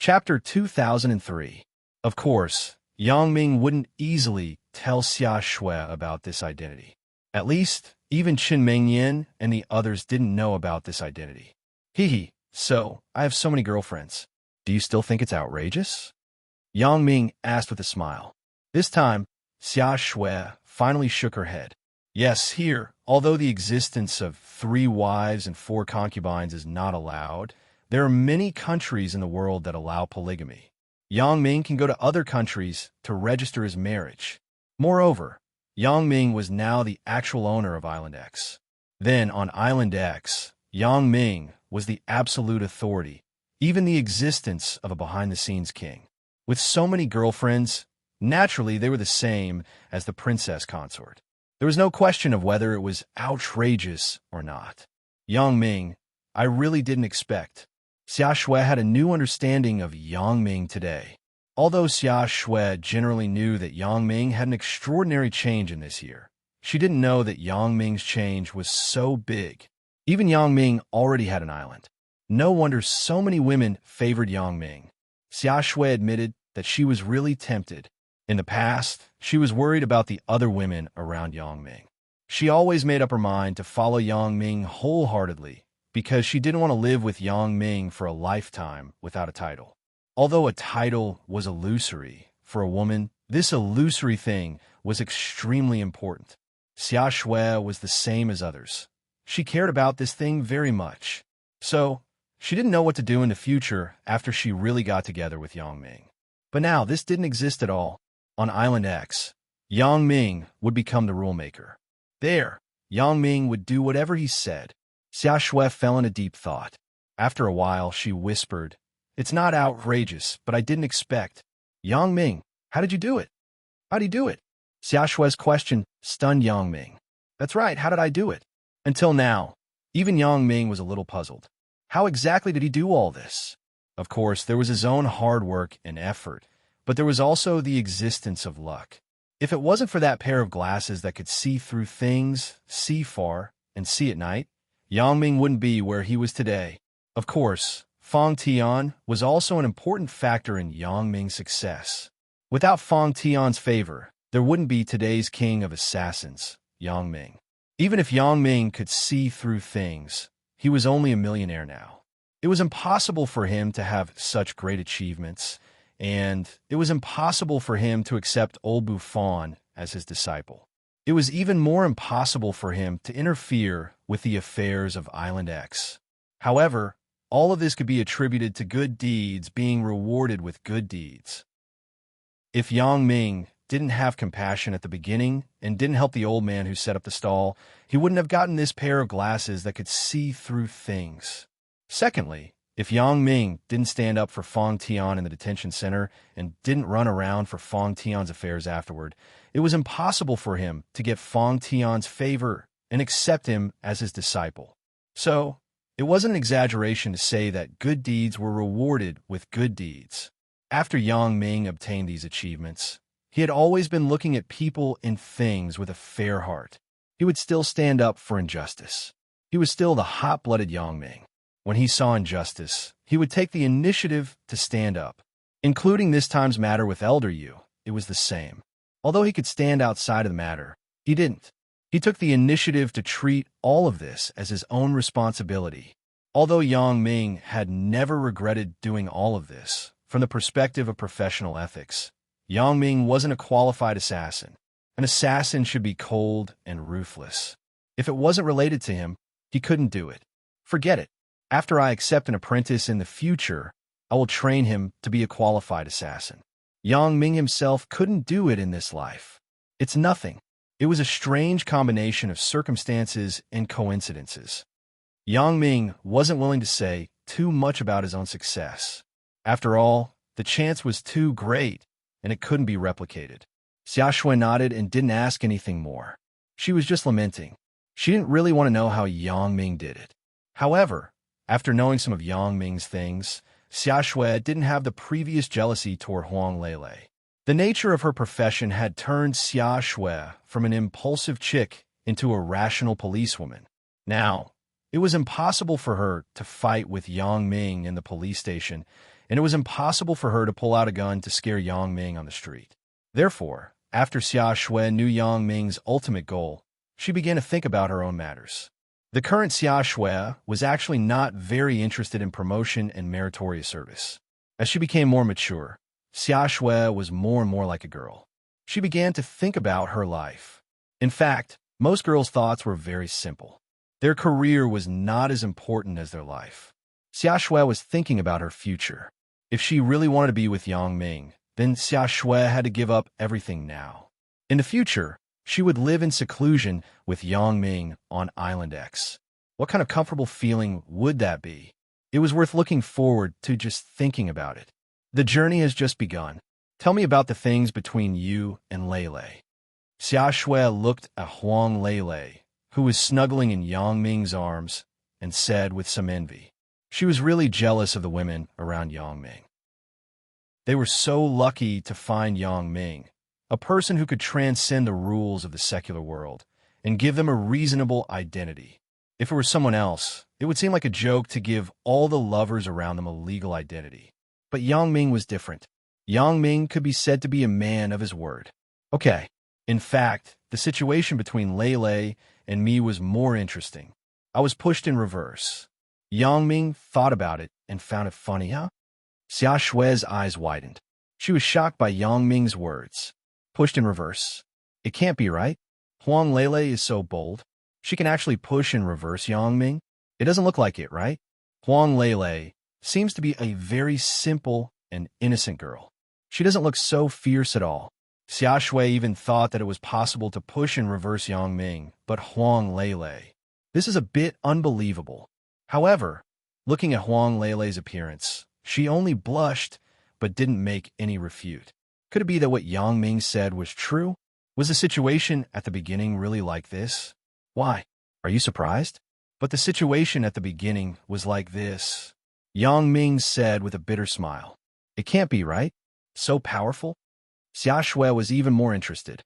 Chapter 2003. Of course, Yang Ming wouldn't easily tell Xia Shui about this identity. At least, even Qin Mengyan and the others didn't know about this identity. Hee, so, I have so many girlfriends. Do you still think it's outrageous? Yang Ming asked with a smile. This time, Xia Shui finally shook her head. Yes, here, although the existence of 3 wives and 4 concubines is not allowed, there are many countries in the world that allow polygamy. Yang Ming can go to other countries to register his marriage. Moreover, Yang Ming was now the actual owner of Island X. Then, on Island X, Yang Ming was the absolute authority, even the existence of a behind-the-scenes king. With so many girlfriends, naturally they were the same as the princess consort. There was no question of whether it was outrageous or not. Yang Ming, I really didn't expect. Xia Shui had a new understanding of Yang Ming today. Although Xia Shui generally knew that Yang Ming had an extraordinary change in this year, she didn't know that Yang Ming's change was so big. Even Yang Ming already had an island. No wonder so many women favored Yang Ming. Xia Shui admitted that she was really tempted. In the past, she was worried about the other women around Yang Ming. She always made up her mind to follow Yang Ming wholeheartedly, because she didn't want to live with Yang Ming for a lifetime without a title. Although a title was illusory, for a woman, this illusory thing was extremely important. Xia Shui was the same as others. She cared about this thing very much. So, she didn't know what to do in the future after she really got together with Yang Ming. But now, this didn't exist at all. On Island X, Yang Ming would become the rule maker. There, Yang Ming would do whatever he said. Xia Shui fell into deep thought. After a while, she whispered, It's not outrageous, but I didn't expect. Yang Ming, how did you do it? How did you do it? Xia Shui's question stunned Yang Ming. That's right, how did I do it? Until now, even Yang Ming was a little puzzled. How exactly did he do all this? Of course, there was his own hard work and effort, but there was also the existence of luck. If it wasn't for that pair of glasses that could see through things, see far, and see at night, Yang Ming wouldn't be where he was today. Of course, Fang Tian was also an important factor in Yang Ming's success. Without Fang Tian's favor, there wouldn't be today's king of assassins, Yang Ming. Even if Yang Ming could see through things, he was only a millionaire now. It was impossible for him to have such great achievements, and it was impossible for him to accept old Buffon as his disciple. It was even more impossible for him to interfere with the affairs of Island X. However, all of this could be attributed to good deeds being rewarded with good deeds. If Yang Ming didn't have compassion at the beginning and didn't help the old man who set up the stall, he wouldn't have gotten this pair of glasses that could see through things. Secondly, if Yang Ming didn't stand up for Fang Tian in the detention center and didn't run around for Fang Tian's affairs afterward, it was impossible for him to get Fang Tian's favor and accept him as his disciple. So, it wasn't an exaggeration to say that good deeds were rewarded with good deeds. After Yang Ming obtained these achievements, he had always been looking at people and things with a fair heart. He would still stand up for injustice. He was still the hot-blooded Yang Ming. When he saw injustice, he would take the initiative to stand up. Including this time's matter with Elder Yu, it was the same. Although he could stand outside of the matter, he didn't. He took the initiative to treat all of this as his own responsibility. Although Yang Ming had never regretted doing all of this, from the perspective of professional ethics, Yang Ming wasn't a qualified assassin. An assassin should be cold and ruthless. If it wasn't related to him, he couldn't do it. Forget it. After I accept an apprentice in the future, I will train him to be a qualified assassin. Yang Ming himself couldn't do it in this life. It's nothing. It was a strange combination of circumstances and coincidences. Yang Ming wasn't willing to say too much about his own success. After all, the chance was too great, and it couldn't be replicated. Xia Shui nodded and didn't ask anything more. She was just lamenting. She didn't really want to know how Yang Ming did it. However, after knowing some of Yang Ming's things, Xia Shui didn't have the previous jealousy toward Huang Lele. The nature of her profession had turned Xia Shui from an impulsive chick into a rational policewoman. Now, it was impossible for her to fight with Yang Ming in the police station, and it was impossible for her to pull out a gun to scare Yang Ming on the street. Therefore, after Xia Shui knew Yang Ming's ultimate goal, she began to think about her own matters. The current Xia Shui was actually not very interested in promotion and meritorious service. As she became more mature, Xia Shui was more and more like a girl. She began to think about her life. In fact, most girls' thoughts were very simple. Their career was not as important as their life. Xia Shui was thinking about her future. If she really wanted to be with Yang Ming, then Xia Shui had to give up everything now. In the future, she would live in seclusion with Yang Ming on Island X. What kind of comfortable feeling would that be? It was worth looking forward to just thinking about it. The journey has just begun. Tell me about the things between you and Lele. Xia Shui looked at Huang Lele, who was snuggling in Yang Ming's arms, and said with some envy. She was really jealous of the women around Yang Ming. They were so lucky to find Yang Ming, a person who could transcend the rules of the secular world and give them a reasonable identity. If it were someone else, it would seem like a joke to give all the lovers around them a legal identity. But Yang Ming was different. Yang Ming could be said to be a man of his word. Okay, in fact, the situation between Lele and me was more interesting. I was pushed in reverse. Yang Ming thought about it and found it funny, huh? Xia Shui's eyes widened. She was shocked by Yang Ming's words. Pushed in reverse? It can't be right. Huang Lele is so bold. She can actually push in reverse Yang Ming? It doesn't look like it, right? Huang Lele seems to be a very simple and innocent girl. She doesn't look so fierce at all. Xia Shui even thought that it was possible to push in reverse Yang Ming, but Huang Lele. This is a bit unbelievable. However, looking at Huang Lele's appearance, she only blushed but didn't make any refute. Could it be that what Yang Ming said was true? Was the situation at the beginning really like this? Why? Are you surprised? But the situation at the beginning was like this. Yang Ming said with a bitter smile. It can't be, right? So powerful? Xia Shui was even more interested.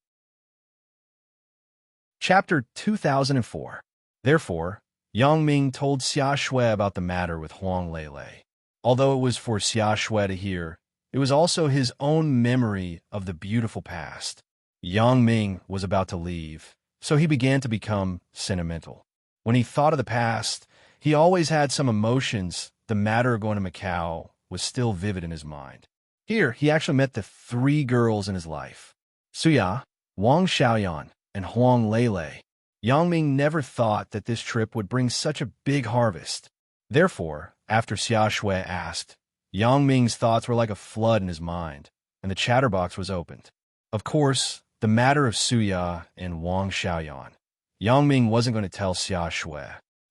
Chapter 2004. Therefore, Yang Ming told Xia Shui about the matter with Huang Lele. Although it was for Xia Shui to hear, it was also his own memory of the beautiful past. Yang Ming was about to leave, so he began to become sentimental. When he thought of the past, he always had some emotions. The matter of going to Macau was still vivid in his mind. Here, he actually met the 3 girls in his life: Suya, Wang Xiaoyan, and Huang Lele. Yang Ming never thought that this trip would bring such a big harvest. Therefore, after Xia Shui asked, Yang Ming's thoughts were like a flood in his mind, and the chatterbox was opened. Of course, the matter of Suya and Wang Xiaoyan. Yang Ming wasn't going to tell Xia Shui.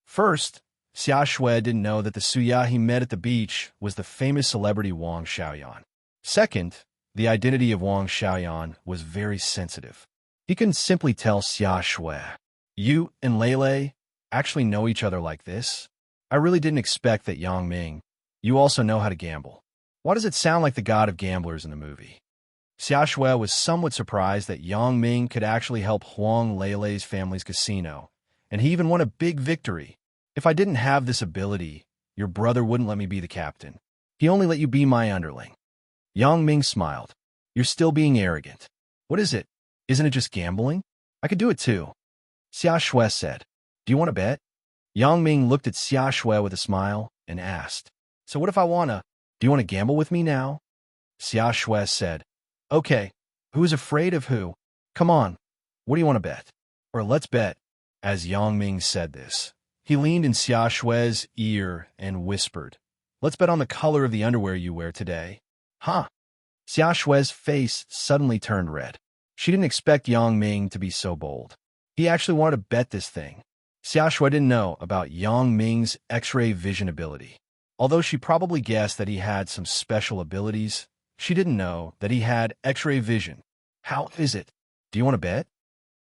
First, Xia Shui didn't know that the Suya he met at the beach was the famous celebrity Wang Xiaoyan. Second, the identity of Wang Xiaoyan was very sensitive. He couldn't simply tell Xia Shui, "You and Lele actually know each other like this? I really didn't expect that, Yang Ming. You also know how to gamble. Why does it sound like the god of gamblers in the movie?" Xia Shui was somewhat surprised that Yang Ming could actually help Huang Lele's family's casino, and he even won a big victory. "If I didn't have this ability, your brother wouldn't let me be the captain. He only let you be my underling." Yang Ming smiled. "You're still being arrogant. What is it? Isn't it just gambling? I could do it too." Xia Shui said. "Do you want to bet?" Yang Ming looked at Xia Shui with a smile and asked, "So what if I wanna? Do you want to gamble with me now?" Xia Shui said, "Okay, who's afraid of who? Come on, what do you want to bet? Or let's bet." As Yang Ming said this, he leaned in Xia Shui's ear and whispered, "Let's bet on the color of the underwear you wear today." Huh? Xia Shui's face suddenly turned red. She didn't expect Yang Ming to be so bold. He actually wanted to bet this thing. Xia Shui didn't know about Yang Ming's X-ray vision ability. Although she probably guessed that he had some special abilities, she didn't know that he had X-ray vision. "How is it? Do you want to bet?"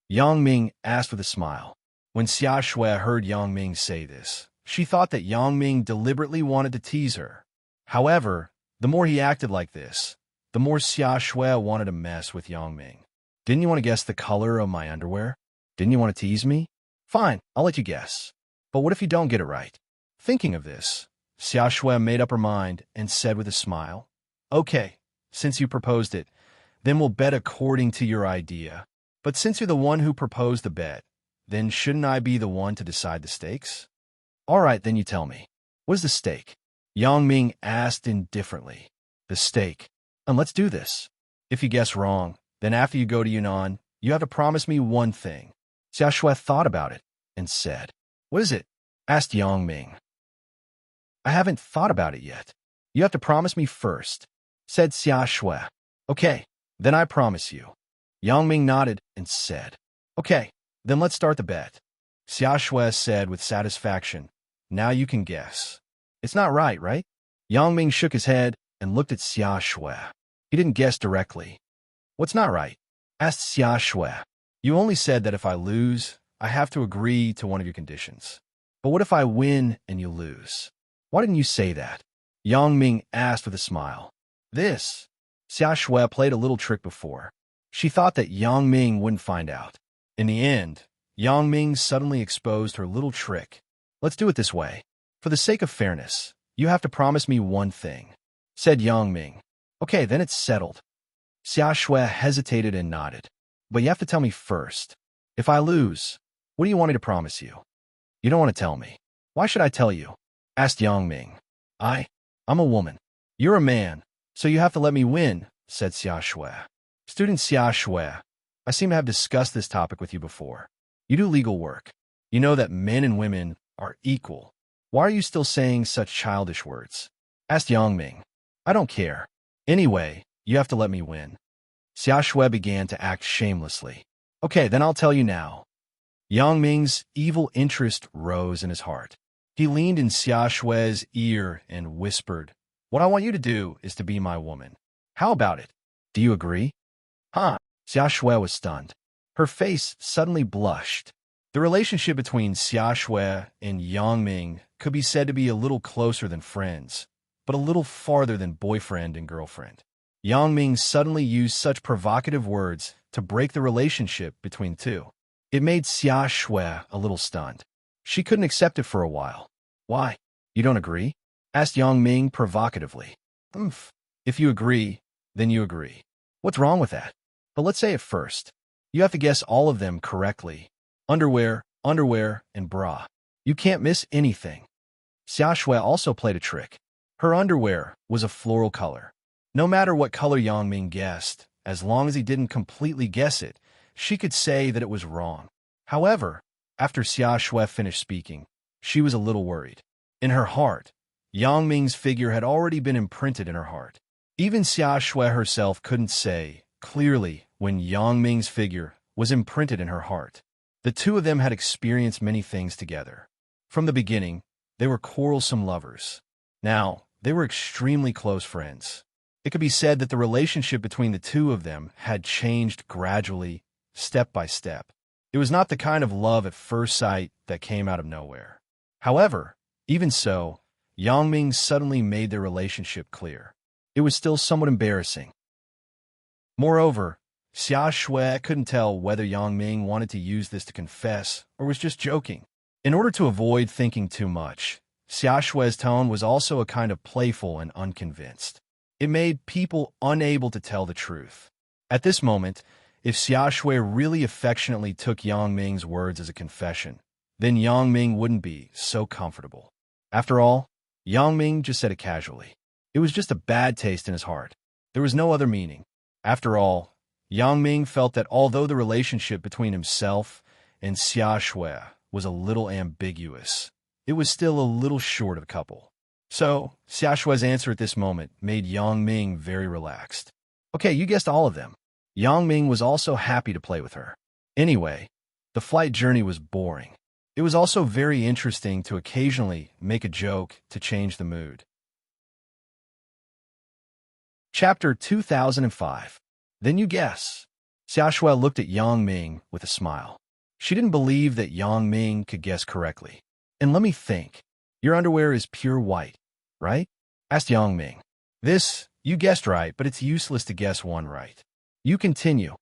Yang Ming asked with a smile. When Xia Shui heard Yang Ming say this, she thought that Yang Ming deliberately wanted to tease her. However, the more he acted like this, the more Xia Shui wanted to mess with Yang Ming. "Didn't you want to guess the color of my underwear? Didn't you want to tease me? Fine, I'll let you guess. But what if you don't get it right?" Thinking of this, Xia Shui made up her mind and said with a smile, "Okay, since you proposed it, then we'll bet according to your idea. But since you're the one who proposed the bet, then shouldn't I be the one to decide the stakes?" "All right, then you tell me. What is the stake?" Yang Ming asked indifferently. "The stake. And let's do this. If you guess wrong, then after you go to Yunnan, you have to promise me one thing." Xia Shui thought about it and said, "What is it?" asked Yang Ming. "I haven't thought about it yet. You have to promise me first," said Xia Shui. "Okay, then I promise you." Yang Ming nodded and said, "Okay, then let's start the bet." Xia Shui said with satisfaction, "Now you can guess." "It's not right, right?" Yang Ming shook his head and looked at Xia Shui. He didn't guess directly. "What's not right?" asked Xia Shui. "You only said that if I lose, I have to agree to one of your conditions. But what if I win and you lose? Why didn't you say that?" Yang Ming asked with a smile. Xia Shui played a little trick before. She thought that Yang Ming wouldn't find out. In the end, Yang Ming suddenly exposed her little trick. "Let's do it this way. For the sake of fairness, you have to promise me one thing," said Yang Ming. "Okay, then it's settled." Xia Shui hesitated and nodded. "But you have to tell me first. If I lose, what do you want me to promise you?" "You don't want to tell me." "Why should I tell you?" asked Yang Ming. I'm a woman. You're a man, so you have to let me win," said Xia Shui. "Student Xia Shui, I seem to have discussed this topic with you before. You do legal work. You know that men and women are equal. Why are you still saying such childish words?" asked Yang Ming. "I don't care. Anyway, you have to let me win." Xia Shui began to act shamelessly. "Okay, then I'll tell you now." Yang Ming's evil interest rose in his heart. He leaned in Xia Shui's ear and whispered, "What I want you to do is to be my woman. How about it? Do you agree?" "Huh?" Xia Shui was stunned. Her face suddenly blushed. The relationship between Xia Shui and Yang Ming could be said to be a little closer than friends, but a little farther than boyfriend and girlfriend. Yang Ming suddenly used such provocative words to break the relationship between the two. It made Xia Shui a little stunned. She couldn't accept it for a while. "Why? You don't agree?" asked Yang Ming provocatively. "Umph. If you agree, then you agree. What's wrong with that? But let's say it first. You have to guess all of them correctly. Underwear, and bra. You can't miss anything." Xia Shui also played a trick. Her underwear was a floral color. No matter what color Yang Ming guessed, as long as he didn't completely guess it, she could say that it was wrong. However, after Xia Shui finished speaking, she was a little worried. In her heart, Yang Ming's figure had already been imprinted in her heart. Even Xia Shui herself couldn't say clearly when Yang Ming's figure was imprinted in her heart. The two of them had experienced many things together. From the beginning, they were quarrelsome lovers. Now, they were extremely close friends. It could be said that the relationship between the two of them had changed gradually, step by step. It was not the kind of love at first sight that came out of nowhere. However, even so, Yang Ming suddenly made their relationship clear. It was still somewhat embarrassing. Moreover, Xia Shui couldn't tell whether Yang Ming wanted to use this to confess or was just joking. In order to avoid thinking too much, Xia Shui's tone was also a kind of playful and unconvinced. It made people unable to tell the truth. At this moment, if Xia Shui really affectionately took Yang Ming's words as a confession, then Yang Ming wouldn't be so comfortable. After all, Yang Ming just said it casually. It was just a bad taste in his heart. There was no other meaning. After all, Yang Ming felt that although the relationship between himself and Xia Shui was a little ambiguous, it was still a little short of a couple. So, Xia Shui's answer at this moment made Yang Ming very relaxed. "Okay, you guessed all of them." Yang Ming was also happy to play with her. Anyway, the flight journey was boring. It was also very interesting to occasionally make a joke to change the mood. Chapter 2005. Then you guess. Xia Shui looked at Yang Ming with a smile. She didn't believe that Yang Ming could guess correctly. "And let me think. Your underwear is pure white, right?" asked Yang Ming. You guessed right, but it's useless to guess one right. You continue."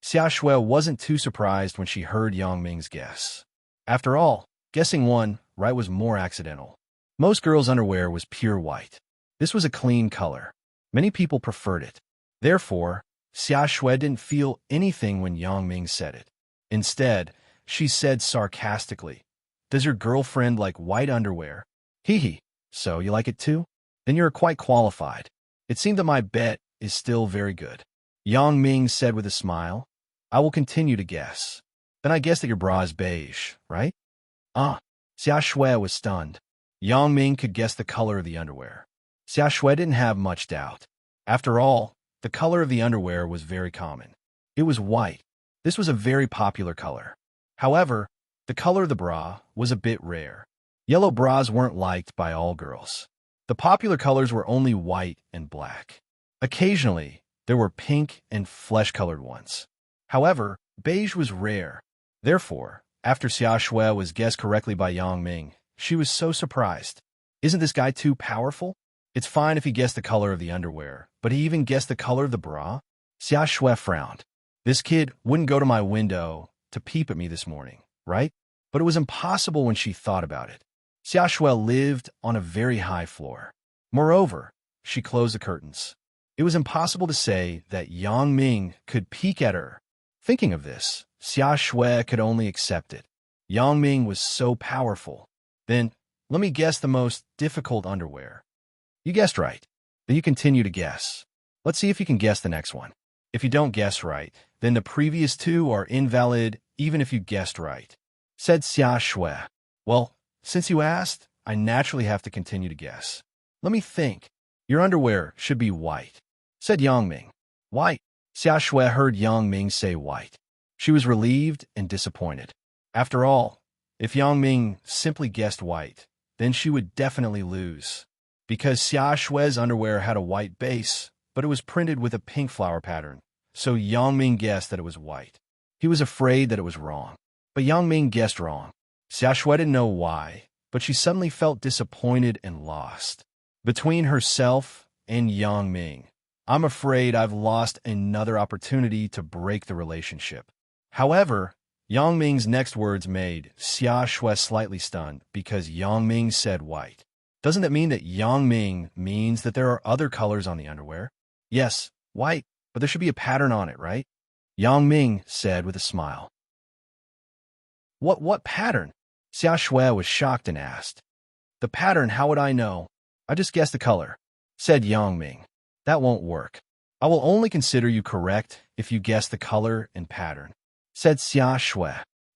Xia Shui wasn't too surprised when she heard Yang Ming's guess. After all, guessing one right was more accidental. Most girls' underwear was pure white. This was a clean color. Many people preferred it. Therefore, Xia Shui didn't feel anything when Yang Ming said it. Instead, she said sarcastically, "Does your girlfriend like white underwear?" Hee hee. So you like it too? Then you're quite qualified. It seemed that my bet is still very good. Yang Ming said with a smile, "I will continue to guess. Then I guess that your bra is beige, right?" Xia Shui was stunned. Yang Ming could guess the color of the underwear. Xia Shui didn't have much doubt. After all, the color of the underwear was very common. It was white. This was a very popular color. However, the color of the bra was a bit rare. Yellow bras weren't liked by all girls. The popular colors were only white and black. Occasionally, there were pink and flesh-colored ones. However, beige was rare. Therefore, after Xia Shui was guessed correctly by Yang Ming, she was so surprised. Isn't this guy too powerful? It's fine if he guessed the color of the underwear, but he even guessed the color of the bra? Xia Shui frowned. This kid wouldn't go to my window to peep at me this morning, right? But it was impossible when she thought about it. Xia Shui lived on a very high floor. Moreover, she closed the curtains. It was impossible to say that Yang Ming could peek at her. Thinking of this, Xia Shui could only accept it. Yang Ming was so powerful. Then, let me guess the most difficult underwear. You guessed right. Then you continue to guess. Let's see if you can guess the next one. If you don't guess right, then the previous two are invalid even if you guessed right, said Xia Shui. Well, since you asked, I naturally have to continue to guess. Let me think. Your underwear should be white, said Yang Ming. White. Xia Shui heard Yang Ming say white. She was relieved and disappointed. After all, if Yang Ming simply guessed white, then she would definitely lose. Because Xia Shui's underwear had a white base, but it was printed with a pink flower pattern, so Yang Ming guessed that it was white. He was afraid that it was wrong. But Yang Ming guessed wrong. Xia Shui didn't know why, but she suddenly felt disappointed and lost. Between herself and Yang Ming, I'm afraid I've lost another opportunity to break the relationship. However, Yang Ming's next words made Xia Shui slightly stunned because Yang Ming said white. Doesn't that mean that Yang Ming means that there are other colors on the underwear? Yes, white, but there should be a pattern on it, right? Yang Ming said with a smile. What pattern? Xia Shui was shocked and asked. The pattern, how would I know? I just guessed the color, said Yang Ming. That won't work. I will only consider you correct if you guess the color and pattern, said Xia Shui.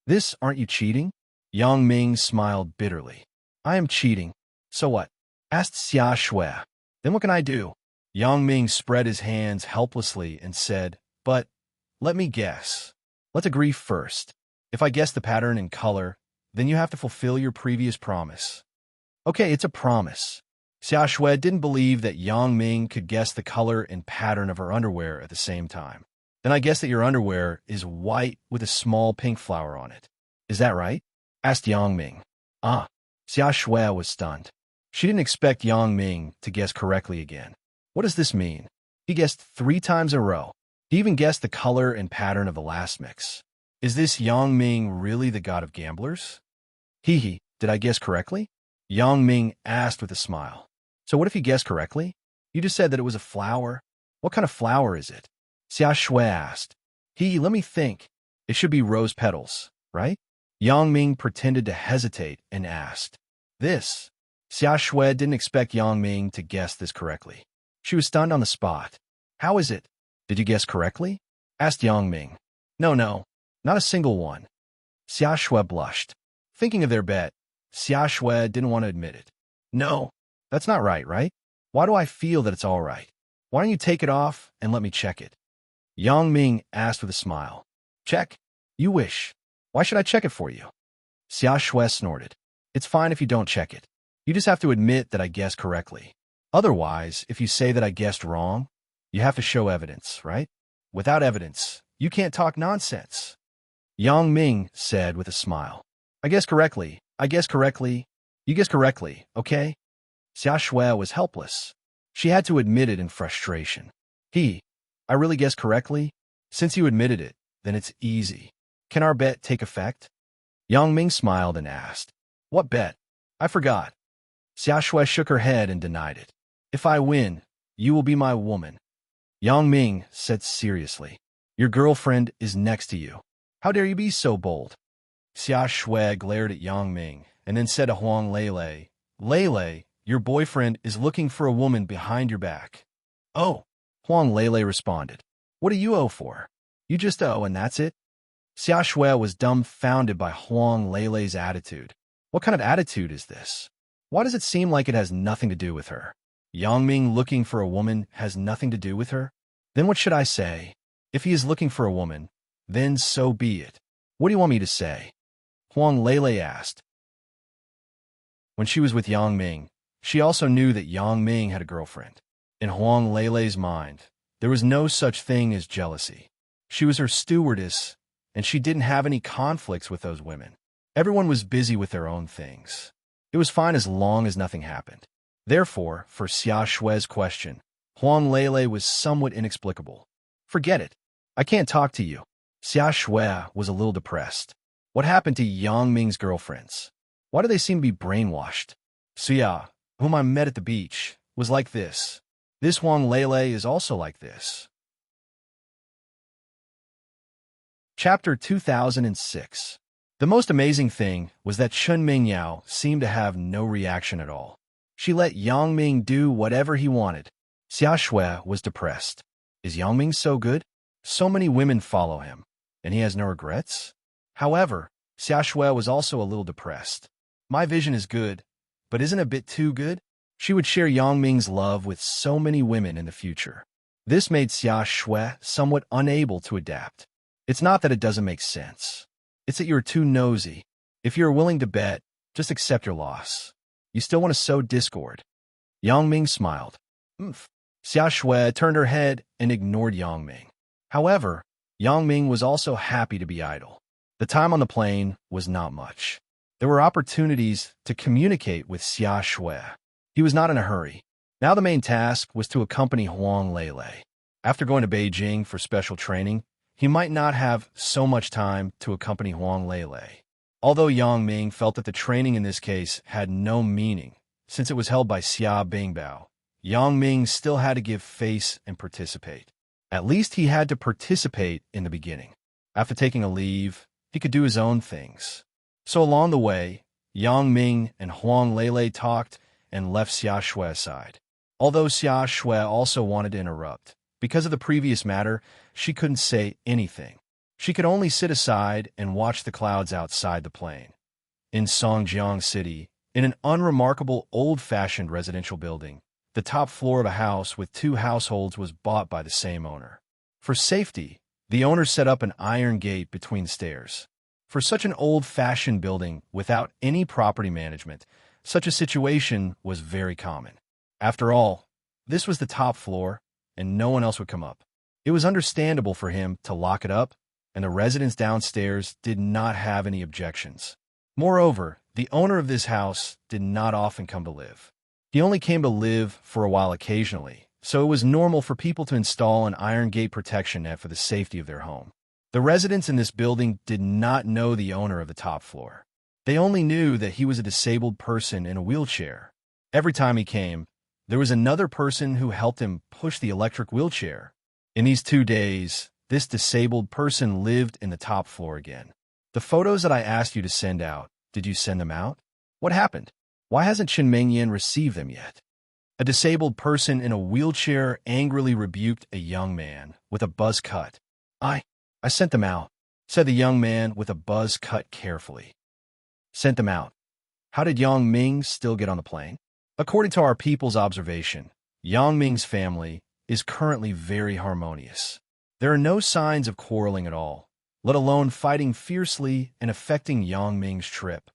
This, aren't you cheating? Yang Ming smiled bitterly. I am cheating. So what? Asked Xia Shui. Then what can I do? Yang Ming spread his hands helplessly and said, But, let me guess. Let's agree first. If I guess the pattern and color, then you have to fulfill your previous promise. Okay, it's a promise. Xia Shui didn't believe that Yang Ming could guess the color and pattern of her underwear at the same time. Then I guess that your underwear is white with a small pink flower on it. Is that right? Asked Yang Ming. Xia Shui was stunned. She didn't expect Yang Ming to guess correctly again. What does this mean? He guessed 3 times in a row. He even guessed the color and pattern of the last mix. Is this Yang Ming really the god of gamblers? Hee hee, did I guess correctly? Yang Ming asked with a smile. So what if you guessed correctly? You just said that it was a flower. What kind of flower is it? Xia Shui asked. Hee, let me think. It should be rose petals, right? Yang Ming pretended to hesitate and asked. This. Xia Shui didn't expect Yang Ming to guess this correctly. She was stunned on the spot. How is it? Did you guess correctly? Asked Yang Ming. No, not a single one. Xia Shui blushed. Thinking of their bet, Xia Shui didn't want to admit it. No, that's not right? Why do I feel that it's all right? Why don't you take it off and let me check it? Yang Ming asked with a smile. Check? You wish. Why should I check it for you? Xia Shui snorted. It's fine if you don't check it. You just have to admit that I guessed correctly. Otherwise, if you say that I guessed wrong, you have to show evidence, right? Without evidence, you can't talk nonsense. Yang Ming said with a smile. I guessed correctly. You guessed correctly, okay? Xia Shui was helpless. She had to admit it in frustration. I really guessed correctly? Since you admitted it, then it's easy. Can our bet take effect? Yang Ming smiled and asked. What bet? I forgot. Xia Shui shook her head and denied it. If I win, you will be my woman. Yang Ming said seriously. Your girlfriend is next to you. How dare you be so bold? Xia Shui glared at Yang Ming and then said to Huang Lele, Lele, your boyfriend is looking for a woman behind your back. Oh, Huang Lele responded. What do you owe for? You just owe and that's it? Xia Shui was dumbfounded by Huang Lele's attitude. What kind of attitude is this? Why does it seem like it has nothing to do with her? Yang Ming looking for a woman has nothing to do with her? Then what should I say? If he is looking for a woman, then so be it. What do you want me to say? Huang Lele asked. When she was with Yang Ming, she also knew that Yang Ming had a girlfriend. In Huang Lele's mind, there was no such thing as jealousy. She was her stewardess, and she didn't have any conflicts with those women. Everyone was busy with their own things. It was fine as long as nothing happened. Therefore, for Xia Shui's question, Huang Lele was somewhat inexplicable. Forget it. I can't talk to you. Xia Shui was a little depressed. What happened to Yang Ming's girlfriends? Why do they seem to be brainwashed? Xia, whom I met at the beach, was like this. This Huang Lele is also like this. Chapter 2006. The most amazing thing was that Chen Mingyao seemed to have no reaction at all. She let Yang Ming do whatever he wanted. Xia Shui was depressed. Is Yang Ming so good? So many women follow him, and he has no regrets? However, Xia Shui was also a little depressed. My vision is good, but isn't it a bit too good? She would share Yang Ming's love with so many women in the future. This made Xia Shui somewhat unable to adapt. It's not that it doesn't make sense. It's that you're too nosy. If you're willing to bet, just accept your loss. You still want to sow discord. Yang Ming smiled. Xia Shui turned her head and ignored Yang Ming. However, Yang Ming was also happy to be idle. The time on the plane was not much. There were opportunities to communicate with Xia Shui. He was not in a hurry. Now the main task was to accompany Huang Lele. After going to Beijing for special training, he might not have so much time to accompany Huang Lele. Although Yang Ming felt that the training in this case had no meaning, since it was held by Xia Bingbao, Yang Ming still had to give face and participate. At least he had to participate in the beginning. After taking a leave, he could do his own things. So along the way, Yang Ming and Huang Lele talked and left Xia Shui aside. Although Xia Shui also wanted to interrupt, because of the previous matter, she couldn't say anything. She could only sit aside and watch the clouds outside the plane. In Songjiang City, in an unremarkable old-fashioned residential building, the top floor of a house with 2 households was bought by the same owner. For safety, the owner set up an iron gate between stairs. For such an old-fashioned building without any property management, such a situation was very common. After all, this was the top floor, and no one else would come up. It was understandable for him to lock it up, and the residents downstairs did not have any objections. Moreover, the owner of this house did not often come to live. He only came to live for a while occasionally, so it was normal for people to install an iron gate protection net for the safety of their home. The residents in this building did not know the owner of the top floor. They only knew that he was a disabled person in a wheelchair. Every time he came, there was another person who helped him push the electric wheelchair. In these 2 days, this disabled person lived in the top floor again. The photos that I asked you to send out, did you send them out? What happened? Why hasn't Chen Mengyan received them yet? A disabled person in a wheelchair angrily rebuked a young man with a buzz cut. I sent them out, said the young man with a buzz cut carefully. Sent them out. How did Yang Ming still get on the plane? According to our people's observation, Yang Ming's family is currently very harmonious. There are no signs of quarreling at all, let alone fighting fiercely and affecting Yang Ming's trip.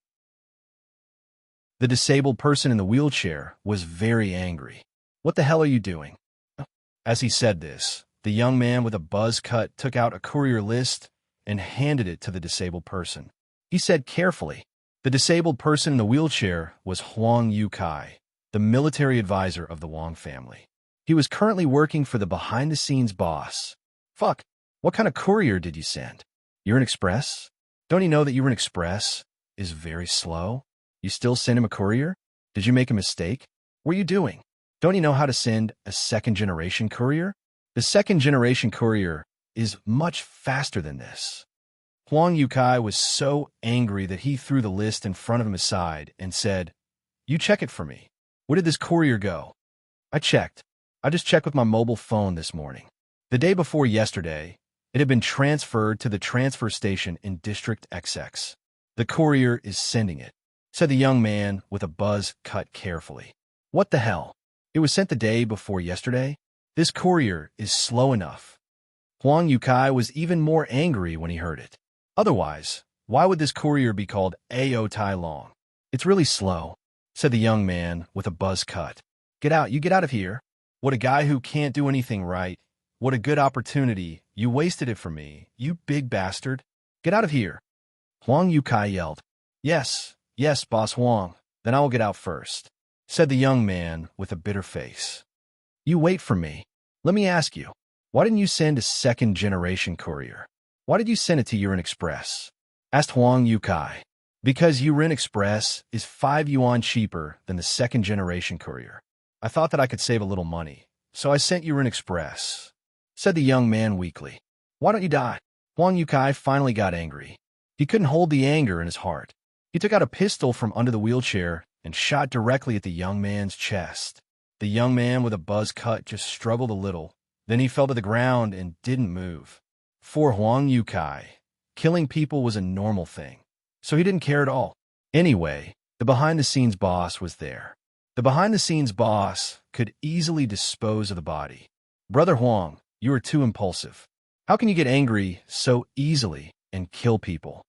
The disabled person in the wheelchair was very angry. What the hell are you doing? As he said this, the young man with a buzz cut took out a courier list and handed it to the disabled person. He said carefully, the disabled person in the wheelchair was Huang Yukai, the military advisor of the Wang family. He was currently working for the behind-the-scenes boss. Fuck, what kind of courier did you send? You're an express? Don't you know that you're an express is very slow? You still send him a courier? Did you make a mistake? What are you doing? Don't you know how to send a second-generation courier? The second-generation courier is much faster than this. Huang Yukai was so angry that he threw the list in front of him aside and said, "You check it for me. Where did this courier go?" "I checked. I just checked with my mobile phone this morning. The day before yesterday, it had been transferred to the transfer station in District XX. The courier is sending it," said the young man with a buzz cut carefully. "What the hell? It was sent the day before yesterday? This courier is slow enough." Huang Yukai was even more angry when he heard it. Otherwise, why would this courier be called Ao Tai Long? "It's really slow," said the young man with a buzz cut. "Get out, you get out of here. What a guy who can't do anything right. What a good opportunity. You wasted it for me, you big bastard. Get out of here." Huang Yukai yelled. Yes, Boss Huang, then I will get out first," said the young man with a bitter face. "You wait for me. Let me ask you, why didn't you send a second-generation courier? Why did you send it to Yuan Express?" asked Huang Yukai. "Because Yuan Express is 5 yuan cheaper than the second-generation courier. I thought that I could save a little money, so I sent Yuan Express," said the young man weakly. "Why don't you die?" Huang Yukai finally got angry. He couldn't hold the anger in his heart. He took out a pistol from under the wheelchair and shot directly at the young man's chest. The young man with a buzz cut just struggled a little. Then he fell to the ground and didn't move. For Huang Yukai, killing people was a normal thing, so he didn't care at all. Anyway, the behind-the-scenes boss was there. The behind-the-scenes boss could easily dispose of the body. "Brother Huang, you are too impulsive. How can you get angry so easily and kill people?"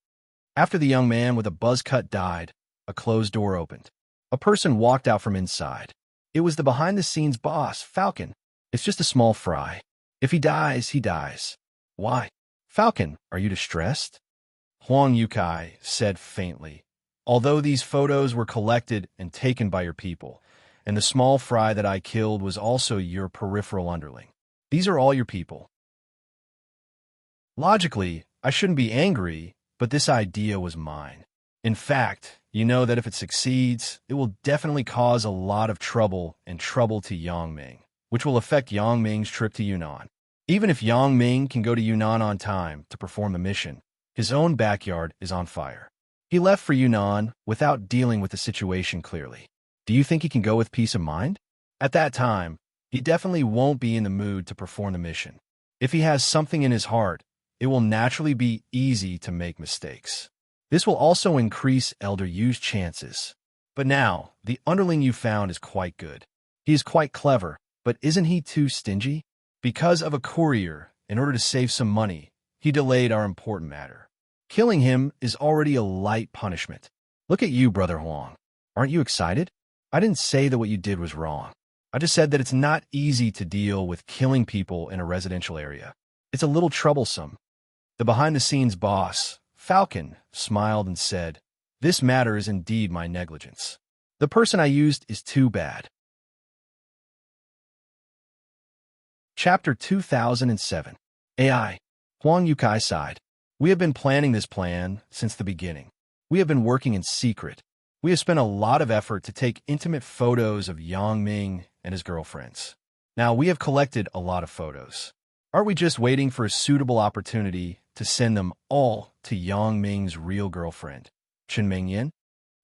After the young man with a buzz cut died, a closed door opened. A person walked out from inside. It was the behind-the-scenes boss, Falcon. "It's just a small fry. If he dies, he dies." "Why?" "Falcon, are you distressed?" Huang Yukai said faintly, "Although these photos were collected and taken by your people, and the small fry that I killed was also your peripheral underling. These are all your people. Logically, I shouldn't be angry, but this idea was mine. In fact, you know that if it succeeds, it will definitely cause a lot of trouble to Yangming, which will affect Yangming's trip to Yunnan. Even if Yangming can go to Yunnan on time to perform the mission, his own backyard is on fire. He left for Yunnan without dealing with the situation clearly. Do you think he can go with peace of mind? At that time, he definitely won't be in the mood to perform the mission. If he has something in his heart, it will naturally be easy to make mistakes. This will also increase Elder Yu's chances. But now, the underling you found is quite good. He is quite clever, but isn't he too stingy? Because of a courier, in order to save some money, he delayed our important matter. Killing him is already a light punishment. Look at you, Brother Huang. Aren't you excited? I didn't say that what you did was wrong. I just said that it's not easy to deal with killing people in a residential area. It's a little troublesome." The behind-the-scenes boss, Falcon, smiled and said, "This matter is indeed my negligence. The person I used is too bad." Chapter 2007. AI. Huang Yukai sighed. "We have been planning this plan since the beginning. We have been working in secret. We have spent a lot of effort to take intimate photos of Yang Ming and his girlfriends. Now we have collected a lot of photos. Aren't we just waiting for a suitable opportunity to send them all to Yang Ming's real girlfriend, Chen Mingyan?"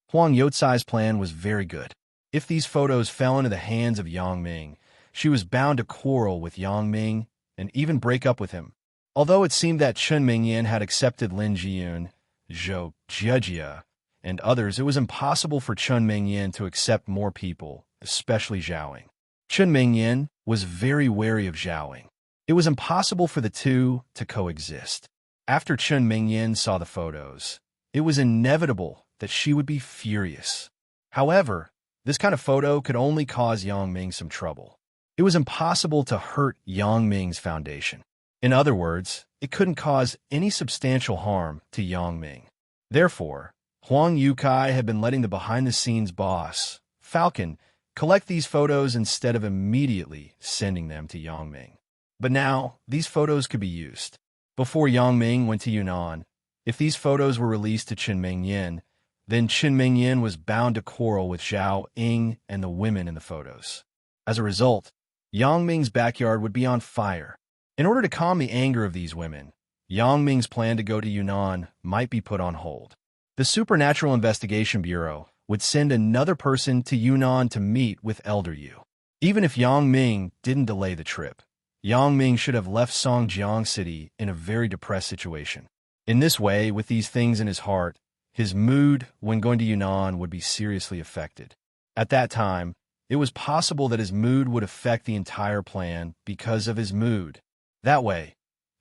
Huang Youcai's plan was very good. If these photos fell into the hands of Yang Ming, she was bound to quarrel with Yang Ming and even break up with him. Although it seemed that Chen Mingyan had accepted Lin Jiyun, Zhou Jiejia, and others, it was impossible for Chen Mingyan to accept more people, especially Zhaoing. Chen Mingyan was very wary of Zhaoing. It was impossible for the two to coexist. After Chen Mingyan saw the photos, it was inevitable that she would be furious. However, this kind of photo could only cause Yang Ming some trouble. It was impossible to hurt Yang Ming's foundation. In other words, it couldn't cause any substantial harm to Yang Ming. Therefore, Huang Yukai had been letting the behind-the-scenes boss, Falcon, collect these photos instead of immediately sending them to Yang Ming. But now, these photos could be used. Before Yang Ming went to Yunnan, if these photos were released to Chen Mingyan, then Qin Mingyan was bound to quarrel with Zhao Ying and the women in the photos. As a result, Yang Ming's backyard would be on fire. In order to calm the anger of these women, Yang Ming's plan to go to Yunnan might be put on hold. The Supernatural Investigation Bureau would send another person to Yunnan to meet with Elder Yu. Even if Yang Ming didn't delay the trip, Yang Ming should have left Songjiang City in a very depressed situation. In this way, with these things in his heart, his mood when going to Yunnan would be seriously affected. At that time, it was possible that his mood would affect the entire plan because of his mood. That way,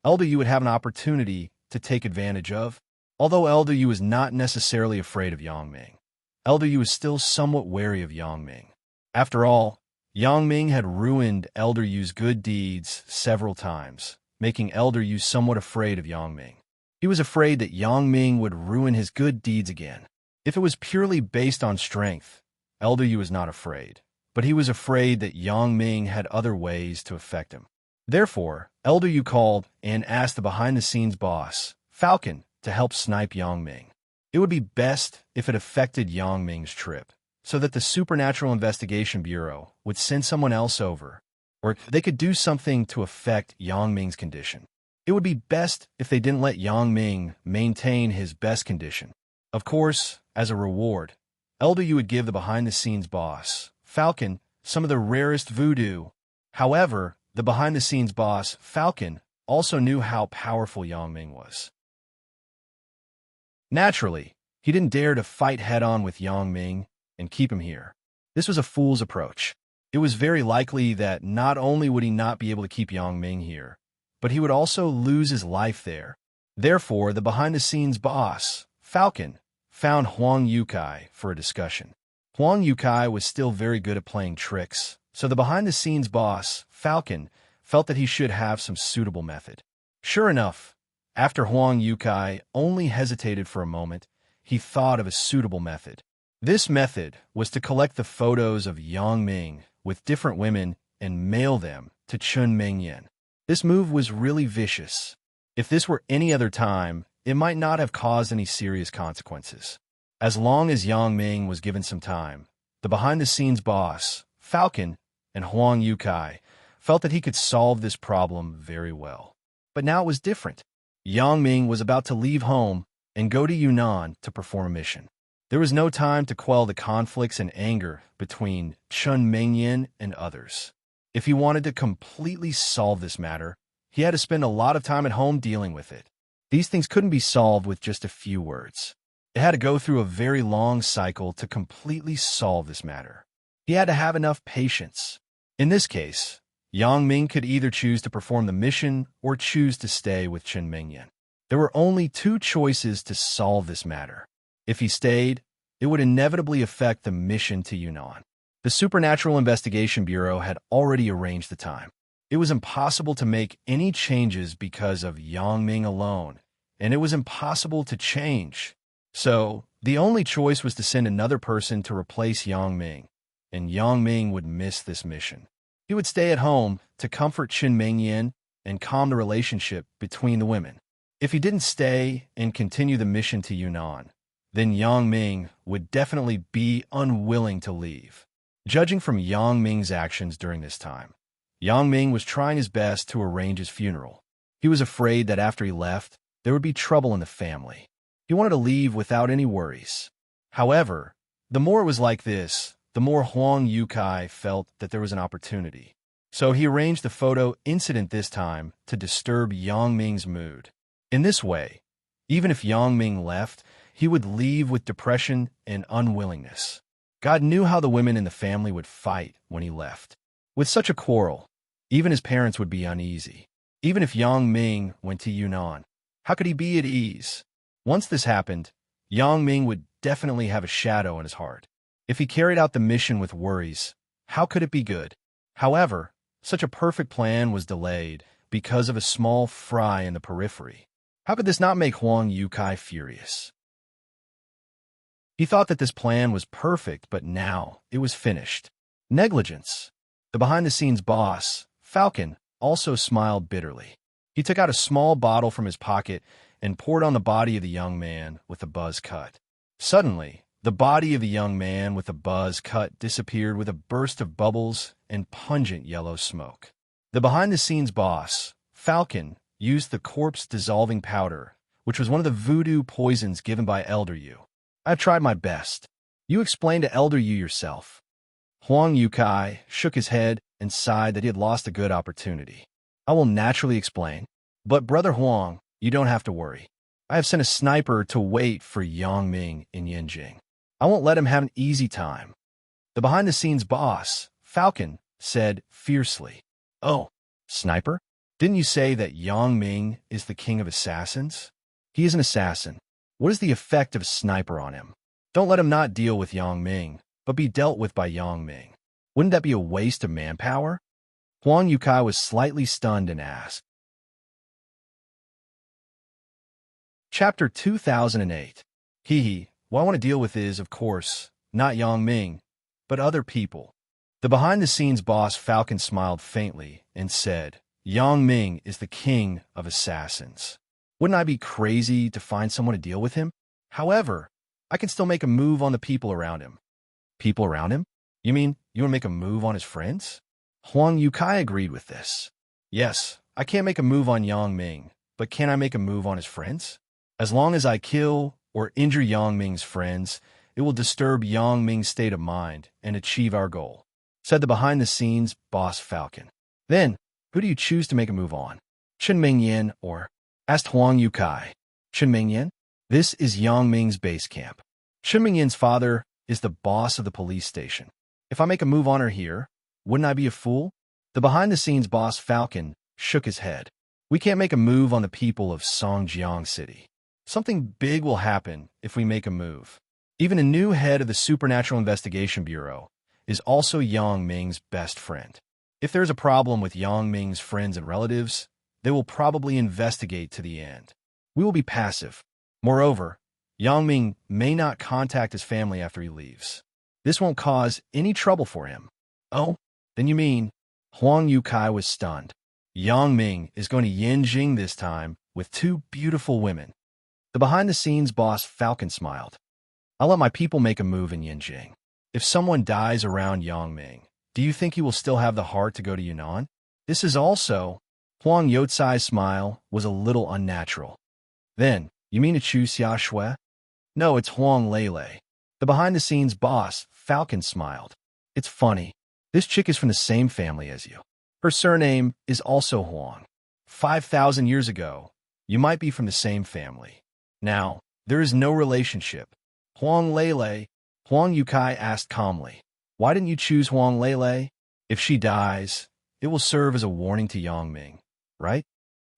Elder Yu would have an opportunity to take advantage of. Although Elder Yu was not necessarily afraid of Yang Ming, Elder Yu was still somewhat wary of Yang Ming. After all, Yang Ming had ruined Elder Yu's good deeds several times, making Elder Yu somewhat afraid of Yang Ming. He was afraid that Yang Ming would ruin his good deeds again. If it was purely based on strength, Elder Yu was not afraid, but he was afraid that Yang Ming had other ways to affect him. Therefore, Elder Yu called and asked the behind-the-scenes boss, Falcon, to help snipe Yang Ming. It would be best if it affected Yang Ming's trip, so that the Supernatural Investigation Bureau would send someone else over, or they could do something to affect Yang Ming's condition. It would be best if they didn't let Yang Ming maintain his best condition. Of course, as a reward, Elder Yu would give the behind-the-scenes boss, Falcon, some of the rarest voodoo. However, the behind-the-scenes boss, Falcon, also knew how powerful Yang Ming was. Naturally, he didn't dare to fight head-on with Yang Ming and keep him here. This was a fool's approach. It was very likely that not only would he not be able to keep Yang Ming here, but he would also lose his life there. Therefore, the behind-the-scenes boss, Falcon, found Huang Yukai for a discussion. Huang Yukai was still very good at playing tricks, so the behind-the-scenes boss, Falcon, felt that he should have some suitable method. Sure enough, after Huang Yukai only hesitated for a moment, he thought of a suitable method. This method was to collect the photos of Yang Ming with different women and mail them to Qin Mingyan. This move was really vicious. If this were any other time, it might not have caused any serious consequences. As long as Yang Ming was given some time, the behind-the-scenes boss, Falcon, and Huang Yukai felt that he could solve this problem very well. But now it was different. Yang Ming was about to leave home and go to Yunnan to perform a mission. There was no time to quell the conflicts and anger between Qin Mingyan and others. If he wanted to completely solve this matter, he had to spend a lot of time at home dealing with it. These things couldn't be solved with just a few words. It had to go through a very long cycle to completely solve this matter. He had to have enough patience. In this case, Yang Ming could either choose to perform the mission or choose to stay with Qin Mingyan. There were only two choices to solve this matter. If he stayed, it would inevitably affect the mission to Yunnan. The Supernatural Investigation Bureau had already arranged the time. It was impossible to make any changes because of Yang Ming alone, and it was impossible to change. So, the only choice was to send another person to replace Yang Ming, and Yang Ming would miss this mission. He would stay at home to comfort Qin Mingyan and calm the relationship between the women. If he didn't stay and continue the mission to Yunnan, then Yang Ming would definitely be unwilling to leave. Judging from Yang Ming's actions during this time, Yang Ming was trying his best to arrange his funeral. He was afraid that after he left, there would be trouble in the family. He wanted to leave without any worries. However, the more it was like this, the more Huang Yukai felt that there was an opportunity. So he arranged the photo incident this time to disturb Yang Ming's mood. In this way, even if Yang Ming left, he would leave with depression and unwillingness. God knew how the women in the family would fight when he left. With such a quarrel, even his parents would be uneasy. Even if Yang Ming went to Yunnan, how could he be at ease? Once this happened, Yang Ming would definitely have a shadow in his heart. If he carried out the mission with worries, how could it be good? However, such a perfect plan was delayed because of a small fry in the periphery. How could this not make Huang Yukai furious? He thought that this plan was perfect, but now it was finished. Negligence. The behind-the-scenes boss, Falcon, also smiled bitterly. He took out a small bottle from his pocket and poured on the body of the young man with a buzz cut. Suddenly, the body of the young man with the buzz cut disappeared with a burst of bubbles and pungent yellow smoke. The behind-the-scenes boss, Falcon, used the corpse-dissolving powder, which was one of the voodoo poisons given by Elder Yu. I've tried my best. You explained to Elder Yu yourself. Huang Yukai shook his head and sighed that he had lost a good opportunity. I will naturally explain. But Brother Huang, you don't have to worry. I have sent a sniper to wait for Yang Ming in Yinjing. I won't let him have an easy time. The behind-the-scenes boss, Falcon, said fiercely. Oh, sniper? Didn't you say that Yang Ming is the king of assassins? He is an assassin. What is the effect of a sniper on him? Don't let him not deal with Yang Ming, but be dealt with by Yang Ming. Wouldn't that be a waste of manpower? Huang Yukai was slightly stunned and asked. Chapter 2008. What I want to deal with is, of course, not Yang Ming, but other people. The behind-the-scenes boss Falcon smiled faintly and said, Yang Ming is the king of assassins. Wouldn't I be crazy to find someone to deal with him? However, I can still make a move on the people around him. People around him? You mean you want to make a move on his friends? Huang Yukai agreed with this. Yes, I can't make a move on Yang Ming, but can I make a move on his friends? As long as I kill or injure Yang Ming's friends, it will disturb Yang Ming's state of mind and achieve our goal, said the behind-the-scenes boss Falcon. Then, who do you choose to make a move on? Chen Mingyan or? Asked Huang Yukai. Chen Mingyan? This is Yang Ming's base camp. Chen Mingyan's father is the boss of the police station. If I make a move on her here, wouldn't I be a fool? The behind-the-scenes boss Falcon shook his head. We can't make a move on the people of Songjiang City. Something big will happen if we make a move. Even a new head of the Supernatural Investigation Bureau is also Yang Ming's best friend. If there's a problem with Yang Ming's friends and relatives, they will probably investigate to the end. We will be passive. Moreover, Yang Ming may not contact his family after he leaves. This won't cause any trouble for him. Oh, then you mean? Huang Yukai was stunned. Yang Ming is going to Yinjing this time with two beautiful women. The behind-the-scenes boss Falcon smiled. I'll let my people make a move in Yinjing. If someone dies around Yang Ming, do you think he will still have the heart to go to Yunnan? This is also... Huang Youcai's smile was a little unnatural. Then, you mean to choose Xia Shui? No, it's Huang Lele. The behind-the-scenes boss, Falcon, smiled. It's funny. This chick is from the same family as you. Her surname is also Huang. 5,000 years ago, you might be from the same family. Now, there is no relationship. Huang Lele, Huang Yukai asked calmly. Why didn't you choose Huang Lele? If she dies, it will serve as a warning to Yang Ming, right?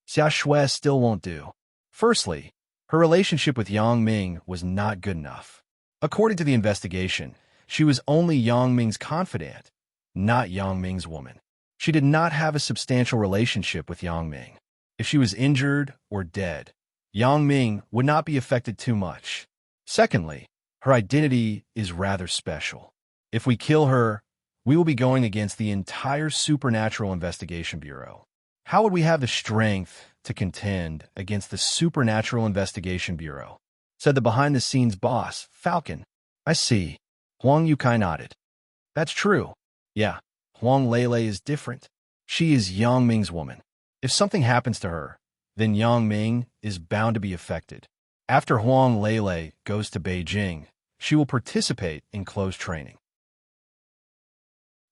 Xia Shui still won't do. Firstly, her relationship with Yang Ming was not good enough. According to the investigation, she was only Yang Ming's confidant, not Yang Ming's woman. She did not have a substantial relationship with Yang Ming. If she was injured or dead, Yang Ming would not be affected too much. Secondly, her identity is rather special. If we kill her, we will be going against the entire Supernatural Investigation Bureau. How would we have the strength to contend against the Supernatural Investigation Bureau? Said the behind-the-scenes boss, Falcon. I see. Huang Yukai nodded. That's true. Yeah, Huang Lele is different. She is Yang Ming's woman. If something happens to her, then Yang Ming is bound to be affected. After Huang Lele goes to Beijing, she will participate in close training.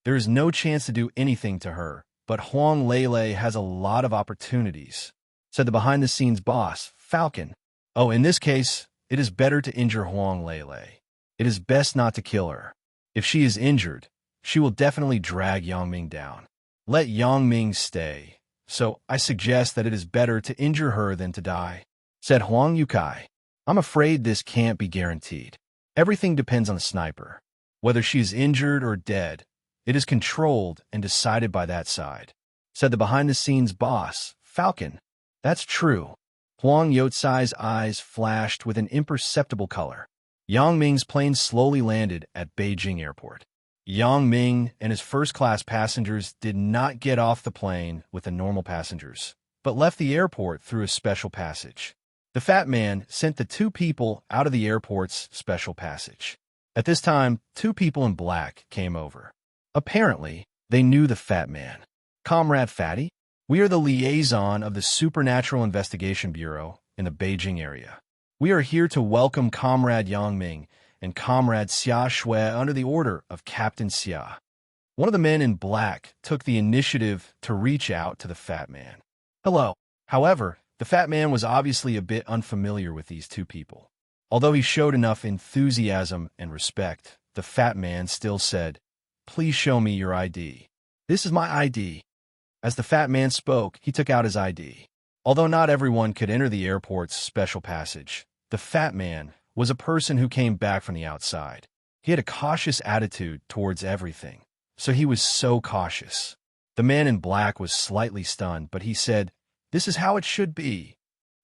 There is no chance to do anything to her, but Huang Lele has a lot of opportunities, said the behind-the-scenes boss, Falcon. Oh, in this case, it is better to injure Huang Lele. It is best not to kill her. If she is injured, she will definitely drag Yang Ming down. Let Yang Ming stay. So I suggest that it is better to injure her than to die, said Huang Yukai. I'm afraid this can't be guaranteed. Everything depends on the sniper. Whether she is injured or dead, it is controlled and decided by that side, said the behind-the-scenes boss, Falcon. That's true. Huang Youcai's eyes flashed with an imperceptible color. Yang Ming's plane slowly landed at Beijing Airport. Yang Ming and his first-class passengers did not get off the plane with the normal passengers, but left the airport through a special passage. The fat man sent the two people out of the airport's special passage. At this time, two people in black came over. Apparently, they knew the fat man. Comrade Fatty, we are the liaison of the Supernatural Investigation Bureau in the Beijing area. We are here to welcome Comrade Yang Ming and Comrade Xia Shui under the order of Captain Xia. One of the men in black took the initiative to reach out to the fat man. Hello. However, the fat man was obviously a bit unfamiliar with these two people. Although he showed enough enthusiasm and respect, the fat man still said, "Please show me your ID." "This is my ID." As the fat man spoke, he took out his ID. Although not everyone could enter the airport's special passage, the fat man was a person who came back from the outside. He had a cautious attitude towards everything, so he was so cautious. The man in black was slightly stunned, but he said, "This is how it should be."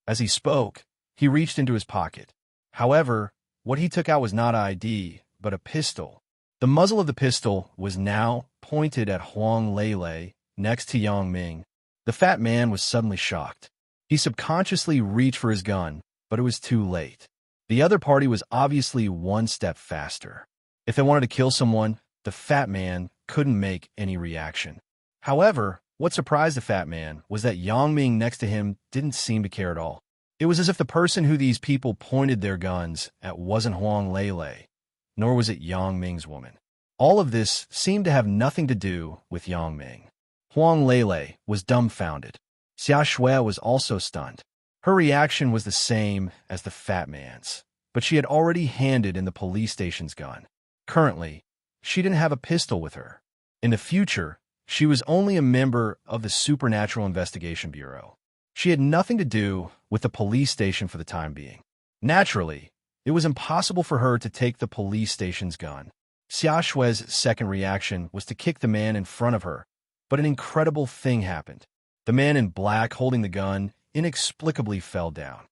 As he spoke, he reached into his pocket. However, what he took out was not ID, but a pistol. The muzzle of the pistol was now pointed at Huang Lele next to Yang Ming. The fat man was suddenly shocked. He subconsciously reached for his gun, but it was too late. The other party was obviously one step faster. If they wanted to kill someone, the fat man couldn't make any reaction. However, what surprised the fat man was that Yang Ming next to him didn't seem to care at all. It was as if the person who these people pointed their guns at wasn't Huang Lele, nor was it Yang Ming's woman. All of this seemed to have nothing to do with Yang Ming. Huang Lele was dumbfounded. Xia Shui was also stunned. Her reaction was the same as the fat man's, but she had already handed in the police station's gun. Currently, she didn't have a pistol with her. In the future, she was only a member of the Supernatural Investigation Bureau. She had nothing to do with the police station for the time being. Naturally, it was impossible for her to take the police station's gun. Xia Shui's second reaction was to kick the man in front of her, but an incredible thing happened. The man in black holding the gun inexplicably fell down.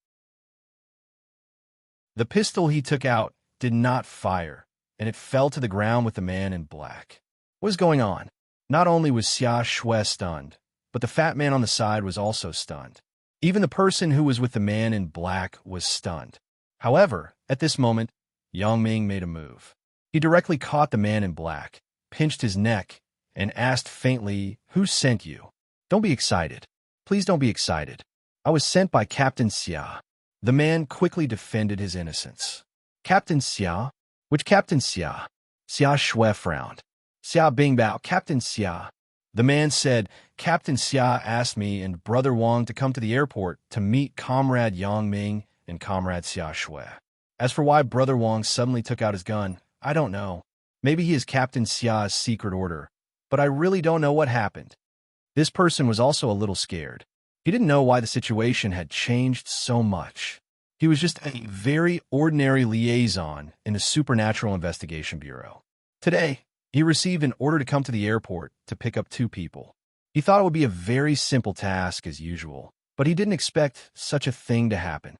The pistol he took out did not fire, and it fell to the ground with the man in black. What was going on? Not only was Xia Shui stunned, but the fat man on the side was also stunned. Even the person who was with the man in black was stunned. However, at this moment, Yang Ming made a move. He directly caught the man in black, pinched his neck, and asked faintly, "Who sent you?" "Don't be excited. Please don't be excited. I was sent by Captain Xia." The man quickly defended his innocence. "Captain Xia? Which Captain Xia?" Xia Shui frowned. "Xia Bingbao, Captain Xia." The man said, "Captain Xia asked me and Brother Wang to come to the airport to meet Comrade Yang Ming and Comrade Xia Shui. As for why Brother Wang suddenly took out his gun, I don't know. Maybe he is Captain Xia's secret order, but I really don't know what happened." This person was also a little scared. He didn't know why the situation had changed so much. He was just a very ordinary liaison in the Supernatural Investigation Bureau. Today, he received an order to come to the airport to pick up two people. He thought it would be a very simple task as usual, but he didn't expect such a thing to happen.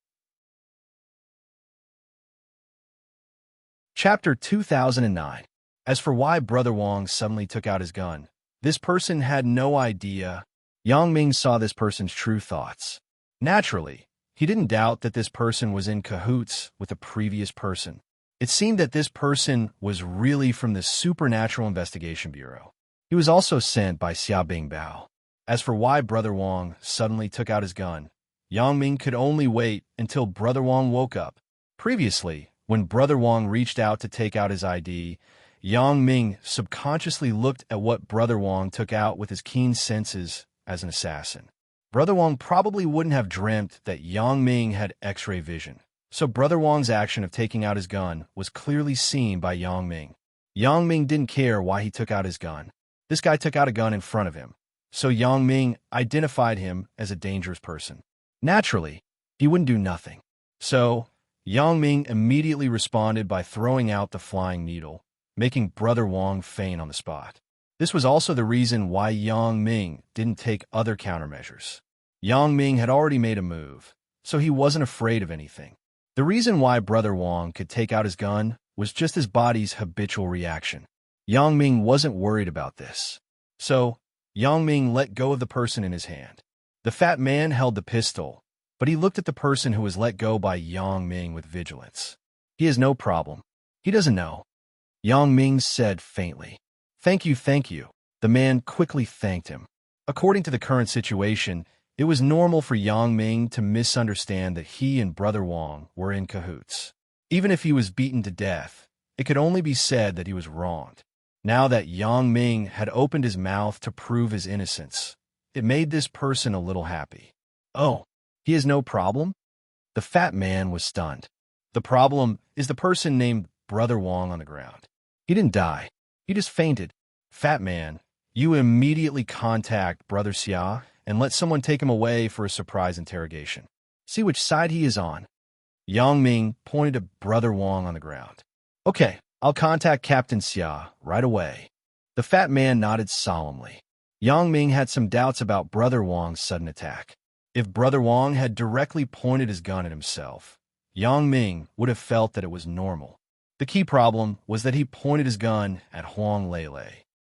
Chapter 2009. As for why Brother Wang suddenly took out his gun, this person had no idea. Yang Ming saw this person's true thoughts. Naturally, he didn't doubt that this person was in cahoots with the previous person. It seemed that this person was really from the Supernatural Investigation Bureau. He was also sent by Xia Bingbao. As for why Brother Wang suddenly took out his gun, Yang Ming could only wait until Brother Wang woke up. Previously, when Brother Wang reached out to take out his ID, Yang Ming subconsciously looked at what Brother Wang took out with his keen senses as an assassin. Brother Wang probably wouldn't have dreamt that Yang Ming had X-ray vision. So Brother Wang's action of taking out his gun was clearly seen by Yang Ming. Yang Ming didn't care why he took out his gun. This guy took out a gun in front of him, so Yang Ming identified him as a dangerous person. Naturally, he wouldn't do nothing. So, Yang Ming immediately responded by throwing out the flying needle, making Brother Wang faint on the spot. This was also the reason why Yang Ming didn't take other countermeasures. Yang Ming had already made a move, so he wasn't afraid of anything. The reason why Brother Wang could take out his gun was just his body's habitual reaction. Yang Ming wasn't worried about this. So, Yang Ming let go of the person in his hand. The fat man held the pistol, but he looked at the person who was let go by Yang Ming with vigilance. He has no problem. He doesn't know. Yang Ming said faintly. Thank you, thank you. The man quickly thanked him. According to the current situation, it was normal for Yang Ming to misunderstand that he and Brother Wang were in cahoots. Even if he was beaten to death, it could only be said that he was wronged. Now that Yang Ming had opened his mouth to prove his innocence, it made this person a little happy. Oh, he has no problem? The fat man was stunned. The problem is the person named Brother Wang on the ground. He didn't die. He just fainted. Fat man, you immediately contact Brother Xia and let someone take him away for a surprise interrogation. See which side he is on. Yang Ming pointed to Brother Wang on the ground. Okay, I'll contact Captain Xia right away. The fat man nodded solemnly. Yang Ming had some doubts about Brother Wang's sudden attack. If Brother Wang had directly pointed his gun at himself, Yang Ming would have felt that it was normal. The key problem was that he pointed his gun at Huang Lele.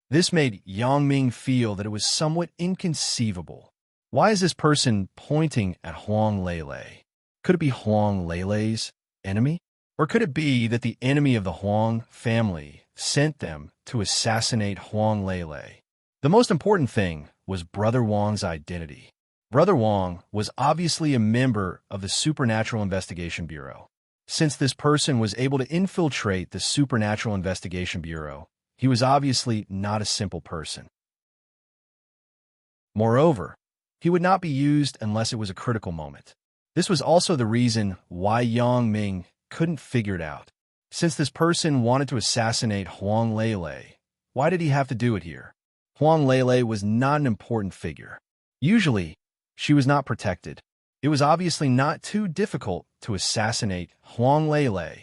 This made Yang Ming feel that it was somewhat inconceivable. Why is this person pointing at Huang Lele? Could it be Huang Lele's enemy? Or could it be that the enemy of the Huang family sent them to assassinate Huang Lele? The most important thing was Brother Wang's identity. Brother Wang was obviously a member of the Supernatural Investigation Bureau. Since this person was able to infiltrate the Supernatural Investigation Bureau, he was obviously not a simple person. Moreover, he would not be used unless it was a critical moment. This was also the reason why Yang Ming couldn't figure it out. Since this person wanted to assassinate Huang Lele, why did he have to do it here? Huang Lele was not an important figure. Usually, she was not protected. It was obviously not too difficult to assassinate Huang Lele.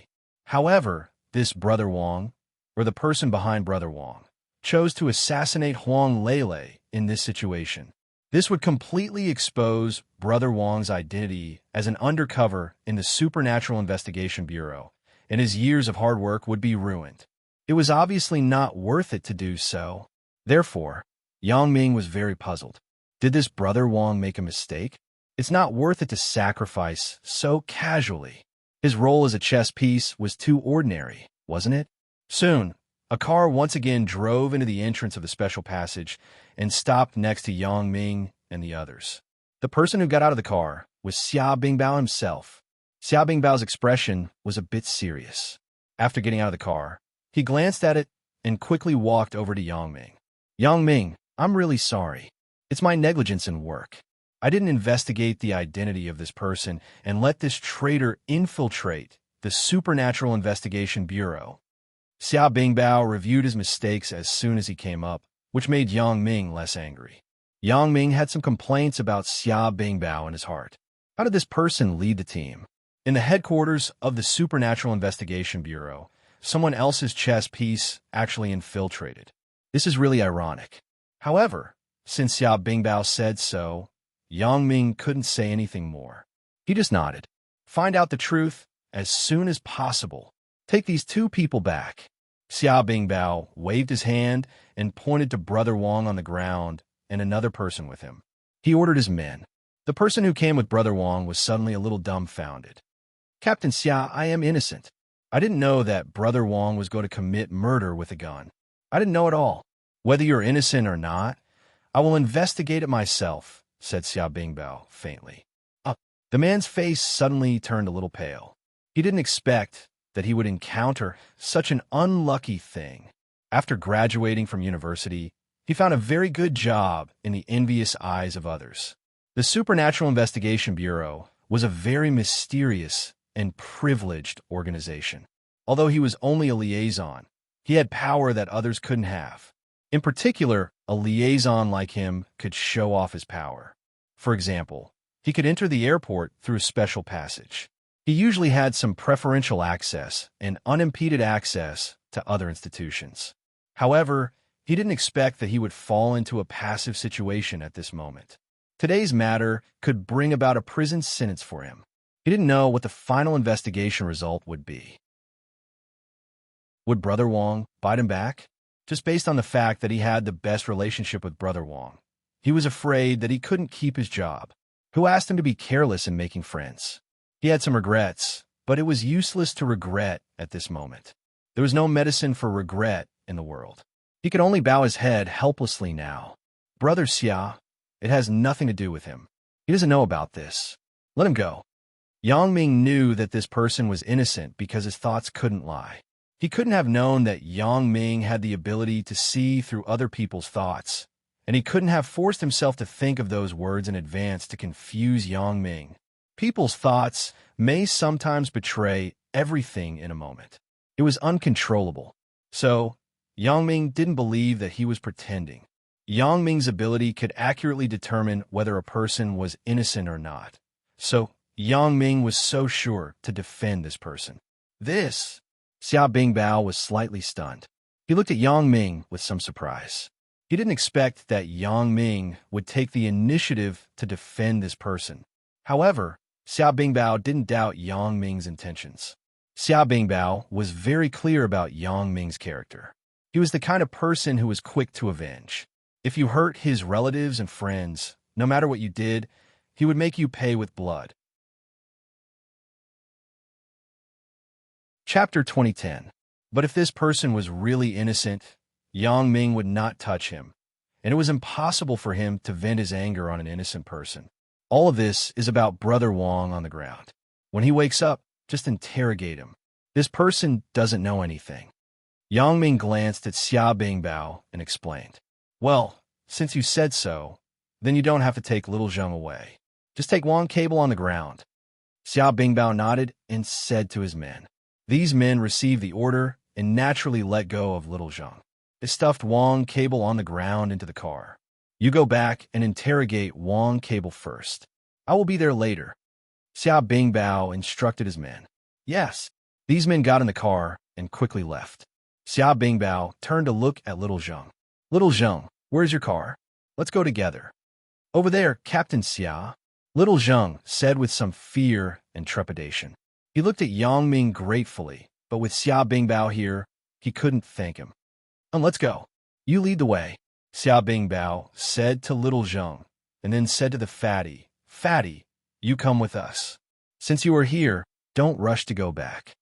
However, this Brother Wang, or the person behind Brother Wang, chose to assassinate Huang Lele in this situation. This would completely expose Brother Wang's identity as an undercover in the Supernatural Investigation Bureau, and his years of hard work would be ruined. It was obviously not worth it to do so. Therefore, Yang Ming was very puzzled. Did this Brother Wang make a mistake? It's not worth it to sacrifice so casually. His role as a chess piece was too ordinary, wasn't it? Soon, a car once again drove into the entrance of the special passage and stopped next to Yang Ming and the others. The person who got out of the car was Xia Bingbao himself. Xia Bingbao's expression was a bit serious. After getting out of the car, he glanced at it and quickly walked over to Yang Ming. Yang Ming, I'm really sorry. It's my negligence in work. I didn't investigate the identity of this person and let this traitor infiltrate the Supernatural Investigation Bureau. Xia Bingbao reviewed his mistakes as soon as he came up, which made Yang Ming less angry. Yang Ming had some complaints about Xia Bingbao in his heart. How did this person lead the team? In the headquarters of the Supernatural Investigation Bureau, someone else's chess piece actually infiltrated. This is really ironic. However, since Xia Bingbao said so, Yang Ming couldn't say anything more. He just nodded. Find out the truth as soon as possible. Take these two people back. Xia Bingbao waved his hand and pointed to Brother Wang on the ground and another person with him. He ordered his men. The person who came with Brother Wang was suddenly a little dumbfounded. Captain Xia, I am innocent. I didn't know that Brother Wang was going to commit murder with a gun. I didn't know at all. Whether you're innocent or not, I will investigate it myself, said Xia Bingbao faintly. The man's face suddenly turned a little pale. He didn't expect that he would encounter such an unlucky thing. After graduating from university, he found a very good job in the envious eyes of others. The Supernatural Investigation Bureau was a very mysterious and privileged organization. Although he was only a liaison, he had power that others couldn't have. In particular, a liaison like him could show off his power. For example, he could enter the airport through a special passage. He usually had some preferential access and unimpeded access to other institutions. However, he didn't expect that he would fall into a passive situation at this moment. Today's matter could bring about a prison sentence for him. He didn't know what the final investigation result would be. Would Brother Wang bite him back? Just based on the fact that he had the best relationship with Brother Wang, he was afraid that he couldn't keep his job. who asked him to be careless in making friends. He had some regrets, but it was useless to regret at this moment. There was no medicine for regret in the world. He could only bow his head helplessly now. Brother Xia, it has nothing to do with him. He doesn't know about this. Let him go. Yang Ming knew that this person was innocent because his thoughts couldn't lie. He couldn't have known that Yang Ming had the ability to see through other people's thoughts, and he couldn't have forced himself to think of those words in advance to confuse Yang Ming. People's thoughts may sometimes betray everything in a moment. It was uncontrollable. So, Yang Ming didn't believe that he was pretending. Yang Ming's ability could accurately determine whether a person was innocent or not. So, Yang Ming was so sure to defend this person. Xia Bingbao was slightly stunned. He looked at Yang Ming with some surprise. He didn't expect that Yang Ming would take the initiative to defend this person. However, Xia Bingbao didn't doubt Yang Ming's intentions. Xia Bingbao was very clear about Yang Ming's character. He was the kind of person who was quick to avenge. If you hurt his relatives and friends, no matter what you did, he would make you pay with blood. Chapter 2010. But if this person was really innocent, Yang Ming would not touch him, and it was impossible for him to vent his anger on an innocent person. All of this is about Brother Wang on the ground. When he wakes up, just interrogate him. This person doesn't know anything. Yang Ming glanced at Xia Bingbao and explained, "Well, since you said so, then you don't have to take little Zheng away. Just take Wang Cable on the ground." Xia Bingbao nodded and said to his men. These men received the order and naturally let go of little Zheng. They stuffed Wang Cable on the ground into the car. "You go back and interrogate Wang Cable first. I will be there later." Xia Bingbao instructed his men. Yes. These men got in the car and quickly left. Xia Bingbao turned to look at little Zheng. "Little Zheng, where's your car? Let's go together." "Over there, Captain Xia," little Zheng said with some fear and trepidation. He looked at Yang Ming gratefully, but with Xia Bingbao here, he couldn't thank him. "Let's go. You lead the way," Xia Bingbao said to little Zheng, and then said to the fatty, "Fatty, you come with us. Since you are here, don't rush to go back."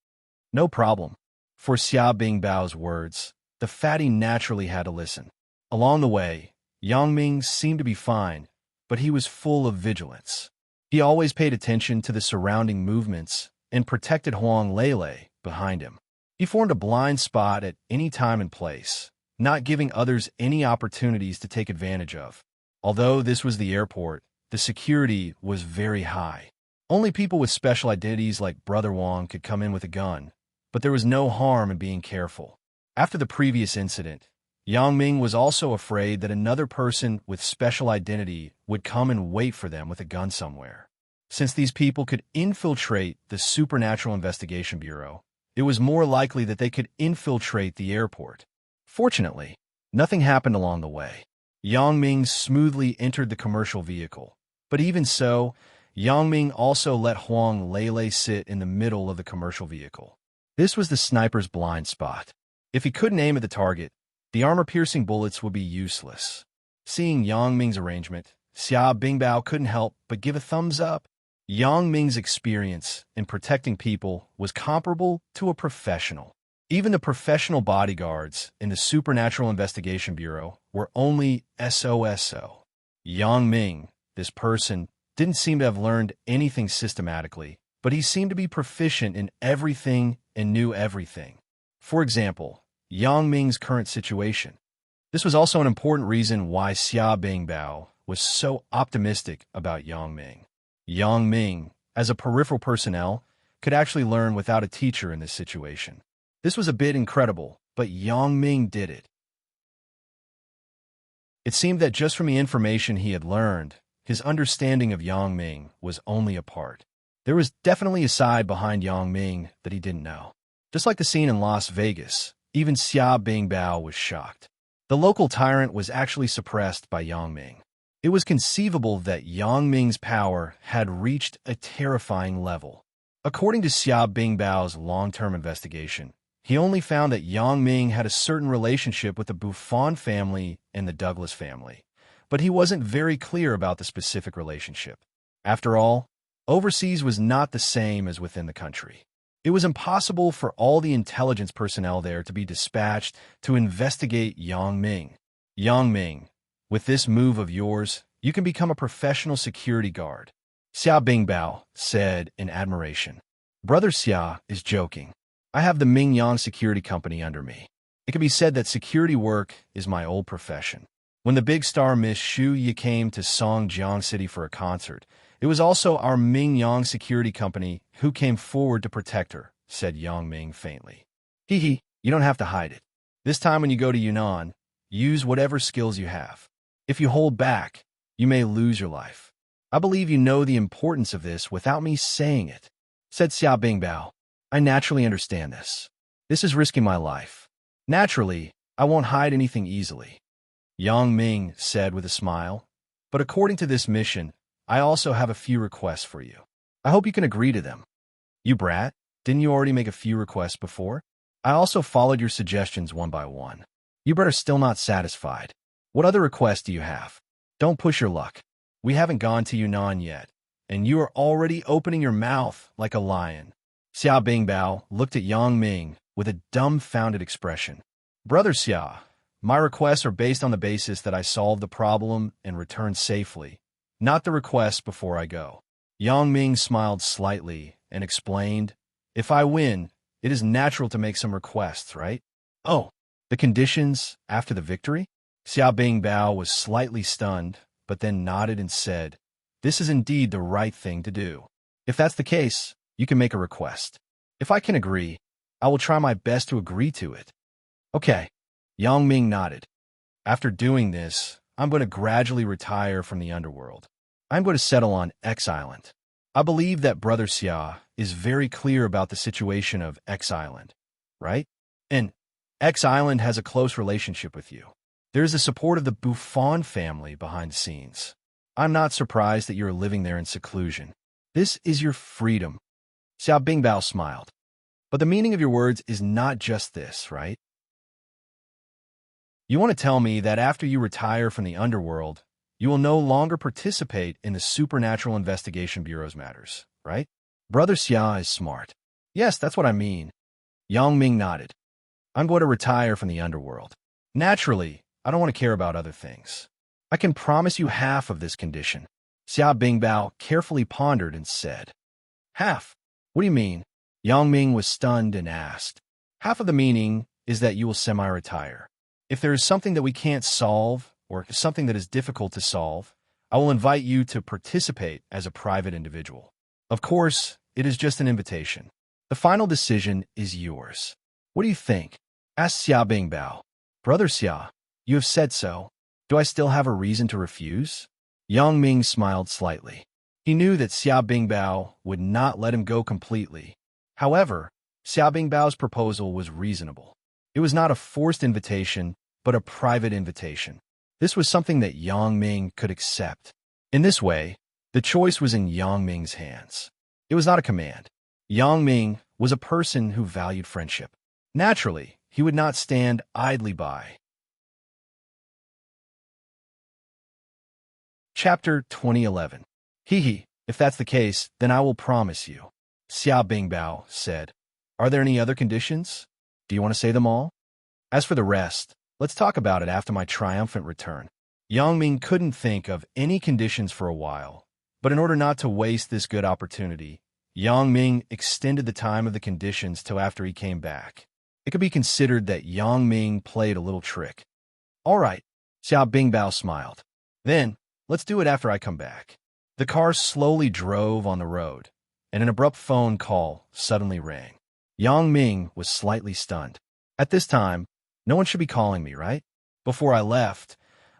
"No problem." For Xia Bingbao's words, the fatty naturally had to listen. Along the way, Yang Ming seemed to be fine, but he was full of vigilance. He always paid attention to the surrounding movements and protected Huang Lele behind him. He formed a blind spot at any time and place, not giving others any opportunities to take advantage of. Although this was the airport, the security was very high. Only people with special identities like Brother Wang could come in with a gun, but there was no harm in being careful. After the previous incident, Yang Ming was also afraid that another person with special identity would come and wait for them with a gun somewhere. Since these people could infiltrate the Supernatural Investigation Bureau, it was more likely that they could infiltrate the airport. Fortunately, nothing happened along the way. Yang Ming smoothly entered the commercial vehicle. But even so, Yang Ming also let Huang Lele sit in the middle of the commercial vehicle. This was the sniper's blind spot. If he couldn't aim at the target, the armor-piercing bullets would be useless. Seeing Yang Ming's arrangement, Xia Bingbao couldn't help but give a thumbs up. Yang Ming's experience in protecting people was comparable to a professional. Even the professional bodyguards in the Supernatural Investigation Bureau were only SOSO. Yang Ming, this person, didn't seem to have learned anything systematically, but he seemed to be proficient in everything and knew everything. For example, Yang Ming's current situation. This was also an important reason why Xia Bingbao was so optimistic about Yang Ming. Yang Ming, as a peripheral personnel, could actually learn without a teacher in this situation. This was a bit incredible, but Yang Ming did it. It seemed that just from the information he had learned, his understanding of Yang Ming was only a part. There was definitely a side behind Yang Ming that he didn't know. Just like the scene in Las Vegas, even Xia Bingbao was shocked. The local tyrant was actually suppressed by Yang Ming. It was conceivable that Yang Ming's power had reached a terrifying level. According to Xia Bingbao's long-term investigation, he only found that Yang Ming had a certain relationship with the Buffon family and the Douglas family, but he wasn't very clear about the specific relationship. After all, overseas was not the same as within the country. It was impossible for all the intelligence personnel there to be dispatched to investigate Yang Ming. Yang Ming, with this move of yours, you can become a professional security guard, Xia Bingbao said in admiration. Brother Xia is joking. I have the Mingyang Security Company under me. It can be said that security work is my old profession. When the big star Miss Xu Yi came to Songjiang City for a concert, it was also our Mingyang Security Company who came forward to protect her, said Yang Ming faintly. Hee hee, you don't have to hide it. This time when you go to Yunnan, use whatever skills you have. If you hold back, you may lose your life. I believe you know the importance of this without me saying it, said Xia Bingbao. I naturally understand this. This is risking my life. Naturally, I won't hide anything easily, Yang Ming said with a smile. But according to this mission, I also have a few requests for you. I hope you can agree to them. You brat, didn't you already make a few requests before? I also followed your suggestions one by one. You better still not satisfied. What other requests do you have? Don't push your luck. We haven't gone to Yunnan yet, and you are already opening your mouth like a lion. Xia Bingbao looked at Yang Ming with a dumbfounded expression. Brother Xia, my requests are based on the basis that I solve the problem and return safely, not the requests before I go. Yang Ming smiled slightly and explained, if I win, it is natural to make some requests, right? Oh, the conditions after the victory? Xia Bingbao was slightly stunned, but then nodded and said, this is indeed the right thing to do. If that's the case, you can make a request. If I can agree, I will try my best to agree to it. Okay. Yang Ming nodded. After doing this, I'm going to gradually retire from the underworld. I'm going to settle on X Island. I believe that Brother Xia is very clear about the situation of X Island, right? And X Island has a close relationship with you. There is the support of the Buffon family behind the scenes. I'm not surprised that you're living there in seclusion. This is your freedom. Xia Bingbao smiled. But the meaning of your words is not just this, right? You want to tell me that after you retire from the underworld, you will no longer participate in the Supernatural Investigation Bureau's matters, right? Brother Xia is smart. Yes, that's what I mean. Yang Ming nodded. I'm going to retire from the underworld. Naturally, I don't want to care about other things. I can promise you half of this condition. Xia Bingbao carefully pondered and said, half? What do you mean? Yang Ming was stunned and asked. Half of the meaning is that you will semi-retire. If there is something that we can't solve, or something that is difficult to solve, I will invite you to participate as a private individual. Of course, it is just an invitation. The final decision is yours. What do you think? Asked Xia Bingbao. Brother Xia, you have said so. Do I still have a reason to refuse? Yang Ming smiled slightly. He knew that Xia Bingbao would not let him go completely. However, Xia Bingbao's proposal was reasonable. It was not a forced invitation, but a private invitation. This was something that Yang Ming could accept. In this way, the choice was in Yang Ming's hands. It was not a command. Yang Ming was a person who valued friendship. Naturally, he would not stand idly by. Chapter 2011. Hee hee, if that's the case, then I will promise you. Xia Bingbao said. Are there any other conditions? Do you want to say them all? As for the rest, let's talk about it after my triumphant return. Yang Ming couldn't think of any conditions for a while, but in order not to waste this good opportunity, Yang Ming extended the time of the conditions till after he came back. It could be considered that Yang Ming played a little trick. All right, Xia Bingbao smiled. Then, let's do it after I come back. The car slowly drove on the road, and an abrupt phone call suddenly rang. Yang Ming was slightly stunned. At this time, no one should be calling me, right? Before I left,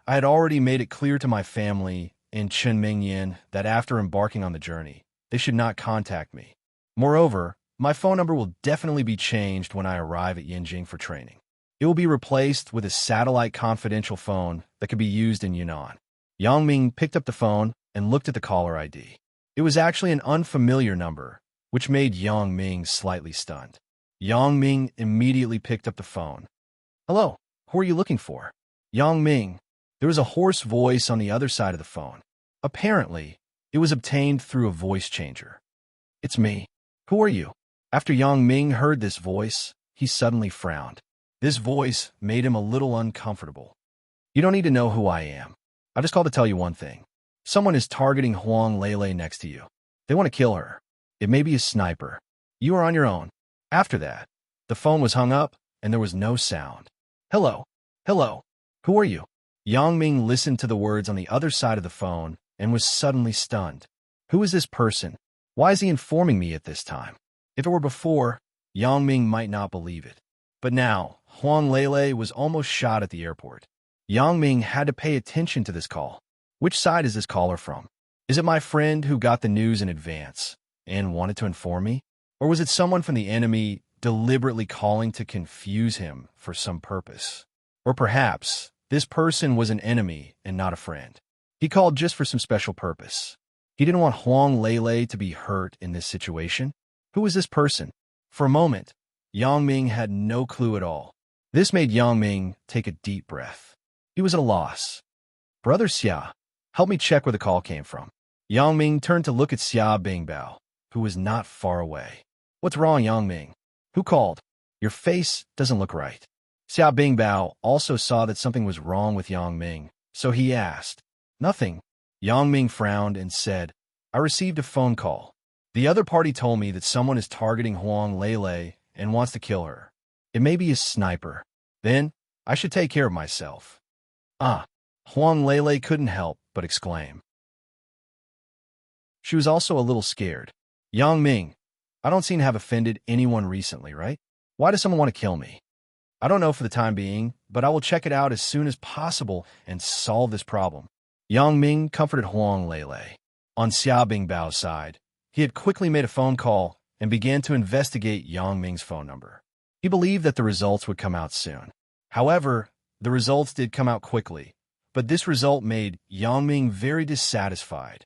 I had already made it clear to my family in Chenmingyan that after embarking on the journey, they should not contact me. Moreover, my phone number will definitely be changed when I arrive at Yinjing for training. It will be replaced with a satellite confidential phone that could be used in Yunnan. Yang Ming picked up the phone and looked at the caller ID. It was actually an unfamiliar number, which made Yang Ming slightly stunned. Yang Ming immediately picked up the phone. Hello, who are you looking for? Yang Ming. There was a hoarse voice on the other side of the phone. Apparently, It was obtained through a voice changer. It's me. Who are you? After Yang Ming heard this voice, he suddenly frowned. This voice made him a little uncomfortable. You don't need to know who I am. I just called to tell you one thing. Someone is targeting Huang Lele next to you. They want to kill her. It may be a sniper. You are on your own. After that, the phone was hung up, and there was no sound. Hello. Hello. Who are you? Yang Ming listened to the words on the other side of the phone and was suddenly stunned. Who is this person? Why is he informing me at this time? If it were before, Yang Ming might not believe it. But now, Huang Lele was almost shot at the airport. Yang Ming had to pay attention to this call. Which side is this caller from? Is it my friend who got the news in advance and wanted to inform me? Or was it someone from the enemy deliberately calling to confuse him for some purpose? Or perhaps this person was an enemy and not a friend. He called just for some special purpose. He didn't want Huang Lele to be hurt in this situation. Who is this person? For a moment, Yang Ming had no clue at all. This made Yang Ming take a deep breath. He was at a loss. Brother Xia, help me check where the call came from. Yang Ming turned to look at Xia Bingbao, who was not far away. What's wrong, Yang Ming? Who called? Your face doesn't look right. Xia Bingbao also saw that something was wrong with Yang Ming, so he asked. Nothing. Yang Ming frowned and said, I received a phone call. The other party told me that someone is targeting Huang Lele and wants to kill her. It may be a sniper. Then, I should take care of myself. Huang Lele couldn't help but exclaim. She was also a little scared. Yang Ming, I don't seem to have offended anyone recently, right? Why does someone want to kill me? I don't know for the time being, but I will check it out as soon as possible and solve this problem. Yang Ming comforted Huang Lele. On Xia Bingbao's side, he had quickly made a phone call and began to investigate Yang Ming's phone number. He believed that the results would come out soon. However, the results did come out quickly, but this result made Yang Ming very dissatisfied.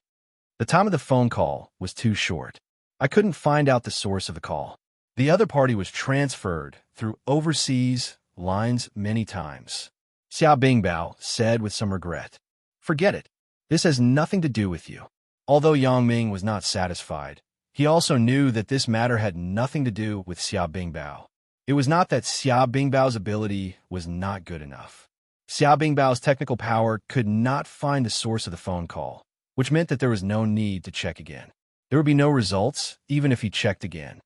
The time of the phone call was too short. I couldn't find out the source of the call. The other party was transferred through overseas lines many times. Xia Bingbao said with some regret. Forget it. This has nothing to do with you. Although Yang Ming was not satisfied, he also knew that this matter had nothing to do with Xia Bingbao. It was not that Xia Bingbao's ability was not good enough. Xia Bingbao's technical power could not find the source of the phone call, which meant that there was no need to check again. There would be no results, even if he checked again.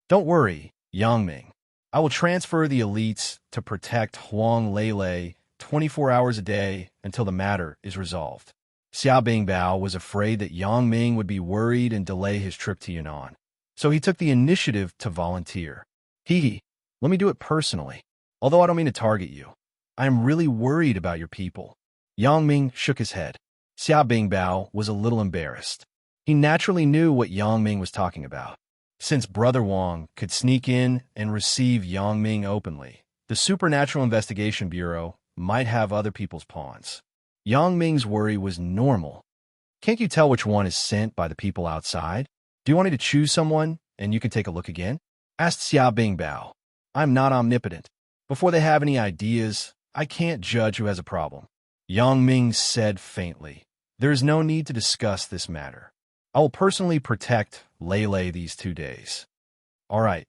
Don't worry, Yang Ming. I will transfer the elites to protect Huang Lele 24 hours a day until the matter is resolved. Xia Bingbao was afraid that Yang Ming would be worried and delay his trip to Yunnan, so he took the initiative to volunteer. Let me do it personally. Although I don't mean to target you, I am really worried about your people. Yang Ming shook his head. Xia Bingbao was a little embarrassed. He naturally knew what Yang Ming was talking about. Since Brother Wang could sneak in and receive Yang Ming openly, the Supernatural Investigation Bureau might have other people's pawns. Yang Ming's worry was normal. Can't you tell which one is sent by the people outside? Do you want me to choose someone, and you can take a look again? Asked Xia Bingbao. I'm not omnipotent. Before they have any ideas, I can't judge who has a problem. Yang Ming said faintly. There is no need to discuss this matter. I will personally protect Lele these 2 days. All right,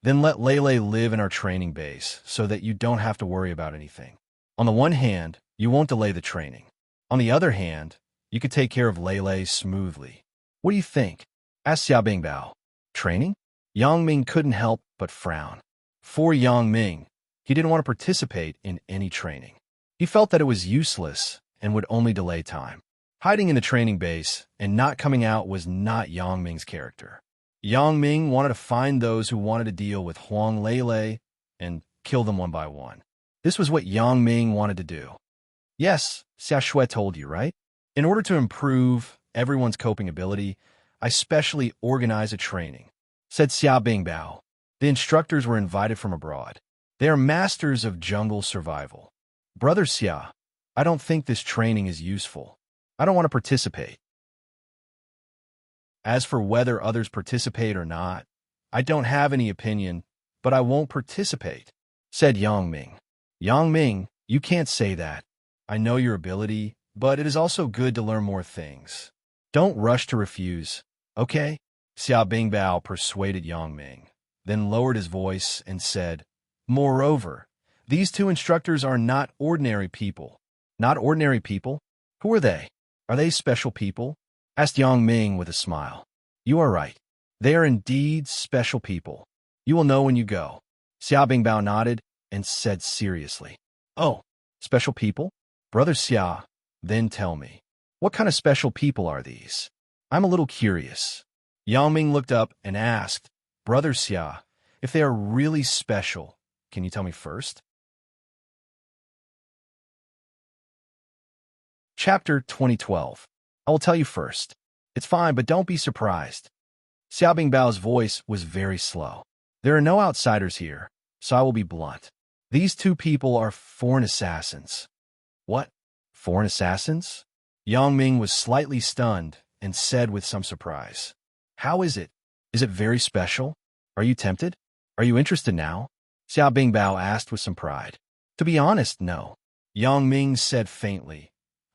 then let Lele live in our training base so that you don't have to worry about anything. On the one hand, you won't delay the training. On the other hand, you could take care of Lele smoothly. What do you think? Asked Xia Bingbao. Training? Yang Ming couldn't help but frown. For Yang Ming, he didn't want to participate in any training. He felt that it was useless and would only delay time. Hiding in the training base and not coming out was not Yang Ming's character. Yang Ming wanted to find those who wanted to deal with Huang Lele and kill them one by one. This was what Yang Ming wanted to do. Yes, Xia Shui told you, right? In order to improve everyone's coping ability, I specially organize a training, said Xia Bingbao. The instructors were invited from abroad. They are masters of jungle survival. Brother Xia, I don't think this training is useful. I don't want to participate. As for whether others participate or not, I don't have any opinion, but I won't participate, said Yang Ming. Yang Ming, you can't say that. I know your ability, but it is also good to learn more things. Don't rush to refuse, okay? Xia Bingbao persuaded Yang Ming, then lowered his voice and said, Moreover, these two instructors are not ordinary people. Not ordinary people? Who are they? Are they special people? Asked Yang Ming with a smile. You are right. They are indeed special people. You will know when you go. Xia Bingbao nodded and said seriously, Oh, special people? Brother Xia, then tell me, what kind of special people are these? I'm a little curious. Yang Ming looked up and asked, Brother Xia, if they are really special, can you tell me first? Chapter 2012. I will tell you first. It's fine, but don't be surprised. Xia Bingbao's voice was very slow. There are no outsiders here, so I will be blunt. These two people are foreign assassins. What? Foreign assassins? Yang Ming was slightly stunned and said with some surprise, How is it? Is it very special? Are you tempted? Are you interested now? Xia Bingbao asked with some pride. To be honest, no. Yang Ming said faintly,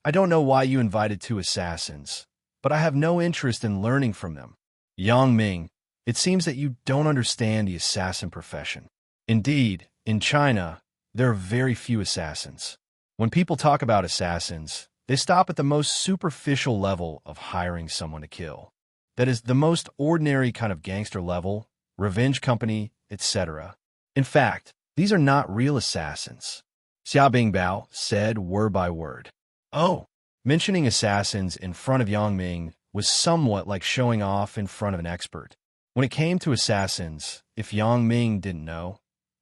I don't know why you invited two assassins, but I have no interest in learning from them. Yang Ming, it seems that you don't understand the assassin profession. Indeed, in China, there are very few assassins. When people talk about assassins, they stop at the most superficial level of hiring someone to kill. That is the most ordinary kind of gangster level, revenge company, etc. In fact, these are not real assassins. Xia Bingbao said word by word. Oh, mentioning assassins in front of Yang Ming was somewhat like showing off in front of an expert. When it came to assassins, if Yang Ming didn't know,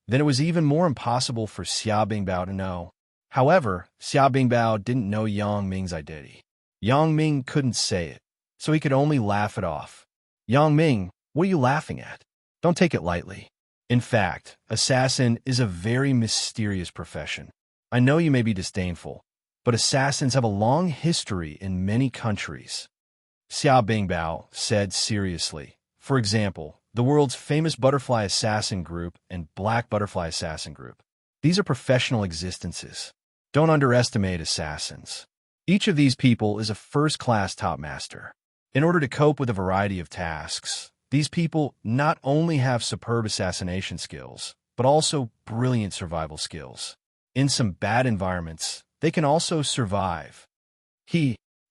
then it was even more impossible for Xia Bingbao to know. However, Xia Bingbao didn't know Yang Ming's identity. Yang Ming couldn't say it, so he could only laugh it off. Yang Ming, what are you laughing at? Don't take it lightly. In fact, assassin is a very mysterious profession. I know you may be disdainful, but assassins have a long history in many countries. Xia Bingbao said seriously. For example, the world's famous Butterfly Assassin Group and Black Butterfly Assassin Group. These are professional existences. Don't underestimate assassins. Each of these people is a first-class top master. In order to cope with a variety of tasks, these people not only have superb assassination skills, but also brilliant survival skills. In some bad environments, they can also survive.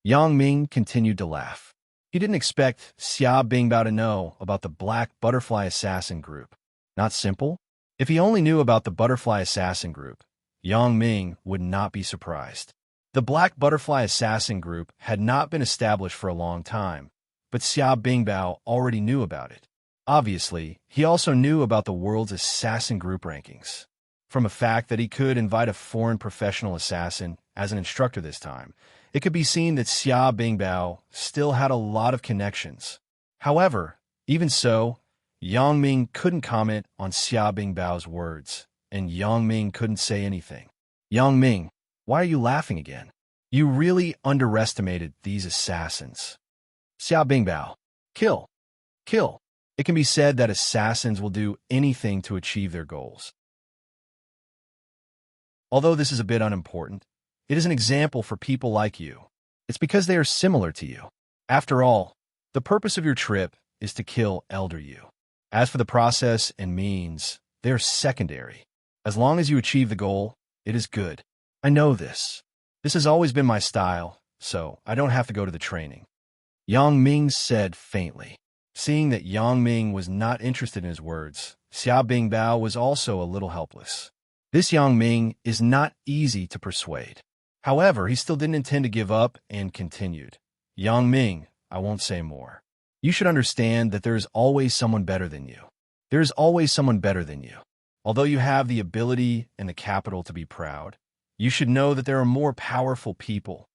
Yang Ming continued to laugh. He didn't expect Xia Bingbao to know about the Black Butterfly Assassin Group. Not simple? If he only knew about the Butterfly Assassin Group, Yang Ming would not be surprised. The Black Butterfly Assassin Group had not been established for a long time, but Xia Bingbao already knew about it. Obviously, he also knew about the world's assassin group rankings. From a fact that he could invite a foreign professional assassin as an instructor this time, it could be seen that Xia Bingbao still had a lot of connections. However, even so, Yang Ming couldn't comment on Xia Bingbao's words, and Yang Ming couldn't say anything. Yang Ming, why are you laughing again? You really underestimated these assassins. Xia Bingbao, kill. It can be said that assassins will do anything to achieve their goals. Although this is a bit unimportant, it is an example for people like you. It's because they are similar to you. After all, the purpose of your trip is to kill elder you. As for the process and means, they are secondary. As long as you achieve the goal, it is good. I know this. This has always been my style, so I don't have to go to the training. Yang Ming said faintly. Seeing that Yang Ming was not interested in his words, Xia Bingbao was also a little helpless. This Yang Ming is not easy to persuade. However, he still didn't intend to give up and continued. Yang Ming, I won't say more. You should understand that there is always someone better than you. There is always someone better than you. Although you have the ability and the capital to be proud, you should know that there are more powerful people.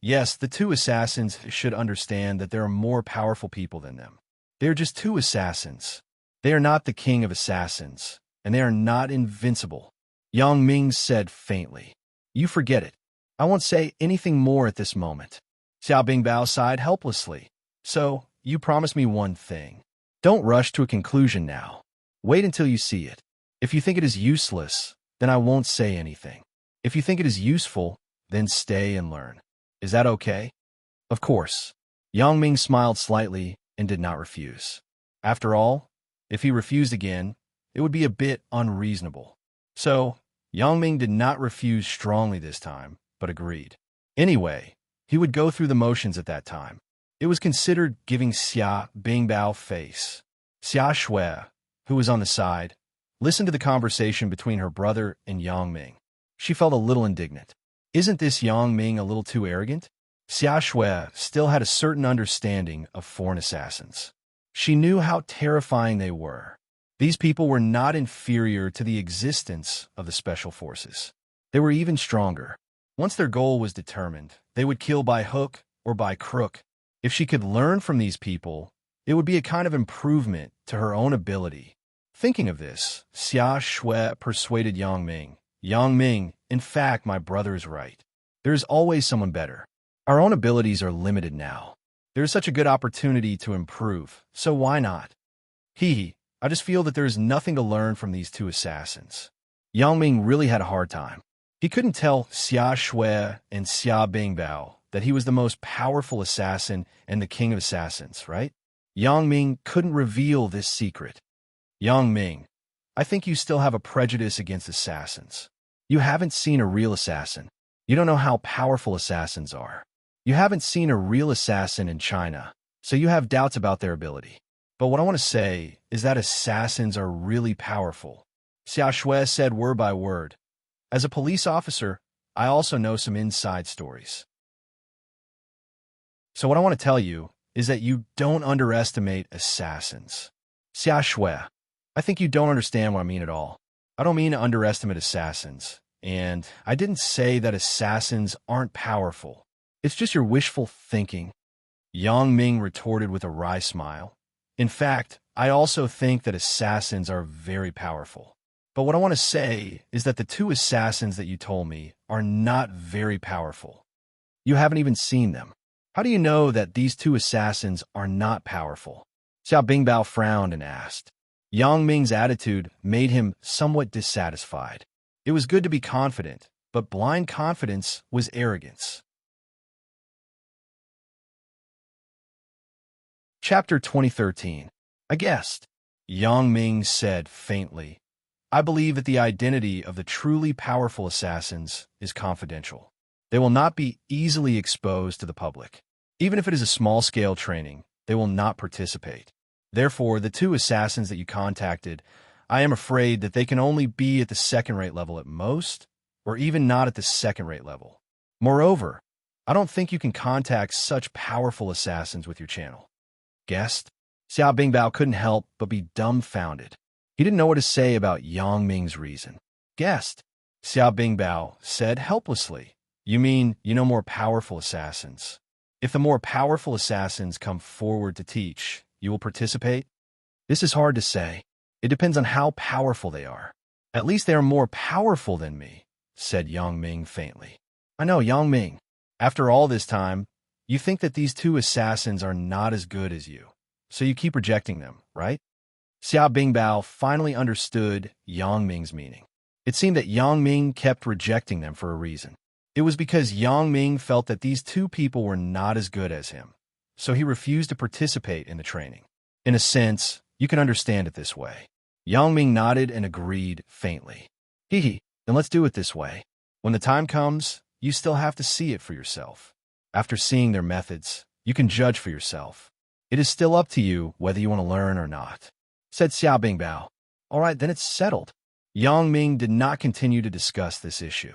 Yes, the two assassins should understand that there are more powerful people than them. They are just two assassins. They are not the king of assassins, and they are not invincible. Yang Ming said faintly. You forget it. I won't say anything more at this moment. Xia Bingbao sighed helplessly. So, you promise me one thing. Don't rush to a conclusion now. Wait until you see it. If you think it is useless, then I won't say anything. If you think it is useful, then stay and learn. Is that okay? Of course, Yang Ming smiled slightly and did not refuse. After all, if he refused again, it would be a bit unreasonable. So, Yang Ming did not refuse strongly this time, but agreed. Anyway, he would go through the motions at that time. It was considered giving Xia Bingbao face. Xia Shui, who was on the side, listened to the conversation between her brother and Yang Ming. She felt a little indignant. Isn't this Yang Ming a little too arrogant? Xia Shui still had a certain understanding of foreign assassins. She knew how terrifying they were. These people were not inferior to the existence of the special forces. They were even stronger. Once their goal was determined, they would kill by hook or by crook. If she could learn from these people, it would be a kind of improvement to her own ability. Thinking of this, Xia Shui persuaded Yang Ming. Yang Ming, in fact, my brother is right. There is always someone better. Our own abilities are limited now. There is such a good opportunity to improve, so why not? I just feel that there is nothing to learn from these two assassins. Yang Ming really had a hard time. He couldn't tell Xia Shui and Xia Bingbao that he was the most powerful assassin and the king of assassins, right? Yang Ming couldn't reveal this secret. Yang Ming, I think you still have a prejudice against assassins. You haven't seen a real assassin. You don't know how powerful assassins are. You haven't seen a real assassin in China, so you have doubts about their ability. But what I want to say is that assassins are really powerful. Xia Shui said word by word. As a police officer, I also know some inside stories. So what I want to tell you is that you don't underestimate assassins. Xia Shui, I think you don't understand what I mean at all. I don't mean to underestimate assassins, and I didn't say that assassins aren't powerful. It's just your wishful thinking. Yang Ming retorted with a wry smile. In fact, I also think that assassins are very powerful. But what I want to say is that the two assassins that you told me are not very powerful. You haven't even seen them. How do you know that these two assassins are not powerful? Xia Bingbao frowned and asked. Yang Ming's attitude made him somewhat dissatisfied. It was good to be confident, but blind confidence was arrogance. Chapter 2013. A guest. Yang Ming said faintly, I believe that the identity of the truly powerful assassins is confidential. They will not be easily exposed to the public. Even if it is a small-scale training, they will not participate. Therefore, the two assassins that you contacted, I am afraid that they can only be at the second-rate level at most, or even not at the second-rate level. Moreover, I don't think you can contact such powerful assassins with your channel. Guest? Xia Bingbao couldn't help but be dumbfounded. He didn't know what to say about Yang Ming's reason. Guest? Xia Bingbao said helplessly. You mean you know more powerful assassins? If the more powerful assassins come forward to teach, you will participate? This is hard to say. It depends on how powerful they are. At least they are more powerful than me, said Yang Ming faintly. I know, Yang Ming. After all this time, you think that these two assassins are not as good as you, so you keep rejecting them, right? Xia Bingbao finally understood Yang Ming's meaning. It seemed that Yang Ming kept rejecting them for a reason. It was because Yang Ming felt that these two people were not as good as him, so he refused to participate in the training. In a sense, you can understand it this way. Yang Ming nodded and agreed faintly. Then let's do it this way. When the time comes, you still have to see it for yourself. After seeing their methods, you can judge for yourself. It is still up to you whether you want to learn or not, said Xia Bingbao. All right, then it's settled. Yang Ming did not continue to discuss this issue.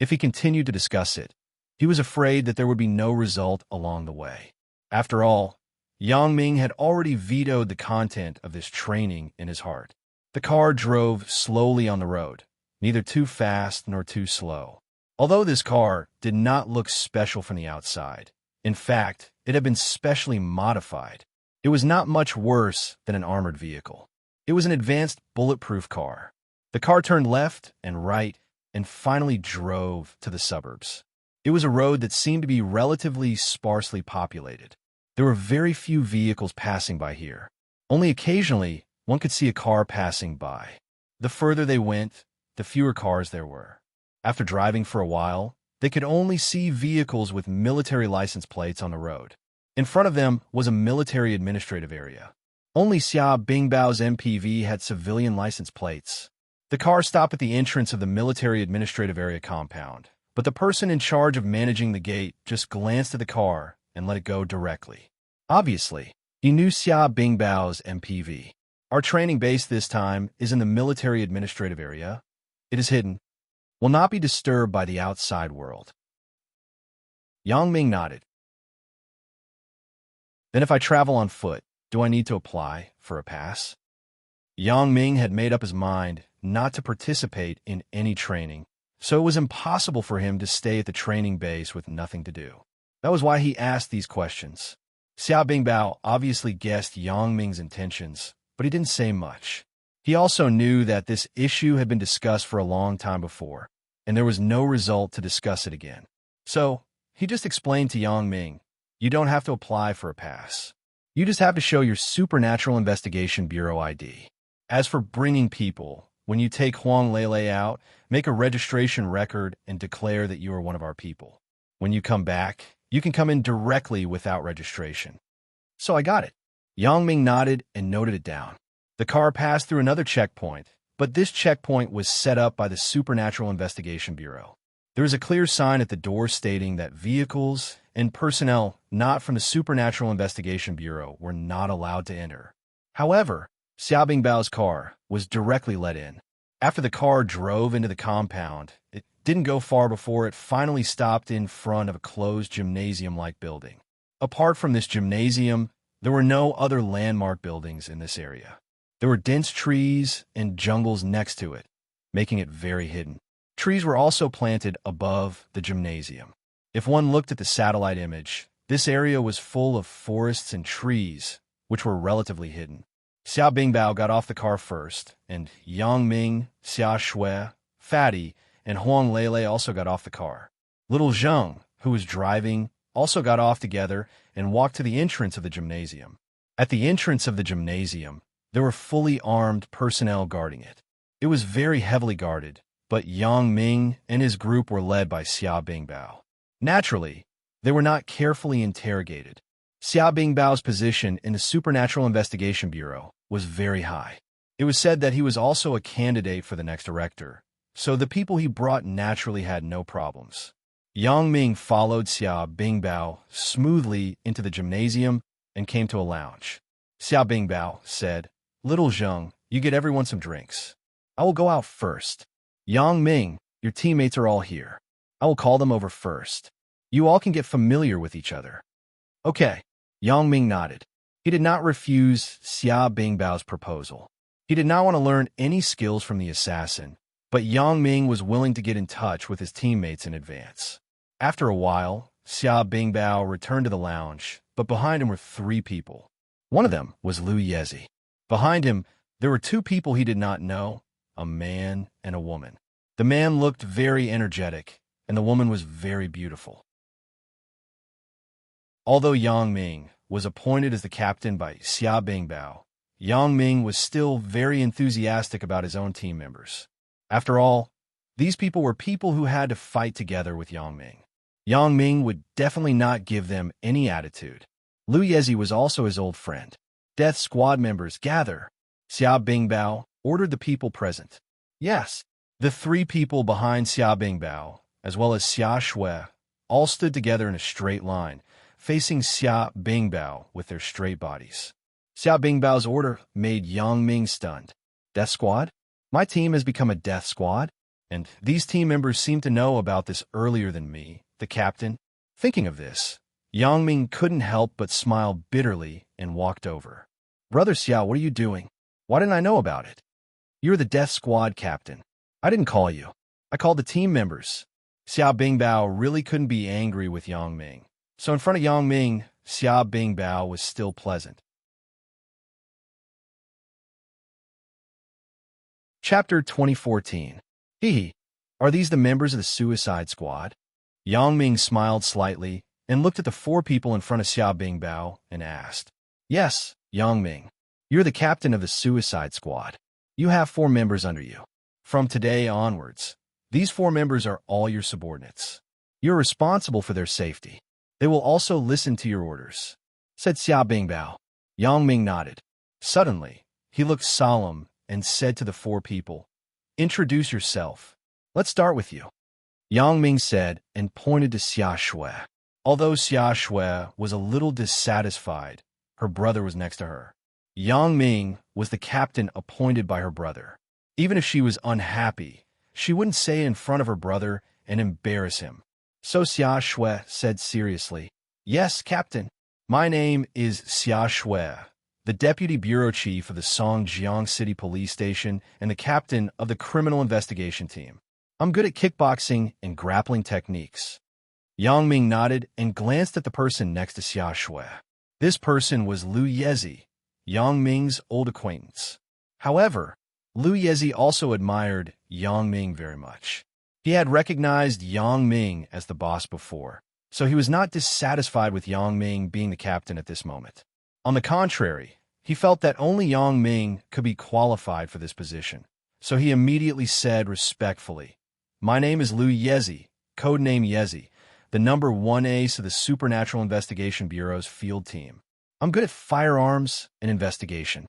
If he continued to discuss it, he was afraid that there would be no result along the way. After all, Yang Ming had already vetoed the content of this training in his heart. The car drove slowly on the road, neither too fast nor too slow. Although this car did not look special from the outside, in fact, it had been specially modified. It was not much worse than an armored vehicle. It was an advanced bulletproof car. The car turned left and right and finally drove to the suburbs. It was a road that seemed to be relatively sparsely populated. There were very few vehicles passing by here. Only occasionally, one could see a car passing by. The further they went, the fewer cars there were. After driving for a while, they could only see vehicles with military license plates on the road. In front of them was a military administrative area. Only Xia Bingbao's MPV had civilian license plates. The car stopped at the entrance of the military administrative area compound, but the person in charge of managing the gate just glanced at the car and let it go directly. Obviously, he knew Xia Bingbao's MPV. Our training base this time is in the military administrative area. It is hidden, will not be disturbed by the outside world. Yang Ming nodded. Then if I travel on foot, do I need to apply for a pass? Yang Ming had made up his mind not to participate in any training, so it was impossible for him to stay at the training base with nothing to do. That was why he asked these questions. Xia Bingbao obviously guessed Yang Ming's intentions, but he didn't say much. He also knew that this issue had been discussed for a long time before, and there was no result to discuss it again. So, he just explained to Yang Ming, you don't have to apply for a pass. You just have to show your Supernatural Investigation Bureau ID. As for bringing people, when you take Huang Lele out, make a registration record and declare that you are one of our people. When you come back, you can come in directly without registration. So I got it. Yang Ming nodded and noted it down. The car passed through another checkpoint, but this checkpoint was set up by the Supernatural Investigation Bureau. There is a clear sign at the door stating that vehicles and personnel not from the Supernatural Investigation Bureau were not allowed to enter. However, Xia Bingbao's car was directly let in. After the car drove into the compound, it didn't go far before it finally stopped in front of a closed gymnasium-like building. Apart from this gymnasium, there were no other landmark buildings in this area. There were dense trees and jungles next to it, making it very hidden. Trees were also planted above the gymnasium. If one looked at the satellite image, this area was full of forests and trees, which were relatively hidden. Xia Bingbao got off the car first, and Yang Ming, Xia Shui, Fatty, and Huang Lele also got off the car. Little Zheng, who was driving, also got off together and walked to the entrance of the gymnasium. At the entrance of the gymnasium, there were fully armed personnel guarding it. It was very heavily guarded, but Yang Ming and his group were led by Xia Bingbao. Naturally, they were not carefully interrogated. Xia Bingbao's position in the Supernatural Investigation Bureau was very high. It was said that he was also a candidate for the next director, so the people he brought naturally had no problems. Yang Ming followed Xia Bingbao smoothly into the gymnasium and came to a lounge. Xia Bingbao said, Little Zheng, you get everyone some drinks. I will go out first. Yang Ming, your teammates are all here. I will call them over first. You all can get familiar with each other. Okay. Yang Ming nodded. He did not refuse Xia Bingbao's proposal. He did not want to learn any skills from the assassin, but Yang Ming was willing to get in touch with his teammates in advance. After a while, Xia Bingbao returned to the lounge, but behind him were 3 people. One of them was Lu Yezi. Behind him, there were 2 people he did not know, a man and a woman. The man looked very energetic, and the woman was very beautiful. Although Yang Ming was appointed as the captain by Xia Bingbao, Yang Ming was still very enthusiastic about his own team members. After all, these people were people who had to fight together with Yang Ming. Yang Ming would definitely not give them any attitude. Lu Yezi was also his old friend. Death Squad members, gather. Xia Bingbao ordered the people present. Yes, the 3 people behind Xia Bingbao, as well as Xia Shui, all stood together in a straight line, facing Xia Bingbao with their straight bodies. Xia Bingbao's order made Yang Ming stunned. Death Squad? My team has become a Death Squad? And these team members seem to know about this earlier than me, the captain. Thinking of this, Yang Ming couldn't help but smile bitterly and walked over. Brother Xia, what are you doing? Why didn't I know about it? You're the Death Squad captain. I didn't call you. I called the team members. Xia Bingbao really couldn't be angry with Yang Ming. So in front of Yang Ming, Xia Bingbao was still pleasant. Chapter 2014. Hee, are these the members of the Suicide Squad? Yang Ming smiled slightly and looked at the 4 people in front of Xia Bingbao and asked. Yes, Yang Ming. You're the captain of the Suicide Squad. You have 4 members under you. From today onwards, these 4 members are all your subordinates. You're responsible for their safety. They will also listen to your orders," said Xia Bingbao. Yang Ming nodded. Suddenly, he looked solemn and said to the four people, "Introduce yourself. Let's start with you," Yang Ming said and pointed to Xia Shui. Although Xia Shui was a little dissatisfied, her brother was next to her. Yang Ming was the captain appointed by her brother. Even if she was unhappy, she wouldn't say it in front of her brother and embarrass him. So Xia Shui said seriously, "Yes, Captain. My name is Xia Shui, the Deputy Bureau Chief of the Songjiang City Police Station and the captain of the Criminal Investigation Team. I'm good at kickboxing and grappling techniques." Yang Ming nodded and glanced at the person next to Xia Shui. This person was Lu Yezi, Yang Ming's old acquaintance. However, Lu Yezi also admired Yang Ming very much. He had recognized Yang Ming as the boss before, so he was not dissatisfied with Yang Ming being the captain at this moment. On the contrary, he felt that only Yang Ming could be qualified for this position, so he immediately said respectfully, "My name is Lu Yezi, codename Yezi, the number 1 ace of the Supernatural Investigation Bureau's field team. I'm good at firearms and investigation."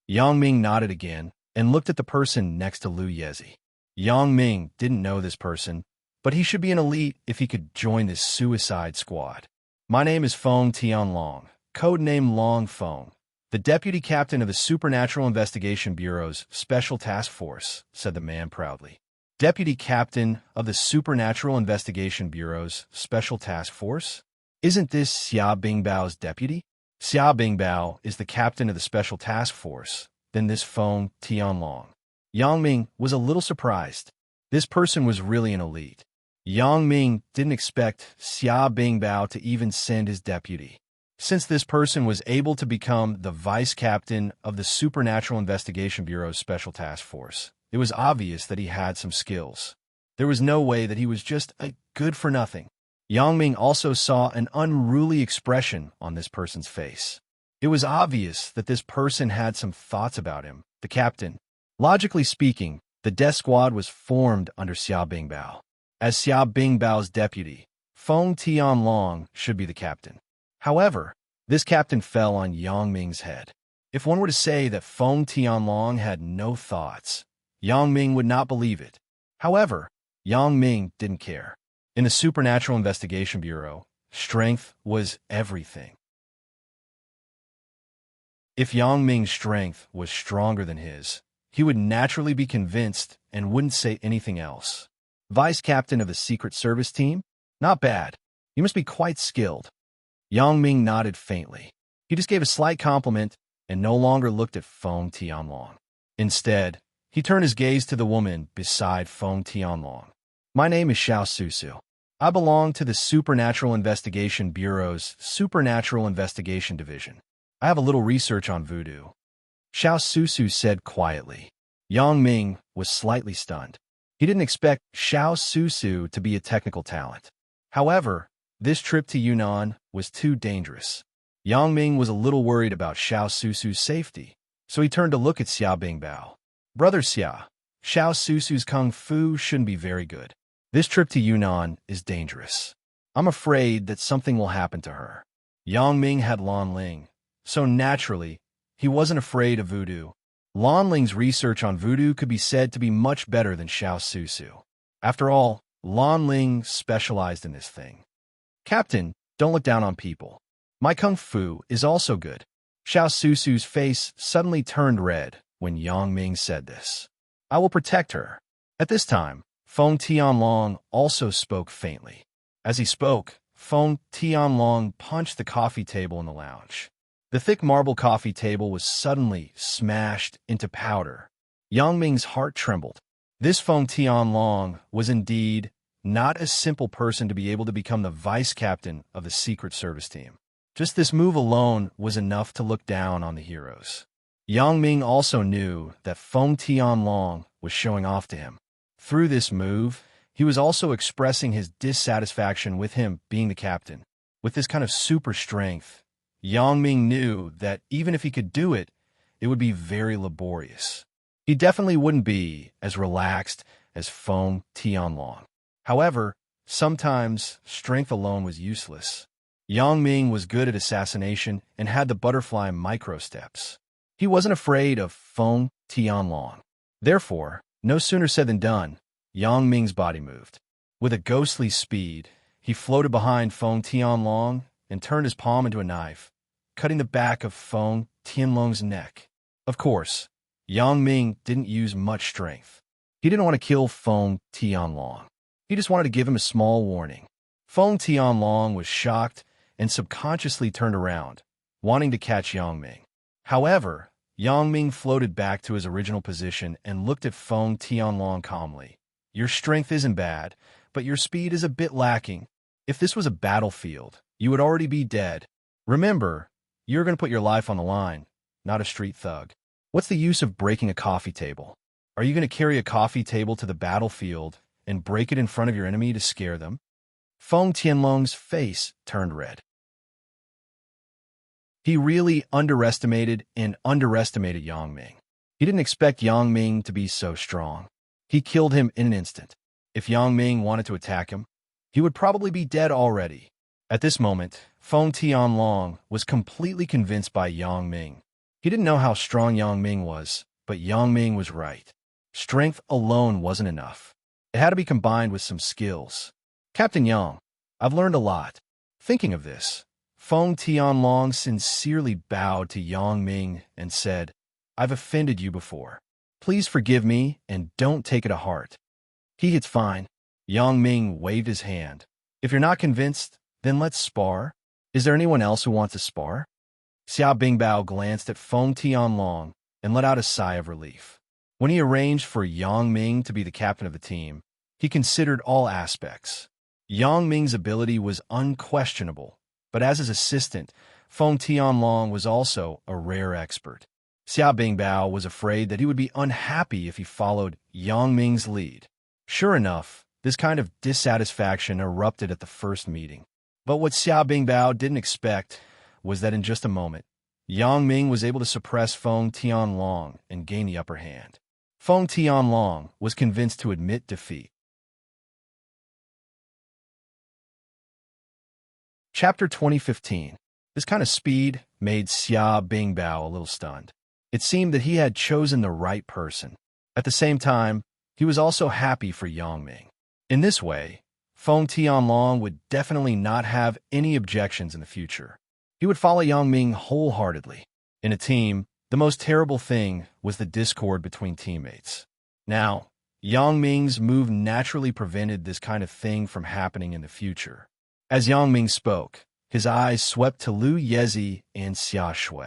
Yang Ming nodded again and looked at the person next to Lu Yezi. Yang Ming didn't know this person, but he should be an elite if he could join this suicide squad. "My name is Feng Tianlong, codename Long Feng, the deputy captain of the Supernatural Investigation Bureau's Special Task Force," said the man proudly. "Deputy captain of the Supernatural Investigation Bureau's Special Task Force? Isn't this Xia Bingbao's deputy?" Xia Bingbao is the captain of the Special Task Force, then this Feng Tianlong. Yang Ming was a little surprised. This person was really an elite. Yang Ming didn't expect Xia Bingbao to even send his deputy. Since this person was able to become the vice captain of the Supernatural Investigation Bureau's Special Task Force, it was obvious that he had some skills. There was no way that he was just a good-for-nothing. Yang Ming also saw an unruly expression on this person's face. It was obvious that this person had some thoughts about him, the captain. Logically speaking, the death squad was formed under Xia Bingbao. As Xia Bingbao's deputy, Feng Tianlong should be the captain. However, this captain fell on Yang Ming's head. If one were to say that Feng Tianlong had no thoughts, Yang Ming would not believe it. However, Yang Ming didn't care. In the Supernatural Investigation Bureau, strength was everything. If Yang Ming's strength was stronger than his, he would naturally be convinced and wouldn't say anything else. Vice captain of the Secret Service team? Not bad. You must be quite skilled. Yang Ming nodded faintly. He just gave a slight compliment and no longer looked at Feng Tianlong. Instead, he turned his gaze to the woman beside Feng Tianlong. "My name is Xiao Susu. I belong to the Supernatural Investigation Bureau's Supernatural Investigation Division. I have a little research on voodoo," Xiao Susu said quietly. Yang Ming was slightly stunned. He didn't expect Xiao Susu to be a technical talent. However, this trip to Yunnan was too dangerous. Yang Ming was a little worried about Xiao Susu's safety, so he turned to look at Xia Bingbao. "Brother Xia, Xiao Susu's kung fu shouldn't be very good. This trip to Yunnan is dangerous. I'm afraid that something will happen to her." Yang Ming had Lan Ling, so naturally, he wasn't afraid of voodoo. Lan Ling's research on voodoo could be said to be much better than Xiao Susu. After all, Lan Ling specialized in this thing. "Captain, don't look down on people. My kung fu is also good." Xiao Susu's face suddenly turned red when Yang Ming said this. "I will protect her." At this time, Feng Tianlong also spoke faintly. As he spoke, Feng Tianlong punched the coffee table in the lounge. The thick marble coffee table was suddenly smashed into powder. Yang Ming's heart trembled. This Feng Tianlong was indeed not a simple person to be able to become the vice captain of the Secret Service team. Just this move alone was enough to look down on the heroes. Yang Ming also knew that Feng Tianlong was showing off to him. Through this move, he was also expressing his dissatisfaction with him being the captain. With this kind of super strength, Yang Ming knew that even if he could do it, it would be very laborious. He definitely wouldn't be as relaxed as Feng Tianlong. However, Sometimes, strength alone was useless. Yang Ming was good at assassination and had the butterfly micro-steps. He wasn't afraid of Feng Tianlong. Therefore, no sooner said than done, Yang Ming's body moved. With a ghostly speed, he floated behind Feng Tianlong and turned his palm into a knife, cutting the back of Feng Tianlong's neck. Of course, Yang Ming didn't use much strength. He didn't want to kill Feng Tianlong. He just wanted to give him a small warning. Feng Tianlong was shocked and subconsciously turned around, wanting to catch Yang Ming. However, Yang Ming floated back to his original position and looked at Feng Tianlong calmly. Your strength isn't bad, but your speed is a bit lacking. If this was a battlefield, you would already be dead. Remember, you're going to put your life on the line, not a street thug. What's the use of breaking a coffee table? Are you going to carry a coffee table to the battlefield and break it in front of your enemy to scare them? Feng Tianlong's face turned red. He really underestimated Yang Ming. He didn't expect Yang Ming to be so strong. He killed him in an instant. If Yang Ming wanted to attack him, he would probably be dead already. At this moment, Feng Tianlong was completely convinced by Yang Ming. He didn't know how strong Yang Ming was, but Yang Ming was right. Strength alone wasn't enough. It had to be combined with some skills. Captain Yang, I've learned a lot. Thinking of this, Feng Tianlong sincerely bowed to Yang Ming and said, I've offended you before. Please forgive me and don't take it to heart. It's fine. Yang Ming waved his hand. If you're not convinced, then let's spar. Is there anyone else who wants to spar? Xia Bingbao glanced at Feng Tianlong and let out a sigh of relief. When he arranged for Yang Ming to be the captain of the team, he considered all aspects. Yang Ming's ability was unquestionable, but as his assistant, Feng Tianlong was also a rare expert. Xia Bingbao was afraid that he would be unhappy if he followed Yang Ming's lead. Sure enough, this kind of dissatisfaction erupted at the first meeting. But what Xia Bingbao didn't expect was that in just a moment, Yang Ming was able to suppress Feng Tianlong and gain the upper hand. Feng Tianlong was convinced to admit defeat. Chapter 2015. This kind of speed made Xia Bingbao a little stunned. It seemed that he had chosen the right person. At the same time, he was also happy for Yang Ming. In this way, Feng Tianlong would definitely not have any objections in the future. He would follow Yang Ming wholeheartedly. In a team, the most terrible thing was the discord between teammates. Now, Yang Ming's move naturally prevented this kind of thing from happening in the future. As Yang Ming spoke, his eyes swept to Lu Yezi and Xia Shui.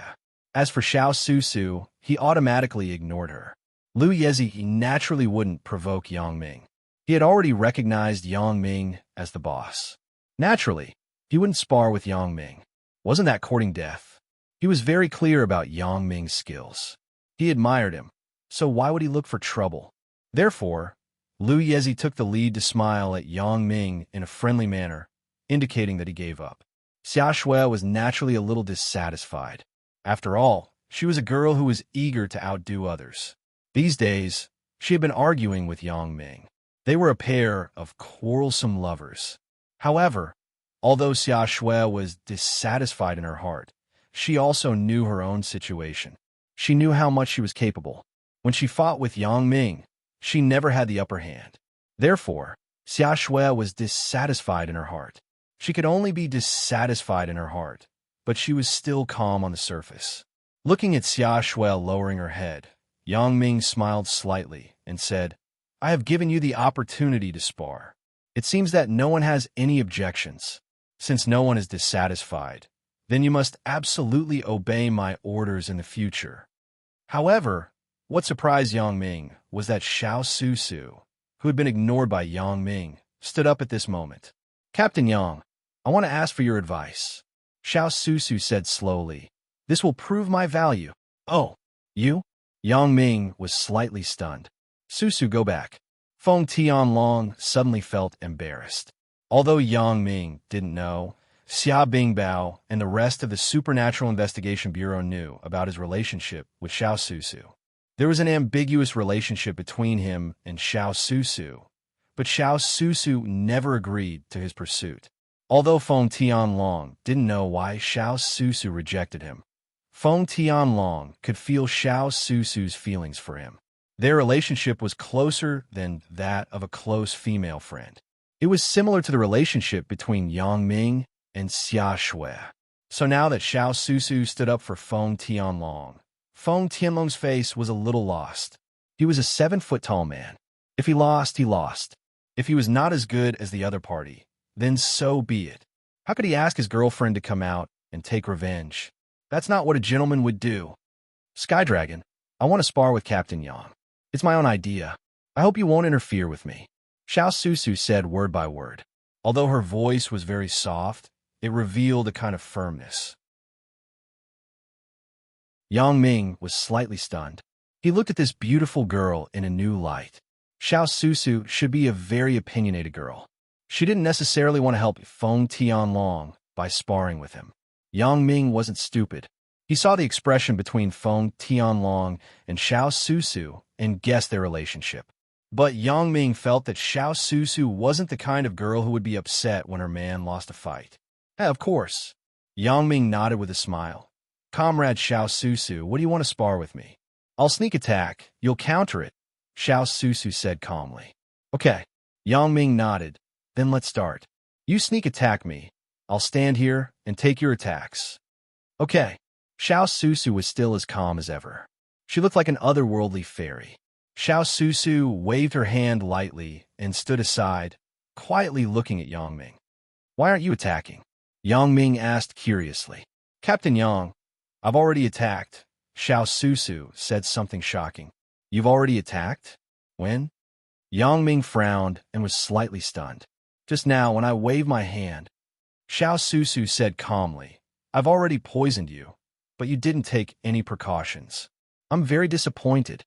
As for Xiao Susu, he automatically ignored her. Lu Yezi naturally wouldn't provoke Yang Ming. He had already recognized Yang Ming as the boss. Naturally, he wouldn't spar with Yang Ming. Wasn't that courting death? He was very clear about Yang Ming's skills. He admired him, so why would he look for trouble? Therefore, Lu Yezi took the lead to smile at Yang Ming in a friendly manner, indicating that he gave up. Xia Shui was naturally a little dissatisfied. After all, she was a girl who was eager to outdo others. These days, she had been arguing with Yang Ming. They were a pair of quarrelsome lovers. However, although Xia Shui was dissatisfied in her heart, she also knew her own situation. She knew how much she was capable. When she fought with Yang Ming, she never had the upper hand. Therefore, Xia Shui was dissatisfied in her heart. She could only be dissatisfied in her heart, but she was still calm on the surface. Looking at Xia Shui lowering her head, Yang Ming smiled slightly and said, I have given you the opportunity to spar. It seems that no one has any objections. Since no one is dissatisfied, then you must absolutely obey my orders in the future. However, what surprised Yang Ming was that Xiao Susu, who had been ignored by Yang Ming, stood up at this moment. Captain Yang, I want to ask for your advice. Xiao Susu said slowly. This will prove my value. Oh, you? Yang Ming was slightly stunned. Susu, go back. Feng Tianlong suddenly felt embarrassed. Although Yang Ming didn't know, Xia Bingbao and the rest of the Supernatural Investigation Bureau knew about his relationship with Xiao Susu. There was an ambiguous relationship between him and Xiao Susu, but Xiao Susu never agreed to his pursuit. Although Feng Tianlong didn't know why Xiao Susu rejected him, Feng Tianlong could feel Xiao Susu's feelings for him. Their relationship was closer than that of a close female friend. It was similar to the relationship between Yang Ming and Xia Shui. So now that Xiao Susu stood up for Feng Tianlong, Feng Tianlong's face was a little lost. He was a 7-foot-tall man. If he lost, he lost. If he was not as good as the other party, then so be it. How could he ask his girlfriend to come out and take revenge? That's not what a gentleman would do. Sky Dragon, I want to spar with Captain Yang. It's my own idea. I hope you won't interfere with me. Xiao Susu said word by word. Although her voice was very soft, it revealed a kind of firmness. Yang Ming was slightly stunned. He looked at this beautiful girl in a new light. Xiao Susu should be a very opinionated girl. She didn't necessarily want to help Feng Tianlong by sparring with him. Yang Ming wasn't stupid. He saw the expression between Feng Tianlong and Xiao Susu and guessed their relationship. But Yang Ming felt that Xiao Susu wasn't the kind of girl who would be upset when her man lost a fight. Of course. Yang Ming nodded with a smile. Comrade Xiao Susu, what do you want to spar with me? I'll sneak attack. You'll counter it, Xiao Susu said calmly. Okay. Yang Ming nodded. Then let's start. You sneak attack me. I'll stand here and take your attacks. Okay. Xiao Susu was still as calm as ever. She looked like an otherworldly fairy. Xiao Susu waved her hand lightly and stood aside, quietly looking at Yang Ming. Why aren't you attacking? Yang Ming asked curiously. Captain Yang, I've already attacked. Xiao Susu said something shocking. You've already attacked? When? Yang Ming frowned and was slightly stunned. Just now, when I waved my hand. Xiao Susu said calmly. I've already poisoned you, but you didn't take any precautions. I'm very disappointed.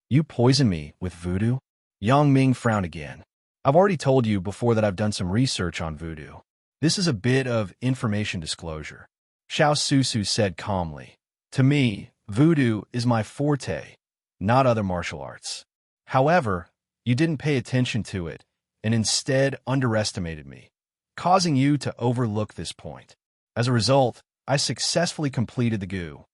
You poisoned me with voodoo? Yang Ming frowned again. I've already told you before that I've done some research on voodoo. This is a bit of information disclosure. Xiao Susu said calmly. To me, voodoo is my forte, not other martial arts. However, you didn't pay attention to it and instead underestimated me, causing you to overlook this point. As a result, I successfully completed the goo.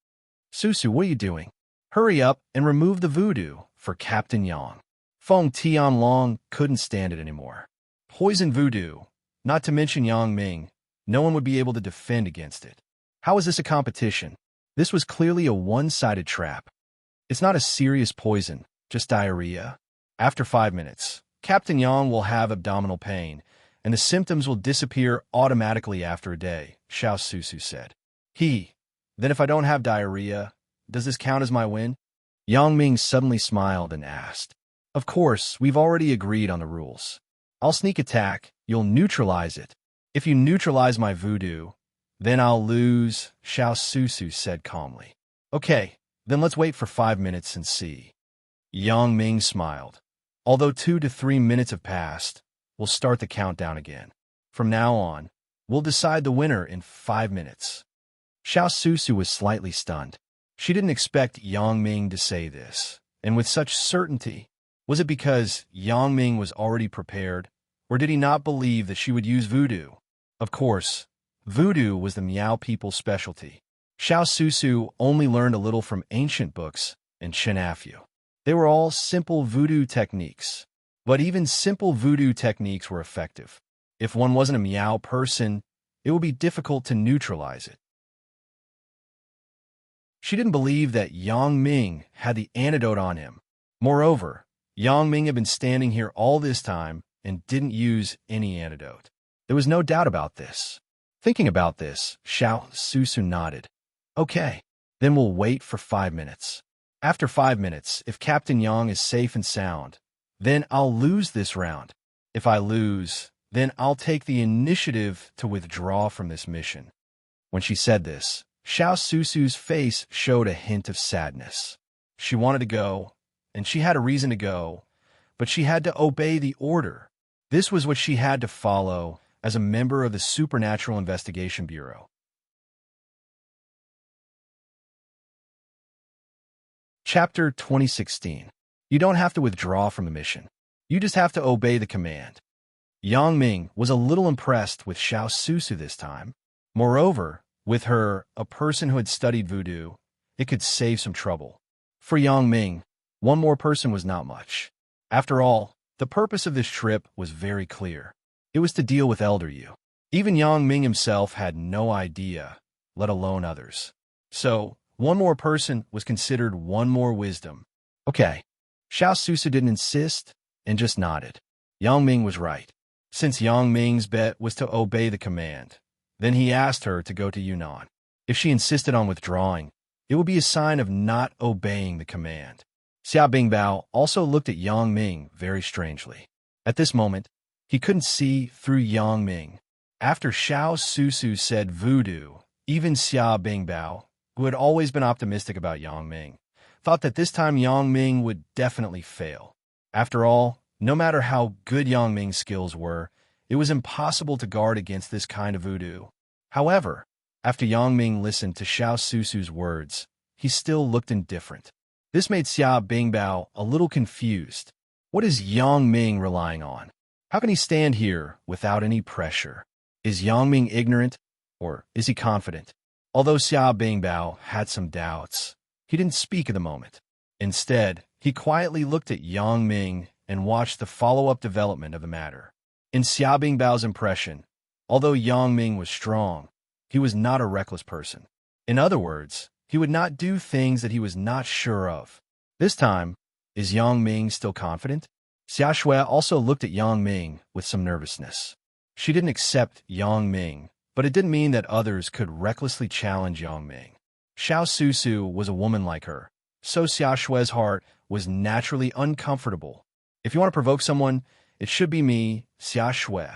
Susu, what are you doing? Hurry up and remove the voodoo for Captain Yang. Feng Tianlong couldn't stand it anymore. Poison voodoo, not to mention Yang Ming, no one would be able to defend against it. How is this a competition? This was clearly a one-sided trap. It's not a serious poison, just diarrhea. After 5 minutes, Captain Yang will have abdominal pain, and the symptoms will disappear automatically after a day, Xiao Susu said. Then if I don't have diarrhea, does this count as my win? Yang Ming suddenly smiled and asked. Of course, we've already agreed on the rules. I'll sneak attack, you'll neutralize it. If you neutralize my voodoo, then I'll lose, Xiao Susu said calmly. Okay, then let's wait for 5 minutes and see. Yang Ming smiled. Although 2 to 3 minutes have passed, we'll start the countdown again. From now on, we'll decide the winner in 5 minutes. Xiao Susu was slightly stunned. She didn't expect Yang Ming to say this, and with such certainty. Was it because Yang Ming was already prepared, or did he not believe that she would use voodoo? Of course, voodoo was the Miao people's specialty. Xiao Susu only learned a little from ancient books and Shenafu. They were all simple voodoo techniques. But even simple voodoo techniques were effective. If one wasn't a Miao person, it would be difficult to neutralize it. She didn't believe that Yang Ming had the antidote on him. Moreover, Yang Ming had been standing here all this time and didn't use any antidote. There was no doubt about this. Thinking about this, Xiao Susu nodded. Okay, then we'll wait for 5 minutes. After 5 minutes, if Captain Yang is safe and sound, then I'll lose this round. If I lose, then I'll take the initiative to withdraw from this mission. When she said this, Xiao Susu's face showed a hint of sadness. She wanted to go, and she had a reason to go, but she had to obey the order. This was what she had to follow as a member of the Supernatural Investigation Bureau. Chapter 2016. You don't have to withdraw from the mission. You just have to obey the command. Yang Ming was a little impressed with Xiao Susu this time. Moreover, with her, a person who had studied voodoo, it could save some trouble. For Yang Ming, one more person was not much. After all, the purpose of this trip was very clear. It was to deal with Elder Yu. Even Yang Ming himself had no idea, let alone others. So, one more person was considered one more wisdom. Okay. Xiao Susu didn't insist and just nodded. Yang Ming was right. Since Yang Ming's bet was to obey the command, then he asked her to go to Yunnan. If she insisted on withdrawing, it would be a sign of not obeying the command. Xia Bingbao also looked at Yang Ming very strangely. At this moment, he couldn't see through Yang Ming. After Xiao Susu said voodoo, even Xia Bingbao, who had always been optimistic about Yang Ming, thought that this time Yang Ming would definitely fail. After all, no matter how good Yang Ming's skills were, it was impossible to guard against this kind of voodoo. However, after Yang Ming listened to Xiao Susu's words, he still looked indifferent. This made Xia Bingbao a little confused. What is Yang Ming relying on? How can he stand here without any pressure? Is Yang Ming ignorant, or is he confident? Although Xia Bingbao had some doubts, he didn't speak at the moment. Instead, he quietly looked at Yang Ming and watched the follow-up development of the matter. In Xia Bingbao's impression, although Yang Ming was strong, he was not a reckless person. In other words, he would not do things that he was not sure of. This time, is Yang Ming still confident? Xia Shui also looked at Yang Ming with some nervousness. She didn't accept Yang Ming, but it didn't mean that others could recklessly challenge Yang Ming. Xiao Susu was a woman like her, so Xia Shui's heart was naturally uncomfortable. If you want to provoke someone, it should be me, Xia Shui,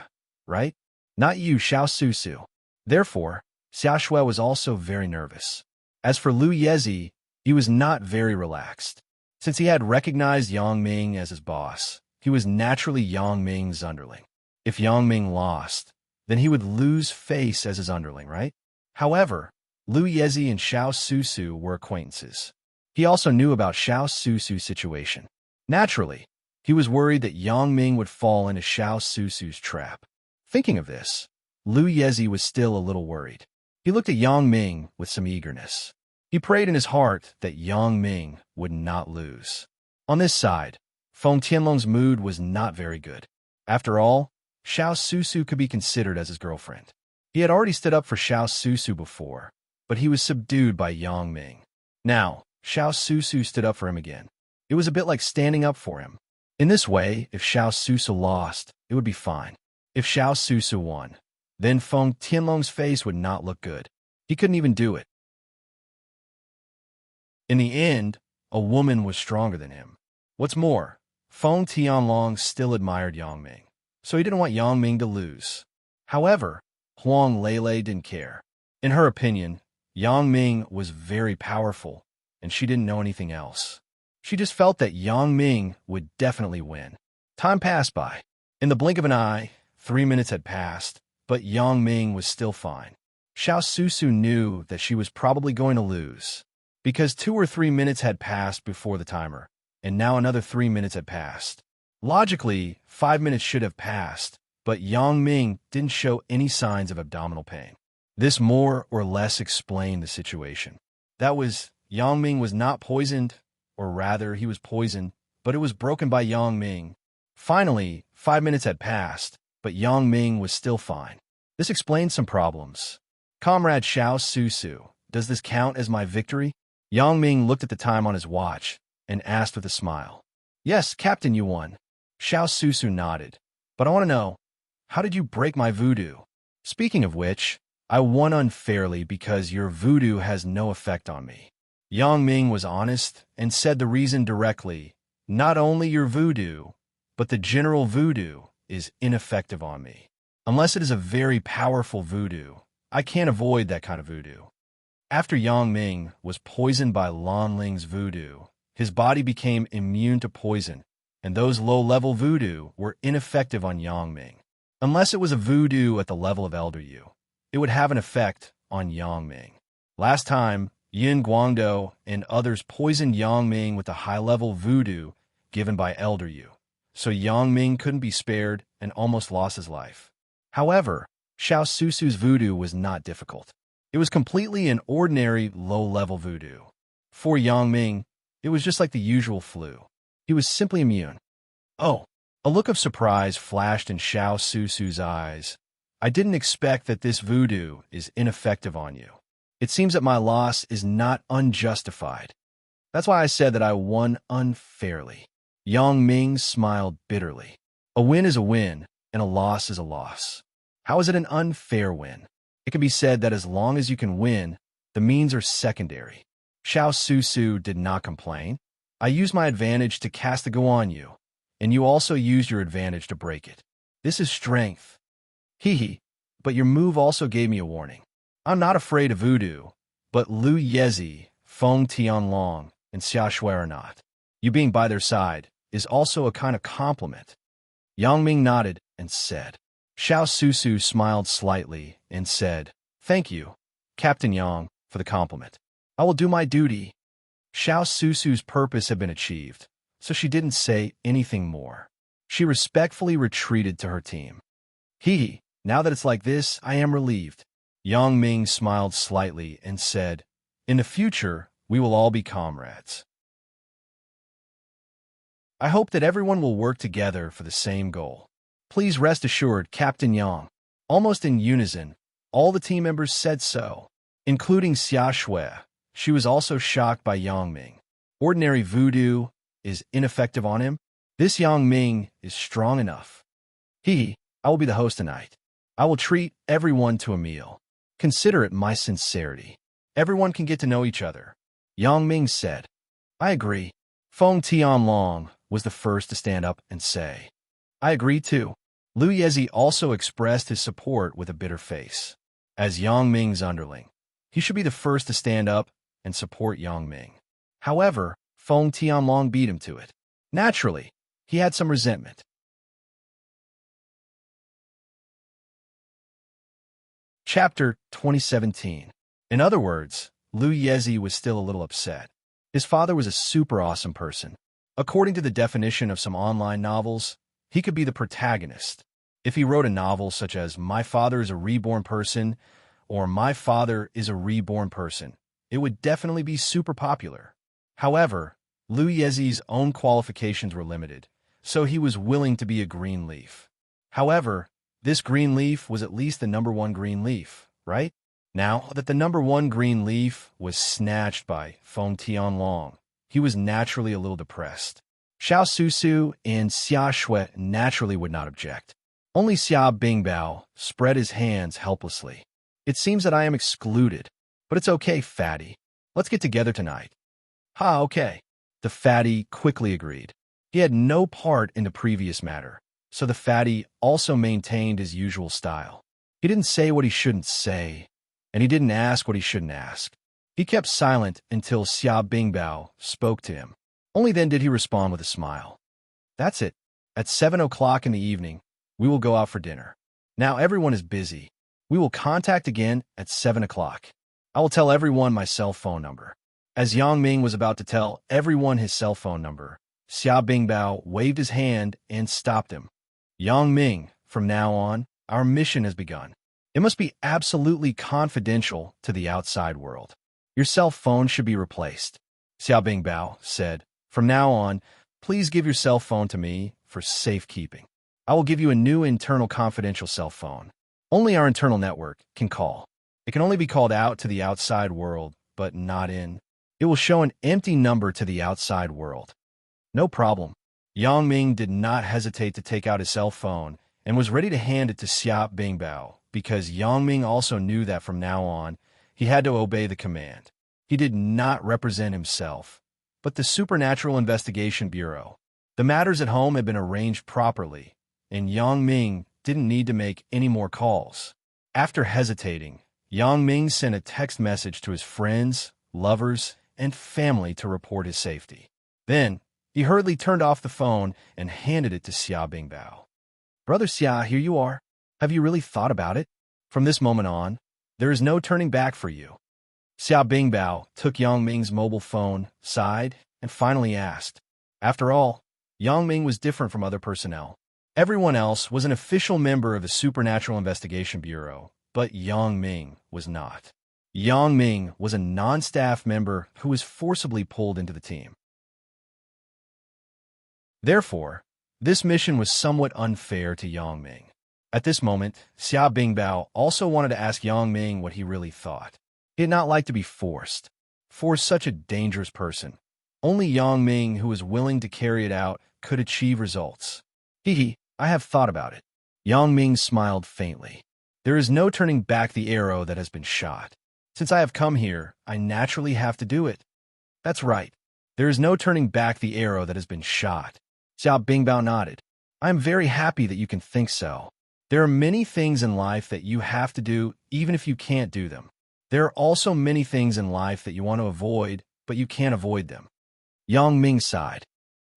right? Not you, Xiao Susu. Therefore, Xia Shui was also very nervous. As for Lu Yezi, he was not very relaxed. Since he had recognized Yang Ming as his boss, he was naturally Yang Ming's underling. If Yang Ming lost, then he would lose face as his underling, right? However, Lu Yezi and Xiao Susu were acquaintances. He also knew about Xiao Susu's situation. Naturally, he was worried that Yang Ming would fall into Xiao Susu's trap. Thinking of this, Lu Yezi was still a little worried. He looked at Yang Ming with some eagerness. He prayed in his heart that Yang Ming would not lose. On this side, Feng Tianlong's mood was not very good. After all, Xiao Susu could be considered as his girlfriend. He had already stood up for Xiao Susu before, but he was subdued by Yang Ming. Now, Xiao Susu stood up for him again. It was a bit like standing up for him. In this way, if Xiao Susu lost, it would be fine. If Xiao Susu won, then Feng Tianlong's face would not look good. He couldn't even do it. In the end, a woman was stronger than him. What's more, Feng Tianlong still admired Yang Ming, so he didn't want Yang Ming to lose. However, Huang Lele didn't care. In her opinion, Yang Ming was very powerful, and she didn't know anything else. She just felt that Yang Ming would definitely win. Time passed by. In the blink of an eye, 3 minutes had passed, but Yang Ming was still fine. Xiao Susu knew that she was probably going to lose, because 2 or 3 minutes had passed before the timer, and now another 3 minutes had passed. Logically, 5 minutes should have passed, but Yang Ming didn't show any signs of abdominal pain. This more or less explained the situation. That was, Yang Ming was not poisoned, or rather, he was poisoned, but it was broken by Yang Ming. Finally, 5 minutes had passed, but Yang Ming was still fine. This explains some problems. Comrade Xiao Susu, does this count as my victory? Yang Ming looked at the time on his watch and asked with a smile. Yes, Captain, you won. Xiao Susu nodded. But I want to know, how did you break my voodoo? Speaking of which, I won unfairly because your voodoo has no effect on me. Yang Ming was honest and said the reason directly. Not only your voodoo, but the general voodoo is ineffective on me. Unless it is a very powerful voodoo, I can't avoid that kind of voodoo. After Yang Ming was poisoned by Lan Ling's voodoo, his body became immune to poison, and those low-level voodoo were ineffective on Yang Ming. Unless it was a voodoo at the level of Elder Yu, it would have an effect on Yang Ming. Last time, Yin Guangdou and others poisoned Yang Ming with a high-level voodoo given by Elder Yu. so Yang Ming couldn't be spared and almost lost his life. However, Xiao Susu's voodoo was not difficult. It was completely an ordinary, low-level voodoo. For Yang Ming, it was just like the usual flu. He was simply immune. Oh, a look of surprise flashed in Xiao Susu's eyes. I didn't expect that this voodoo is ineffective on you. It seems that my loss is not unjustified. That's why I said that I won unfairly. Yang Ming smiled bitterly. A win is a win, and a loss is a loss. How is it an unfair win? It can be said that as long as you can win, the means are secondary. Xiao Susu did not complain. I used my advantage to cast the go on you, and you also used your advantage to break it. This is strength. Hee, but your move also gave me a warning. I'm not afraid of voodoo, but Lu Yezi, Feng Tianlong, and Xia Shui are not. You being by their side is also a kind of compliment. Yang Ming nodded and said. Xiao Susu smiled slightly and said, Thank you, Captain Yang, for the compliment. I will do my duty. Xiao Susu's purpose had been achieved, so she didn't say anything more. She respectfully retreated to her team. Hee, now that it's like this, I am relieved. Yang Ming smiled slightly and said, In the future, we will all be comrades. I hope that everyone will work together for the same goal. Please rest assured, Captain Yang. Almost in unison, all the team members said so, including Xia Shui. She was also shocked by Yang Ming. Ordinary voodoo is ineffective on him. This Yang Ming is strong enough. I will be the host tonight. I will treat everyone to a meal. Consider it my sincerity. Everyone can get to know each other. Yang Ming said. I agree. Feng Tianlong was the first to stand up and say. I agree too. Lu Yezi also expressed his support with a bitter face. As Yang Ming's underling, he should be the first to stand up and support Yang Ming. However, Feng Tianlong beat him to it. Naturally, he had some resentment. Chapter 2017. In other words, Lu Yezi was still a little upset. His father was a super awesome person. According to the definition of some online novels, he could be the protagonist. If he wrote a novel such as My Father is a Reborn Person or My Father is a Reborn Person, it would definitely be super popular. However, Lu Yezi's own qualifications were limited, so he was willing to be a green leaf. However, this green leaf was at least the number one green leaf, right? Now that the number one green leaf was snatched by Feng Tianlong, he was naturally a little depressed. Xiao Susu and Xia Shui naturally would not object. Only Xia Bingbao spread his hands helplessly. It seems that I am excluded, but it's okay, fatty. Let's get together tonight. Ha, okay. The fatty quickly agreed. He had no part in the previous matter, so the fatty also maintained his usual style. He didn't say what he shouldn't say, and he didn't ask what he shouldn't ask. He kept silent until Xia Bingbao spoke to him. Only then did he respond with a smile. That's it. At 7 o'clock in the evening, we will go out for dinner. Now everyone is busy. We will contact again at 7 o'clock. I will tell everyone my cell phone number. As Yang Ming was about to tell everyone his cell phone number, Xia Bingbao waved his hand and stopped him. Yang Ming, from now on, our mission has begun. It must be absolutely confidential to the outside world. Your cell phone should be replaced. Xia Bingbao said, From now on, please give your cell phone to me for safekeeping. I will give you a new internal confidential cell phone. Only our internal network can call. It can only be called out to the outside world, but not in. It will show an empty number to the outside world. No problem. Yang Ming did not hesitate to take out his cell phone and was ready to hand it to Xia Bingbao because Yang Ming also knew that from now on, he had to obey the command. He did not represent himself, but the Supernatural Investigation Bureau. The matters at home had been arranged properly, and Yang Ming didn't need to make any more calls. After hesitating, Yang Ming sent a text message to his friends, lovers, and family to report his safety. Then, he hurriedly turned off the phone and handed it to Xia Bingbao. Brother Xia, here you are. Have you really thought about it? From this moment on, there is no turning back for you. Xia Bingbao took Yang Ming's mobile phone, sighed, and finally asked, After all, Yang Ming was different from other personnel. Everyone else was an official member of the Supernatural Investigation Bureau, but Yang Ming was not. Yang Ming was a non-staff member who was forcibly pulled into the team. Therefore, this mission was somewhat unfair to Yang Ming. At this moment, Xia Bingbao also wanted to ask Yang Ming what he really thought. He did not like to be forced. For such a dangerous person, only Yang Ming, who was willing to carry it out, could achieve results. I have thought about it. Yang Ming smiled faintly. There is no turning back the arrow that has been shot. Since I have come here, I naturally have to do it. That's right. There is no turning back the arrow that has been shot. Xia Bingbao nodded. I am very happy that you can think so. There are many things in life that you have to do, even if you can't do them. There are also many things in life that you want to avoid, but you can't avoid them. Yang Ming sighed.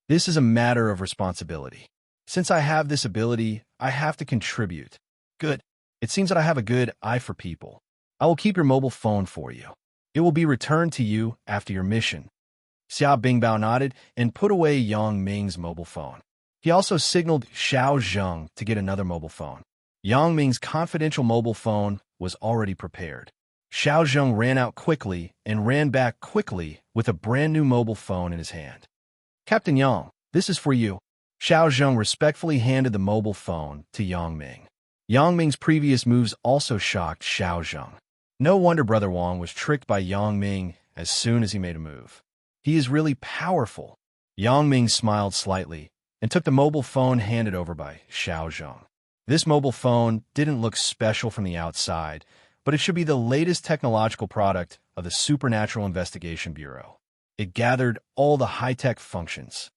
This is a matter of responsibility. Since I have this ability, I have to contribute. Good. It seems that I have a good eye for people. I will keep your mobile phone for you. It will be returned to you after your mission. Xia Bingbao nodded and put away Yang Ming's mobile phone. He also signaled Xiao Zheng to get another mobile phone. Yang Ming's confidential mobile phone was already prepared. Xiao Zheng ran out quickly and ran back quickly with a brand new mobile phone in his hand. Captain Yang, this is for you. Xiao Zheng respectfully handed the mobile phone to Yang Ming. Yang Ming's previous moves also shocked Xiao Zheng. No wonder Brother Wang was tricked by Yang Ming as soon as he made a move. He is really powerful. Yang Ming smiled slightly and took the mobile phone handed over by Xiao Zheng. This mobile phone didn't look special from the outside, but it should be the latest technological product of the Supernatural Investigation Bureau. It gathered all the high-tech functions.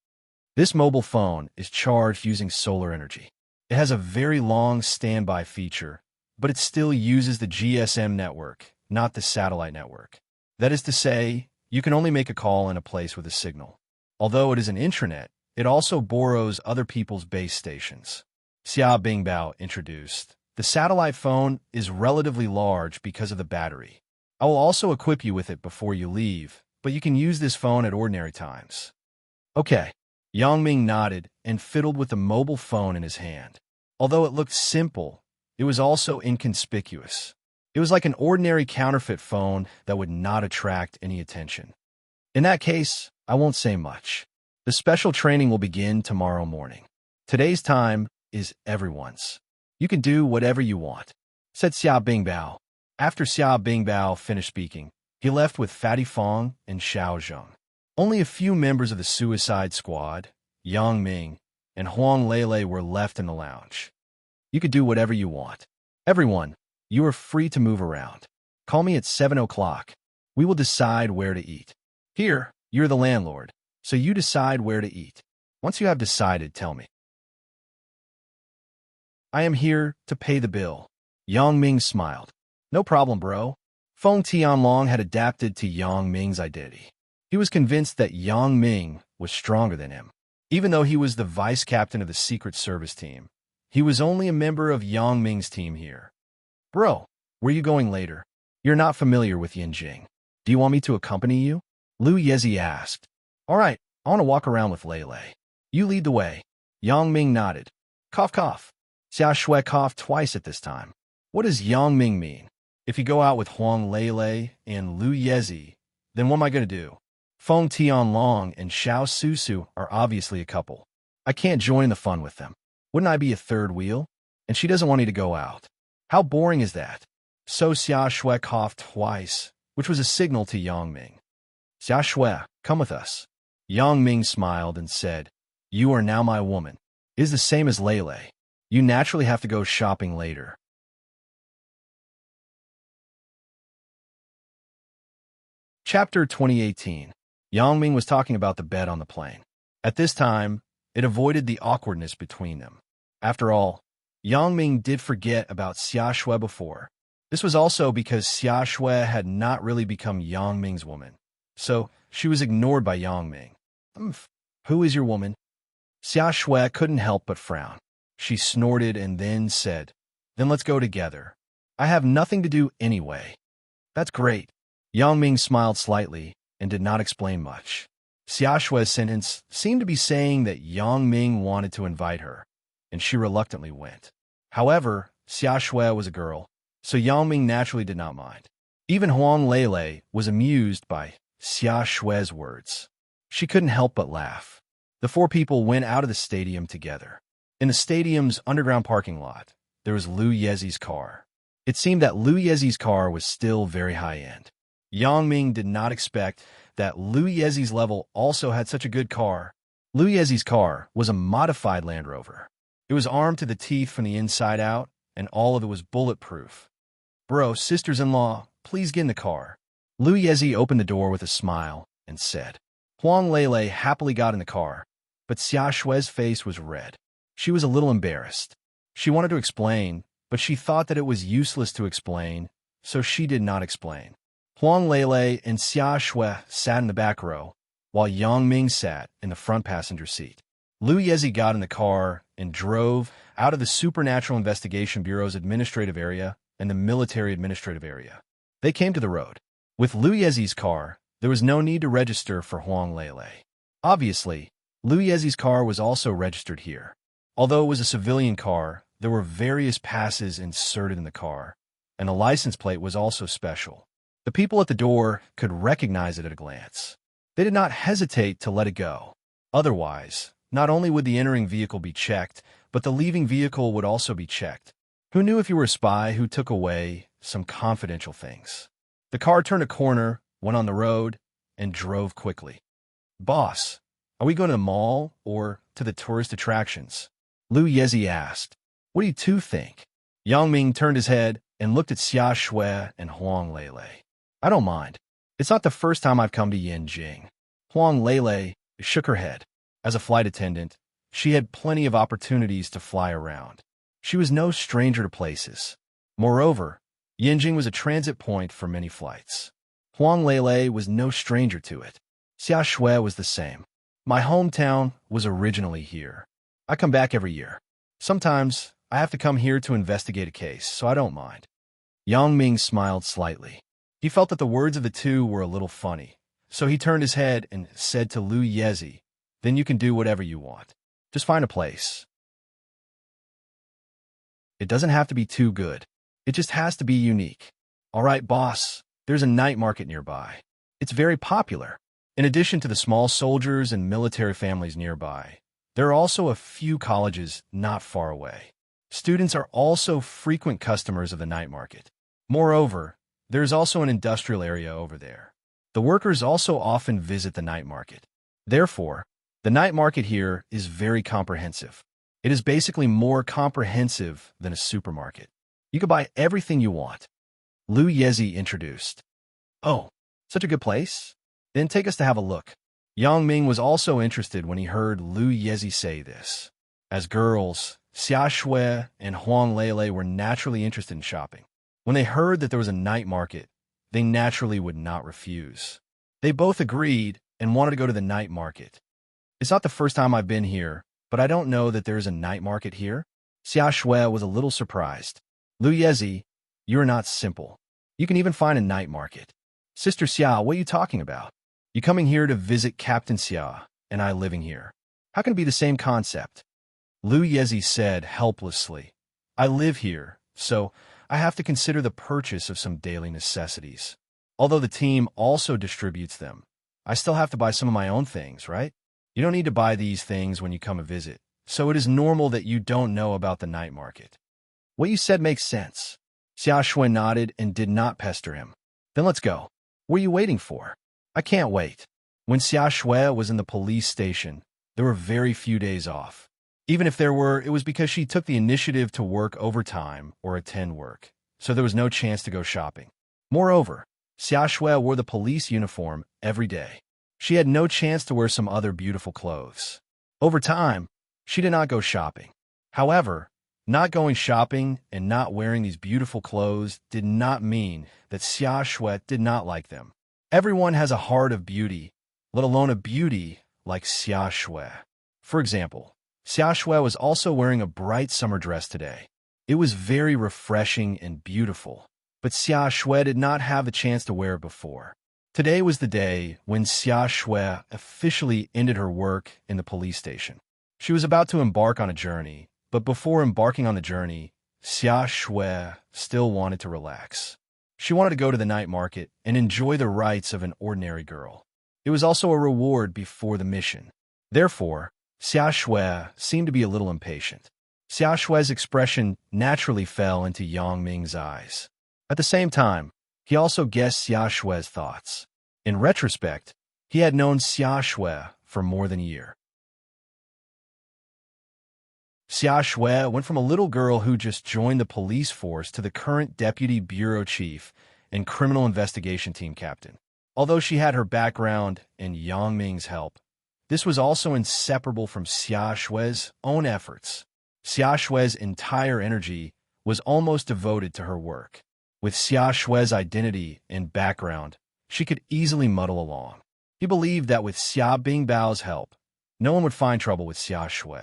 This mobile phone is charged using solar energy. It has a very long standby feature, but it still uses the GSM network, not the satellite network. That is to say, you can only make a call in a place with a signal. Although it is an intranet, it also borrows other people's base stations. Xia Bingbao introduced. The satellite phone is relatively large because of the battery. I will also equip you with it before you leave, but you can use this phone at ordinary times. Okay. Yang Ming nodded and fiddled with the mobile phone in his hand. Although it looked simple, it was also inconspicuous. It was like an ordinary counterfeit phone that would not attract any attention. In that case, I won't say much. The special training will begin tomorrow morning. Today's time is everyone's. You can do whatever you want, said Xia Bingbao. After Xia Bingbao finished speaking, he left with Fatty Fong and Xiao Zheng. Only a few members of the Suicide Squad, Yang Ming, and Huang Lele were left in the lounge. You could do whatever you want. Everyone, you are free to move around. Call me at 7 o'clock. We will decide where to eat. Here, you're the landlord, so you decide where to eat. Once you have decided, tell me. I am here to pay the bill. Yang Ming smiled. No problem, bro. Feng Tianlong had adapted to Yang Ming's identity. He was convinced that Yang Ming was stronger than him. Even though he was the vice captain of the Secret Service team, he was only a member of Yang Ming's team here. Bro, where are you going later? You're not familiar with Yinjing. Do you want me to accompany you? Lu Yezi asked. All right, I want to walk around with Lele. You lead the way. Yang Ming nodded. Cough, cough. Xia Shui coughed twice at this time. What does Yang Ming mean? If you go out with Huang Lele and Lu Yezi, then what am I going to do? Feng Tianlong and Xiao Susu are obviously a couple. I can't join the fun with them. Wouldn't I be a third wheel? And she doesn't want me to go out. How boring is that? So Xia Shui coughed twice, which was a signal to Yang Ming. Xia Shui, come with us. Yang Ming smiled and said, You are now my woman. It is the same as Lele. You naturally have to go shopping later. Chapter 2018. Yang Ming was talking about the bed on the plane. At this time, it avoided the awkwardness between them. After all, Yang Ming did forget about Xia Shui before. This was also because Xia Shui had not really become Yang Ming's woman. So, she was ignored by Yang Ming. Who is your woman? Xia Shui couldn't help but frown. She snorted and then said, Then let's go together. I have nothing to do anyway. That's great. Yang Ming smiled slightly and did not explain much. Xia Shue's sentence seemed to be saying that Yang Ming wanted to invite her, and she reluctantly went. However, Xia Shui was a girl, so Yang Ming naturally did not mind. Even Huang Lele was amused by Xia Shue's words. She couldn't help but laugh. The four people went out of the stadium together. In the stadium's underground parking lot, there was Lu Yezi's car. It seemed that Lu Yezi's car was still very high-end. Yang Ming did not expect that Lu Yezi's level also had such a good car. Lu Yezi's car was a modified Land Rover. It was armed to the teeth from the inside out, and all of it was bulletproof. "Bro, sisters-in-law, please get in the car." Lu Yezi opened the door with a smile and said. Huang Lele happily got in the car, but Xia Shue's face was red. She was a little embarrassed. She wanted to explain, but she thought that it was useless to explain, so she did not explain. Huang Lele and Xia Shui sat in the back row, while Yang Ming sat in the front passenger seat. Lu Yezi got in the car and drove out of the Supernatural Investigation Bureau's administrative area and the military administrative area. They came to the road. With Lu Yezi's car, there was no need to register for Huang Lele. Obviously, Lu Yezi's car was also registered here. Although it was a civilian car, there were various passes inserted in the car, and the license plate was also special. The people at the door could recognize it at a glance. They did not hesitate to let it go. Otherwise, not only would the entering vehicle be checked, but the leaving vehicle would also be checked. Who knew if you were a spy who took away some confidential things? The car turned a corner, went on the road, and drove quickly. "Boss, are we going to the mall or to the tourist attractions?" Lu Yezi asked. "What do you two think?" Yang Ming turned his head and looked at Xia Shui and Huang Lele. "I don't mind. It's not the first time I've come to Yanjing." Huang Lele shook her head. As a flight attendant, she had plenty of opportunities to fly around. She was no stranger to places. Moreover, Yanjing was a transit point for many flights. Huang Lele was no stranger to it. Xia Shui was the same. "My hometown was originally here. I come back every year. Sometimes I have to come here to investigate a case, so I don't mind." Yang Ming smiled slightly. He felt that the words of the two were a little funny, so he turned his head and said to Lu Yezi, "Then you can do whatever you want. Just find a place. It doesn't have to be too good. It just has to be unique." "All right, boss, there's a night market nearby. It's very popular. In addition to the small soldiers and military families nearby, there are also a few colleges not far away. Students are also frequent customers of the night market. Moreover, there is also an industrial area over there. The workers also often visit the night market. Therefore, the night market here is very comprehensive. It is basically more comprehensive than a supermarket. You can buy everything you want." Lu Yezi introduced. "Oh, such a good place? Then take us to have a look." Yang Ming was also interested when he heard Lu Yezi say this. As girls, Xia Shui and Huang Lele were naturally interested in shopping. When they heard that there was a night market, they naturally would not refuse. They both agreed and wanted to go to the night market. "It's not the first time I've been here, but I don't know that there is a night market here." Xia Shui was a little surprised. "Lu Yezi, you are not simple. You can even find a night market." "Sister Xia, what are you talking about? You coming here to visit Captain Xia, and I living here. How can it be the same concept?" Lu Yezi said helplessly, "I live here, so I have to consider the purchase of some daily necessities. Although the team also distributes them, I still have to buy some of my own things, right? You don't need to buy these things when you come a visit, so it is normal that you don't know about the night market." "What you said makes sense." Xia Shui nodded and did not pester him. "Then let's go. What are you waiting for?" "I can't wait." When Xia Shui was in the police station, there were very few days off. Even if there were, it was because she took the initiative to work overtime or attend work, so there was no chance to go shopping. Moreover, Xia Shui wore the police uniform every day. She had no chance to wear some other beautiful clothes. Over time, she did not go shopping. However, not going shopping and not wearing these beautiful clothes did not mean that Xia Shui did not like them. Everyone has a heart of beauty, let alone a beauty like Xia Shui. For example, Xia Shui was also wearing a bright summer dress today. It was very refreshing and beautiful, but Xia Shui did not have the chance to wear it before. Today was the day when Xia Shui officially ended her work in the police station. She was about to embark on a journey, but before embarking on the journey, Xia Shui still wanted to relax. She wanted to go to the night market and enjoy the rights of an ordinary girl. It was also a reward before the mission. Therefore, Xia Shui seemed to be a little impatient. Xia Shui's expression naturally fell into Yang Ming's eyes. At the same time, he also guessed Xia Shui's thoughts. In retrospect, he had known Xia Shui for more than a year. Xia Shui went from a little girl who just joined the police force to the current deputy bureau chief and criminal investigation team captain. Although she had her background and Yang Ming's help, this was also inseparable from Xia Shui's own efforts. Xia Shui's entire energy was almost devoted to her work. With Xia Shui's identity and background, she could easily muddle along. He believed that with Xia Bingbao's help, no one would find trouble with Xia Shui.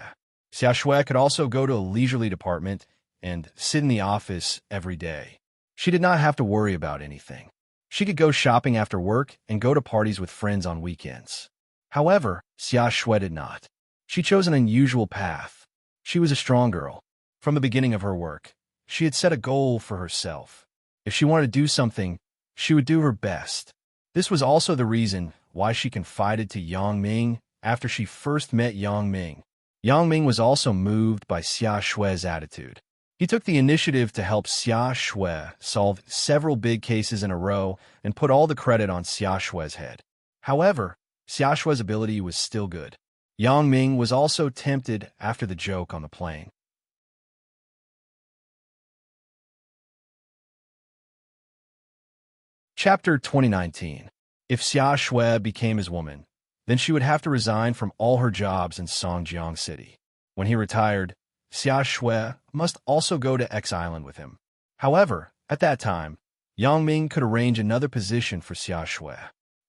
Xia Shui could also go to a leisurely department and sit in the office every day. She did not have to worry about anything. She could go shopping after work and go to parties with friends on weekends. However, Xia Shui did not. She chose an unusual path. She was a strong girl. From the beginning of her work, she had set a goal for herself. If she wanted to do something, she would do her best. This was also the reason why she confided to Yang Ming after she first met Yang Ming. Yang Ming was also moved by Xia Shui's attitude. He took the initiative to help Xia Shui solve several big cases in a row and put all the credit on Xia Shui's head. However, Xia Shui's ability was still good. Yang Ming was also tempted after the joke on the plane. Chapter 2019. If Xia Shui became his woman, then she would have to resign from all her jobs in Songjiang City. When he retired, Xia Shui must also go to X Island with him. However, at that time, Yang Ming could arrange another position for Xia Shui.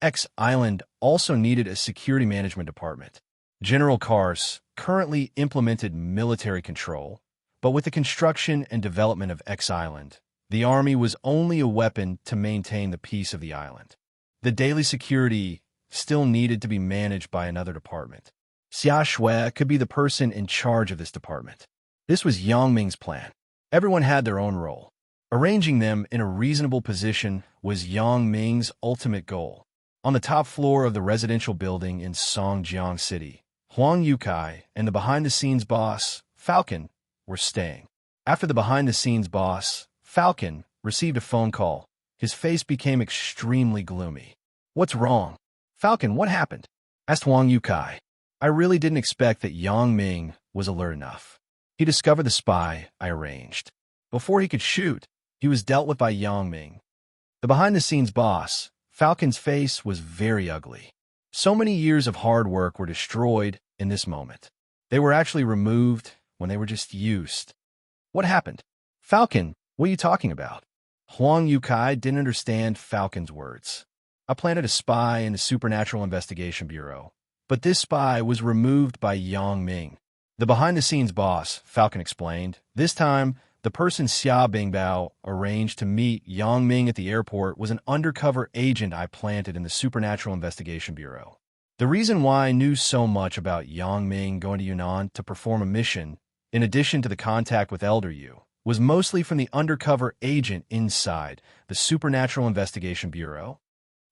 X Island also needed a security management department. General Kars currently implemented military control, but with the construction and development of X Island, the army was only a weapon to maintain the peace of the island. The daily security still needed to be managed by another department. Xia Shui could be the person in charge of this department. This was Yang Ming's plan. Everyone had their own role. Arranging them in a reasonable position was Yang Ming's ultimate goal. On the top floor of the residential building in Songjiang City, Huang Yukai and the behind-the-scenes boss, Falcon, were staying. After the behind-the-scenes boss, Falcon, received a phone call, his face became extremely gloomy. "What's wrong?" "Falcon, what happened?" asked Huang Yukai. "I really didn't expect that Yang Ming was alert enough. He discovered the spy I arranged. Before he could shoot, he was dealt with by Yang Ming." The behind-the-scenes boss, Falcon's face was very ugly. So many years of hard work were destroyed in this moment. They were actually removed when they were just used. "What happened?" "Falcon, what are you talking about?" Huang Yukai didn't understand Falcon's words. "I planted a spy in the Supernatural Investigation Bureau, but this spy was removed by Yang Ming." The behind-the-scenes boss, Falcon explained, this time, the person Xia Bingbao arranged to meet Yang Ming at the airport was an undercover agent I planted in the Supernatural Investigation Bureau. The reason why I knew so much about Yang Ming going to Yunnan to perform a mission, in addition to the contact with Elder Yu, was mostly from the undercover agent inside the Supernatural Investigation Bureau.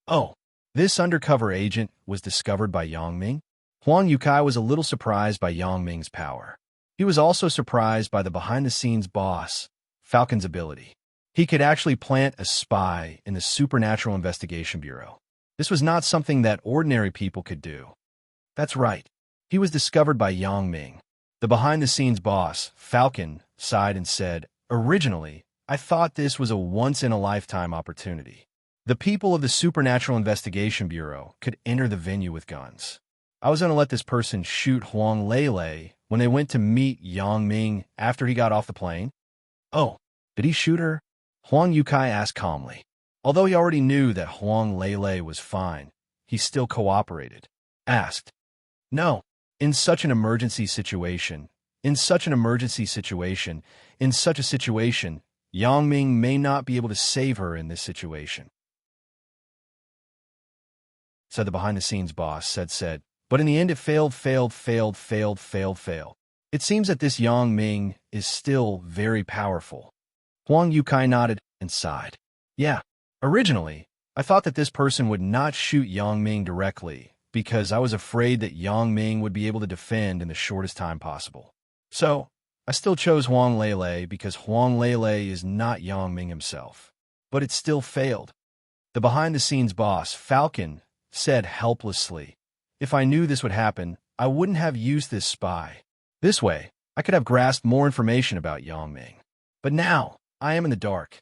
Oh, this undercover agent was discovered by Yang Ming? Huang Yukai was a little surprised by Yang Ming's power. He was also surprised by the behind-the-scenes boss, Falcon's ability. He could actually plant a spy in the Supernatural Investigation Bureau. This was not something that ordinary people could do. That's right. He was discovered by Yang Ming. The behind-the-scenes boss, Falcon, sighed and said, "Originally, I thought this was a once-in-a-lifetime opportunity. The people of the Supernatural Investigation Bureau could enter the venue with guns. I was going to let this person shoot Huang Lele when they went to meet Yang Ming after he got off the plane." "Oh, did he shoot her?" Huang Yukai asked calmly. Although he already knew that Huang Lele was fine, he still cooperated. Asked, "No, in such an emergency situation, in such a situation, Yang Ming may not be able to save her in this situation." said the behind-the-scenes boss, said. But in the end it failed. It seems that this Yang Ming is still very powerful. Huang Yukai nodded and sighed. Yeah, originally, I thought that this person would not shoot Yang Ming directly, because I was afraid that Yang Ming would be able to defend in the shortest time possible. So, I still chose Huang Lele because Huang Lele is not Yang Ming himself. But it still failed. The behind-the-scenes boss, Falcon, said helplessly, if I knew this would happen, I wouldn't have used this spy. This way, I could have grasped more information about Yang Ming. But now, I am in the dark.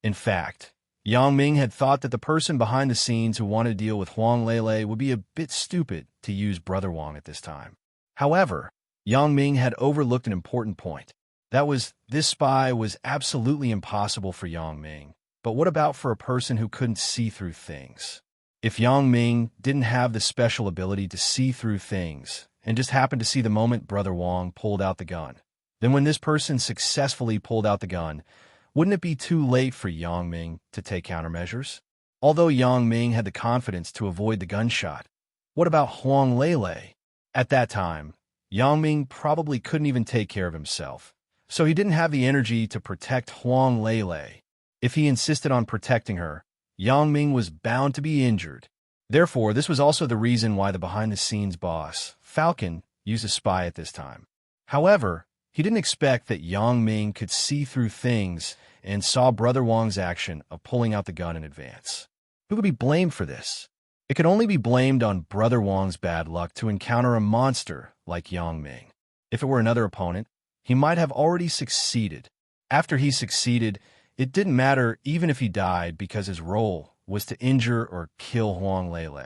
In fact, Yang Ming had thought that the person behind the scenes who wanted to deal with Huang Lele would be a bit stupid to use Brother Wang at this time. However, Yang Ming had overlooked an important point. That was, this spy was absolutely impossible for Yang Ming. But what about for a person who couldn't see through things? If Yang Ming didn't have the special ability to see through things, and just happened to see the moment Brother Wang pulled out the gun, then when this person successfully pulled out the gun, wouldn't it be too late for Yang Ming to take countermeasures? Although Yang Ming had the confidence to avoid the gunshot, what about Huang Lele? At that time, Yang Ming probably couldn't even take care of himself, so he didn't have the energy to protect Huang Lele. If he insisted on protecting her, Yang Ming was bound to be injured. Therefore, this was also the reason why the behind-the-scenes boss, Falcon, used a spy at this time. However, he didn't expect that Yang Ming could see through things and saw Brother Wang's action of pulling out the gun in advance. Who could be blamed for this? It could only be blamed on Brother Wang's bad luck to encounter a monster like Yang Ming. If it were another opponent, he might have already succeeded. After he succeeded, it didn't matter even if he died because his role was to injure or kill Huang Lele.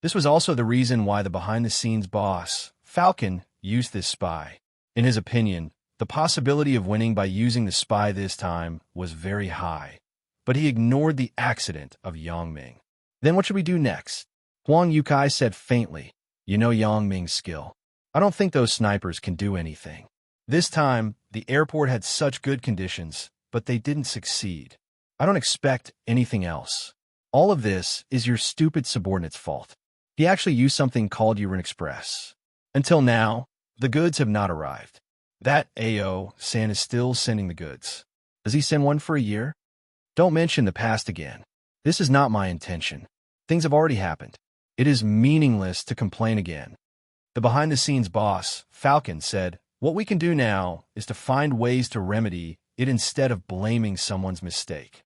This was also the reason why the behind-the-scenes boss, Falcon, used this spy. In his opinion, the possibility of winning by using the spy this time was very high, but he ignored the accident of Yang Ming. Then what should we do next? Huang Yukai said faintly, you know Yang Ming's skill. I don't think those snipers can do anything. This time, the airport had such good conditions, but they didn't succeed. I don't expect anything else. All of this is your stupid subordinate's fault. He actually used something called Uran Express. Until now, the goods have not arrived. That AO-san is still sending the goods. Does he send one for a year? Don't mention the past again. This is not my intention. Things have already happened. It is meaningless to complain again. The behind-the-scenes boss, Falcon, said, what we can do now is to find ways to remedy it instead of blaming someone's mistake.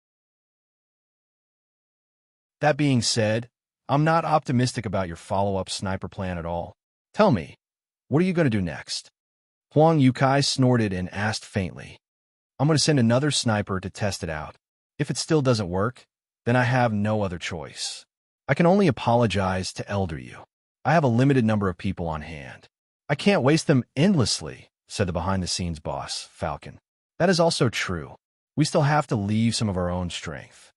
That being said, I'm not optimistic about your follow-up sniper plan at all. Tell me, what are you going to do next? Huang Yukai snorted and asked faintly. I'm going to send another sniper to test it out. If it still doesn't work, then I have no other choice. I can only apologize to Elder Yu. I have a limited number of people on hand. I can't waste them endlessly, said the behind-the-scenes boss, Falcon. That is also true. We still have to leave some of our own strength.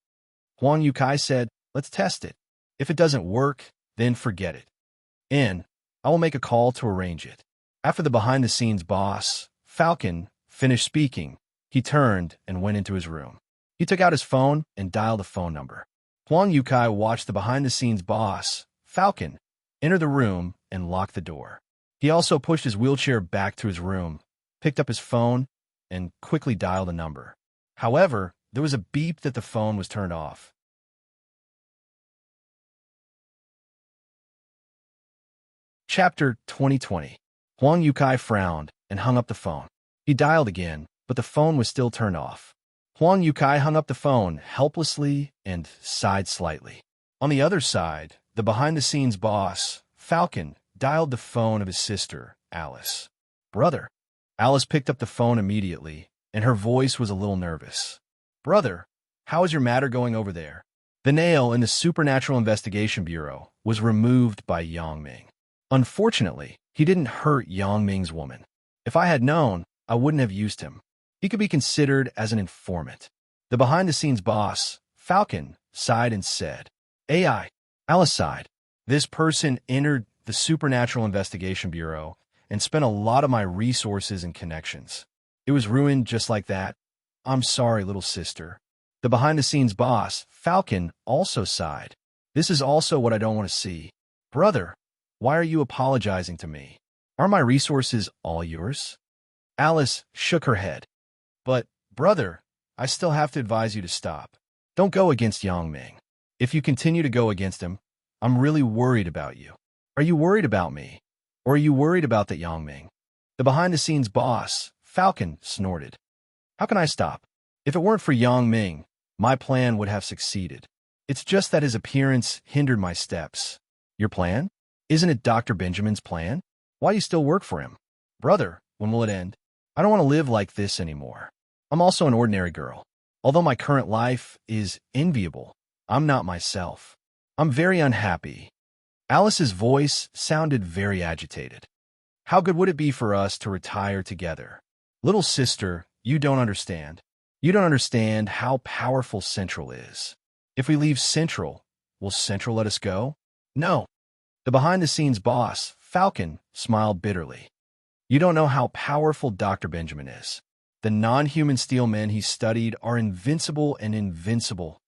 Huang Yukai said, let's test it. If it doesn't work, then forget it. And I will make a call to arrange it. After the behind-the-scenes boss, Falcon, finished speaking, he turned and went into his room. He took out his phone and dialed a phone number. Huang Yukai watched the behind-the-scenes boss, Falcon, enter the room and lock the door. He also pushed his wheelchair back to his room, picked up his phone, and quickly dialed a number. However, there was a beep that the phone was turned off. Chapter 2020. Huang Yukai frowned and hung up the phone. He dialed again, but the phone was still turned off. Huang Yukai hung up the phone helplessly and sighed slightly. On the other side, the behind-the-scenes boss, Falcon, dialed the phone of his sister, Alice. Brother. Alice picked up the phone immediately, and her voice was a little nervous. Brother, how is your matter going over there? The nail in the Supernatural Investigation Bureau was removed by Yang Ming. Unfortunately, he didn't hurt Yang Ming's woman. If I had known, I wouldn't have used him. He could be considered as an informant. The behind-the-scenes boss, Falcon, sighed and said, AI. Alice sighed. This person entered the Supernatural Investigation Bureau and spent a lot of my resources and connections. It was ruined just like that. I'm sorry, little sister. The behind-the-scenes boss, Falcon, also sighed. This is also what I don't want to see. Brother, why are you apologizing to me? Are my resources all yours? Alice shook her head. But, brother, I still have to advise you to stop. Don't go against Yang Ming. If you continue to go against him, I'm really worried about you. Are you worried about me? Or are you worried about that Yang Ming? The behind-the-scenes boss, Falcon, snorted. How can I stop? If it weren't for Yang Ming, my plan would have succeeded. It's just that his appearance hindered my steps. Your plan? Isn't it Dr. Benjamin's plan? Why do you still work for him? Brother, when will it end? I don't want to live like this anymore. I'm also an ordinary girl. Although my current life is enviable, I'm not myself. I'm very unhappy. Alice's voice sounded very agitated. How good would it be for us to retire together? Little sister, you don't understand. You don't understand how powerful Central is. If we leave Central, will Central let us go? No. The behind-the-scenes boss, Falcon, smiled bitterly. You don't know how powerful Dr. Benjamin is. The non-human steel men he studied are invincible and invincible.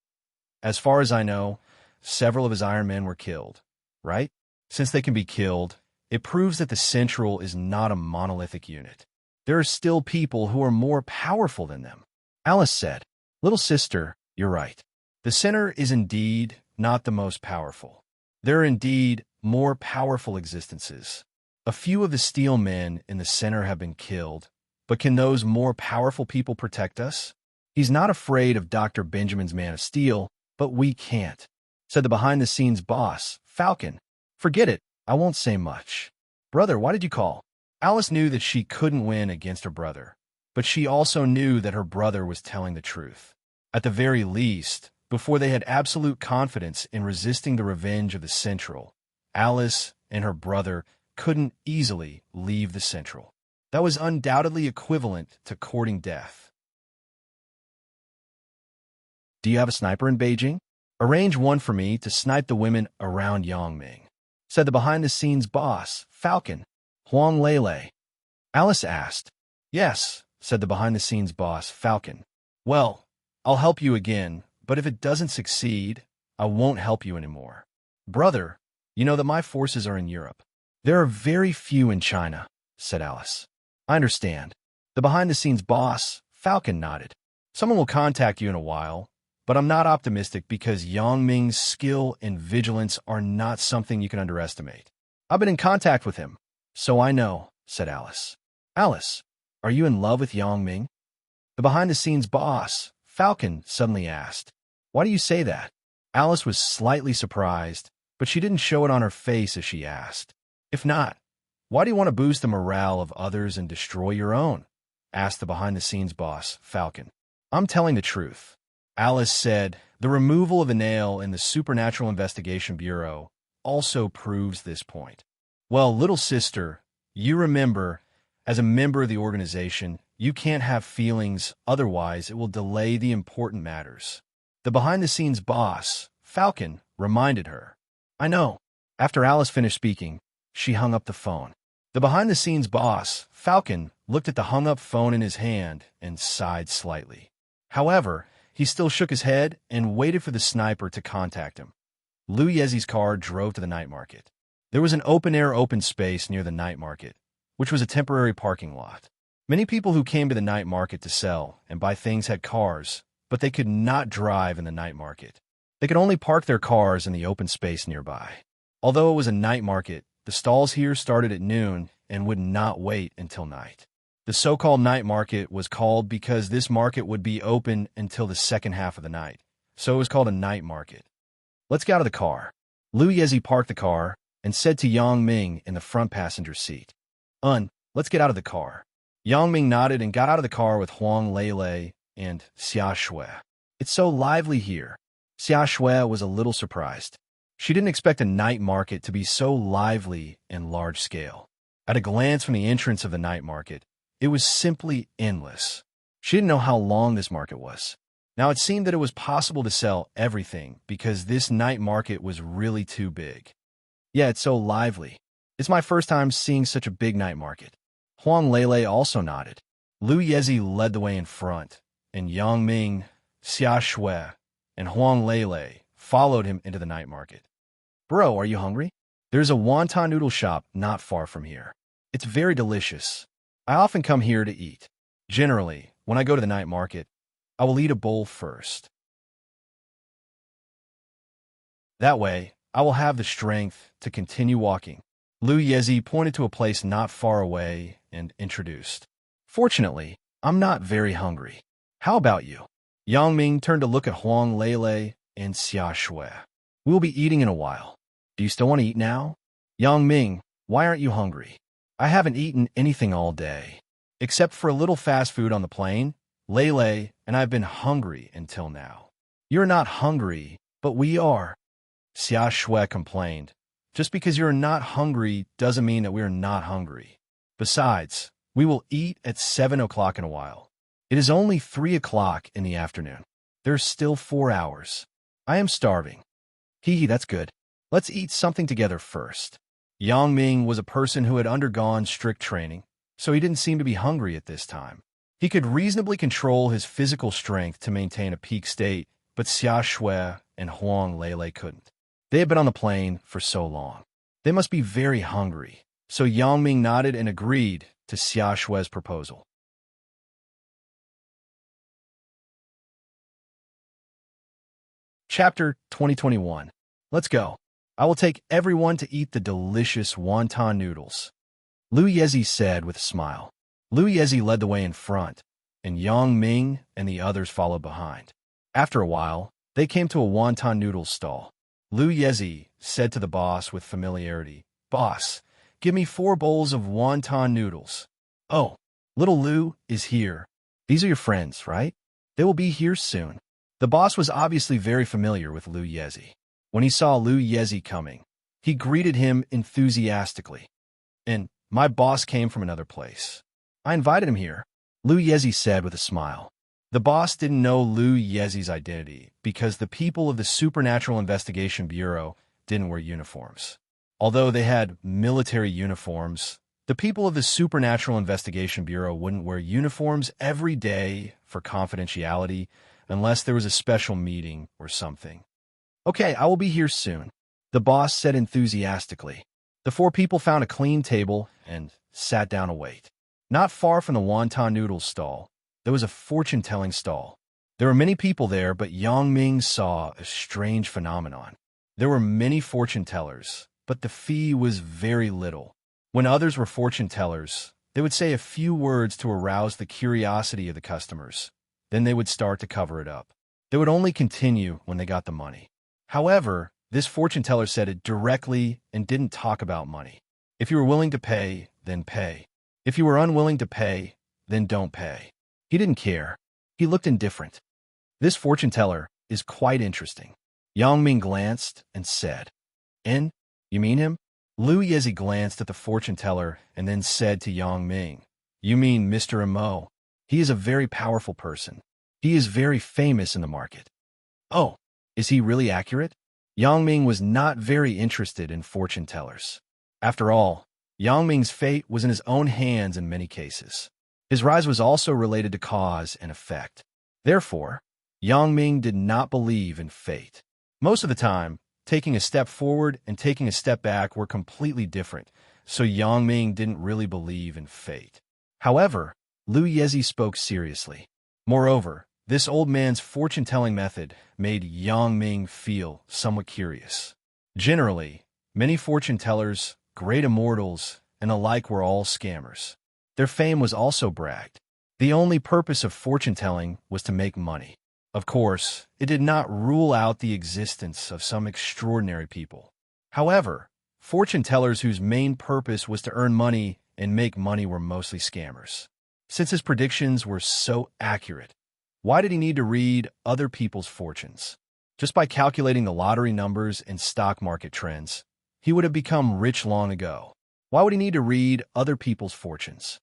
As far as I know, several of his Iron Men were killed, right? Since they can be killed, it proves that the Central is not a monolithic unit. There are still people who are more powerful than them. Alice said, Little sister, you're right. The center is indeed not the most powerful. There are indeed more powerful existences. A few of the steel men in the center have been killed, but can those more powerful people protect us? He's not afraid of Dr. Benjamin's Man of Steel, but we can't, said the behind-the-scenes boss, Falcon. Forget it, I won't say much. Brother, why did you call? Alice knew that she couldn't win against her brother, but she also knew that her brother was telling the truth. At the very least, before they had absolute confidence in resisting the revenge of the Central, Alice and her brother couldn't easily leave the Central. That was undoubtedly equivalent to courting death. Do you have a sniper in Beijing? Arrange one for me to snipe the women around Yang Ming, said the behind-the-scenes boss, Falcon. Huang Lele. Alice asked. Yes, said the behind-the-scenes boss, Falcon. Well, I'll help you again, but if it doesn't succeed, I won't help you anymore. Brother, you know that my forces are in Europe. There are very few in China, said Alice. I understand. The behind-the-scenes boss, Falcon, nodded. Someone will contact you in a while, but I'm not optimistic because Yang Ming's skill and vigilance are not something you can underestimate. I've been in contact with him, so I know, said Alice. Alice, are you in love with Yang Ming? The behind-the-scenes boss, Falcon, suddenly asked. Why do you say that? Alice was slightly surprised, but she didn't show it on her face as she asked. If not, why do you want to boost the morale of others and destroy your own? Asked the behind-the-scenes boss, Falcon. I'm telling the truth. Alice said, the removal of a nail in the Supernatural Investigation Bureau also proves this point. Well, little sister, you remember, as a member of the organization, you can't have feelings, otherwise it will delay the important matters. The behind-the-scenes boss, Falcon, reminded her. I know. After Alice finished speaking, she hung up the phone. The behind-the-scenes boss, Falcon, looked at the hung-up phone in his hand and sighed slightly. However, he still shook his head and waited for the sniper to contact him. Liu Yezi's car drove to the night market. There was an open-air open space near the night market, which was a temporary parking lot. Many people who came to the night market to sell and buy things had cars, but they could not drive in the night market. They could only park their cars in the open space nearby. Although it was a night market, the stalls here started at noon and would not wait until night. The so-called night market was called because this market would be open until the second half of the night, so it was called a night market. Let's get out of the car. Liu Yezi parked the car and said to Yang Ming in the front passenger seat, let's get out of the car. Yang Ming nodded and got out of the car with Huang Lele and Xia Shui. It's so lively here. Xia Shui was a little surprised. She didn't expect a night market to be so lively and large-scale. At a glance from the entrance of the night market, it was simply endless. She didn't know how long this market was. Now it seemed that it was possible to sell everything because this night market was really too big. Yeah, it's so lively. It's my first time seeing such a big night market. Huang Lele also nodded. Liu Yezi led the way in front, and Yang Ming, Xia Shui, and Huang Lele followed him into the night market. Bro, are you hungry? There's a wonton noodle shop not far from here. It's very delicious. I often come here to eat. Generally, when I go to the night market, I will eat a bowl first. That way, I will have the strength to continue walking. Lu Yezi pointed to a place not far away and introduced. Fortunately, I'm not very hungry. How about you? Yang Ming turned to look at Huang Lele and Xia Shui. We'll be eating in a while. Do you still want to eat now? Yang Ming, why aren't you hungry? I haven't eaten anything all day. Except for a little fast food on the plane, Lele and I've been hungry until now. You're not hungry, but we are. Xia Shui complained. Just because you're not hungry doesn't mean that we're not hungry. Besides, we will eat at 7 o'clock in a while. It is only 3 o'clock in the afternoon. There's still 4 hours. I am starving. Hee hee, that's good. Let's eat something together first. Yang Ming was a person who had undergone strict training, so he didn't seem to be hungry at this time. He could reasonably control his physical strength to maintain a peak state, but Xia Shui and Huang Lele couldn't. They had been on the plane for so long. They must be very hungry, so Yang Ming nodded and agreed to Xia Shui's proposal. Chapter 2021. Let's go. I will take everyone to eat the delicious wonton noodles. Lu Yezi said with a smile. Lu Yezi led the way in front, and Yang Ming and the others followed behind. After a while, they came to a wonton noodles stall. Lu Yezi said to the boss with familiarity, Boss, give me 4 bowls of wonton noodles. Oh, little Lu is here. These are your friends, right? They will be here soon. The boss was obviously very familiar with Lu Yezi. When he saw Lu Yezi coming, he greeted him enthusiastically. And my boss came from another place. I invited him here, Lu Yezi said with a smile. The boss didn't know Lu Yezi's identity because the people of the Supernatural Investigation Bureau didn't wear uniforms. Although they had military uniforms, the people of the Supernatural Investigation Bureau wouldn't wear uniforms every day for confidentiality unless there was a special meeting or something. Okay, I will be here soon, the boss said enthusiastically. The 4 people found a clean table and sat down to wait. Not far from the wonton noodles stall, there was a fortune-telling stall. There were many people there, but Yang Ming saw a strange phenomenon. There were many fortune-tellers, but the fee was very little. When others were fortune-tellers, they would say a few words to arouse the curiosity of the customers. Then they would start to cover it up. They would only continue when they got the money. However, this fortune-teller said it directly and didn't talk about money. If you were willing to pay, then pay. If you were unwilling to pay, then don't pay. He didn't care. He looked indifferent. This fortune-teller is quite interesting. Yang Ming glanced and said, "In? You mean him?" Lu Yezi glanced at the fortune-teller and then said to Yang Ming, "You mean Mr. Mo? He is a very powerful person. He is very famous in the market." "Oh, is he really accurate?" Yang Ming was not very interested in fortune-tellers. After all, Yang Ming's fate was in his own hands in many cases. His rise was also related to cause and effect. Therefore, Yang Ming did not believe in fate. Most of the time, taking a step forward and taking a step back were completely different, so Yang Ming didn't really believe in fate. However, Lu Yezi spoke seriously. Moreover, this old man's fortune-telling method made Yang Ming feel somewhat curious. Generally, many fortune-tellers, great immortals, and the like were all scammers. Their fame was also bragged. The only purpose of fortune-telling was to make money. Of course, it did not rule out the existence of some extraordinary people. However, fortune-tellers whose main purpose was to earn money and make money were mostly scammers. Since his predictions were so accurate, why did he need to read other people's fortunes? Just by calculating the lottery numbers and stock market trends, he would have become rich long ago. Why would he need to read other people's fortunes?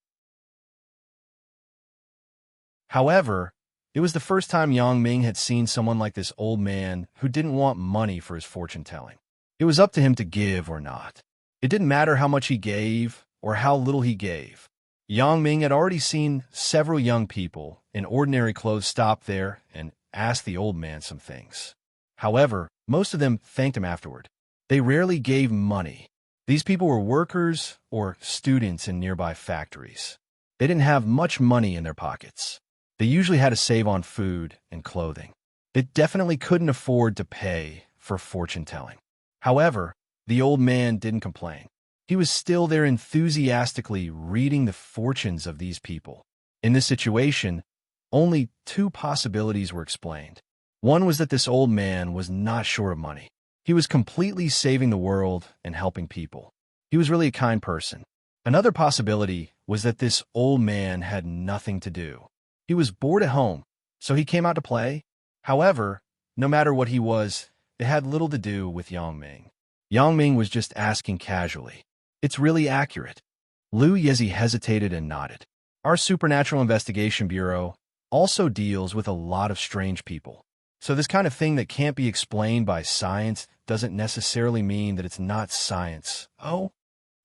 However, it was the first time Yang Ming had seen someone like this old man who didn't want money for his fortune-telling. It was up to him to give or not. It didn't matter how much he gave or how little he gave. Yang Ming had already seen several young people in ordinary clothes stop there and ask the old man some things. However, most of them thanked him afterward. They rarely gave money. These people were workers or students in nearby factories. They didn't have much money in their pockets. They usually had to save on food and clothing. They definitely couldn't afford to pay for fortune-telling. However, the old man didn't complain. He was still there enthusiastically reading the fortunes of these people. In this situation, only two possibilities were explained. One was that this old man was not short of money. He was completely saving the world and helping people. He was really a kind person. Another possibility was that this old man had nothing to do. He was bored at home, so he came out to play. However, no matter what he was, it had little to do with Yang Ming. Yang Ming was just asking casually. It's really accurate. Liu Yezi hesitated and nodded. Our Supernatural Investigation Bureau also deals with a lot of strange people. So this kind of thing that can't be explained by science doesn't necessarily mean that it's not science. Oh?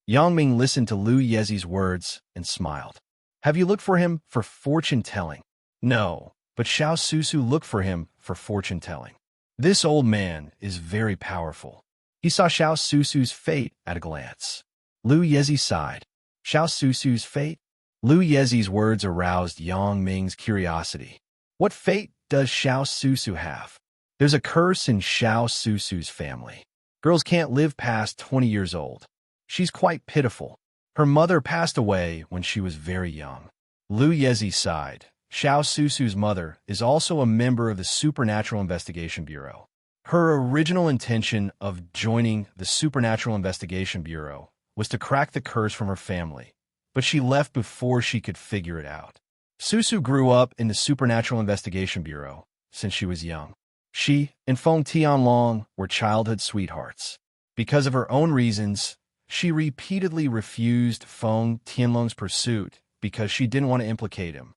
Yang Ming listened to Liu Yezi's words and smiled. Have you looked for him for fortune-telling? No, but Xiao Susu looked for him for fortune-telling. This old man is very powerful. He saw Xiao Susu's fate at a glance. Liu Yezi sighed. Xiao Susu's fate? Liu Yezi's words aroused Yang Ming's curiosity. What fate does Xiao Susu have? There's a curse in Xiao Susu's family. Girls can't live past 20 years old. She's quite pitiful. Her mother passed away when she was very young. Liu Yezi sighed. Xiao Susu's mother is also a member of the Supernatural Investigation Bureau. Her original intention of joining the Supernatural Investigation Bureau was to crack the curse from her family, but she left before she could figure it out. Susu grew up in the Supernatural Investigation Bureau since she was young. She and Feng Tianlong were childhood sweethearts. Because of her own reasons, she repeatedly refused Feng Tianlong's pursuit because she didn't want to implicate him.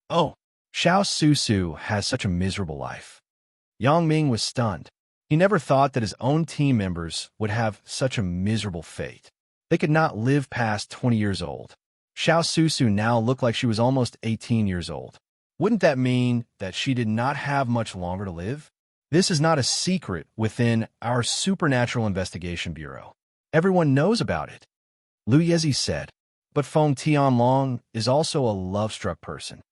Oh, Xiao Susu has such a miserable life. Yang Ming was stunned. He never thought that his own team members would have such a miserable fate. They could not live past 20 years old. Xiao Susu now looked like she was almost 18 years old. Wouldn't that mean that she did not have much longer to live? This is not a secret within our Supernatural Investigation Bureau. Everyone knows about it. Liu Yezi said, but Feng Tianlong is also a love-struck person.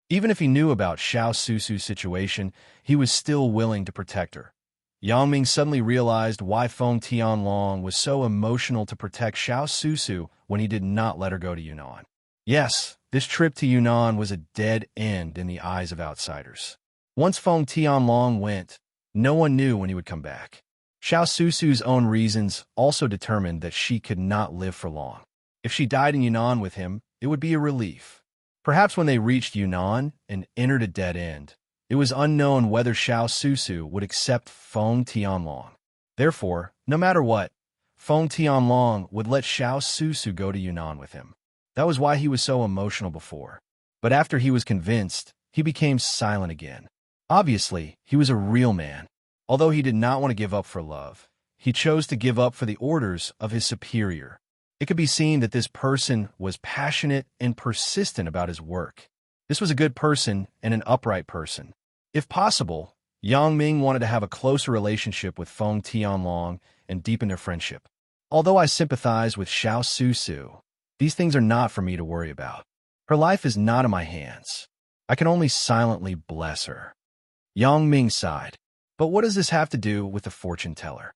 Even if he knew about Xiao Susu's situation, he was still willing to protect her. Yang Ming suddenly realized why Feng Tianlong was so emotional to protect Xiao Susu when he did not let her go to Yunnan. Yes, this trip to Yunnan was a dead end in the eyes of outsiders. Once Feng Tianlong went, no one knew when he would come back. Xiao Susu's own reasons also determined that she could not live for long. If she died in Yunnan with him, it would be a relief. Perhaps when they reached Yunnan and entered a dead end, it was unknown whether Xiao Susu would accept Feng Tianlong. Therefore, no matter what, Feng Tianlong would let Xiao Susu go to Yunnan with him. That was why he was so emotional before. But after he was convinced, he became silent again. Obviously, he was a real man. Although he did not want to give up for love, he chose to give up for the orders of his superior. It could be seen that this person was passionate and persistent about his work. This was a good person and an upright person. If possible, Yang Ming wanted to have a closer relationship with Feng Tianlong and deepen their friendship. Although I sympathize with Xiao Susu, these things are not for me to worry about. Her life is not in my hands. I can only silently bless her. Yang Ming sighed. But what does this have to do with the fortune teller?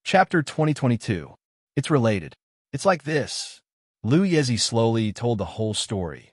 Chapter 2022. It's related. It's like this. Liu Yezi slowly told the whole story.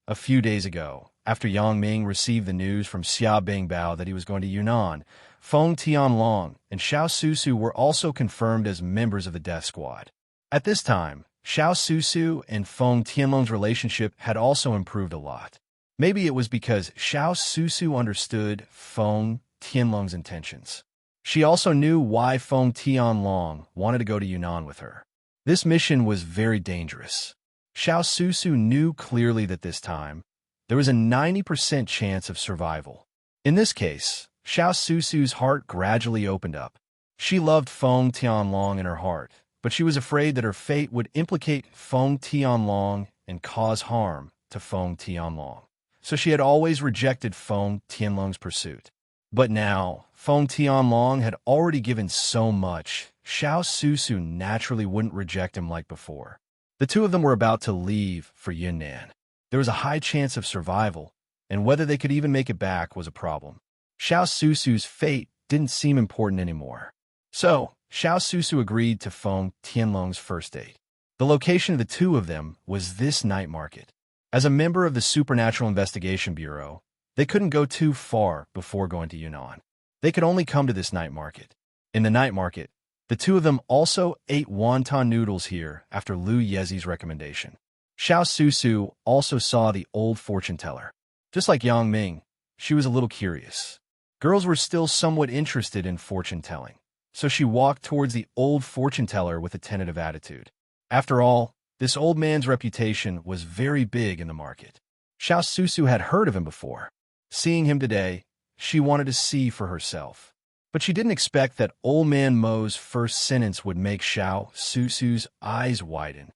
A few days ago, after Yang Ming received the news from Xia Bingbao that he was going to Yunnan, Feng Tianlong and Xiao Susu were also confirmed as members of the death squad. At this time, Xiao Susu and Feng Tianlong's relationship had also improved a lot. Maybe it was because Xiao Susu understood Feng Tianlong's intentions. She also knew why Feng Tianlong wanted to go to Yunnan with her. This mission was very dangerous. Xiao Susu knew clearly that this time, there was a 90% chance of survival. In this case, Xiao Susu's heart gradually opened up. She loved Feng Tianlong in her heart, but she was afraid that her fate would implicate Feng Tianlong and cause harm to Feng Tianlong. So she had always rejected Feng Tianlong's pursuit. But now, Feng Tianlong had already given so much, Xiao Susu naturally wouldn't reject him like before. The two of them were about to leave for Yunnan. There was a high chance of survival, and whether they could even make it back was a problem. Xiao Susu's fate didn't seem important anymore. So, Xiao Susu agreed to Feng Tianlong's first date. The location of the two of them was this night market. As a member of the Supernatural Investigation Bureau, they couldn't go too far before going to Yunnan. They could only come to this night market. In the night market, the two of them also ate wonton noodles here after Lu Yezi's recommendation. Xiao Susu also saw the old fortune teller. Just like Yang Ming, she was a little curious. Girls were still somewhat interested in fortune telling, so she walked towards the old fortune teller with a tentative attitude. After all, this old man's reputation was very big in the market. Xiao Susu had heard of him before. Seeing him today, she wanted to see for herself. But she didn't expect that old man Mo's first sentence would make Xiao Susu's eyes widen.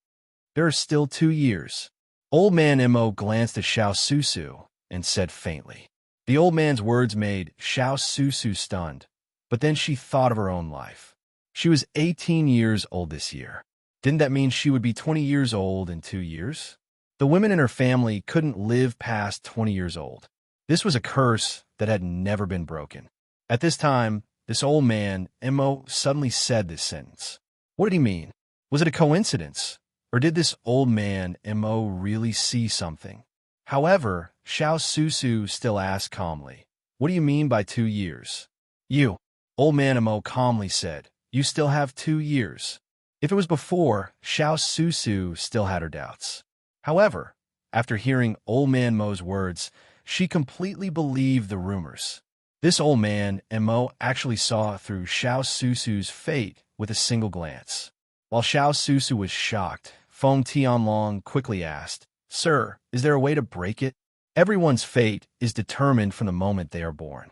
There are still 2 years. Old man Mo glanced at Xiao Susu and said faintly. The old man's words made Xiao Susu stunned, but then she thought of her own life. She was 18 years old this year. Didn't that mean she would be 20 years old in 2 years? The women in her family couldn't live past 20 years old. This was a curse that had never been broken. At this time, this old man, Mo, suddenly said this sentence. What did he mean? Was it a coincidence? Or did this old man, Mo, really see something? However, Xiao Susu still asked calmly, what do you mean by 2 years? You, old man Mo calmly said, you still have 2 years. If it was before, Xiao Susu still had her doubts. However, after hearing old man Mo's words, she completely believed the rumors. This old man, Mo, actually saw through Xiao Susu's fate with a single glance. While Xiao Susu was shocked, Feng Tianlong quickly asked, Sir, is there a way to break it? Everyone's fate is determined from the moment they are born.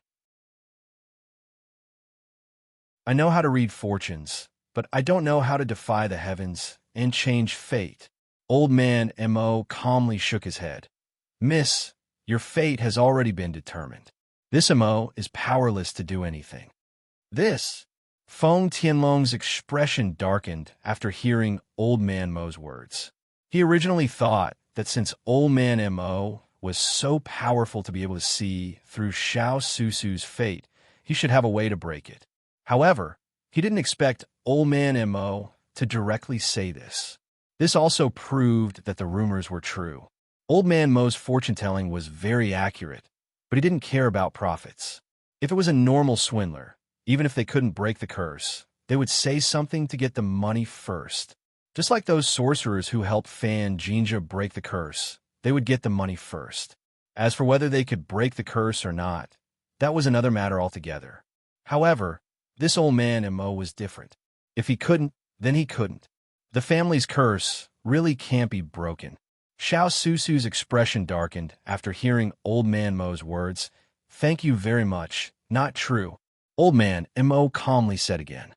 I know how to read fortunes, but I don't know how to defy the heavens and change fate. Old man Mo calmly shook his head. Miss, your fate has already been determined. This Mo is powerless to do anything. This. Feng Tianlong's expression darkened after hearing old man Mo's words. He originally thought that since old man Mo was so powerful to be able to see through Xiao Susu's fate, he should have a way to break it. However, he didn't expect old man Mo to directly say this. This also proved that the rumors were true. Old man Mo's fortune-telling was very accurate, but he didn't care about profits. If it was a normal swindler, even if they couldn't break the curse, they would say something to get the money first. Just like those sorcerers who helped Fan Jinja break the curse, they would get the money first. As for whether they could break the curse or not, that was another matter altogether. However, this old man Mo was different. If he couldn't, then he couldn't. The family's curse really can't be broken. Xiao Susu's expression darkened after hearing old man Mo's words. Thank you very much. Not true. Old man Mo calmly said again.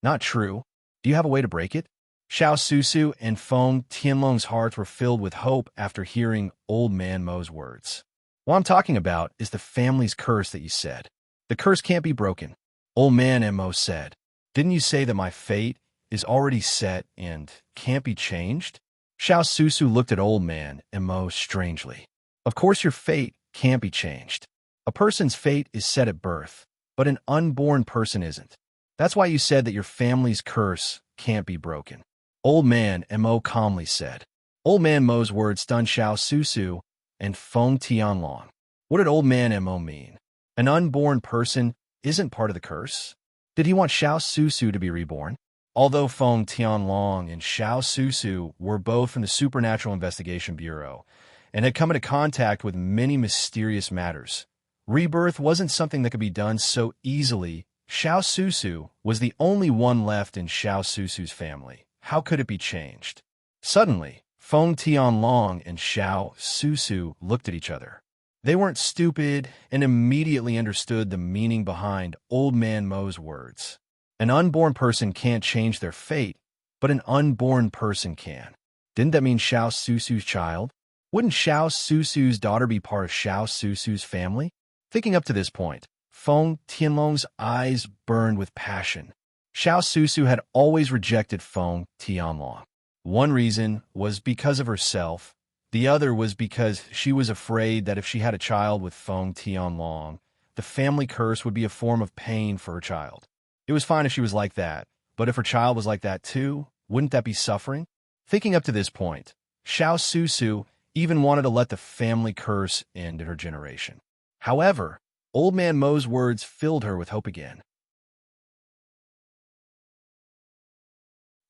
Not true. Do you have a way to break it? Xiao Susu and Feng Tianlong's hearts were filled with hope after hearing old man Mo's words. What I'm talking about is the family's curse that you said. The curse can't be broken. Old man Mo said. Didn't you say that my fate is already set and can't be changed? Xiao Susu looked at old man Mo strangely. Of course your fate can't be changed. A person's fate is set at birth, but an unborn person isn't. That's why you said that your family's curse can't be broken. Old man Mo calmly said. Old man Mo's words stunned Xiao Susu and Feng Tianlong. What did old man Mo mean? An unborn person isn't part of the curse? Did he want Xiao Susu to be reborn? Although Feng Tianlong and Xiao Susu were both from the Supernatural Investigation Bureau and had come into contact with many mysterious matters, rebirth wasn't something that could be done so easily. Xiao Susu was the only one left in Xiao Susu's family. How could it be changed? Suddenly, Feng Tianlong and Xiao Susu looked at each other. They weren't stupid and immediately understood the meaning behind old man Mo's words. An unborn person can't change their fate, but an unborn person can. Didn't that mean Xiao Susu's child? Wouldn't Xiao Susu's daughter be part of Xiao Susu's family? Thinking up to this point, Feng Tianlong's eyes burned with passion. Xiao Susu had always rejected Feng Tianlong. One reason was because of herself. The other was because she was afraid that if she had a child with Feng Tianlong, the family curse would be a form of pain for her child. It was fine if she was like that, but if her child was like that too, wouldn't that be suffering? Thinking up to this point, Xiao Susu even wanted to let the family curse end in her generation. However, Old Man Mo's words filled her with hope again.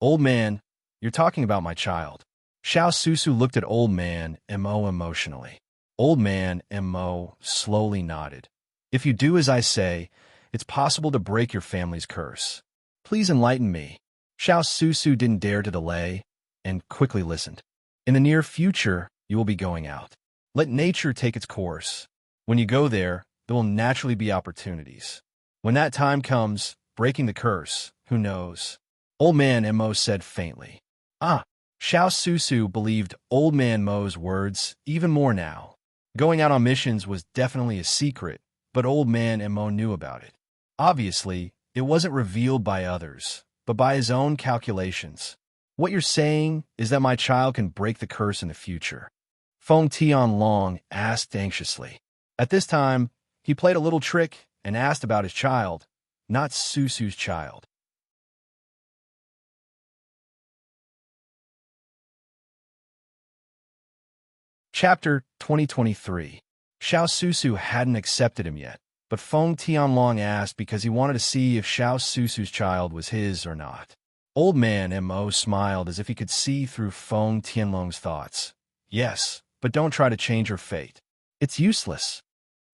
Old man, you're talking about my child. Xiao Susu looked at Old Man Mo emotionally. Old Man Mo slowly nodded. If you do as I say, it's possible to break your family's curse. Please enlighten me. Xiao Susu didn't dare to delay and quickly listened. In the near future, you will be going out. Let nature take its course. When you go there will naturally be opportunities. When that time comes, breaking the curse, who knows? Old Man Mo said faintly. Ah, Xiao Susu believed Old Man Mo's words even more now. Going out on missions was definitely a secret, but Old Man Mo knew about it. Obviously, it wasn't revealed by others, but by his own calculations. What you're saying is that my child can break the curse in the future. Feng Tianlong asked anxiously. At this time, he played a little trick and asked about his child, not Susu's child. Chapter 2023. Xiao Susu hadn't accepted him yet, but Feng Tianlong asked because he wanted to see if Xiao Susu's child was his or not. Old Man Mo smiled as if he could see through Feng Tianlong's thoughts. Yes, but don't try to change her fate. It's useless.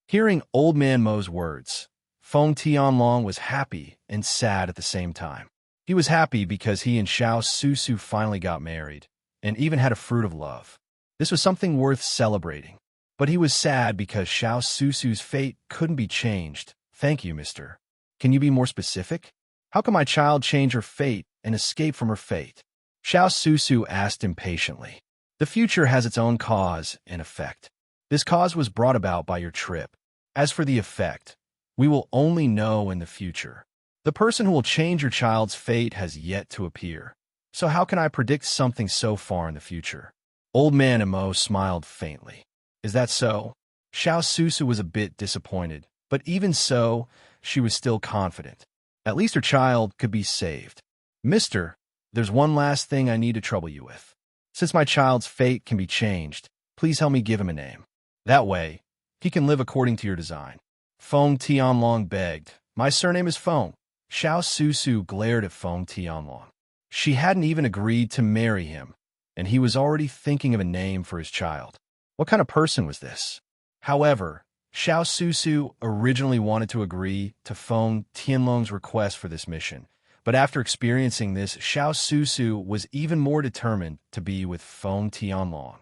Hearing Old Man Mo's words, Feng Tianlong was happy and sad at the same time. He was happy because he and Xiao Susu finally got married, and even had a fruit of love. This was something worth celebrating. But he was sad because Xiao Susu's fate couldn't be changed. Thank you, mister. Can you be more specific? How can my child change her fate and escape from her fate? Xiao Susu asked impatiently. The future has its own cause and effect. This cause was brought about by your trip. As for the effect, we will only know in the future. The person who will change your child's fate has yet to appear. So how can I predict something so far in the future? Old Man Mo smiled faintly. Is that so? Xiao Susu was a bit disappointed, but even so, she was still confident. At least her child could be saved. Mister, there's one last thing I need to trouble you with. Since my child's fate can be changed, please help me give him a name. That way, he can live according to your design. Feng Tianlong begged. My surname is Feng. Xiao Susu glared at Feng Tianlong. She hadn't even agreed to marry him, and he was already thinking of a name for his child. What kind of person was this? However, Xiao Susu originally wanted to agree to Feng Tianlong's request for this mission, but after experiencing this, Xiao Susu was even more determined to be with Feng Tianlong.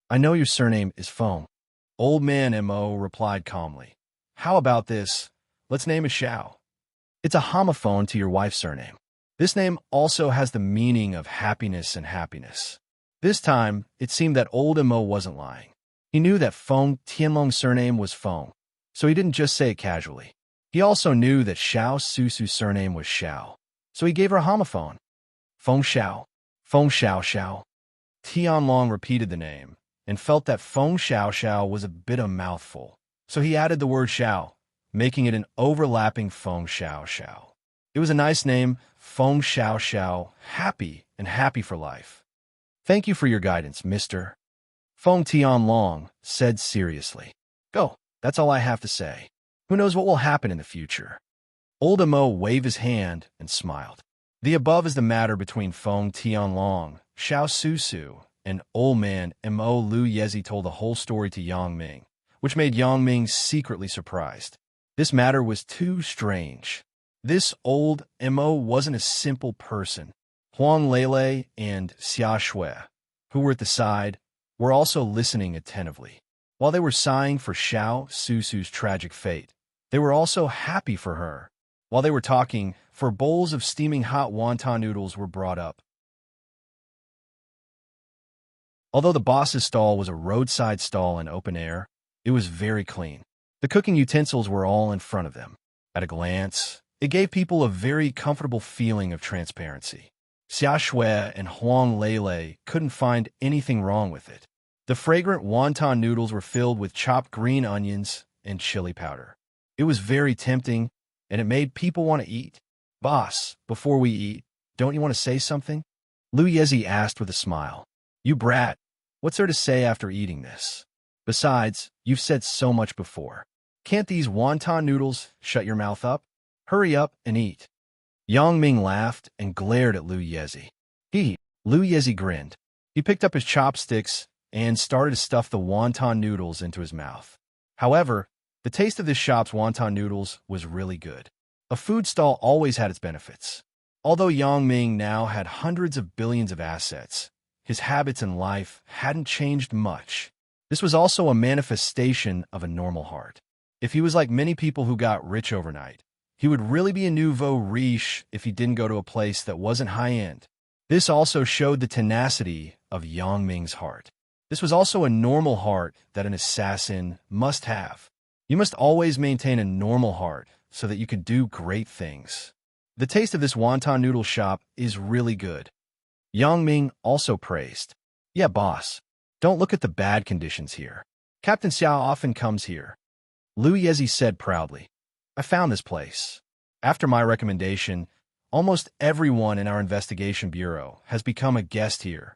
I know your surname is Feng. Old Man Mo replied calmly. How about this? Let's name it Xiao. It's a homophone to your wife's surname. This name also has the meaning of happiness and happiness. This time, it seemed that Old Mo wasn't lying. He knew that Feng Tianlong's surname was Feng, so he didn't just say it casually. He also knew that Xiao Susu's surname was Xiao, so he gave her a homophone. Feng Xiao. Feng Xiao Xiao. Tianlong repeated the name, and felt that Feng Xiao Xiao was a bit of a mouthful, so he added the word Xiao, making it an overlapping Feng Xiao Xiao. It was a nice name, Feng Xiao Xiao, happy and happy for life. Thank you for your guidance, mister. Feng Tianlong said seriously. Go, that's all I have to say. Who knows what will happen in the future? Old Mo waved his hand and smiled. The above is the matter between Feng Tianlong, Xiao Susu, and Old Man Mo. Lu Yezi told the whole story to Yang Ming, which made Yang Ming secretly surprised. This matter was too strange. This Old Mo wasn't a simple person. Huang Lele and Xia Shui, who were at the side, were also listening attentively. While they were sighing for Xiao Susu's tragic fate, they were also happy for her. While they were talking, 4 bowls of steaming hot wonton noodles were brought up. Although the boss's stall was a roadside stall in open air, it was very clean. The cooking utensils were all in front of them. At a glance, it gave people a very comfortable feeling of transparency. Xia Shui and Huang Lele couldn't find anything wrong with it. The fragrant wonton noodles were filled with chopped green onions and chili powder. It was very tempting, and it made people want to eat. "Boss, before we eat, don't you want to say something?" Lu Yezi asked with a smile. "You brat, what's there to say after eating this? Besides, you've said so much before. Can't these wonton noodles shut your mouth up? Hurry up and eat." Yang Ming laughed and glared at Lu Yezi. Lu Yezi grinned. He picked up his chopsticks and started to stuff the wonton noodles into his mouth. However, the taste of this shop's wonton noodles was really good. A food stall always had its benefits. Although Yang Ming now had hundreds of billions of assets, his habits in life hadn't changed much. This was also a manifestation of a normal heart. If he was like many people who got rich overnight, he would really be a nouveau riche if he didn't go to a place that wasn't high-end. This also showed the tenacity of Yang Ming's heart. This was also a normal heart that an assassin must have. You must always maintain a normal heart so that you can do great things. The taste of this wonton noodle shop is really good. Yang Ming also praised. "Yeah, boss. Don't look at the bad conditions here. Captain Xiao often comes here." Lu Yezi said proudly. "I found this place. After my recommendation, almost everyone in our investigation bureau has become a guest here.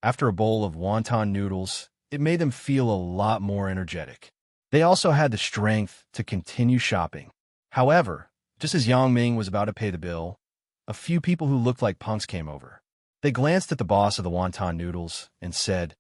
After a bowl of wonton noodles, it made them feel a lot more energetic. They also had the strength to continue shopping. However, just as Yang Ming was about to pay the bill, a few people who looked like punks came over. They glanced at the boss of the wonton noodles and said,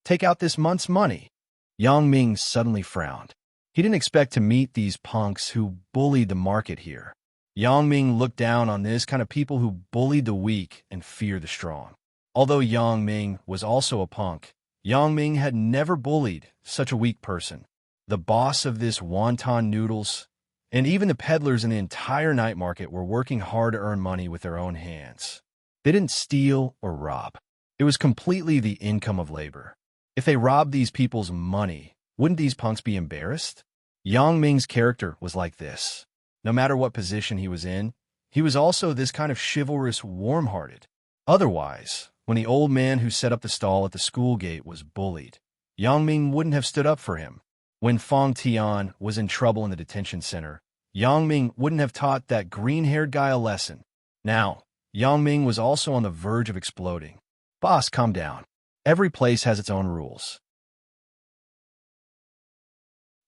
'Take out this month's money.' Yang Ming suddenly frowned. He didn't expect to meet these punks who bullied the market here. Yang Ming looked down on this kind of people who bullied the weak and feared the strong. Although Yang Ming was also a punk, Yang Ming had never bullied such a weak person. The boss of this wonton noodles and even the peddlers in the entire night market were working hard to earn money with their own hands. They didn't steal or rob. It was completely the income of labor. If they robbed these people's money, wouldn't these punks be embarrassed? Yang Ming's character was like this. No matter what position he was in, he was also this kind of chivalrous, warm-hearted. Otherwise, when the old man who set up the stall at the school gate was bullied, Yang Ming wouldn't have stood up for him. When Fang Tian was in trouble in the detention center, Yang Ming wouldn't have taught that green-haired guy a lesson. Now, Yang Ming was also on the verge of exploding. "Boss, calm down. Every place has its own rules.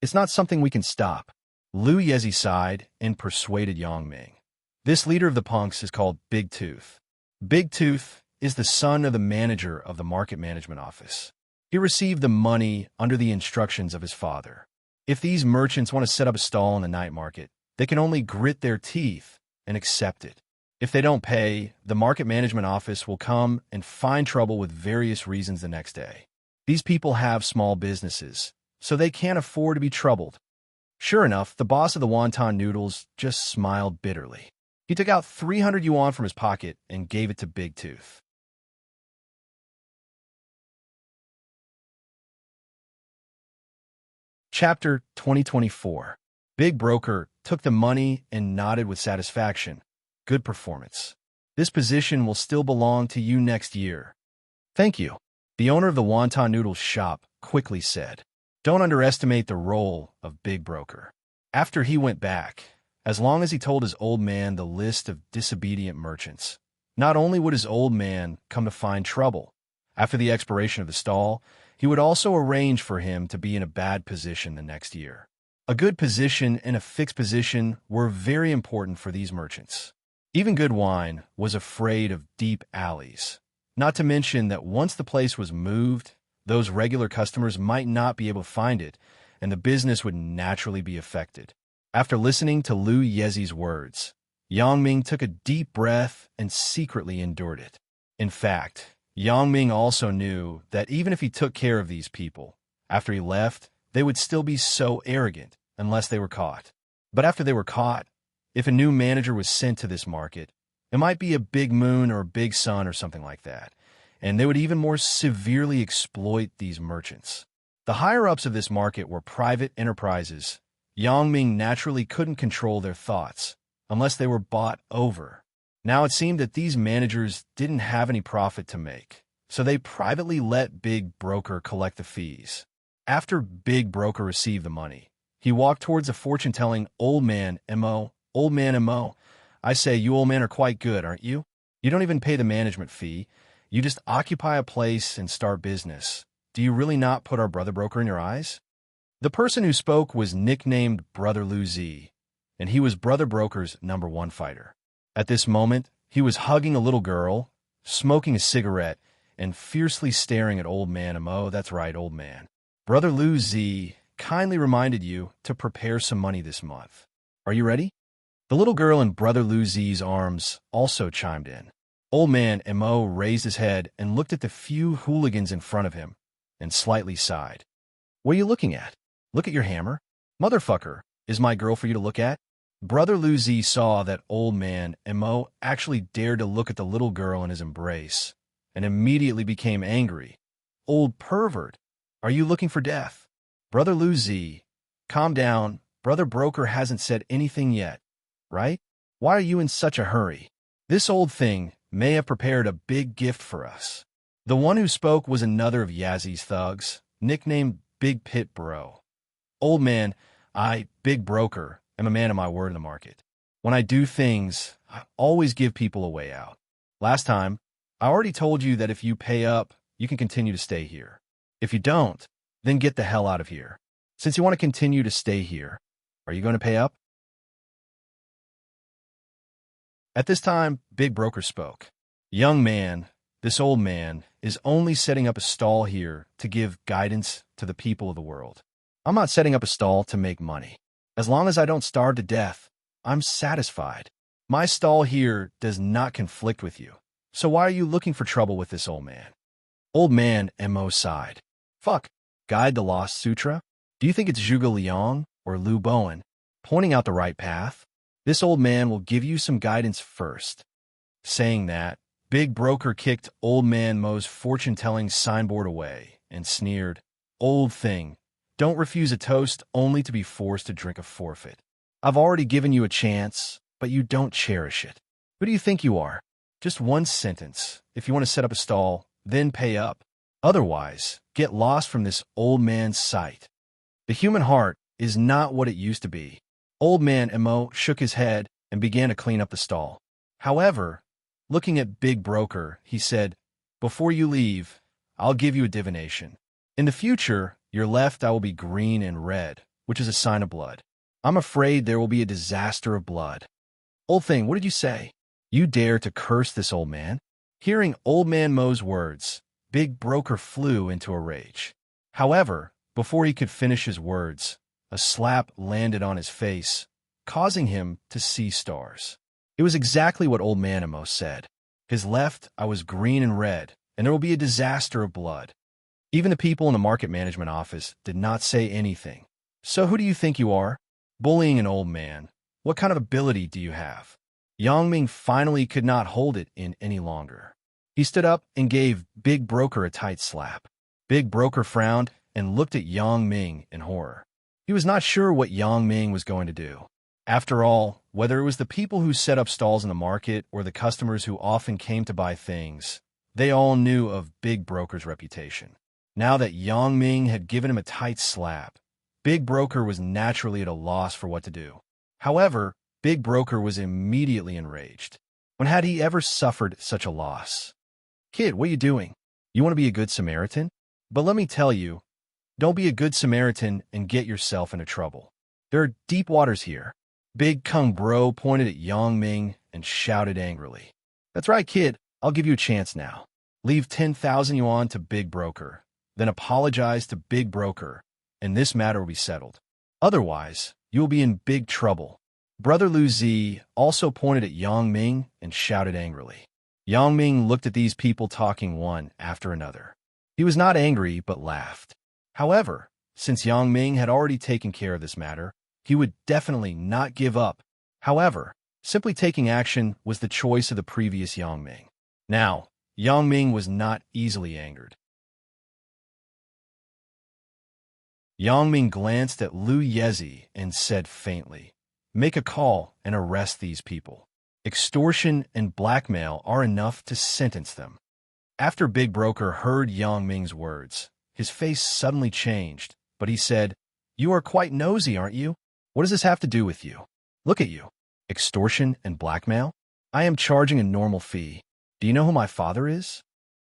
It's not something we can stop." Lu Yezi sighed and persuaded Yang Ming. This leader of the punks is called Big Tooth. Big Tooth is the son of the manager of the market management office. He received the money under the instructions of his father. If these merchants want to set up a stall in the night market, they can only grit their teeth and accept it. If they don't pay, the market management office will come and find trouble with various reasons the next day. These people have small businesses, so they can't afford to be troubled. Sure enough, the boss of the wonton noodles just smiled bitterly. He took out 300 yuan from his pocket and gave it to Big Tooth. Chapter 2024. Big Broker took the money and nodded with satisfaction. "Good performance. This position will still belong to you next year." "Thank you," the owner of the wonton noodles shop quickly said. Don't underestimate the role of Big Broker. After he went back, as long as he told his old man the list of disobedient merchants, not only would his old man come to find trouble, after the expiration of the stall, he would also arrange for him to be in a bad position the next year. A good position and a fixed position were very important for these merchants. Even Good Wine was afraid of deep alleys, not to mention that once the place was moved, those regular customers might not be able to find it, and the business would naturally be affected. After listening to Lu Yezi's words, Yang Ming took a deep breath and secretly endured it. In fact, Yang Ming also knew that even if he took care of these people, after he left, they would still be so arrogant unless they were caught. But after they were caught, if a new manager was sent to this market, it might be a big moon or a big sun or something like that. and they would even more severely exploit these merchants. The higher-ups of this market were private enterprises. Yang Ming naturally couldn't control their thoughts, unless they were bought over. Now it seemed that these managers didn't have any profit to make, so they privately let Big Broker collect the fees. After Big Broker received the money, he walked towards a fortune-telling old man, M.O. Old man M.O., I say, you old men are quite good, aren't you? You don't even pay the management fee. You just occupy a place and start business. Do you really not put our brother broker in your eyes? The person who spoke was nicknamed Brother Lu Zi, and he was Brother Broker's #1 fighter. At this moment, he was hugging a little girl, smoking a cigarette, and fiercely staring at old man M.O. That's right, old man. Brother Lu Zi kindly reminded you to prepare some money this month. Are you ready? The little girl in Brother Lu Zi's arms also chimed in. Old man M.O. raised his head and looked at the few hooligans in front of him and slightly sighed. What are you looking at? Look at your hammer. Motherfucker, is my girl for you to look at? Brother Lu Zi saw that old man M.O. actually dared to look at the little girl in his embrace and immediately became angry. Old pervert, are you looking for death? Brother Lu Zi, calm down. Brother Broker hasn't said anything yet, right? Why are you in such a hurry? This old thing may have prepared a big gift for us. The one who spoke was another of Yazzy's thugs, nicknamed Big Pit Bro. Old man, I, Big Broker, am a man of my word in the market. When I do things, I always give people a way out. Last time, I already told you that if you pay up, you can continue to stay here. If you don't, then get the hell out of here. Since you want to continue to stay here, are you going to pay up? At this time, Big Broker spoke. Young man, this old man, is only setting up a stall here to give guidance to the people of the world. I'm not setting up a stall to make money. As long as I don't starve to death, I'm satisfied. My stall here does not conflict with you. So why are you looking for trouble with this old man? Old man M.O. sighed. Fuck, Guide the Lost Sutra? Do you think it's Zhuge Liang or Liu Bowen pointing out the right path? This old man will give you some guidance first. Saying that, Big Broker kicked old man Mo's fortune-telling signboard away and sneered, Old thing, don't refuse a toast only to be forced to drink a forfeit. I've already given you a chance, but you don't cherish it. Who do you think you are? Just one sentence. If you want to set up a stall, then pay up. Otherwise, get lost from this old man's sight. The human heart is not what it used to be. Old man M.O. shook his head and began to clean up the stall. However, looking at Big Broker, he said, Before you leave, I'll give you a divination. In the future, your left eye will be green and red, which is a sign of blood. I'm afraid there will be a disaster of blood. Old thing, what did you say? You dare to curse this old man? Hearing old man Mo's words, Big Broker flew into a rage. However, before he could finish his words, a slap landed on his face, causing him to see stars. It was exactly what old man Mo said. His left eye was green and red, and there will be a disaster of blood. Even the people in the market management office did not say anything. So who do you think you are? Bullying an old man. What kind of ability do you have? Yang Ming finally could not hold it in any longer. He stood up and gave Big Broker a tight slap. Big Broker frowned and looked at Yang Ming in horror. He was not sure what Yang Ming was going to do. After all, whether it was the people who set up stalls in the market or the customers who often came to buy things, they all knew of Big Broker's reputation. Now that Yang Ming had given him a tight slap, Big Broker was naturally at a loss for what to do. However, Big Broker was immediately enraged. When had he ever suffered such a loss? Kid, what are you doing? You want to be a good Samaritan? But let me tell you, don't be a good Samaritan and get yourself into trouble. There are deep waters here. Big Kung Bro pointed at Yang Ming and shouted angrily. That's right, kid. I'll give you a chance now. Leave 10,000 yuan to Big Broker, then apologize to Big Broker, and this matter will be settled. Otherwise, you will be in big trouble. Brother Lu Zi also pointed at Yang Ming and shouted angrily. Yang Ming looked at these people talking one after another. He was not angry, but laughed. However, since Yang Ming had already taken care of this matter, he would definitely not give up. However, simply taking action was the choice of the previous Yang Ming. Now, Yang Ming was not easily angered. Yang Ming glanced at Lu Yezi and said faintly, "Make a call and arrest these people. Extortion and blackmail are enough to sentence them." After Big Broker heard Yang Ming's words, his face suddenly changed, but he said, "You are quite nosy, aren't you? What does this have to do with you? Look at you. Extortion and blackmail? I am charging a normal fee. Do you know who my father is?"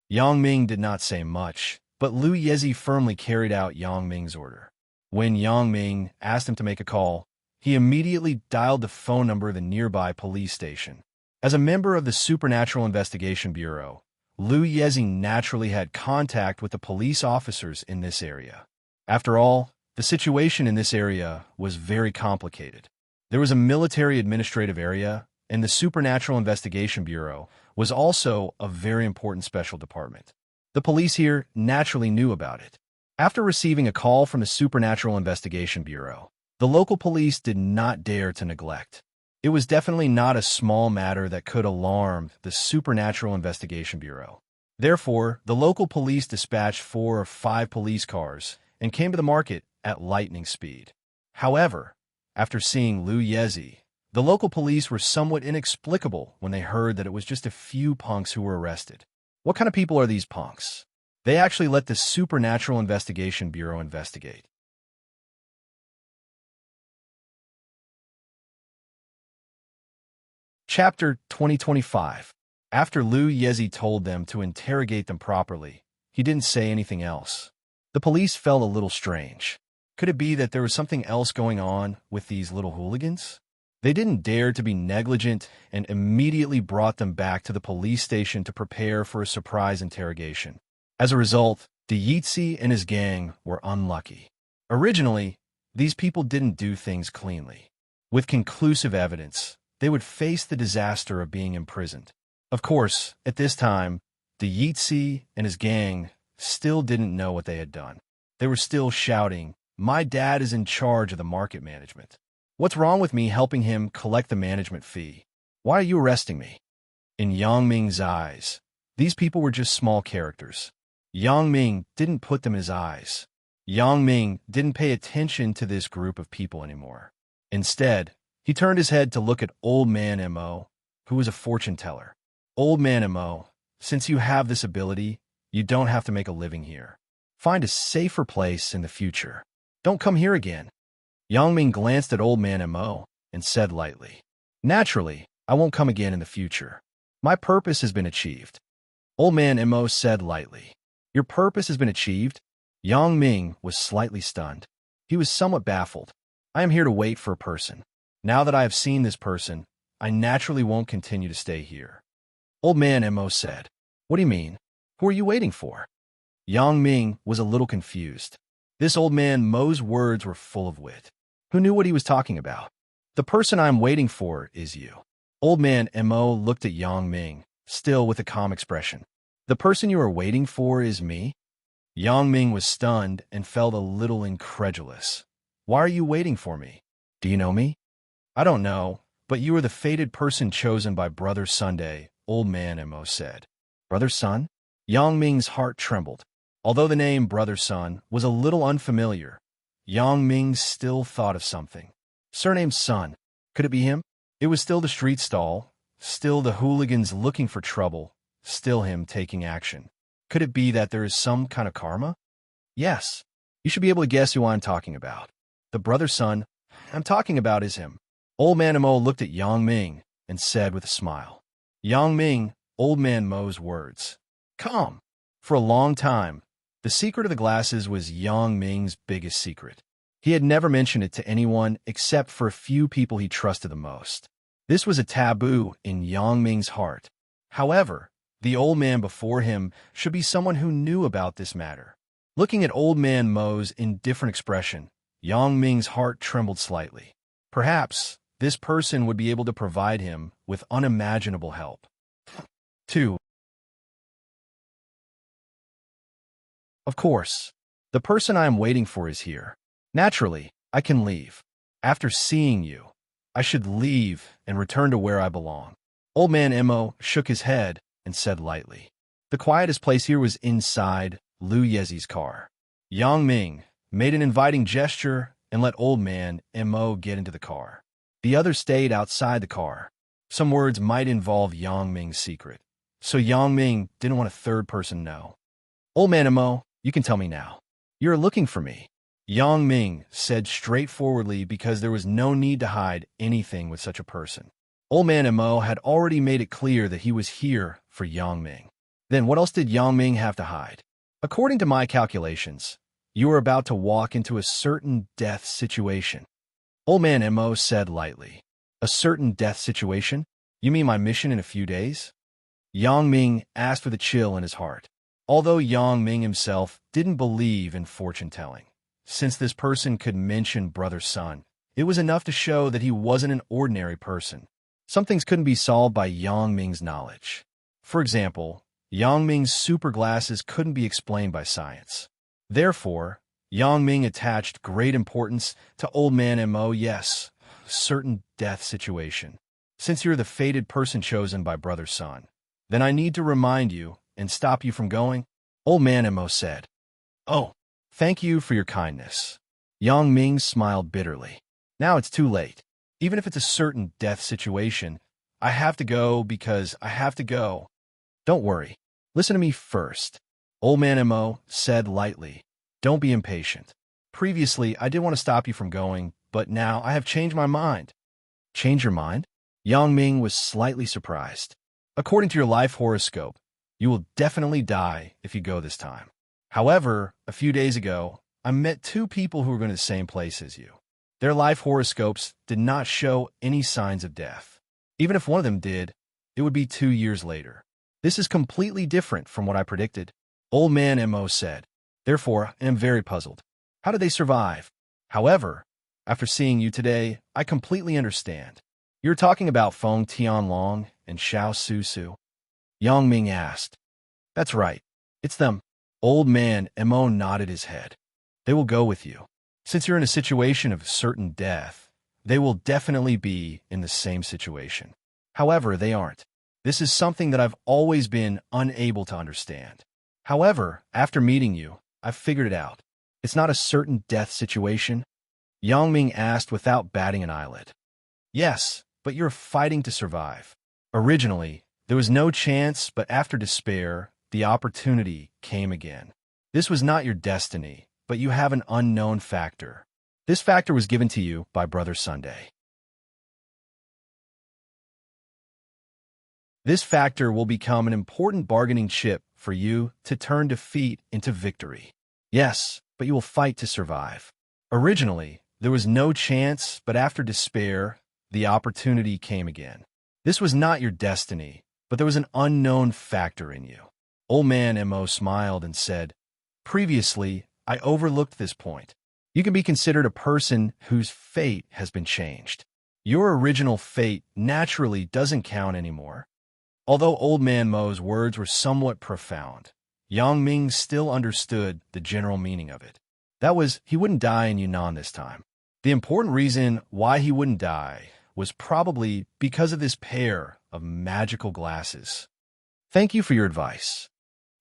Yang Ming did not say much, but Lu Yezi firmly carried out Yang Ming's order. When Yang Ming asked him to make a call, he immediately dialed the phone number of the nearby police station. As a member of the Supernatural Investigation Bureau, Lu Yezi naturally had contact with the police officers in this area. After all, the situation in this area was very complicated. There was a military administrative area, and the Supernatural Investigation Bureau was also a very important special department. The police here naturally knew about it. After receiving a call from the Supernatural Investigation Bureau, the local police did not dare to neglect. It was definitely not a small matter that could alarm the Supernatural Investigation Bureau. Therefore, the local police dispatched 4 or 5 police cars and came to the market at lightning speed. However, after seeing Lu Yezi, the local police were somewhat inexplicable when they heard that it was just a few punks who were arrested. What kind of people are these punks? They actually let the Supernatural Investigation Bureau investigate. Chapter 2025. After Lu Yezi told them to interrogate them properly, he didn't say anything else. The police felt a little strange. Could it be that there was something else going on with these little hooligans? They didn't dare to be negligent and immediately brought them back to the police station to prepare for a surprise interrogation. As a result, Dietzi and his gang were unlucky. Originally, these people didn't do things cleanly. With conclusive evidence, they would face the disaster of being imprisoned. Of course, at this time, Dietzi and his gang still didn't know what they had done. They were still shouting, "My dad is in charge of the market management. What's wrong with me helping him collect the management fee? Why are you arresting me?" In Yang Ming's eyes, these people were just small characters. Yang Ming didn't put them in his eyes. Yang Ming didn't pay attention to this group of people anymore. Instead, he turned his head to look at Old Man Mo, who was a fortune teller. "Old Man Mo, since you have this ability, you don't have to make a living here. Find a safer place in the future. Don't come here again." Yang Ming glanced at Old Man Mo and said lightly, "Naturally, I won't come again in the future. My purpose has been achieved." Old Man Mo said lightly, "Your purpose has been achieved?" Yang Ming was slightly stunned. He was somewhat baffled. "I am here to wait for a person. Now that I have seen this person, I naturally won't continue to stay here." Old Man Mo said, "What do you mean? Who are you waiting for?" Yang Ming was a little confused. This Old Man Mo's words were full of wit. Who knew what he was talking about? "The person I am waiting for is you." Old Man Mo looked at Yang Ming, still with a calm expression. "The person you are waiting for is me?" Yang Ming was stunned and felt a little incredulous. "Why are you waiting for me? Do you know me?" "I don't know, but you are the fated person chosen by Brother Sunday," Old Man Mo said. "Brother Sun?" Yang Ming's heart trembled. Although the name Brother Sun was a little unfamiliar, Yang Ming still thought of something. Surname Sun. Could it be him? It was still the street stall, still the hooligans looking for trouble, still him taking action. Could it be that there is some kind of karma? Yes. You should be able to guess who I'm talking about. The Brother Sun I'm talking about is him. Old Man Mo looked at Yang Ming and said with a smile. Yang Ming, Old Man Mo's words. Come. For a long time, the secret of the glasses was Yang Ming's biggest secret. He had never mentioned it to anyone except for a few people he trusted the most. This was a taboo in Yang Ming's heart. However, the old man before him should be someone who knew about this matter. Looking at Old Man Mo's indifferent expression, Yang Ming's heart trembled slightly. Perhaps this person would be able to provide him with unimaginable help. 2. Of course, the person I am waiting for is here. Naturally, I can leave. After seeing you, I should leave and return to where I belong. Old Man Mo shook his head and said lightly. The quietest place here was inside Liu Yezi's car. Yang Ming made an inviting gesture and let old man Mo get into the car. The others stayed outside the car. Some words might involve Yang Ming's secret, so Yang Ming didn't want a third person to know. Old man Mo, you can tell me now. You're looking for me. Yang Ming said straightforwardly because there was no need to hide anything with such a person. Old man Mo had already made it clear that he was here for Yang Ming. Then what else did Yang Ming have to hide? According to my calculations, you are about to walk into a certain death situation. Old man Mo said lightly. A certain death situation? You mean my mission in a few days? Yang Ming asked with a chill in his heart. Although Yang Ming himself didn't believe in fortune-telling, since this person could mention brother Sun, it was enough to show that he wasn't an ordinary person. Some things couldn't be solved by Yang Ming's knowledge. For example, Yang Ming's super glasses couldn't be explained by science. Therefore, Yang Ming attached great importance to old man Mo. Yes, certain death situation. Since you're the fated person chosen by brother Sun, then I need to remind you and stop you from going, old man Mo said. Oh, thank you for your kindness. Yang Ming smiled bitterly. Now it's too late. Even if it's a certain death situation, I have to go because I have to go. Don't worry. Listen to me first. Old man Mo said lightly. Don't be impatient. Previously, I did want to stop you from going, but now I have changed my mind. Change your mind? Yang Ming was slightly surprised. According to your life horoscope, you will definitely die if you go this time. However, a few days ago, I met two people who were going to the same place as you. Their life horoscopes did not show any signs of death. Even if one of them did, it would be 2 years later. This is completely different from what I predicted, old man Mo said. Therefore, I am very puzzled. How did they survive? However, after seeing you today, I completely understand. You're talking about Feng Tianlong and Xiao Su. Yang Ming asked. That's right. It's them. Old man Mo nodded his head. They will go with you. Since you're in a situation of certain death, they will definitely be in the same situation. However, they aren't. This is something that I've always been unable to understand. However, after meeting you, I've figured it out. It's not a certain death situation. Yang Ming asked without batting an eyelid. Yes, but you're fighting to survive. Originally, there was no chance, but after despair, the opportunity came again. This was not your destiny, but you have an unknown factor. This factor was given to you by Brother Sunday. This factor will become an important bargaining chip for you to turn defeat into victory. Yes, but you will fight to survive. Originally, there was no chance, but after despair, the opportunity came again. This was not your destiny, but there was an unknown factor in you. Old man Mo smiled and said, previously, I overlooked this point. You can be considered a person whose fate has been changed. Your original fate naturally doesn't count anymore. Although old man Mo's words were somewhat profound, Yang Ming still understood the general meaning of it. That was, he wouldn't die in Yunnan this time. The important reason why he wouldn't die was probably because of this pair of magical glasses. Thank you for your advice.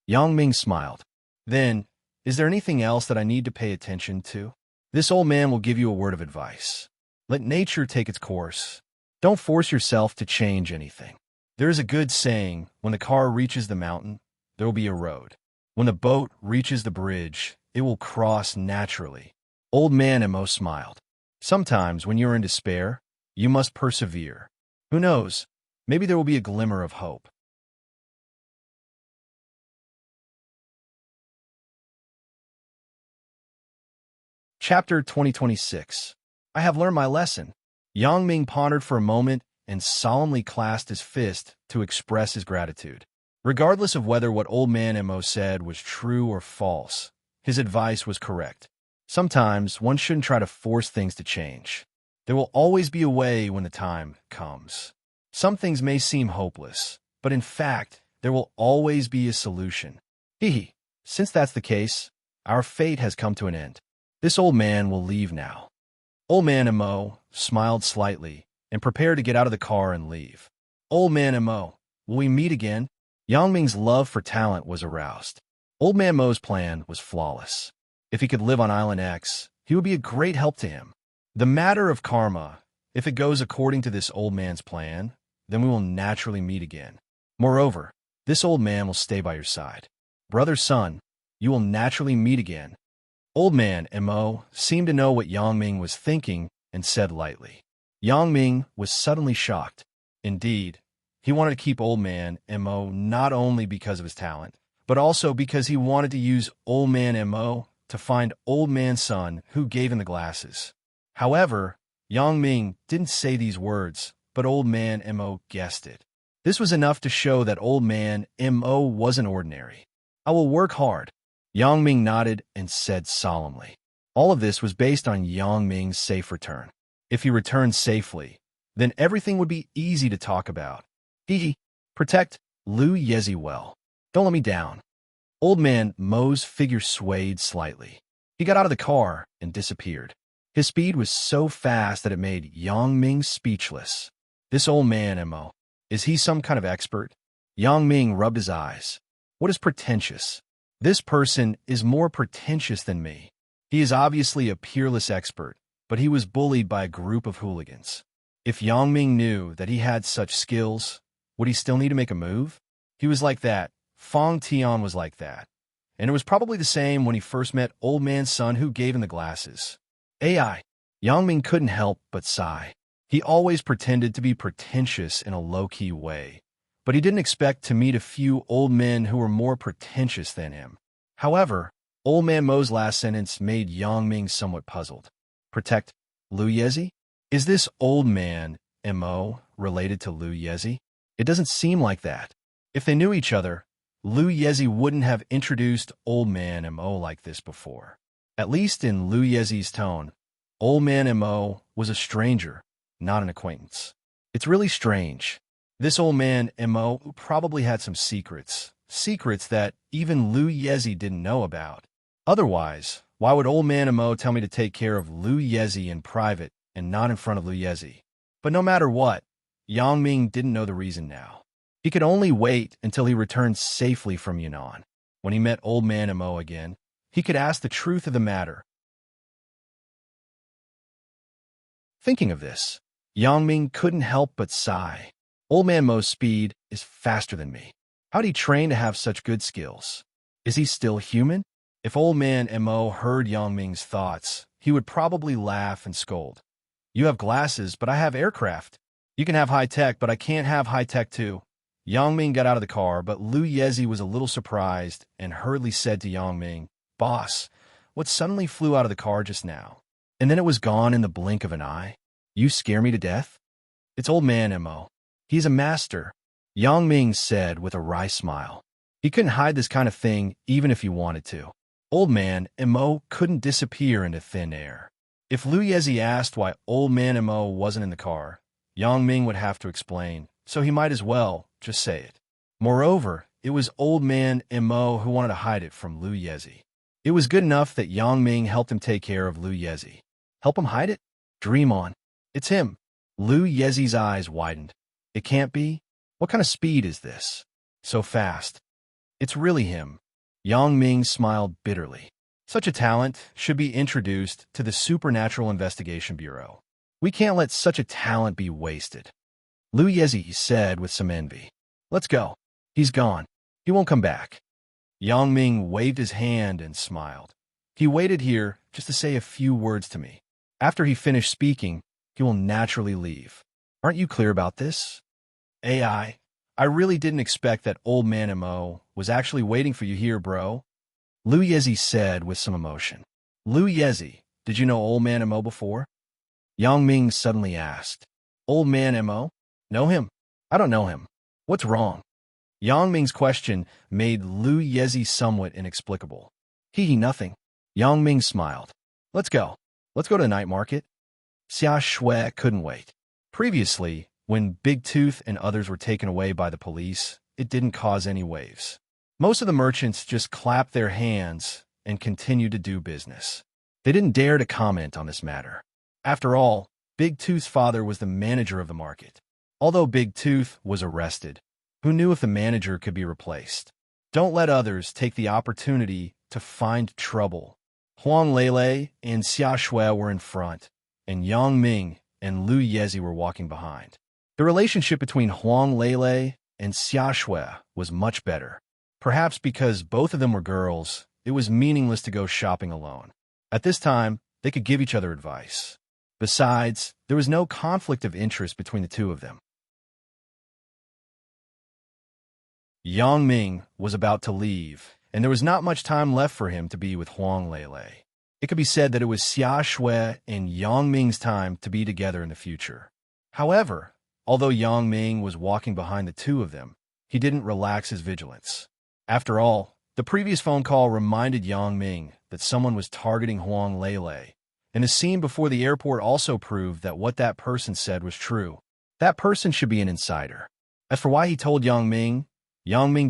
Yang Ming smiled. Then, is there anything else that I need to pay attention to? This old man will give you a word of advice. Let nature take its course. Don't force yourself to change anything. There is a good saying, when the car reaches the mountain, there will be a road. When the boat reaches the bridge, it will cross naturally. Old man Mo smiled. Sometimes, when you are in despair, you must persevere. Who knows? Maybe there will be a glimmer of hope. Chapter 2026. I have learned my lesson. Yang Ming pondered for a moment and solemnly clasped his fist to express his gratitude. Regardless of whether what old man Mo said was true or false, his advice was correct. Sometimes one shouldn't try to force things to change. There will always be a way when the time comes. Some things may seem hopeless, but in fact, there will always be a solution. Since that's the case, our fate has come to an end. This old man will leave now. Old man Mo smiled slightly and prepared to get out of the car and leave. Old man Mo, will we meet again? Yang Ming's love for talent was aroused. Old Man Mo's plan was flawless. If he could live on Island X, he would be a great help to him. The matter of karma, if it goes according to this old man's plan, then we will naturally meet again. Moreover, this old man will stay by your side. Brother, son, you will naturally meet again. Old Man Mo seemed to know what Yang Ming was thinking and said lightly. Yang Ming was suddenly shocked. Indeed, he wanted to keep Old Man Mo not only because of his talent, but also because he wanted to use Old Man Mo to find Old Man's son who gave him the glasses. However, Yang Ming didn't say these words, but Old Man Mo guessed it. This was enough to show that Old Man Mo wasn't ordinary. I will work hard. Yang Ming nodded and said solemnly. All of this was based on Yang Ming's safe return. If he returned safely, then everything would be easy to talk about. Protect Lu Yezi well. Don't let me down. Old Man Mo's figure swayed slightly. He got out of the car and disappeared. His speed was so fast that it made Yang Ming speechless. This Old Man Mo, is he some kind of expert? Yang Ming rubbed his eyes. What is pretentious? This person is more pretentious than me. He is obviously a peerless expert, but he was bullied by a group of hooligans. If Yang Ming knew that he had such skills, would he still need to make a move? He was like that. Fong Tian was like that. And it was probably the same when he first met Old Man's son who gave him the glasses. AI. Yang Ming couldn't help but sigh. He always pretended to be pretentious in a low-key way, but he didn't expect to meet a few old men who were more pretentious than him. However, Old Man Mo's last sentence made Yang Ming somewhat puzzled. Protect Lu Yezi? Is this Old Man Mo related to Lu Yezi? It doesn't seem like that. If they knew each other, Lu Yezi wouldn't have introduced Old Man Mo like this before. At least in Lu Yezi's tone, Old Man Mo was a stranger, not an acquaintance. It's really strange. This Old Man Mo probably had some secrets that even Lu Yezi didn't know about. Otherwise, why would Old Man Mo tell me to take care of Lu Yezi in private and not in front of Lu Yezi? But no matter what, Yang Ming didn't know the reason now. He could only wait until he returned safely from Yunnan. When he met Old Man Mo again, he could ask the truth of the matter. Thinking of this, Yang Ming couldn't help but sigh. Old Man Mo's speed is faster than me. How'd he train to have such good skills? Is he still human? If Old Man Mo heard Yang Ming's thoughts, he would probably laugh and scold. You have glasses, but I have aircraft. You can have high-tech, but I can't have high-tech too. Yang Ming got out of the car, but Lu Yezi was a little surprised and hurriedly said to Yang Ming, Boss, what suddenly flew out of the car just now? And then it was gone in the blink of an eye? You scare me to death? It's Old Man Mo. He's a master, Yang Ming said with a wry smile. He couldn't hide this kind of thing even if he wanted to. Old Man Mo couldn't disappear into thin air. If Lu Yezi asked why Old Man Mo wasn't in the car, Yang Ming would have to explain, so he might as well just say it. Moreover, it was Old Man Mo who wanted to hide it from Lu Yezi. It was good enough that Yang Ming helped him take care of Lu Yezi. Help him hide it? Dream on. It's him. Lu Yezi's eyes widened. It can't be? What kind of speed is this? So fast. It's really him. Yang Ming smiled bitterly. Such a talent should be introduced to the Supernatural Investigation Bureau. We can't let such a talent be wasted. Lu Yezi said with some envy. Let's go. He's gone. He won't come back. Yang Ming waved his hand and smiled. He waited here just to say a few words to me. After he finished speaking, he will naturally leave. Aren't you clear about this? AI, I really didn't expect that Old Man Mo was actually waiting for you here, bro. Lu Yezi said with some emotion. Lu Yezi, did you know Old Man Mo before? Yang Ming suddenly asked. Old Man Mo? Know him? I don't know him. What's wrong? Yang Ming's question made Lu Yezi somewhat inexplicable. Nothing. Yang Ming smiled. Let's go. Let's go to the night market. Xia Shui couldn't wait. Previously, when Big Tooth and others were taken away by the police, it didn't cause any waves. Most of the merchants just clapped their hands and continued to do business. They didn't dare to comment on this matter. After all, Big Tooth's father was the manager of the market. Although Big Tooth was arrested, Who knew if the manager could be replaced? Don't let others take the opportunity to find trouble. Huang Lele and Xia Shui were in front, and Yang Ming and Lu Yezi were walking behind. The relationship between Huang Lele and Xia Shui was much better. Perhaps because both of them were girls, it was meaningless to go shopping alone. At this time, they could give each other advice. Besides, there was no conflict of interest between the two of them. Yang Ming was about to leave, and there was not much time left for him to be with Huang Lele. It could be said that it was Xia Shui and Yang Ming's time to be together in the future. However, although Yang Ming was walking behind the two of them, he didn't relax his vigilance. After all, the previous phone call reminded Yang Ming that someone was targeting Huang Lele, and the scene before the airport also proved that what that person said was true. That person should be an insider. As for why he told Yang Ming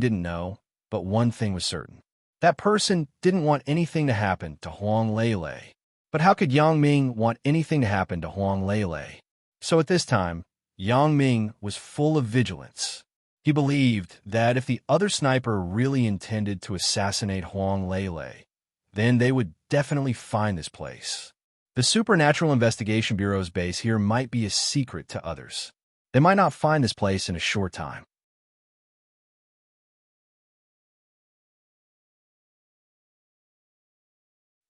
didn't know, but one thing was certain. That person didn't want anything to happen to Huang Lele. But how could Yang Ming want anything to happen to Huang Lele? So at this time, Yang Ming was full of vigilance. He believed that if the other sniper really intended to assassinate Huang Lele, then they would definitely find this place. The Supernatural Investigation Bureau's base here might be a secret to others. They might not find this place in a short time.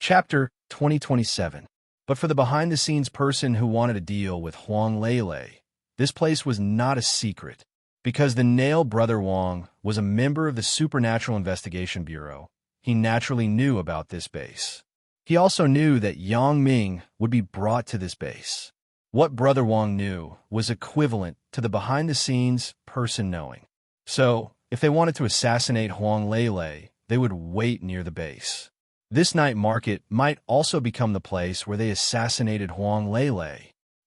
Chapter 2027. But for the behind-the-scenes person who wanted to deal with Huang Lele, this place was not a secret. Because the Nail brother Wang was a member of the Supernatural Investigation Bureau, he naturally knew about this base. He also knew that Yang Ming would be brought to this base. What Brother Wang knew was equivalent to the behind-the-scenes person knowing. So, if they wanted to assassinate Huang Lele, they would wait near the base. This night market might also become the place where they assassinated Huang Lele.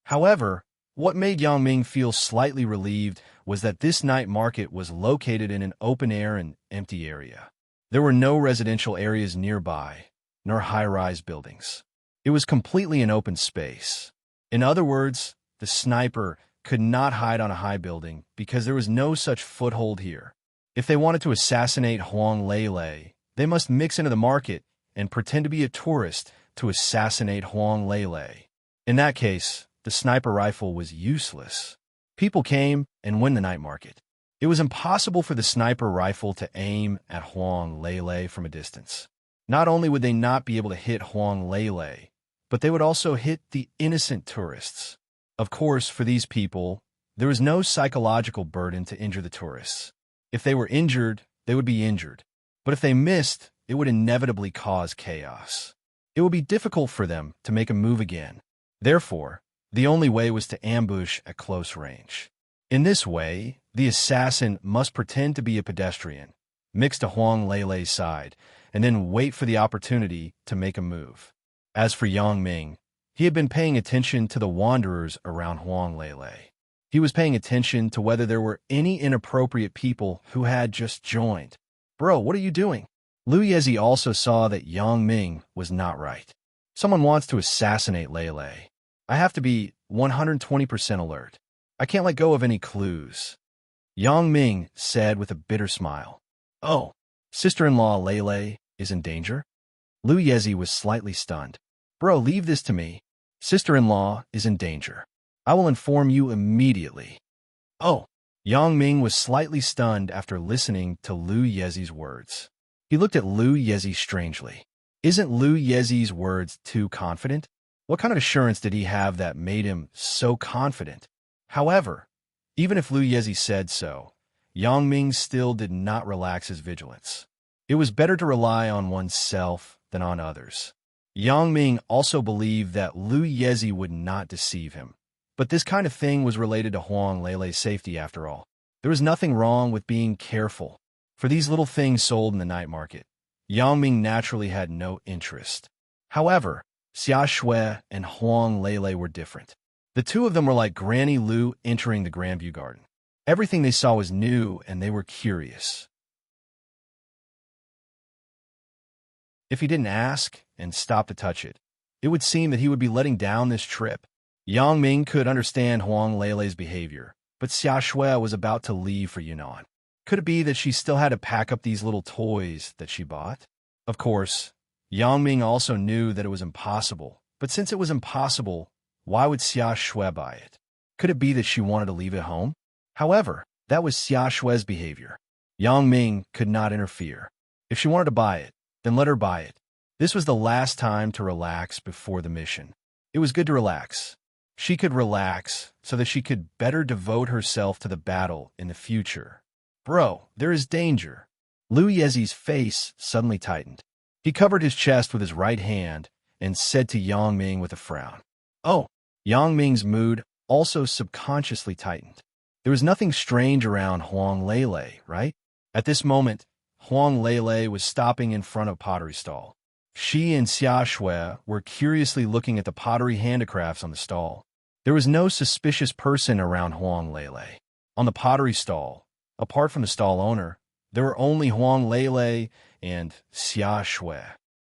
However, what made Yang Ming feel slightly relieved was that this night market was located in an open-air and empty area. There were no residential areas nearby, nor high-rise buildings. It was completely an open space. In other words, the sniper could not hide on a high building because there was no such foothold here. If they wanted to assassinate Huang Lele, they must mix into the market and pretend to be a tourist to assassinate Huang Lele. In that case, the sniper rifle was useless. People came and went the night market. It was impossible for the sniper rifle to aim at Huang Lele from a distance. Not only would they not be able to hit Huang Lele, but they would also hit the innocent tourists. Of course, for these people, there was no psychological burden to injure the tourists. If they were injured, they would be injured. But if they missed, it would inevitably cause chaos. It would be difficult for them to make a move again. Therefore, the only way was to ambush at close range. In this way, the assassin must pretend to be a pedestrian, mix to Huang Lele's side, and then wait for the opportunity to make a move. As for Yang Ming, he had been paying attention to the wanderers around Huang Lele. He was paying attention to whether there were any inappropriate people who had just joined. Bro, what are you doing? Lu Yezi also saw that Yang Ming was not right. Someone wants to assassinate Lele. I have to be 120% alert. I can't let go of any clues. Yang Ming said with a bitter smile. Oh, sister-in-law Lele is in danger? Lu Yezi was slightly stunned. Bro, leave this to me. Sister-in-law is in danger. I will inform you immediately. Oh, Yang Ming was slightly stunned after listening to Lu Yezi's words. He looked at Lu Yezi strangely. Isn't Lu Yezi's words too confident? What kind of assurance did he have that made him so confident? However, even if Lu Yezi said so, Yang Ming still did not relax his vigilance. It was better to rely on oneself than on others. Yang Ming also believed that Lu Yezi would not deceive him. But this kind of thing was related to Huang Lele's safety after all. There was nothing wrong with being careful. For these little things sold in the night market, Yang Ming naturally had no interest. However, Xia Shui and Huang Lele were different. The two of them were like Granny Lu entering the Grandview Garden. Everything they saw was new, and they were curious. If he didn't ask and stop to touch it, it would seem that he would be letting down this trip. Yang Ming could understand Huang Lele's behavior, but Xia Shui was about to leave for Yunnan. Could it be that she still had to pack up these little toys that she bought? Of course, Yang Ming also knew that it was impossible, but since it was impossible, why would Xia Shui buy it? Could it be that she wanted to leave it home? However, that was Xia Shui's behavior. Yang Ming could not interfere. If she wanted to buy it, then let her buy it. This was the last time to relax before the mission. It was good to relax. She could relax so that she could better devote herself to the battle in the future. Bro, there is danger. Lu Yezi's face suddenly tightened. He covered his chest with his right hand and said to Yang Ming with a frown. Oh, Yang Ming's mood also subconsciously tightened. There was nothing strange around Huang Lele, right? At this moment, Huang Lele was stopping in front of a pottery stall. She and Xia Shui were curiously looking at the pottery handicrafts on the stall. There was no suspicious person around Huang Lele. On the pottery stall, apart from the stall owner, there were only Huang Lele and Xia Shui.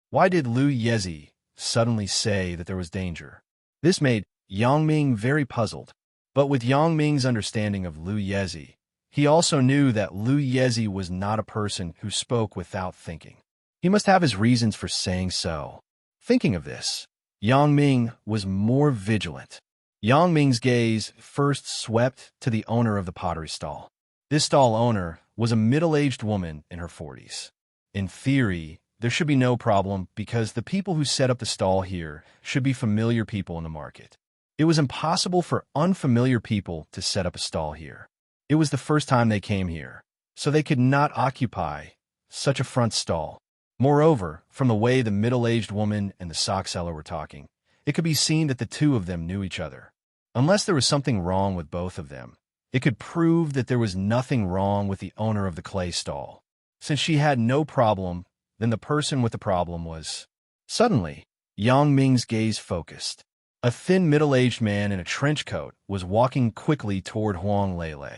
Why did Lu Yezi suddenly say that there was danger? This made Yang Ming very puzzled. But with Yang Ming's understanding of Lu Yezi, he also knew that Lu Yezi was not a person who spoke without thinking. He must have his reasons for saying so. Thinking of this, Yang Ming was more vigilant. Yang Ming's gaze first swept to the owner of the pottery stall. This stall owner was a middle-aged woman in her 40s. In theory, there should be no problem because the people who set up the stall here should be familiar people in the market. It was impossible for unfamiliar people to set up a stall here. It was the first time they came here, so they could not occupy such a front stall. Moreover, from the way the middle-aged woman and the sock seller were talking, it could be seen that the two of them knew each other. Unless there was something wrong with both of them, it could prove that there was nothing wrong with the owner of the clay stall. Since she had no problem, then the person with the problem was... Suddenly, Yang Ming's gaze focused. A thin middle-aged man in a trench coat was walking quickly toward Huang Lele.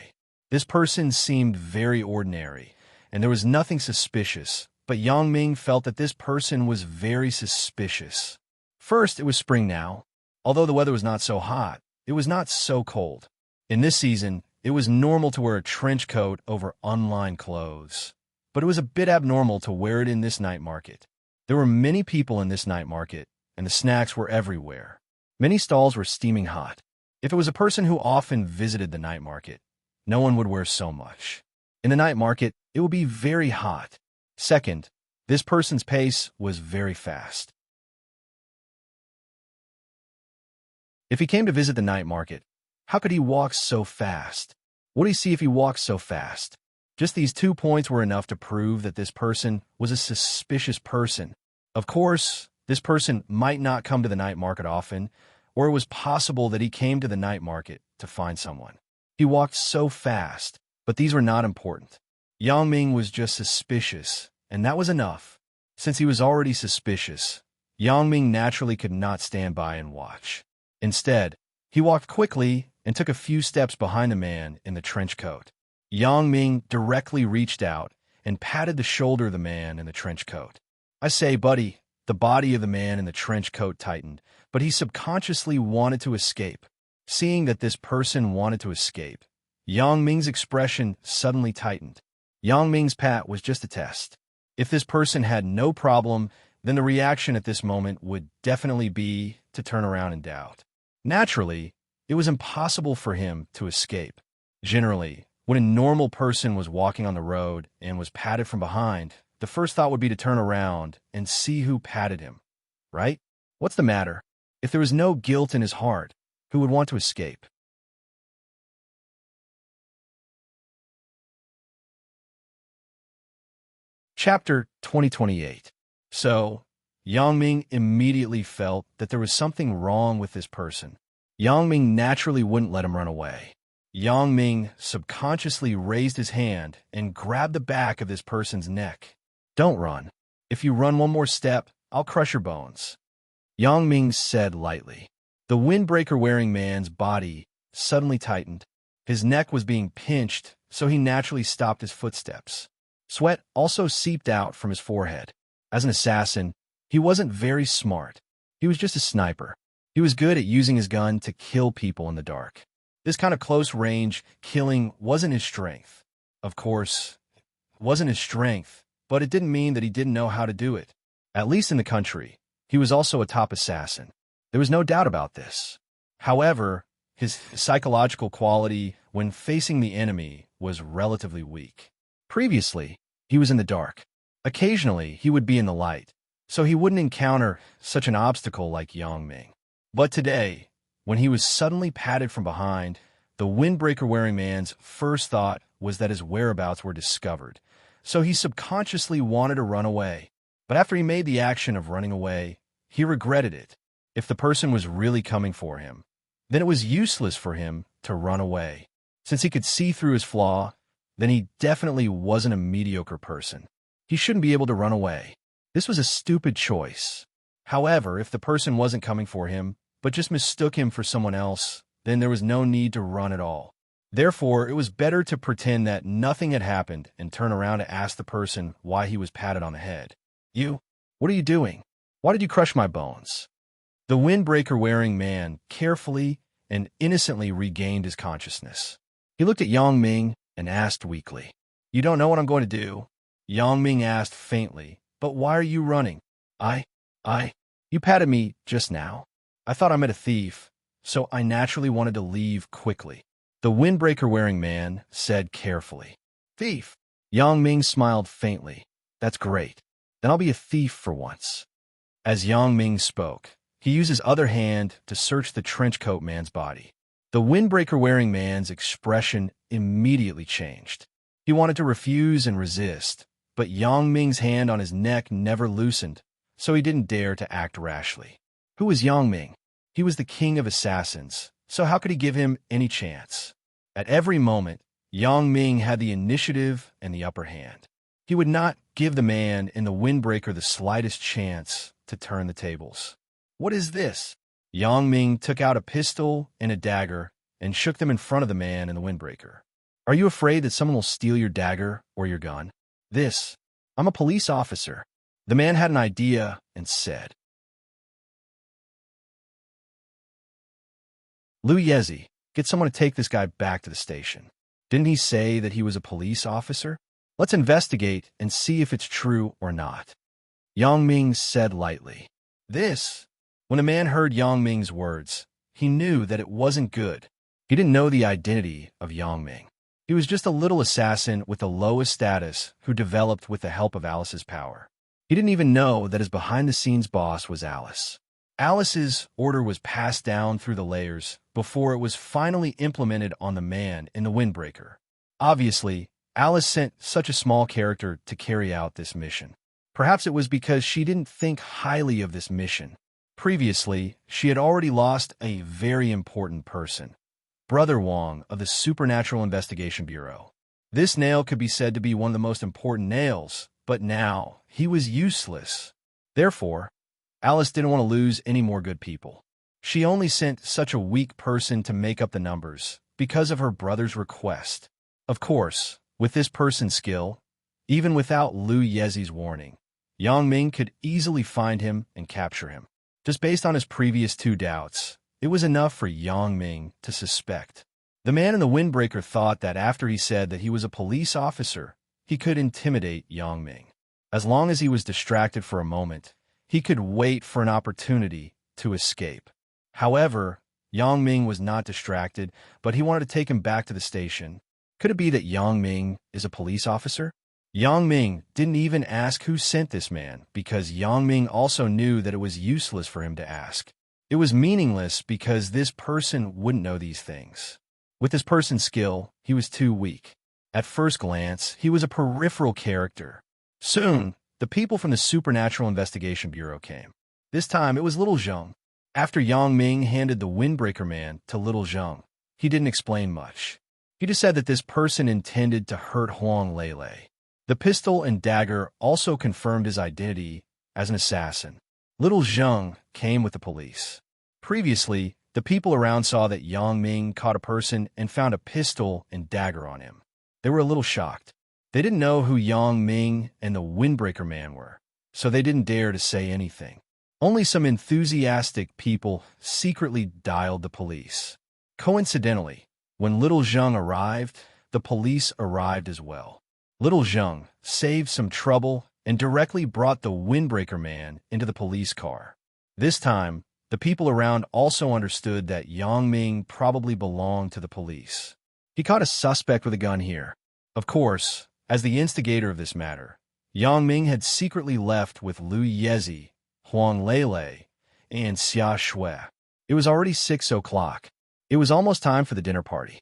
This person seemed very ordinary, and there was nothing suspicious, but Yang Ming felt that this person was very suspicious. First, it was spring now. Although the weather was not so hot, it was not so cold. In this season, it was normal to wear a trench coat over unlined clothes. But it was a bit abnormal to wear it in this night market. There were many people in this night market, and the snacks were everywhere. Many stalls were steaming hot. If it was a person who often visited the night market, no one would wear so much. In the night market, it would be very hot. Second, this person's pace was very fast. If he came to visit the night market, how could he walk so fast? What did he see if he walked so fast? Just these 2 points were enough to prove that this person was a suspicious person. Of course, this person might not come to the night market often, or it was possible that he came to the night market to find someone. He walked so fast, but these were not important. Yang Ming was just suspicious, and that was enough. Since he was already suspicious, Yang Ming naturally could not stand by and watch. Instead, he walked quickly and took a few steps behind the man in the trench coat. Yang Ming directly reached out and patted the shoulder of the man in the trench coat. "I say, buddy," the body of the man in the trench coat tightened, but he subconsciously wanted to escape. Seeing that this person wanted to escape, Yang Ming's expression suddenly tightened. Yang Ming's pat was just a test. If this person had no problem, then the reaction at this moment would definitely be to turn around in doubt. Naturally, it was impossible for him to escape. Generally, when a normal person was walking on the road and was patted from behind, the first thought would be to turn around and see who patted him, right? What's the matter? If there was no guilt in his heart, who would want to escape? Chapter 2028. So, Yang Ming immediately felt that there was something wrong with this person. Yang Ming naturally wouldn't let him run away. Yang Ming subconsciously raised his hand and grabbed the back of this person's neck. "Don't run. If you run one more step, I'll crush your bones," Yang Ming said lightly. The windbreaker-wearing man's body suddenly tightened. His neck was being pinched, so he naturally stopped his footsteps. Sweat also seeped out from his forehead. As an assassin, he wasn't very smart. He was just a sniper. He was good at using his gun to kill people in the dark. This kind of close-range killing wasn't his strength. Of course, it wasn't his strength, but it didn't mean that he didn't know how to do it. At least in the country, he was also a top assassin. There was no doubt about this. However, his psychological quality when facing the enemy was relatively weak. Previously, he was in the dark. Occasionally, he would be in the light, so he wouldn't encounter such an obstacle like Yang Ming. But today, when he was suddenly patted from behind, the windbreaker-wearing man's first thought was that his whereabouts were discovered, so he subconsciously wanted to run away. But after he made the action of running away, he regretted it. If the person was really coming for him, then it was useless for him to run away. Since he could see through his flaw, then he definitely wasn't a mediocre person. He shouldn't be able to run away. This was a stupid choice. However, if the person wasn't coming for him, but just mistook him for someone else, then there was no need to run at all. Therefore, it was better to pretend that nothing had happened and turn around to ask the person why he was patted on the head. "You? What are you doing? Why did you crush my bones?" The windbreaker-wearing man carefully and innocently regained his consciousness. He looked at Yang Ming and asked weakly, "You don't know what I'm going to do?" Yang Ming asked faintly, "But why are you running?" You patted me just now. I thought I met a thief, so I naturally wanted to leave quickly." The windbreaker-wearing man said carefully. "Thief?" Yang Ming smiled faintly. "That's great. Then I'll be a thief for once." As Yang Ming spoke, he used his other hand to search the trenchcoat man's body. The windbreaker-wearing man's expression immediately changed. He wanted to refuse and resist, but Yang Ming's hand on his neck never loosened, so he didn't dare to act rashly. Who was Yang Ming? He was the king of assassins, so how could he give him any chance? At every moment, Yang Ming had the initiative and the upper hand. He would not give the man in the windbreaker the slightest chance to turn the tables. "What is this?" Yang Ming took out a pistol and a dagger and shook them in front of the man in the windbreaker. "Are you afraid that someone will steal your dagger or your gun?" I'm a police officer." The man had an idea and said, "Lu Yezi, get someone to take this guy back to the station. Didn't he say that he was a police officer? Let's investigate and see if it's true or not." Yang Ming said lightly. When the man heard Yang Ming's words, he knew that it wasn't good. He didn't know the identity of Yang Ming. He was just a little assassin with the lowest status who developed with the help of Alice's power. He didn't even know that his behind-the-scenes boss was Alice. Alice's order was passed down through the layers before it was finally implemented on the man in the windbreaker. Obviously, Alice sent such a small character to carry out this mission. Perhaps it was because she didn't think highly of this mission. Previously, she had already lost a very important person, Brother Wong of the Supernatural Investigation Bureau. This nail could be said to be one of the most important nails, but now he was useless. Therefore, Alice didn't want to lose any more good people. She only sent such a weak person to make up the numbers because of her brother's request. Of course, with this person's skill, even without Lu Yezi's warning, Yang Ming could easily find him and capture him. Just based on his previous 2 doubts, it was enough for Yang Ming to suspect. The man in the windbreaker thought that after he said that he was a police officer, he could intimidate Yang Ming. As long as he was distracted for a moment, he could wait for an opportunity to escape. However, Yang Ming was not distracted, but he wanted to take him back to the station. Could it be that Yang Ming is a police officer? Yang Ming didn't even ask who sent this man because Yang Ming also knew that it was useless for him to ask. It was meaningless because this person wouldn't know these things. With this person's skill, he was too weak. At first glance, he was a peripheral character. Soon, the people from the Supernatural Investigation Bureau came. This time, it was Little Zheng. After Yang Ming handed the windbreaker man to Little Zheng, he didn't explain much. He just said that this person intended to hurt Huang Lele. The pistol and dagger also confirmed his identity as an assassin. Little Zheng came with the police. Previously, the people around saw that Yang Ming caught a person and found a pistol and dagger on him. They were a little shocked. They didn't know who Yang Ming and the windbreaker man were, so they didn't dare to say anything. Only some enthusiastic people secretly dialed the police. Coincidentally, when Little Zheng arrived, the police arrived as well. Little Zheng saved some trouble and directly brought the windbreaker man into the police car. This time, the people around also understood that Yang Ming probably belonged to the police. He caught a suspect with a gun here. Of course, as the instigator of this matter, Yang Ming had secretly left with Lu Yezi, Huang Lele, and Xia Shui. It was already 6 o'clock. It was almost time for the dinner party.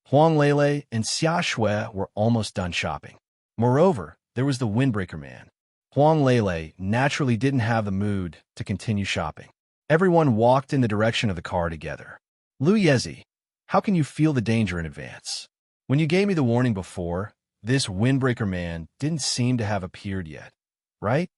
Huang Lele and Xia Shui were almost done shopping. Moreover, there was the windbreaker man. Huang Lele naturally didn't have the mood to continue shopping. Everyone walked in the direction of the car together. Lu Yezi, how can you feel the danger in advance? When you gave me the warning before, this windbreaker man didn't seem to have appeared yet, right?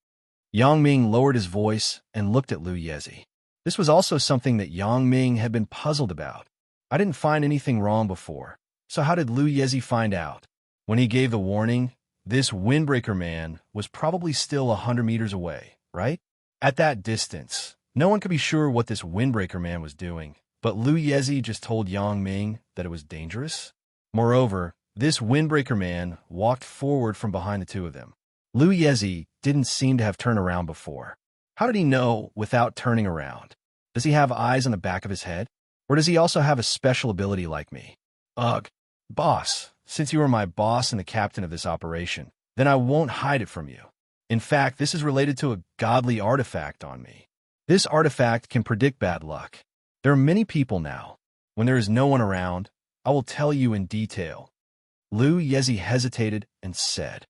Yang Ming lowered his voice and looked at Lu Yezi. This was also something that Yang Ming had been puzzled about. I didn't find anything wrong before, so how did Lu Yezi find out? When he gave the warning, this windbreaker man was probably still 100 meters away, right? At that distance, no one could be sure what this windbreaker man was doing, but Lu Yezi just told Yang Ming that it was dangerous. Moreover, this windbreaker man walked forward from behind the two of them. Lu Yezi didn't seem to have turned around before. How did he know without turning around? Does he have eyes on the back of his head? Or does he also have a special ability like me? Ugh, boss, since you are my boss and the captain of this operation, then I won't hide it from you. In fact, this is related to a godly artifact on me. This artifact can predict bad luck. There are many people now. When there is no one around, I will tell you in detail. Lu Yezi hesitated and said.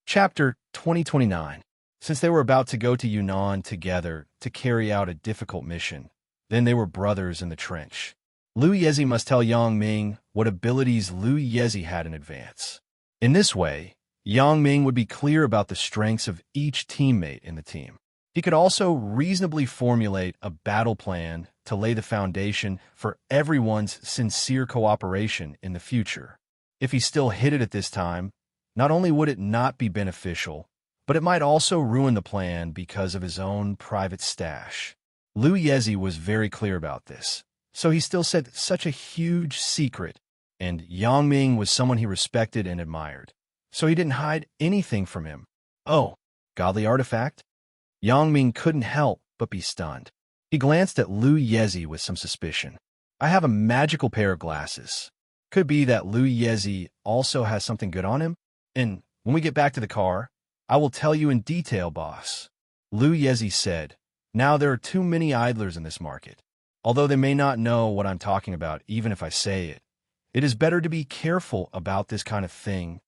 Chapter 2029. Since they were about to go to Yunnan together to carry out a difficult mission, then they were brothers in the trench. Lu Yezi must tell Yang Ming what abilities Lu Yezi had in advance. In this way, Yang Ming would be clear about the strengths of each teammate in the team. He could also reasonably formulate a battle plan to lay the foundation for everyone's sincere cooperation in the future. If he still hid it at this time, not only would it not be beneficial, but it might also ruin the plan because of his own private stash. Lu Yezi was very clear about this, so he still said such a huge secret, and Yang Ming was someone he respected and admired, so he didn't hide anything from him. Oh, godly artifact? Yang Ming couldn't help but be stunned. He glanced at Lu Yezi with some suspicion. I have a magical pair of glasses. Could be that Lu Yezi also has something good on him? And when we get back to the car, I will tell you in detail, boss. Lu Yezi said, now there are too many idlers in this market. Although they may not know what I'm talking about even if I say it, it is better to be careful about this kind of thing.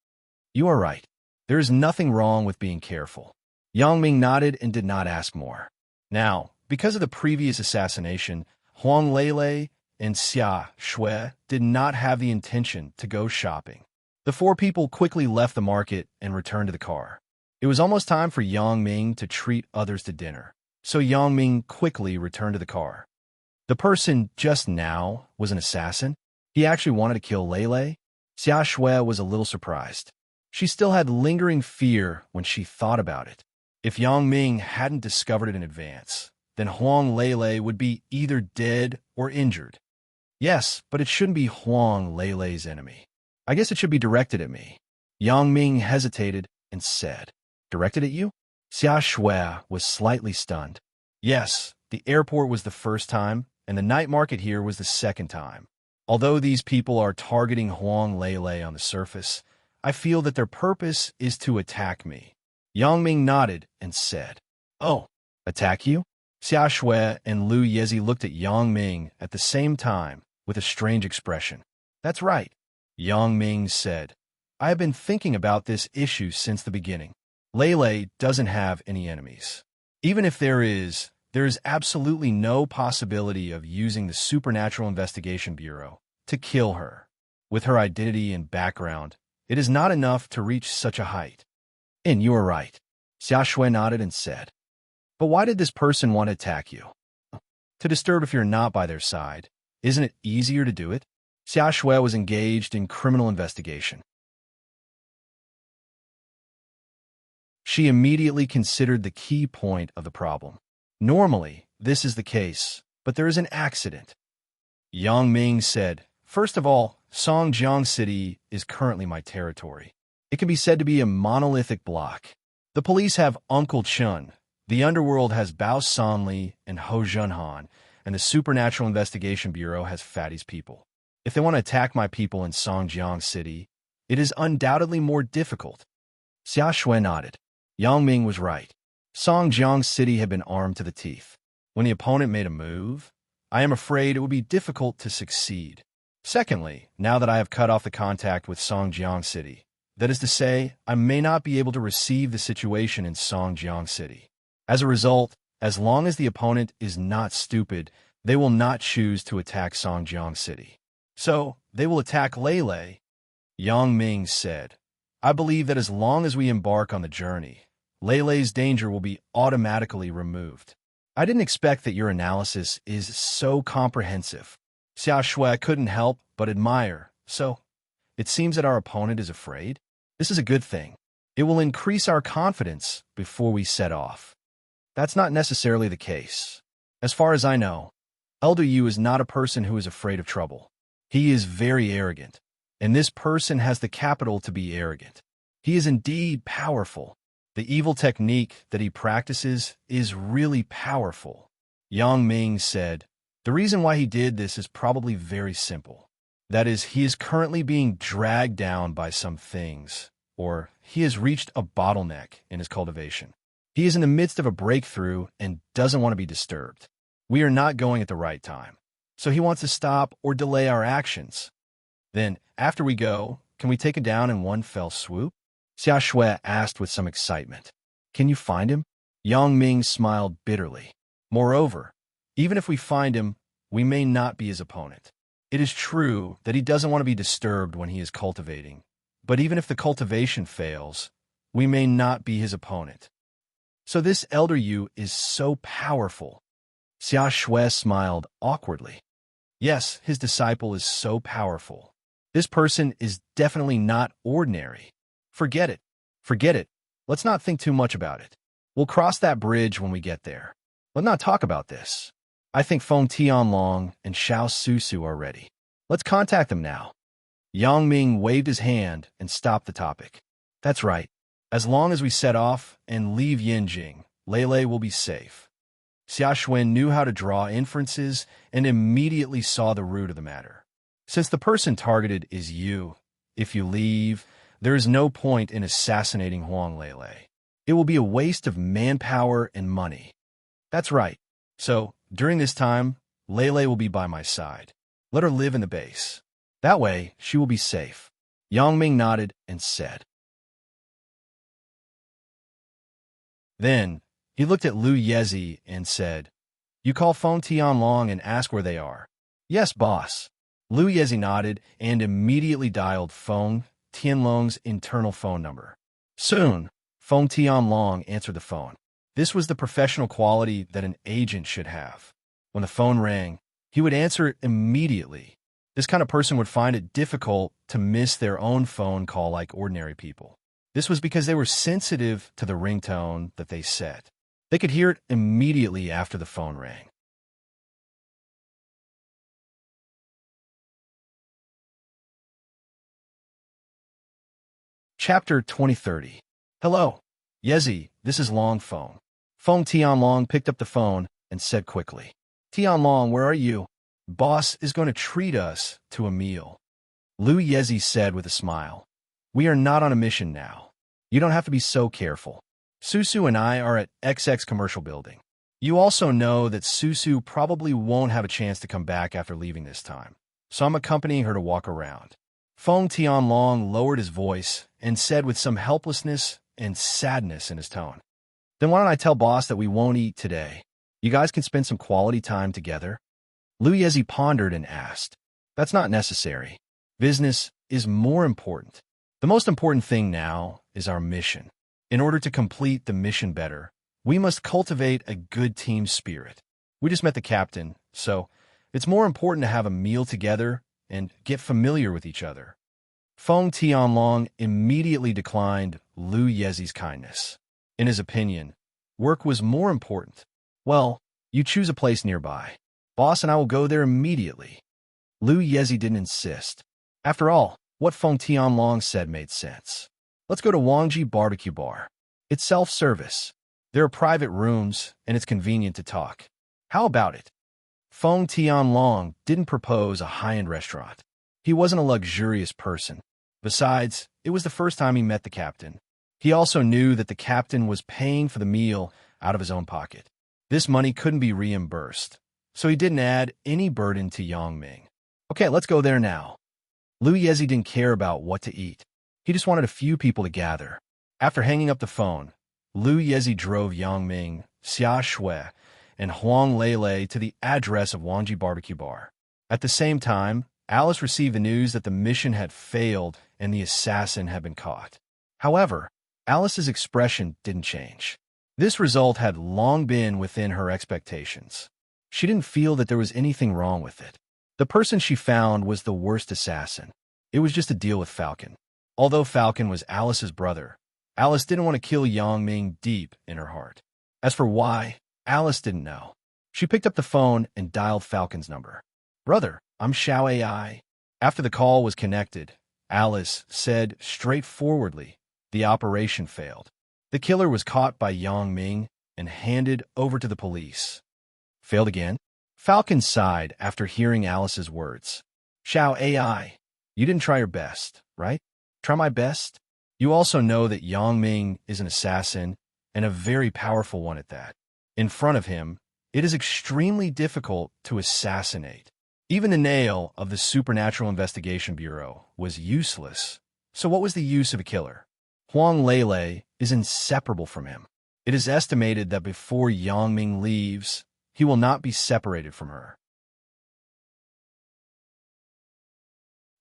You are right. There is nothing wrong with being careful. Yang Ming nodded and did not ask more. Now, because of the previous assassination, Huang Lele and Xia Shui did not have the intention to go shopping. The four people quickly left the market and returned to the car. It was almost time for Yang Ming to treat others to dinner, so Yang Ming quickly returned to the car. The person just now was an assassin? He actually wanted to kill Lele? Xia Shui was a little surprised. She still had lingering fear when she thought about it. If Yang Ming hadn't discovered it in advance, then Huang Lele would be either dead or injured. Yes, but it shouldn't be Huang Lele's enemy. I guess it should be directed at me. Yang Ming hesitated and said, directed at you? Xia Shui was slightly stunned. Yes, the airport was the first time, and the night market here was the second time. Although these people are targeting Huang Lele on the surface, I feel that their purpose is to attack me. Yang Ming nodded and said, oh, attack you? Xia Shui and Lu Yezi looked at Yang Ming at the same time with a strange expression. That's right, Yang Ming said. I have been thinking about this issue since the beginning. Lele doesn't have any enemies. Even if there is absolutely no possibility of using the Supernatural Investigation Bureau to kill her. With her identity and background, it is not enough to reach such a height. And you are right. Xia Shui nodded and said, but why did this person want to attack you? To disturb if you're not by their side. Isn't it easier to do it? Xia Shui was engaged in criminal investigation. She immediately considered the key point of the problem. Normally, this is the case, but there is an accident. Yang Ming said, "First of all, Songjiang City is currently my territory. It can be said to be a monolithic block. The police have Uncle Chun, the underworld has Bao Sanli and Ho Junhan, and the Supernatural Investigation Bureau has Fatty's people. If they want to attack my people in Songjiang City, it is undoubtedly more difficult." Xia Shui nodded. Yang Ming was right. Songjiang City had been armed to the teeth. When the opponent made a move, I am afraid it would be difficult to succeed. Secondly, now that I have cut off the contact with Songjiang City, that is to say, I may not be able to receive the situation in Songjiang City. As a result, as long as the opponent is not stupid, they will not choose to attack Songjiang City. So, they will attack Lele. Yang Ming said, "I believe that as long as we embark on the journey, Lele's danger will be automatically removed." I didn't expect that your analysis is so comprehensive. Xia Shui couldn't help but admire. So, it seems that our opponent is afraid? This is a good thing. It will increase our confidence before we set off. That's not necessarily the case. As far as I know, Elder Yu is not a person who is afraid of trouble. He is very arrogant, and this person has the capital to be arrogant. He is indeed powerful. The evil technique that he practices is really powerful. Yang Ming said, "The reason why he did this is probably very simple. That is, he is currently being dragged down by some things, or he has reached a bottleneck in his cultivation. He is in the midst of a breakthrough and doesn't want to be disturbed. We are not going at the right time, so he wants to stop or delay our actions. Then, after we go, can we take it down in one fell swoop?" Xia Shui asked with some excitement. "Can you find him?" Yang Ming smiled bitterly. "Moreover, even if we find him, we may not be his opponent. It is true that he doesn't want to be disturbed when he is cultivating, but even if the cultivation fails, we may not be his opponent. So this Elder Yu is so powerful." Xia Shui smiled awkwardly. "Yes, his disciple is so powerful. This person is definitely not ordinary. Forget it. Forget it. Let's not think too much about it. We'll cross that bridge when we get there. Let's not talk about this. I think Feng Tianlong and Xiao Susu are ready. Let's contact them now." Yang Ming waved his hand and stopped the topic. "That's right. As long as we set off and leave Yinjing, Lele will be safe." Xia Xuan knew how to draw inferences and immediately saw the root of the matter. Since the person targeted is you, if you leave, there is no point in assassinating Huang Lele. It will be a waste of manpower and money. That's right. So, during this time, Lele will be by my side. Let her live in the base. That way, she will be safe." Yang Ming nodded and said. Then, he looked at Lu Yezi and said, "You call Feng Tianlong and ask where they are." "Yes, boss." Lu Yezi nodded and immediately dialed Feng Tianlong's internal phone number. Soon, Feng Tianlong answered the phone. This was the professional quality that an agent should have. When the phone rang, he would answer it immediately. This kind of person would find it difficult to miss their own phone call like ordinary people. This was because they were sensitive to the ringtone that they set. They could hear it immediately after the phone rang. Chapter 2030. "Hello, Yezi, this is Long Phone." Feng Tianlong picked up the phone and said quickly, "Tianlong, where are you? Boss is going to treat us to a meal." Lu Yezi said with a smile, "We are not on a mission now. You don't have to be so careful. Susu and I are at XX Commercial Building. You also know that Susu probably won't have a chance to come back after leaving this time, so I'm accompanying her to walk around." Feng Tianlong lowered his voice and said with some helplessness and sadness in his tone, "Then why don't I tell boss that we won't eat today? You guys can spend some quality time together?" Lu Yezi pondered and asked, "That's not necessary. Business is more important. The most important thing now is our mission. In order to complete the mission better, we must cultivate a good team spirit. We just met the captain, so it's more important to have a meal together and get familiar with each other." Feng Tianlong immediately declined Lu Yezi's kindness. In his opinion, work was more important. Well, you choose a place nearby. Boss and I will go there immediately. Lu Yezi didn't insist. After all, what Feng Tianlong said made sense. Let's go to Wangji Barbecue Bar. It's self-service. There are private rooms, and it's convenient to talk. How about it? Feng Tianlong didn't propose a high-end restaurant. He wasn't a luxurious person. Besides, it was the first time he met the captain. He also knew that the captain was paying for the meal out of his own pocket. This money couldn't be reimbursed, so he didn't add any burden to Yang Ming. Okay, let's go there now. Lu Yezi didn't care about what to eat. He just wanted a few people to gather. After hanging up the phone, Lu Yezi drove Yang Ming, Xia Shui, and Huang Lele to the address of Wangji Barbecue Bar. At the same time, Alice received the news that the mission had failed and the assassin had been caught. However, Alice's expression didn't change. This result had long been within her expectations. She didn't feel that there was anything wrong with it. The person she found was the worst assassin. It was just a deal with Falcon. Although Falcon was Alice's brother, Alice didn't want to kill Yang Ming deep in her heart. As for why, Alice didn't know. She picked up the phone and dialed Falcon's number. "Brother, I'm Xiao AI." After the call was connected, Alice said straightforwardly, the operation failed. The killer was caught by Yang Ming and handed over to the police. Failed again? Falcon sighed after hearing Alice's words. "Xiao AI, you didn't try your best, right? Try my best? You also know that Yang Ming is an assassin, and a very powerful one at that. In front of him, it is extremely difficult to assassinate. Even the nail of the Supernatural Investigation Bureau was useless. So what was the use of a killer? Huang Lele is inseparable from him. It is estimated that before Yang Ming leaves, he will not be separated from her.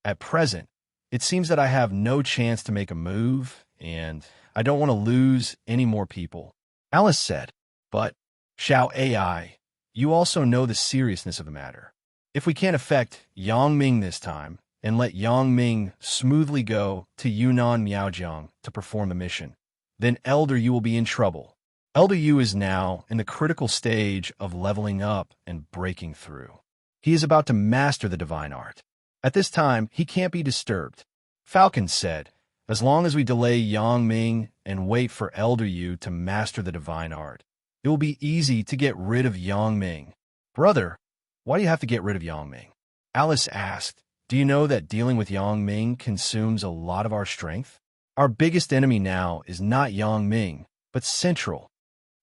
At present, it seems that I have no chance to make a move, and I don't want to lose any more people," Alice said. "But, Xiao AI, you also know the seriousness of the matter. If we can't affect Yang Ming this time, and let Yang Ming smoothly go to Yunnan Miaojiang to perform the mission, then Elder Yu will be in trouble. Elder Yu is now in the critical stage of leveling up and breaking through. He is about to master the divine art. At this time, he can't be disturbed." Falcon said, "As long as we delay Yang Ming and wait for Elder Yu to master the divine art, it will be easy to get rid of Yang Ming." "Brother, why do you have to get rid of Yang Ming?" Alice asked. "Do you know that dealing with Yang Ming consumes a lot of our strength? Our biggest enemy now is not Yang Ming, but Central."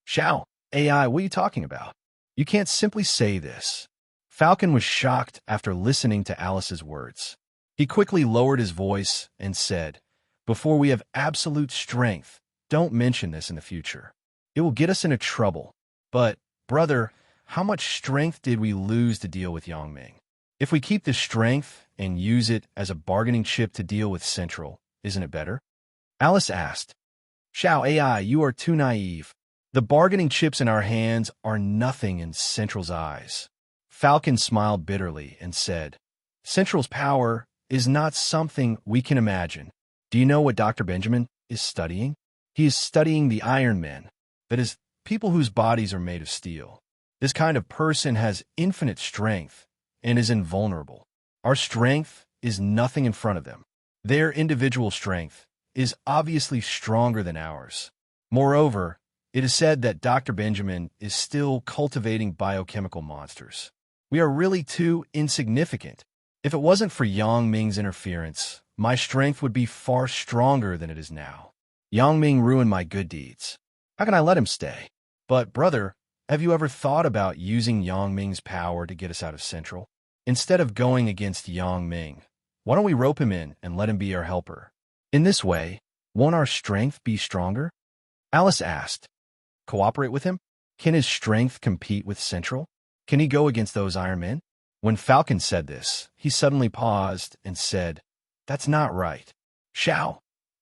"Xiao, AI, what are you talking about? You can't simply say this." Falcon was shocked after listening to Alice's words. He quickly lowered his voice and said, "Before we have absolute strength, don't mention this in the future. It will get us into trouble. But, brother, how much strength did we lose to deal with Yang Ming? If we keep this strength and use it as a bargaining chip to deal with Central, isn't it better?" Alice asked. "Xiao AI, you are too naive. The bargaining chips in our hands are nothing in Central's eyes." Falcon smiled bitterly and said, "Central's power is not something we can imagine. Do you know what Dr. Benjamin is studying? He is studying the Iron Men, that is, people whose bodies are made of steel. This kind of person has infinite strength and is invulnerable. Our strength is nothing in front of them. Their individual strength is obviously stronger than ours. Moreover, it is said that Dr. Benjamin is still cultivating biochemical monsters. We are really too insignificant. If it wasn't for Yang Ming's interference, my strength would be far stronger than it is now. Yang Ming ruined my good deeds. How can I let him stay? But, brother, have you ever thought about using Yang Ming's power to get us out of Central? Instead of going against Yang Ming, why don't we rope him in and let him be our helper? In this way, won't our strength be stronger?" Alice asked. "Cooperate with him? Can his strength compete with Central? Can he go against those Iron Men?" When Falcon said this, he suddenly paused and said, "That's not right. Xiao,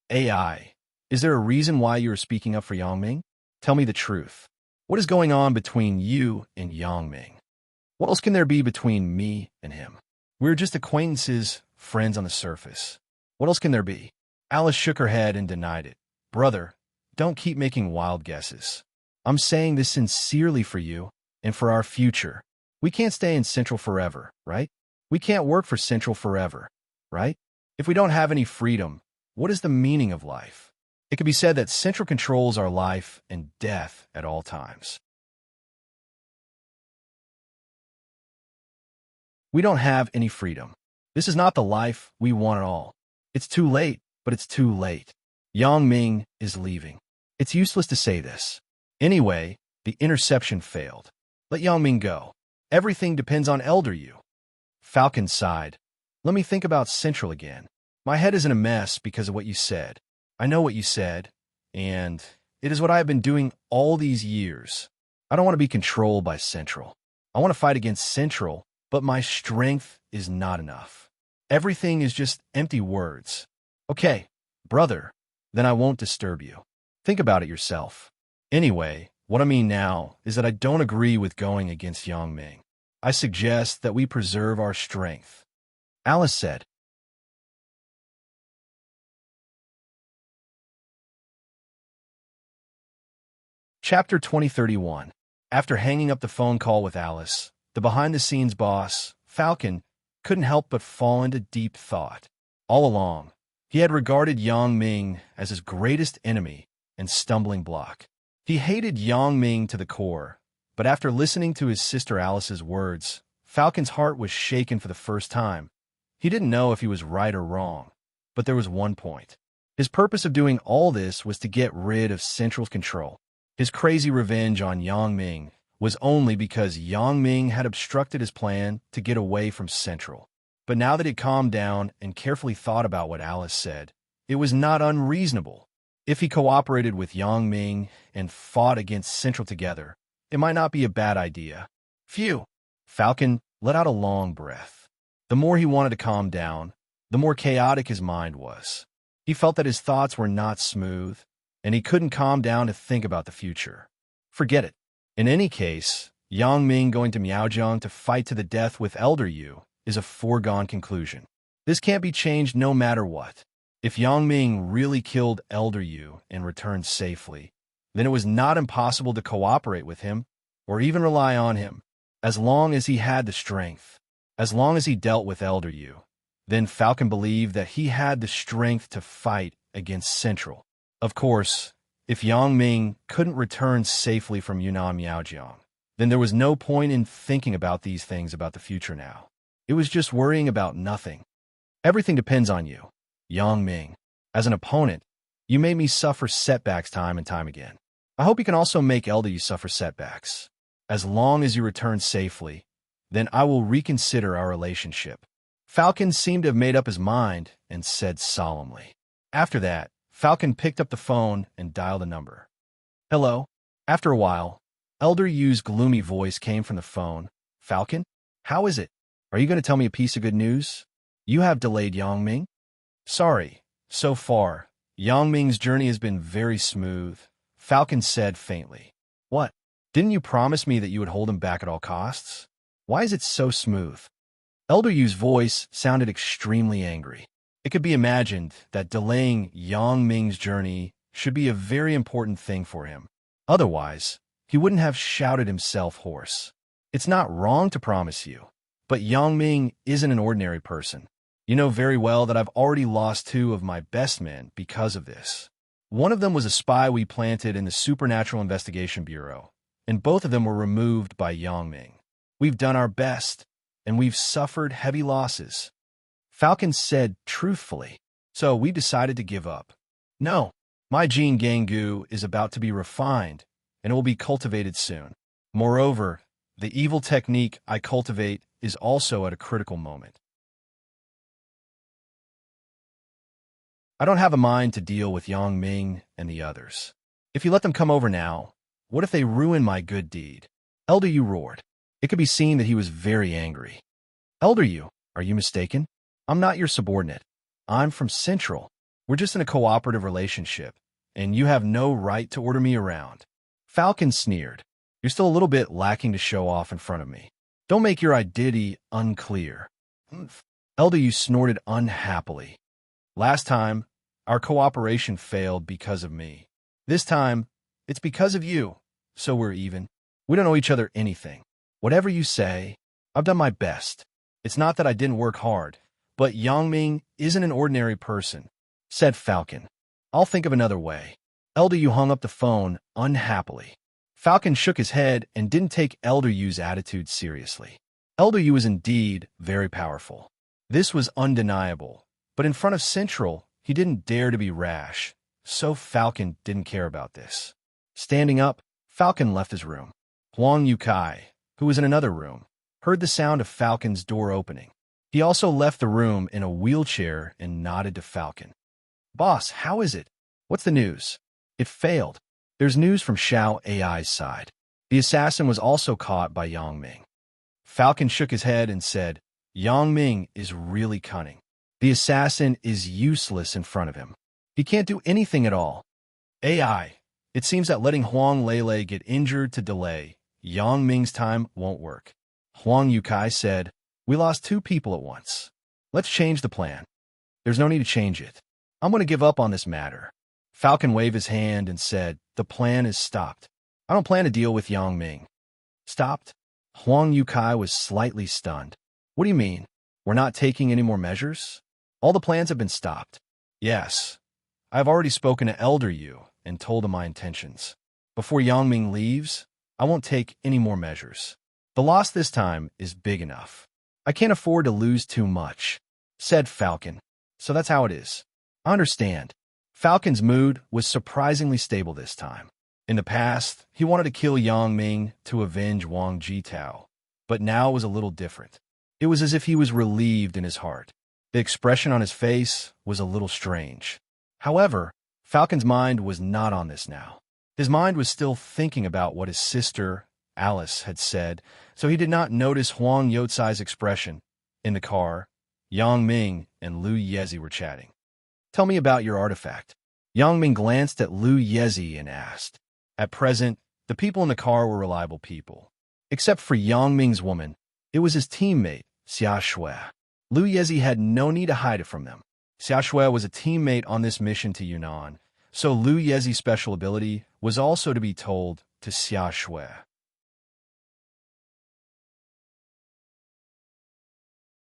AI, is there a reason why you are speaking up for Yang Ming? Tell me the truth. What is going on between you and Yang Ming? What else can there be between me and him? We're just acquaintances, friends on the surface. What else can there be?" Alice shook her head and denied it. "Brother, don't keep making wild guesses. I'm saying this sincerely for you and for our future. We can't stay in Central forever, right? We can't work for Central forever, right? If we don't have any freedom, what is the meaning of life? It could be said that Central controls our life and death at all times. We don't have any freedom. This is not the life we want at all. It's too late, but it's too late. Yang Ming is leaving. It's useless to say this. Anyway, the interception failed. Let Yang Ming go. Everything depends on Elder Yu. Falcon sighed. Let me think about Central again. My head is in a mess because of what you said. I know what you said, and it is what I have been doing all these years. I don't want to be controlled by Central. I want to fight against Central, but my strength is not enough. Everything is just empty words. Okay, brother, then I won't disturb you. Think about it yourself. Anyway, what I mean now is that I don't agree with going against Yang Ming. I suggest that we preserve our strength. Alice said. Chapter 2031. After hanging up the phone call with Alice, the behind-the-scenes boss, Falcon, couldn't help but fall into deep thought. All along, he had regarded Yang Ming as his greatest enemy and stumbling block. He hated Yang Ming to the core, but after listening to his sister Alice's words, Falcon's heart was shaken for the first time. He didn't know if he was right or wrong, but there was one point. His purpose of doing all this was to get rid of Central's control. His crazy revenge on Yang Ming was only because Yang Ming had obstructed his plan to get away from Central. But now that he calmed down and carefully thought about what Alice said, it was not unreasonable. If he cooperated with Yang Ming and fought against Central together, it might not be a bad idea. Phew! Falcon let out a long breath. The more he wanted to calm down, the more chaotic his mind was. He felt that his thoughts were not smooth, and he couldn't calm down to think about the future. Forget it. In any case, Yang Ming going to Miaojiang to fight to the death with Elder Yu is a foregone conclusion. This can't be changed no matter what. If Yang Ming really killed Elder Yu and returned safely, then it was not impossible to cooperate with him or even rely on him. As long as he had the strength, as long as he dealt with Elder Yu, then Falcon believed that he had the strength to fight against Central. Of course, if Yang Ming couldn't return safely from Yunnan Miaojiang, then there was no point in thinking about these things about the future now. It was just worrying about nothing. Everything depends on you, Yang Ming. As an opponent, you made me suffer setbacks time and time again. I hope you can also make Elder Yu suffer setbacks. As long as you return safely, then I will reconsider our relationship. Falcon seemed to have made up his mind and said solemnly. After that, Falcon picked up the phone and dialed a number. Hello? After a while, Elder Yu's gloomy voice came from the phone. Falcon? How is it? Are you going to tell me a piece of good news? You have delayed Yang Ming? Sorry. So far, Yang Ming's journey has been very smooth, Falcon said faintly. What? Didn't you promise me that you would hold him back at all costs? Why is it so smooth? Elder Yu's voice sounded extremely angry. It could be imagined that delaying Yang Ming's journey should be a very important thing for him. Otherwise, he wouldn't have shouted himself hoarse. It's not wrong to promise you, but Yang Ming isn't an ordinary person. You know very well that I've already lost 2 of my best men because of this. One of them was a spy we planted in the Supernatural Investigation Bureau, and both of them were removed by Yang Ming. We've done our best, and we've suffered heavy losses. Falcon said truthfully. So we decided to give up. No, my Jin Gangu is about to be refined, and it will be cultivated soon. Moreover, the evil technique I cultivate is also at a critical moment. I don't have a mind to deal with Yang Ming and the others. If you let them come over now, what if they ruin my good deed? Elder Yu roared. It could be seen that he was very angry. Elder Yu, are you mistaken? I'm not your subordinate. I'm from Central. We're just in a cooperative relationship, and you have no right to order me around. Falcon sneered. You're still a little bit lacking to show off in front of me. Don't make your identity unclear. Elder Yu snorted unhappily. Last time, our cooperation failed because of me. This time, it's because of you, so we're even. We don't owe each other anything. Whatever you say, I've done my best. It's not that I didn't work hard, but Yangming isn't an ordinary person, said Falcon. I'll think of another way. Elder Yu hung up the phone unhappily. Falcon shook his head and didn't take Elder Yu's attitude seriously. Elder Yu was indeed very powerful. This was undeniable, but in front of Central, he didn't dare to be rash, so Falcon didn't care about this. Standing up, Falcon left his room. Huang Yukai, who was in another room, heard the sound of Falcon's door opening. He also left the room in a wheelchair and nodded to Falcon. Boss, how is it? What's the news? It failed. There's news from Xiao AI's side. The assassin was also caught by Yang Ming. Falcon shook his head and said, Yang Ming is really cunning. The assassin is useless in front of him. He can't do anything at all. AI, it seems that letting Huang Lele get injured to delay Yang Ming's time won't work. Huang Yukai said, we lost 2 people at once. Let's change the plan. There's no need to change it. I'm going to give up on this matter. Falcon waved his hand and said, the plan is stopped. I don't plan to deal with Yang Ming. Stopped? Huang Yukai was slightly stunned. What do you mean? We're not taking any more measures? All the plans have been stopped. Yes. I've already spoken to Elder Yu and told him my intentions. Before Yang Ming leaves, I won't take any more measures. The loss this time is big enough. I can't afford to lose too much, said Falcon. So that's how it is. I understand. Falcon's mood was surprisingly stable this time. In the past, he wanted to kill Yang Ming to avenge Wang Jitao, but now it was a little different. It was as if he was relieved in his heart. The expression on his face was a little strange. However, Falcon's mind was not on this now. His mind was still thinking about what his sister, Alice, had said, so he did not notice Huang Youcai's expression. In the car, Yang Ming and Lu Yezi were chatting. Tell me about your artifact. Yang Ming glanced at Lu Yezi and asked. At present, the people in the car were reliable people. Except for Yang Ming's woman, it was his teammate, Xia Shui. Lu Yezi had no need to hide it from them. Xia Shui was a teammate on this mission to Yunnan, so Lu Yezi's special ability was also to be told to Xia Shui.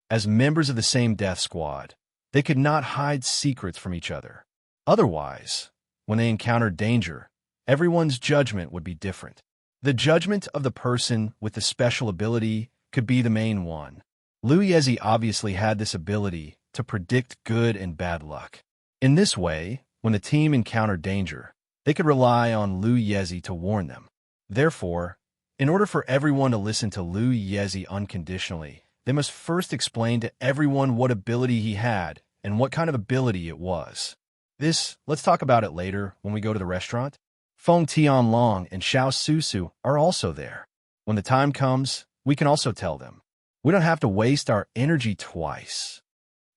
As members of the same death squad, they could not hide secrets from each other. Otherwise, when they encountered danger, everyone's judgment would be different. The judgment of the person with the special ability could be the main one. Lu Yezi obviously had this ability to predict good and bad luck. In this way, when the team encountered danger, they could rely on Lu Yezi to warn them. Therefore, in order for everyone to listen to Lu Yezi unconditionally, they must first explain to everyone what ability he had and what kind of ability it was. Let's talk about it later when we go to the restaurant. Feng Tianlong and Xiao Susu are also there. When the time comes, we can also tell them. We don't have to waste our energy twice.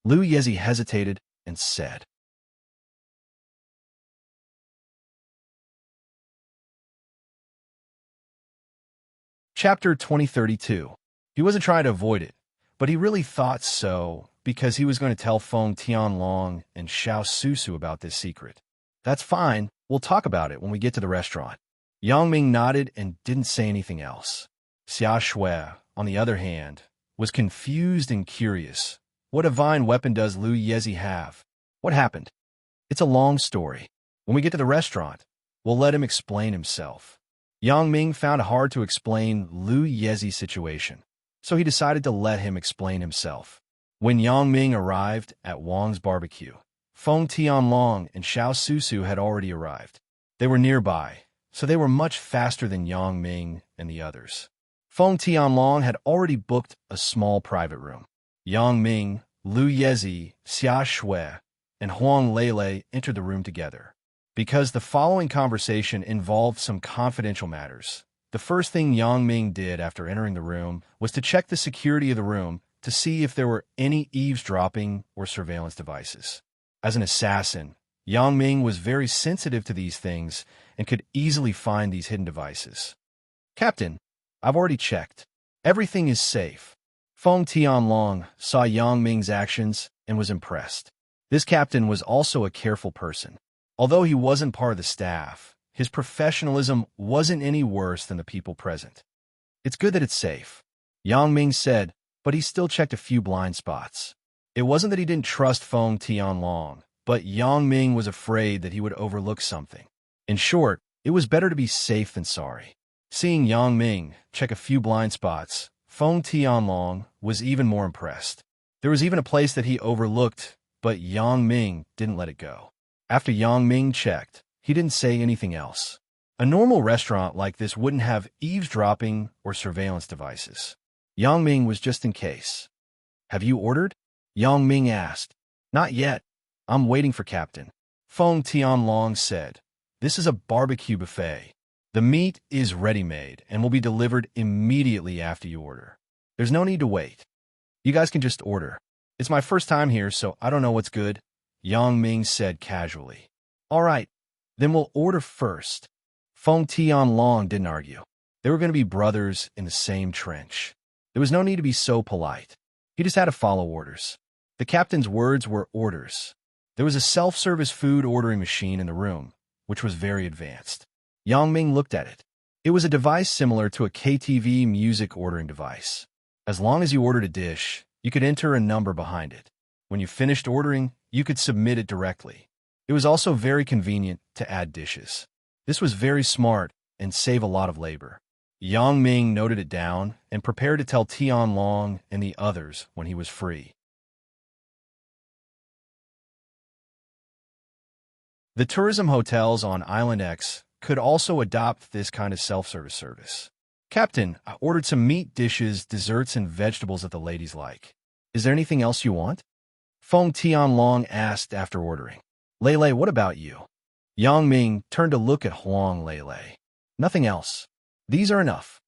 Lu Yezi hesitated and said. Chapter 2032. He wasn't trying to avoid it, but he really thought so because he was going to tell Feng Tianlong and Xiao Susu about this secret. That's fine. We'll talk about it when we get to the restaurant. Yang Ming nodded and didn't say anything else. Xia Shui, on the other hand, was confused and curious. What divine weapon does Lu Yezi have? What happened? It's a long story. When we get to the restaurant, we'll let him explain himself. Yang Ming found it hard to explain Lu Yezi's situation, so he decided to let him explain himself. When Yang Ming arrived at Wang's barbecue, Feng Tianlong and Xiao Susu had already arrived. They were nearby, so they were much faster than Yang Ming and the others. Feng Tianlong had already booked a small private room. Yang Ming, Lu Yezi, Xia Shui, and Huang Lele entered the room together. Because the following conversation involved some confidential matters, the first thing Yang Ming did after entering the room was to check the security of the room to see if there were any eavesdropping or surveillance devices. As an assassin, Yang Ming was very sensitive to these things and could easily find these hidden devices. Captain, I've already checked. Everything is safe. Feng Tianlong saw Yang Ming's actions and was impressed. This captain was also a careful person. Although he wasn't part of the staff, his professionalism wasn't any worse than the people present. It's good that it's safe, Yang Ming said, but he still checked a few blind spots. It wasn't that he didn't trust Feng Tianlong, but Yang Ming was afraid that he would overlook something. In short, it was better to be safe than sorry. Seeing Yang Ming check a few blind spots, Feng Tianlong was even more impressed. There was even a place that he overlooked, but Yang Ming didn't let it go. After Yang Ming checked, he didn't say anything else. A normal restaurant like this wouldn't have eavesdropping or surveillance devices. Yang Ming was just in case. Have you ordered? Yang Ming asked. Not yet. I'm waiting for Captain. Feng Tianlong said. This is a barbecue buffet. The meat is ready-made and will be delivered immediately after you order. There's no need to wait. You guys can just order. It's my first time here, so I don't know what's good, Yang Ming said casually. All right, then we'll order first. Feng Tianlong didn't argue. They were going to be brothers in the same trench. There was no need to be so polite. He just had to follow orders. The captain's words were orders. There was a self-service food ordering machine in the room, which was very advanced. Yang Ming looked at it. It was a device similar to a KTV music ordering device. As long as you ordered a dish, you could enter a number behind it. When you finished ordering, you could submit it directly. It was also very convenient to add dishes. This was very smart and save a lot of labor. Yang Ming noted it down and prepared to tell Tianlong and the others when he was free. The tourism hotels on Island X could also adopt this kind of self-service service. Captain, I ordered some meat dishes, desserts, and vegetables that the ladies like. Is there anything else you want? Feng Tianlong asked after ordering. Lele, what about you? Yang Ming turned to look at Huang Lele. Nothing else. These are enough.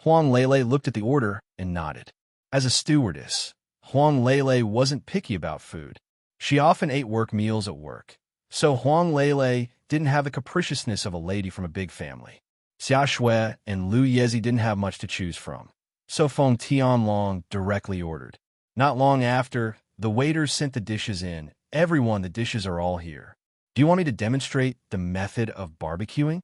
Huang Lele looked at the order and nodded. As a stewardess, Huang Lele wasn't picky about food. She often ate work meals at work. So Huang Lele didn't have the capriciousness of a lady from a big family. Xia Shui and Lu Yezi didn't have much to choose from. So Feng Tianlong directly ordered. Not long after, the waiters sent the dishes in. Everyone, the dishes are all here. Do you want me to demonstrate the method of barbecuing?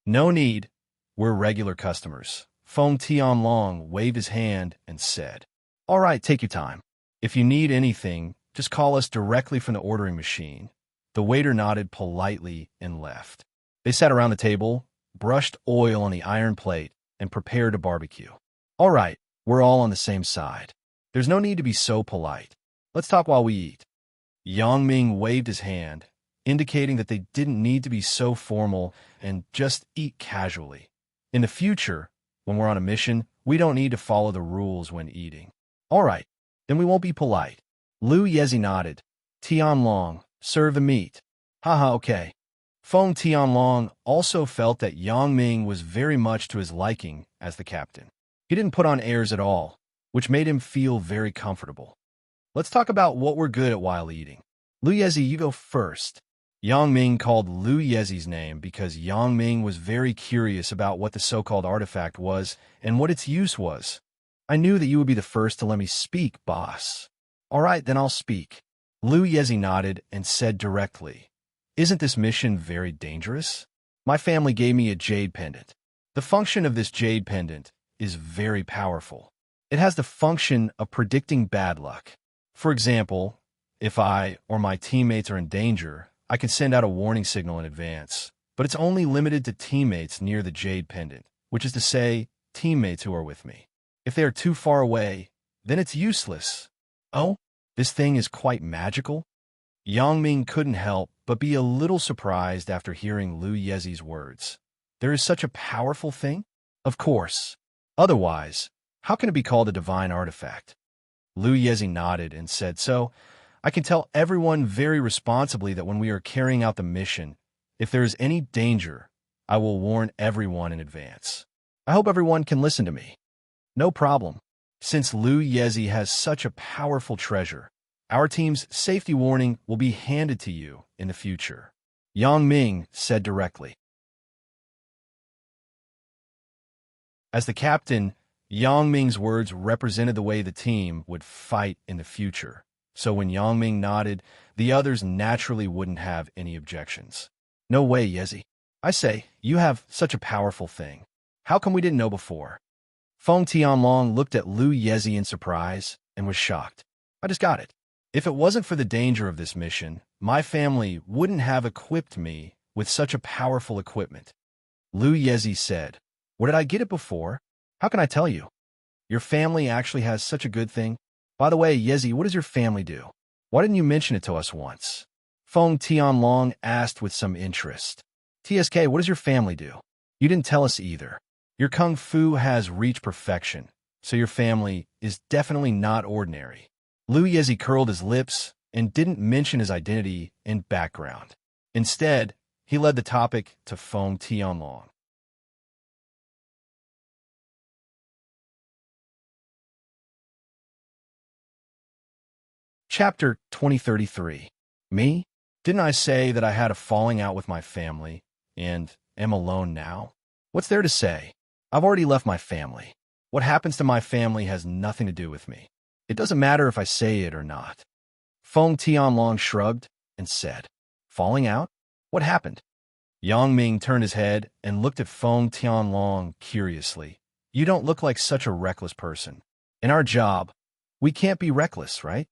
No need. We're regular customers. Feng Tianlong waved his hand and said, All right, take your time. If you need anything, just call us directly from the ordering machine. The waiter nodded politely and left. They sat around the table, brushed oil on the iron plate, and prepared to barbecue. All right, we're all on the same side. There's no need to be so polite. Let's talk while we eat. Yang Ming waved his hand, indicating that they didn't need to be so formal and just eat casually. In the future, when we're on a mission, we don't need to follow the rules when eating. All right, then we won't be polite. Lu Yezi nodded. Tianlong, serve the meat. Haha, okay. Feng Tianlong also felt that Yang Ming was very much to his liking as the captain. He didn't put on airs at all, which made him feel very comfortable. Let's talk about what we're good at while eating. Lu Yezi, you go first. Yang Ming called Lu Yezi's name because Yang Ming was very curious about what the so-called artifact was and what its use was. I knew that you would be the first to let me speak, boss. All right, then I'll speak. Lu Yezi nodded and said directly, Isn't this mission very dangerous? My family gave me a jade pendant. The function of this jade pendant is very powerful. It has the function of predicting bad luck. For example, if I or my teammates are in danger, I can send out a warning signal in advance, but it's only limited to teammates near the jade pendant, which is to say, teammates who are with me. If they are too far away, then it's useless. Oh, this thing is quite magical? Yang Ming couldn't help but be a little surprised after hearing Lu Yezi's words. There is such a powerful thing? Of course. Otherwise, how can it be called a divine artifact? Lu Yezi nodded and said, So, I can tell everyone very responsibly that when we are carrying out the mission, if there is any danger, I will warn everyone in advance. I hope everyone can listen to me. No problem. Since Lu Yezi has such a powerful treasure, our team's safety warning will be handed to you in the future. Yang Ming said directly. As the captain, Yang Ming's words represented the way the team would fight in the future. So when Yang Ming nodded, the others naturally wouldn't have any objections. No way, Yezi. I say, you have such a powerful thing. How come we didn't know before? Feng Tianlong looked at Lu Yezi in surprise and was shocked. I just got it. If it wasn't for the danger of this mission, my family wouldn't have equipped me with such a powerful equipment. Lu Yezi said, Where did I get it before? How can I tell you? Your family actually has such a good thing. By the way, Yezi, what does your family do? Why didn't you mention it to us once? Feng Tianlong asked with some interest. TSK, what does your family do? You didn't tell us either. Your kung fu has reached perfection, so your family is definitely not ordinary. Lu Yezi curled his lips and didn't mention his identity and background. Instead, he led the topic to Feng Tianlong. Chapter 2033. Me? Didn't I say that I had a falling out with my family and am alone now? What's there to say? I've already left my family. What happens to my family has nothing to do with me. It doesn't matter if I say it or not. Feng Tianlong shrugged and said, Falling out? What happened? Yang Ming turned his head and looked at Feng Tianlong curiously. You don't look like such a reckless person. In our job, we can't be reckless, right?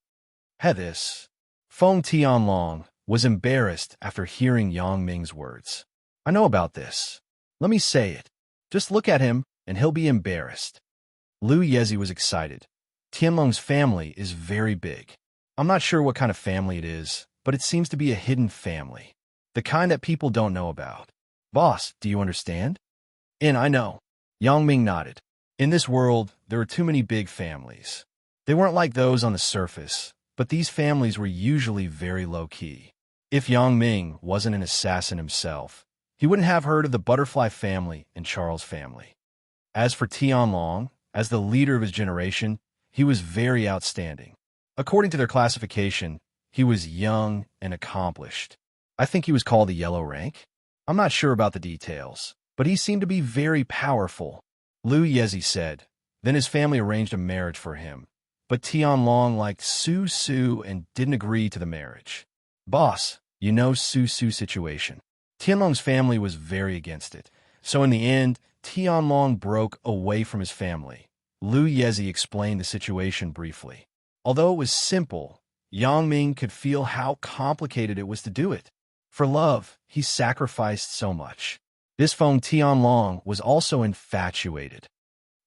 This. Feng Tianlong was embarrassed after hearing Yang Ming's words. I know about this. Let me say it. Just look at him, and he'll be embarrassed. Lu Yezi was excited. Tianlong's family is very big. I'm not sure what kind of family it is, but it seems to be a hidden family. The kind that people don't know about. Boss, do you understand? I know. Yang Ming nodded. In this world, there are too many big families. They weren't like those on the surface, but these families were usually very low-key. If Yang Ming wasn't an assassin himself, he wouldn't have heard of the Butterfly family and Charles family. As for Tianlong, as the leader of his generation, he was very outstanding. According to their classification, he was young and accomplished. I think he was called the Yellow Rank. I'm not sure about the details, but he seemed to be very powerful. Lu Yezi said. Then his family arranged a marriage for him, but Tianlong liked Su Su and didn't agree to the marriage. Boss, you know Su Su's situation. Tianlong's family was very against it, so in the end, Tianlong broke away from his family. Lu Yezi explained the situation briefly. Although it was simple, Yang Ming could feel how complicated it was to do it. For love, he sacrificed so much. This Feng Tianlong was also infatuated.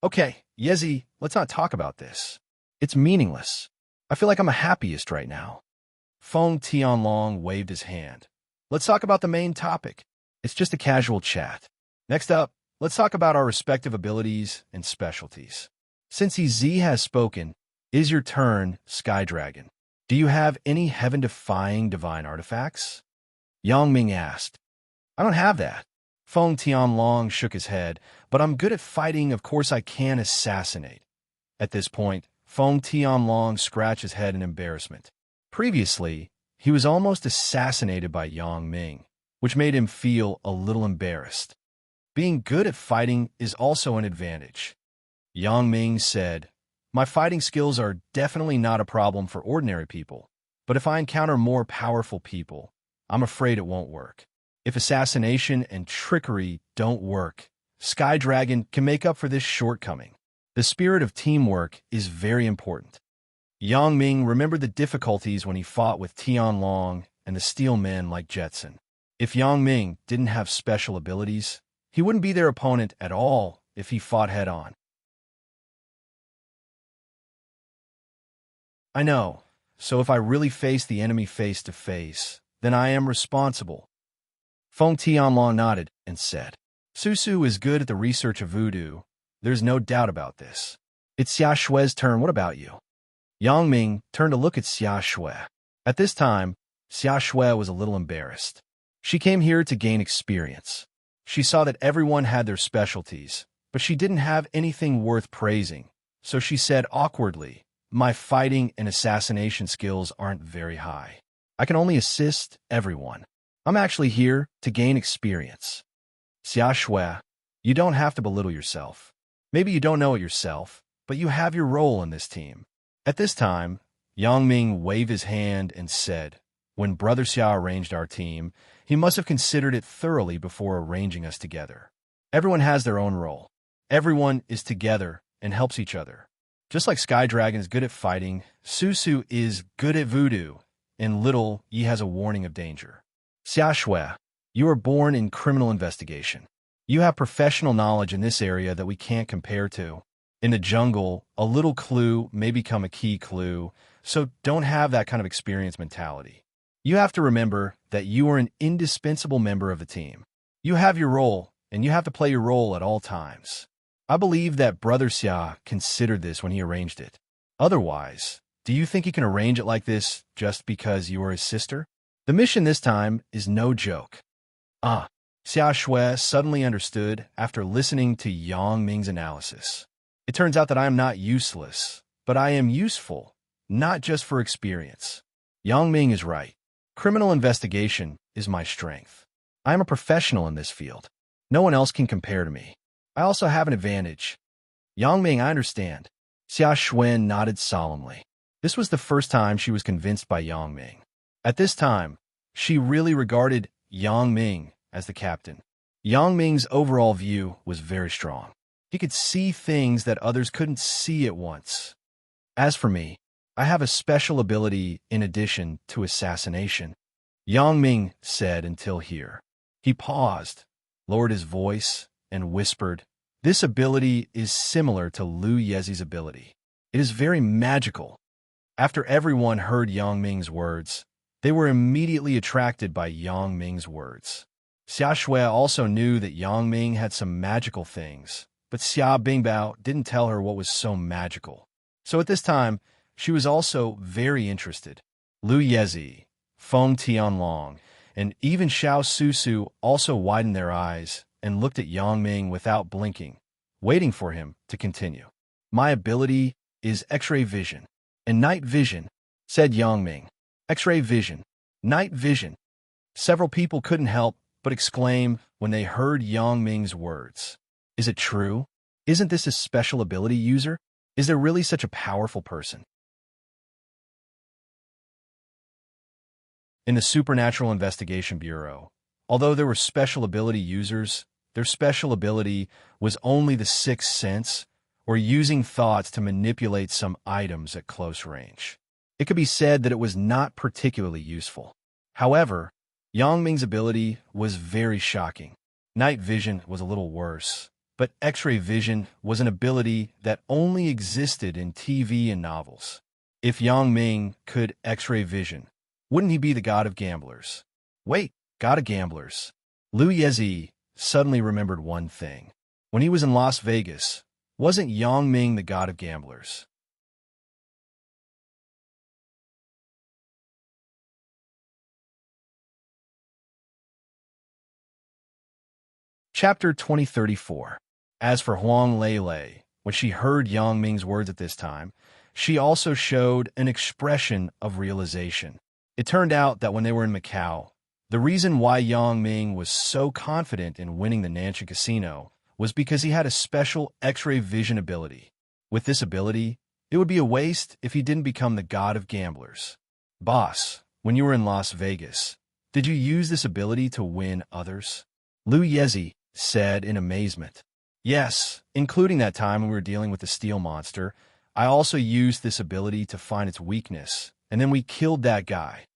Okay, Yezi, let's not talk about this. It's meaningless. I feel like I'm happiest right now. Feng Tianlong waved his hand. Let's talk about the main topic. It's just a casual chat. Next up, let's talk about our respective abilities and specialties. Since Z has spoken, is your turn, Sky Dragon. Do you have any heaven-defying divine artifacts? Yang Ming asked. I don't have that. Feng Tianlong shook his head, but I'm good at fighting. Of course I can assassinate. At this point, Feng Tianlong scratched his head in embarrassment. Previously, he was almost assassinated by Yang Ming, which made him feel a little embarrassed. Being good at fighting is also an advantage. Yang Ming said, My fighting skills are definitely not a problem for ordinary people, but if I encounter more powerful people, I'm afraid it won't work. If assassination and trickery don't work, Sky Dragon can make up for this shortcoming. The spirit of teamwork is very important. Yang Ming remembered the difficulties when he fought with Tianlong and the steel men like Jetson. If Yang Ming didn't have special abilities, he wouldn't be their opponent at all if he fought head-on. I know, so if I really face the enemy face-to-face, then I am responsible. Feng Tianlong nodded and said, Su Su is good at the research of voodoo. There's no doubt about this. It's Xia Shue's turn. What about you? Yang Ming turned to look at Xia Shui. At this time, Xia Shui was a little embarrassed. She came here to gain experience. She saw that everyone had their specialties, but she didn't have anything worth praising, so she said awkwardly, My fighting and assassination skills aren't very high. I can only assist everyone. I'm actually here to gain experience. Xia Shui, you don't have to belittle yourself. Maybe you don't know it yourself, but you have your role in this team. At this time, Yang Ming waved his hand and said, "When Brother Xia arranged our team, he must have considered it thoroughly before arranging us together. Everyone has their own role. Everyone is together and helps each other. Just like Sky Dragon is good at fighting, Susu is good at voodoo, and Little Yi has a warning of danger. Xia Shui, you were born in criminal investigation. You have professional knowledge in this area that we can't compare to. In the jungle, a little clue may become a key clue, so don't have that kind of experience mentality. You have to remember that you are an indispensable member of the team. You have your role, and you have to play your role at all times. I believe that Brother Xia considered this when he arranged it. Otherwise, do you think he can arrange it like this just because you are his sister? The mission this time is no joke." Xia Shui suddenly understood after listening to Yang Ming's analysis. It turns out that I am not useless, but I am useful, not just for experience. Yang Ming is right. Criminal investigation is my strength. I am a professional in this field. No one else can compare to me. I also have an advantage. Yang Ming, I understand. Xia Shui nodded solemnly. This was the first time she was convinced by Yang Ming. At this time, she really regarded Yang Ming as the captain. Yang Ming's overall view was very strong. He could see things that others couldn't see at once. As for me, I have a special ability in addition to assassination, Yang Ming said until here. He paused, lowered his voice, and whispered, "This ability is similar to Lu Yezi's ability. It is very magical." After everyone heard Yang Ming's words, they were immediately attracted by Yang Ming's words. Xia Shui also knew that Yang Ming had some magical things, but Xia Bingbao didn't tell her what was so magical. So at this time, she was also very interested. Lu Yezi, Feng Tianlong, and even Xiao Susu also widened their eyes and looked at Yang Ming without blinking, waiting for him to continue. "My ability is X-ray vision and night vision," said Yang Ming. "X-ray vision, night vision." Several people couldn't help but exclaim when they heard Yang Ming's words. Is it true? Isn't this a special ability user? Is there really such a powerful person? In the Supernatural Investigation Bureau, although there were special ability users, their special ability was only the sixth sense, or using thoughts to manipulate some items at close range. It could be said that it was not particularly useful. However, Yang Ming's ability was very shocking. Night vision was a little worse, but X-ray vision was an ability that only existed in TV and novels. If Yang Ming could X-ray vision, wouldn't he be the god of gamblers? Wait, god of gamblers. Lu Yezi suddenly remembered one thing. When he was in Las Vegas, wasn't Yang Ming the god of gamblers? Chapter 2034. As for Huang Lei, when she heard Yang Ming's words at this time, she also showed an expression of realization. It turned out that when they were in Macau, the reason why Yang Ming was so confident in winning the Nanchen Casino was because he had a special X-ray vision ability. With this ability, it would be a waste if he didn't become the god of gamblers. Boss, when you were in Las Vegas, did you use this ability to win others? Lu Yezi said in amazement. Yes, including that time when we were dealing with the steel monster, I also used this ability to find its weakness, and then we killed that guy.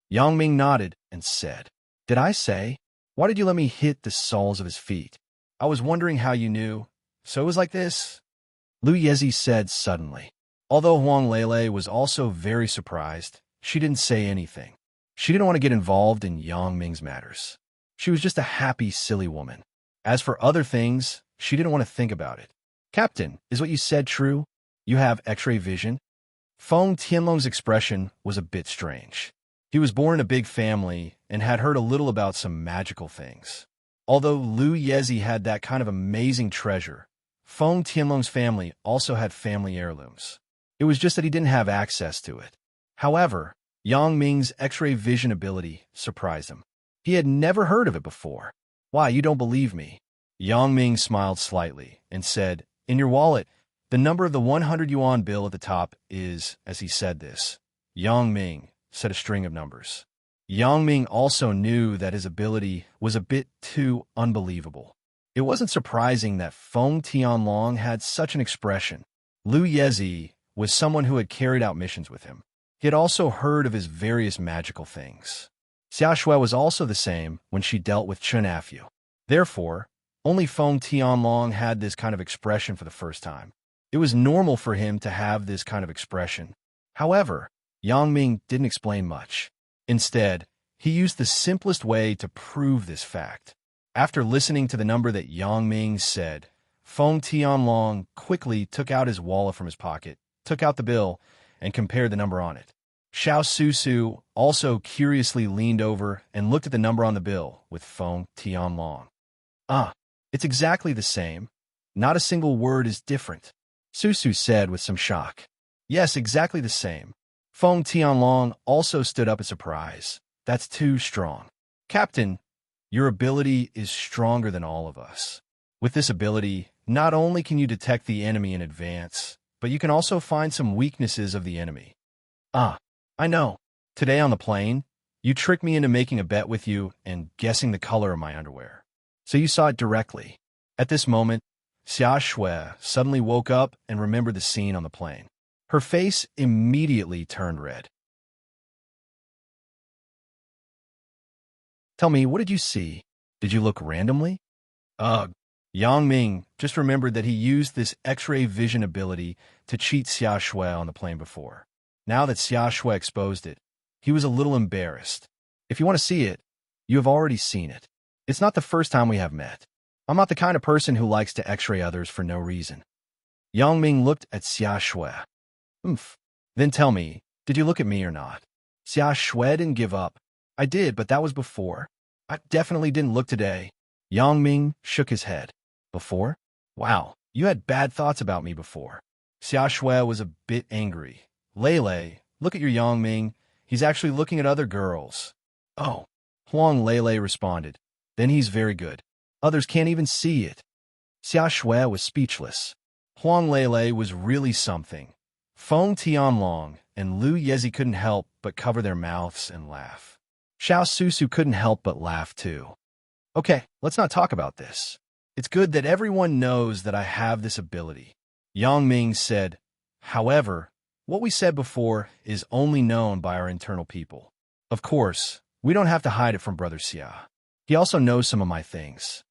Yang Ming nodded and said, "Did I say? Why did you let me hit the soles of his feet? I was wondering how you knew. So it was like this?" Lu Yezi said suddenly. Although Huang Lei was also very surprised, she didn't say anything. She didn't want to get involved in Yang Ming's matters. She was just a happy, silly woman. As for other things, she didn't want to think about it. "Captain, is what you said true? You have X-ray vision?" Feng Tianlong's expression was a bit strange. He was born in a big family and had heard a little about some magical things. Although Lu Yezi had that kind of amazing treasure, Feng Tianlong's family also had family heirlooms. It was just that he didn't have access to it. However, Yang Ming's X-ray vision ability surprised him. He had never heard of it before. "Why, you don't believe me?" Yang Ming smiled slightly and said, "In your wallet, the number of the 100 yuan bill at the top is," as he said this, Yang Ming said a string of numbers. Yang Ming also knew that his ability was a bit too unbelievable. It wasn't surprising that Feng Tianlong had such an expression. Lu Yezi was someone who had carried out missions with him. He had also heard of his various magical things. Xia Shui was also the same when she dealt with Chun Afyu. Therefore, only Feng Tianlong had this kind of expression for the first time. It was normal for him to have this kind of expression. However, Yang Ming didn't explain much. Instead, he used the simplest way to prove this fact. After listening to the number that Yang Ming said, Feng Tianlong quickly took out his wallet from his pocket, took out the bill, and compared the number on it. Xiao Susu also curiously leaned over and looked at the number on the bill with Feng Tianlong. Ah, it's exactly the same. Not a single word is different, Susu said with some shock. Yes, exactly the same. Feng Tianlong also stood up in surprise. That's too strong. Captain, your ability is stronger than all of us. With this ability, not only can you detect the enemy in advance, but you can also find some weaknesses of the enemy. Ah, I know. Today on the plane, you tricked me into making a bet with you and guessing the color of my underwear. So you saw it directly. At this moment, Xia Shui suddenly woke up and remembered the scene on the plane. Her face immediately turned red. Tell me, what did you see? Did you look randomly? Ugh. Yang Ming just remembered that he used this X-ray vision ability to cheat Xia Shui on the plane before. Now that Xia Shui exposed it, he was a little embarrassed. If you want to see it, you have already seen it. It's not the first time we have met. I'm not the kind of person who likes to X-ray others for no reason. Yang Ming looked at Xia Shui. Then tell me, did you look at me or not? Xia Shui didn't give up. I did, but that was before. I definitely didn't look today. Yang Ming shook his head. Before? Wow, you had bad thoughts about me before. Xia Shui was a bit angry. Lele, look at your Yang Ming. He's actually looking at other girls. Oh, Huang Lele responded. Then he's very good. Others can't even see it. Xia Shui was speechless. Huang Lele was really something. Feng Tianlong and Lu Yezi couldn't help but cover their mouths and laugh. Xiao Susu couldn't help but laugh too. Okay, let's not talk about this. It's good that everyone knows that I have this ability. Yang Ming said, however, what we said before is only known by our internal people. Of course, we don't have to hide it from Brother Xia. He also knows some of my things.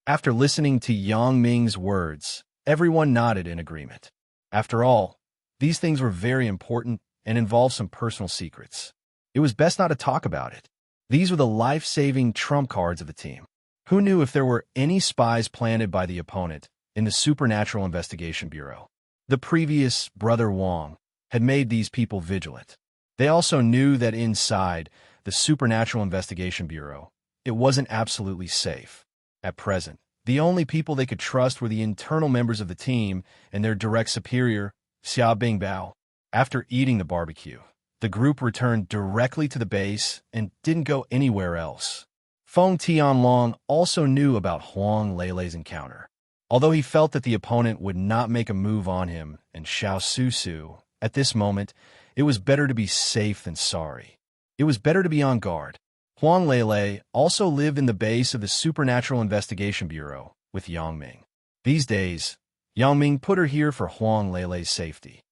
After listening to Yang Ming's words, everyone nodded in agreement. After all, these things were very important and involved some personal secrets. It was best not to talk about it. These were the life-saving trump cards of the team. Who knew if there were any spies planted by the opponent in the Supernatural Investigation Bureau? The previous Brother Wong had made these people vigilant. They also knew that inside the Supernatural Investigation Bureau, it wasn't absolutely safe. At present, the only people they could trust were the internal members of the team and their direct superior, Xia Bingbao. After eating the barbecue, the group returned directly to the base and didn't go anywhere else. Feng Tianlong also knew about Huang Lele's encounter. Although he felt that the opponent would not make a move on him and Xiao Susu, at this moment, it was better to be safe than sorry. It was better to be on guard. Huang Lele also lived in the base of the Supernatural Investigation Bureau with Yang Ming. These days, Yang Ming put her here for Huang Lele's safety.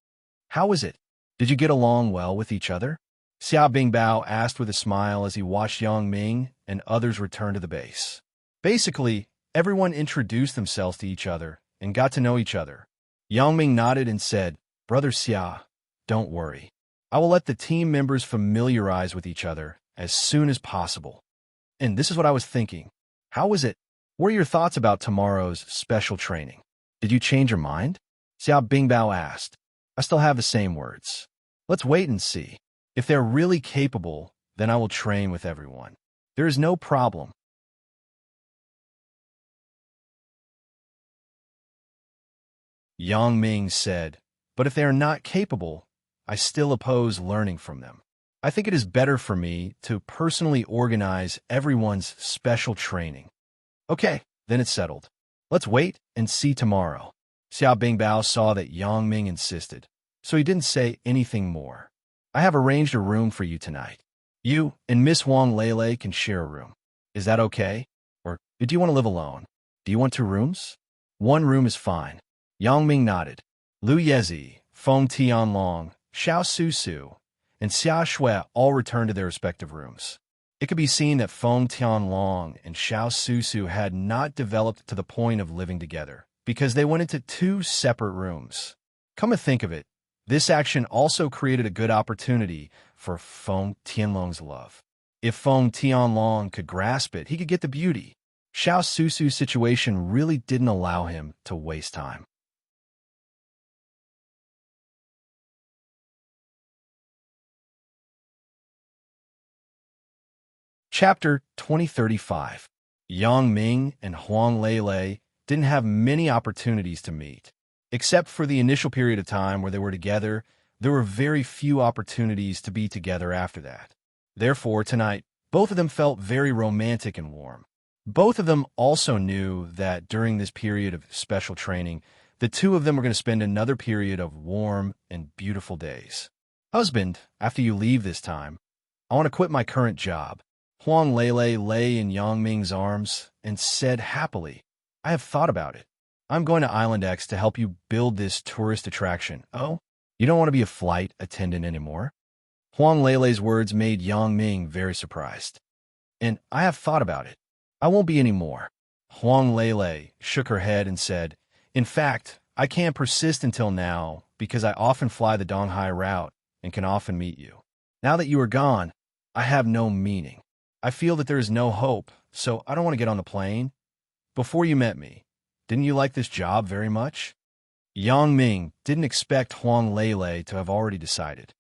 How was it? Did you get along well with each other? Xia Bingbao asked with a smile as he watched Yang Ming and others return to the base. Basically, everyone introduced themselves to each other and got to know each other. Yang Ming nodded and said, Brother Xia, don't worry. I will let the team members familiarize with each other as soon as possible. And this is what I was thinking. How was it? What are your thoughts about tomorrow's special training? Did you change your mind? Xia Bingbao asked. I still have the same words. Let's wait and see. If they're really capable, then I will train with everyone. There is no problem. Yang Ming said, but if they are not capable, I still oppose learning from them. I think it is better for me to personally organize everyone's special training. Okay, then it's settled. Let's wait and see tomorrow. Xia Bingbao saw that Yang Ming insisted, so he didn't say anything more. I have arranged a room for you tonight. You and Miss Huang Lele can share a room. Is that okay? Or do you want to live alone? Do you want 2 rooms? 1 room is fine. Yang Ming nodded. Lu Yezi, Feng Tianlong, Xiao Susu, and Xia Shui all returned to their respective rooms. It could be seen that Feng Tianlong and Xiao Susu had not developed to the point of living together, because they went into 2 separate rooms. Come to think of it, this action also created a good opportunity for Feng Tianlong's love. If Feng Tianlong could grasp it, he could get the beauty. Xiao Susu's situation really didn't allow him to waste time. Chapter 2035. Yang Ming and Huang Lele didn't have many opportunities to meet. Except for the initial period of time where they were together, there were very few opportunities to be together after that. Therefore, tonight, both of them felt very romantic and warm. Both of them also knew that during this period of special training, the 2 of them were going to spend another period of warm and beautiful days. Husband, after you leave this time, I want to quit my current job. Huang Lele lay in Yang Ming's arms and said happily, I have thought about it. I'm going to Island X to help you build this tourist attraction. Oh, you don't want to be a flight attendant anymore? Huang Lele's words made Yang Ming very surprised. And I have thought about it. I won't be anymore. Huang Lele shook her head and said, in fact, I can't persist until now because I often fly the Donghai route and can often meet you. Now that you are gone, I have no meaning. I feel that there is no hope, so I don't want to get on the plane. Before you met me, didn't you like this job very much? Yang Ming didn't expect Huang Lele to have already decided.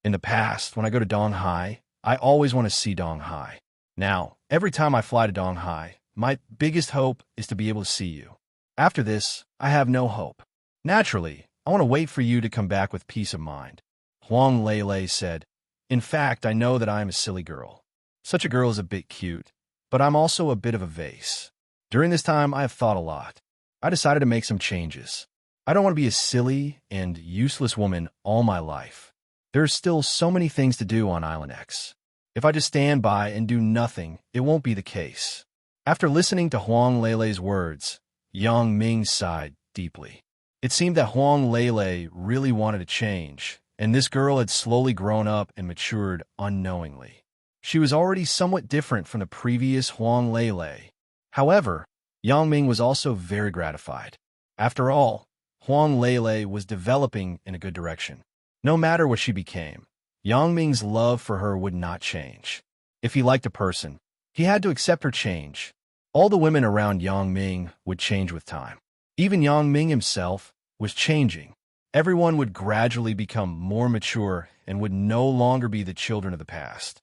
In the past, when I go to Donghai, I always want to see Donghai. Now, every time I fly to Donghai, my biggest hope is to be able to see you. After this, I have no hope. Naturally, I want to wait for you to come back with peace of mind. Huang Lele said, in fact, I know that I am a silly girl. Such a girl is a bit cute, but I'm also a bit of a vase. During this time, I have thought a lot. I decided to make some changes. I don't want to be a silly and useless woman all my life. There are still so many things to do on Island X. If I just stand by and do nothing, it won't be the case. After listening to Huang Lele's words, Yang Ming sighed deeply. It seemed that Huang Lele really wanted to change, and this girl had slowly grown up and matured unknowingly. She was already somewhat different from the previous Huang Lele. However, Yang Ming was also very gratified. After all, Huang Lele was developing in a good direction. No matter what she became, Yang Ming's love for her would not change. If he liked a person, he had to accept her change. All the women around Yang Ming would change with time. Even Yang Ming himself was changing. Everyone would gradually become more mature and would no longer be the children of the past.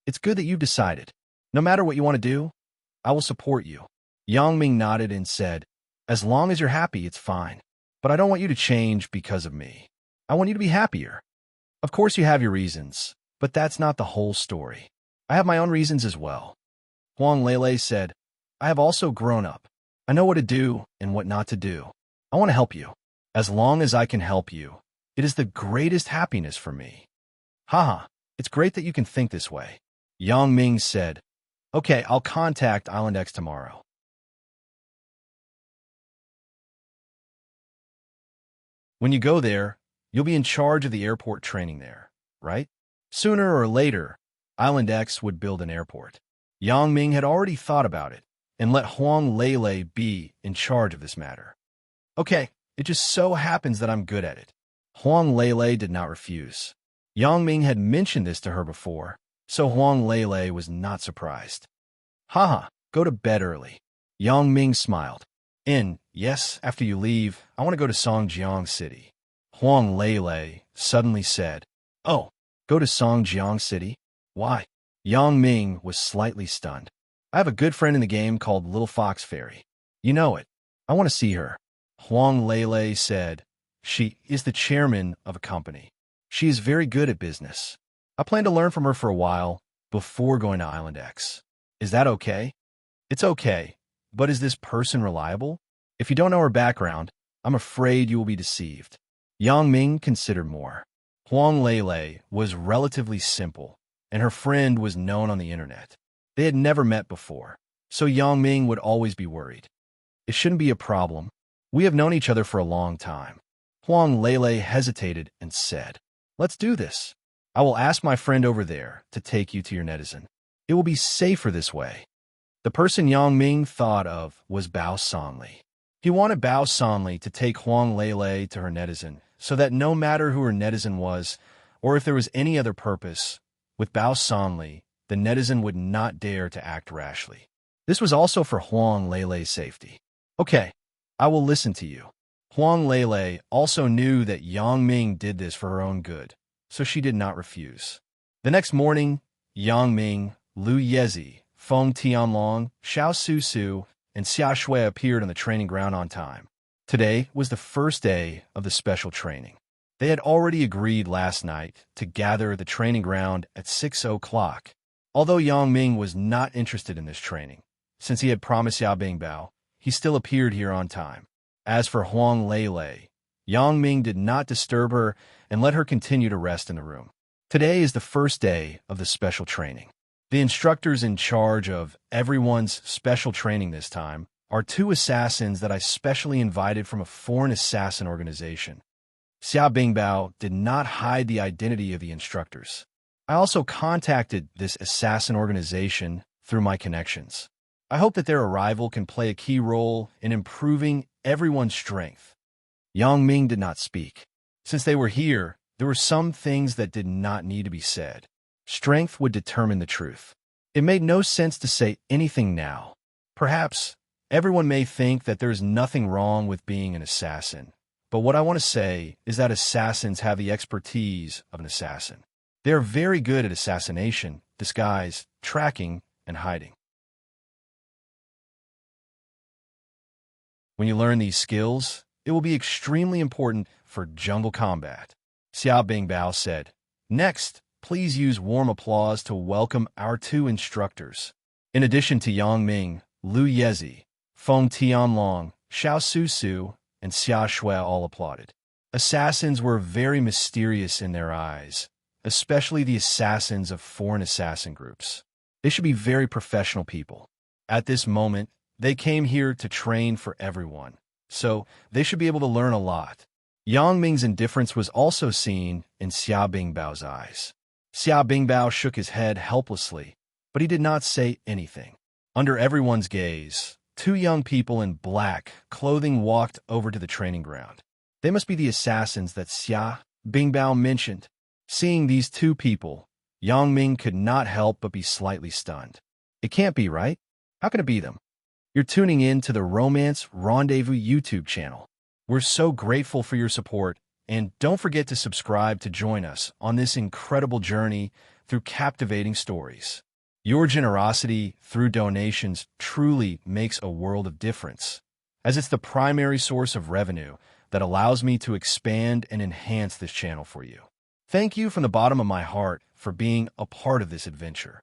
It's good that you've decided. No matter what you want to do, I will support you. Yang Ming nodded and said, as long as you're happy, it's fine. But I don't want you to change because of me. I want you to be happier. Of course you have your reasons, but that's not the whole story. I have my own reasons as well. Huang Lele said, I have also grown up. I know what to do and what not to do. I want to help you. As long as I can help you, it is the greatest happiness for me. Haha, it's great that you can think this way. Yang Ming said, okay, I'll contact Island X tomorrow. When you go there, you'll be in charge of the airport training there, right? Sooner or later, Island X would build an airport. Yang Ming had already thought about it and let Huang Lele be in charge of this matter. Okay, it just so happens that I'm good at it. Huang Lele did not refuse. Yang Ming had mentioned this to her before, so Huang Lele was not surprised. Haha, go to bed early. Yang Ming smiled. Yes, after you leave, I want to go to Songjiang City. Huang Lele suddenly said, oh, go to Songjiang City? Why? Yang Ming was slightly stunned. I have a good friend in the game called Little Fox Fairy. You know it. I want to see her. Huang Lele said, she is the chairman of a company. She is very good at business. I plan to learn from her for a while before going to Island X. Is that okay? It's okay, but is this person reliable? If you don't know her background, I'm afraid you will be deceived. Yang Ming considered more. Huang Lele was relatively simple, and her friend was known on the internet. They had never met before, so Yang Ming would always be worried. It shouldn't be a problem. We have known each other for a long time. Huang Lele hesitated and said, "Let's do this. I will ask my friend over there to take you to your netizen. It will be safer this way." The person Yang Ming thought of was Bao Sanli. He wanted Bao Sanli to take Huang Lele to her netizen, so that no matter who her netizen was, or if there was any other purpose, with Bao Sanli, the netizen would not dare to act rashly. This was also for Huang Lele's safety. "Okay, I will listen to you." Huang Lele also knew that Yang Ming did this for her own good, so she did not refuse. The next morning, Yang Ming, Lu Yezi, Feng Tianlong, Xiao Su, and Xia Shui appeared on the training ground on time. Today was the first day of the special training. They had already agreed last night to gather at the training ground at 6 o'clock. Although Yang Ming was not interested in this training, since he had promised Xiao Bingbao, he still appeared here on time. As for Huang Lele, Yang Ming did not disturb her and let her continue to rest in the room. Today is the first day of the special training. The instructors in charge of everyone's special training this time are two assassins that I specially invited from a foreign assassin organization. Xiao Bingbao did not hide the identity of the instructors. I also contacted this assassin organization through my connections. I hope that their arrival can play a key role in improving everyone's strength. Yang Ming did not speak. Since they were here, there were some things that did not need to be said. Strength would determine the truth. It made no sense to say anything now. Perhaps everyone may think that there's nothing wrong with being an assassin, but what I want to say is that assassins have the expertise of an assassin. They are very good at assassination, disguise, tracking, and hiding. When you learn these skills, it will be extremely important for jungle combat. Xiao Bingbao said, "Next, please use warm applause to welcome our two instructors." In addition to Yang Ming, Lu Yezi, Feng Tianlong, Xiao Su, and Xia Shui all applauded. Assassins were very mysterious in their eyes, especially the assassins of foreign assassin groups. They should be very professional people. At this moment, they came here to train for everyone, so they should be able to learn a lot. Yang Ming's indifference was also seen in Xiao Bingbao's eyes. Xiao Bingbao shook his head helplessly, but he did not say anything. Under everyone's gaze, two young people in black clothing walked over to the training ground. They must be the assassins that Xiao Bingbao mentioned. Seeing these two people, Yang Ming could not help but be slightly stunned. It can't be, right? How can it be them? You're tuning in to the Romance Rendezvous YouTube channel. We're so grateful for your support, and don't forget to subscribe to join us on this incredible journey through captivating stories. Your generosity through donations truly makes a world of difference, as it's the primary source of revenue that allows me to expand and enhance this channel for you. Thank you from the bottom of my heart for being a part of this adventure.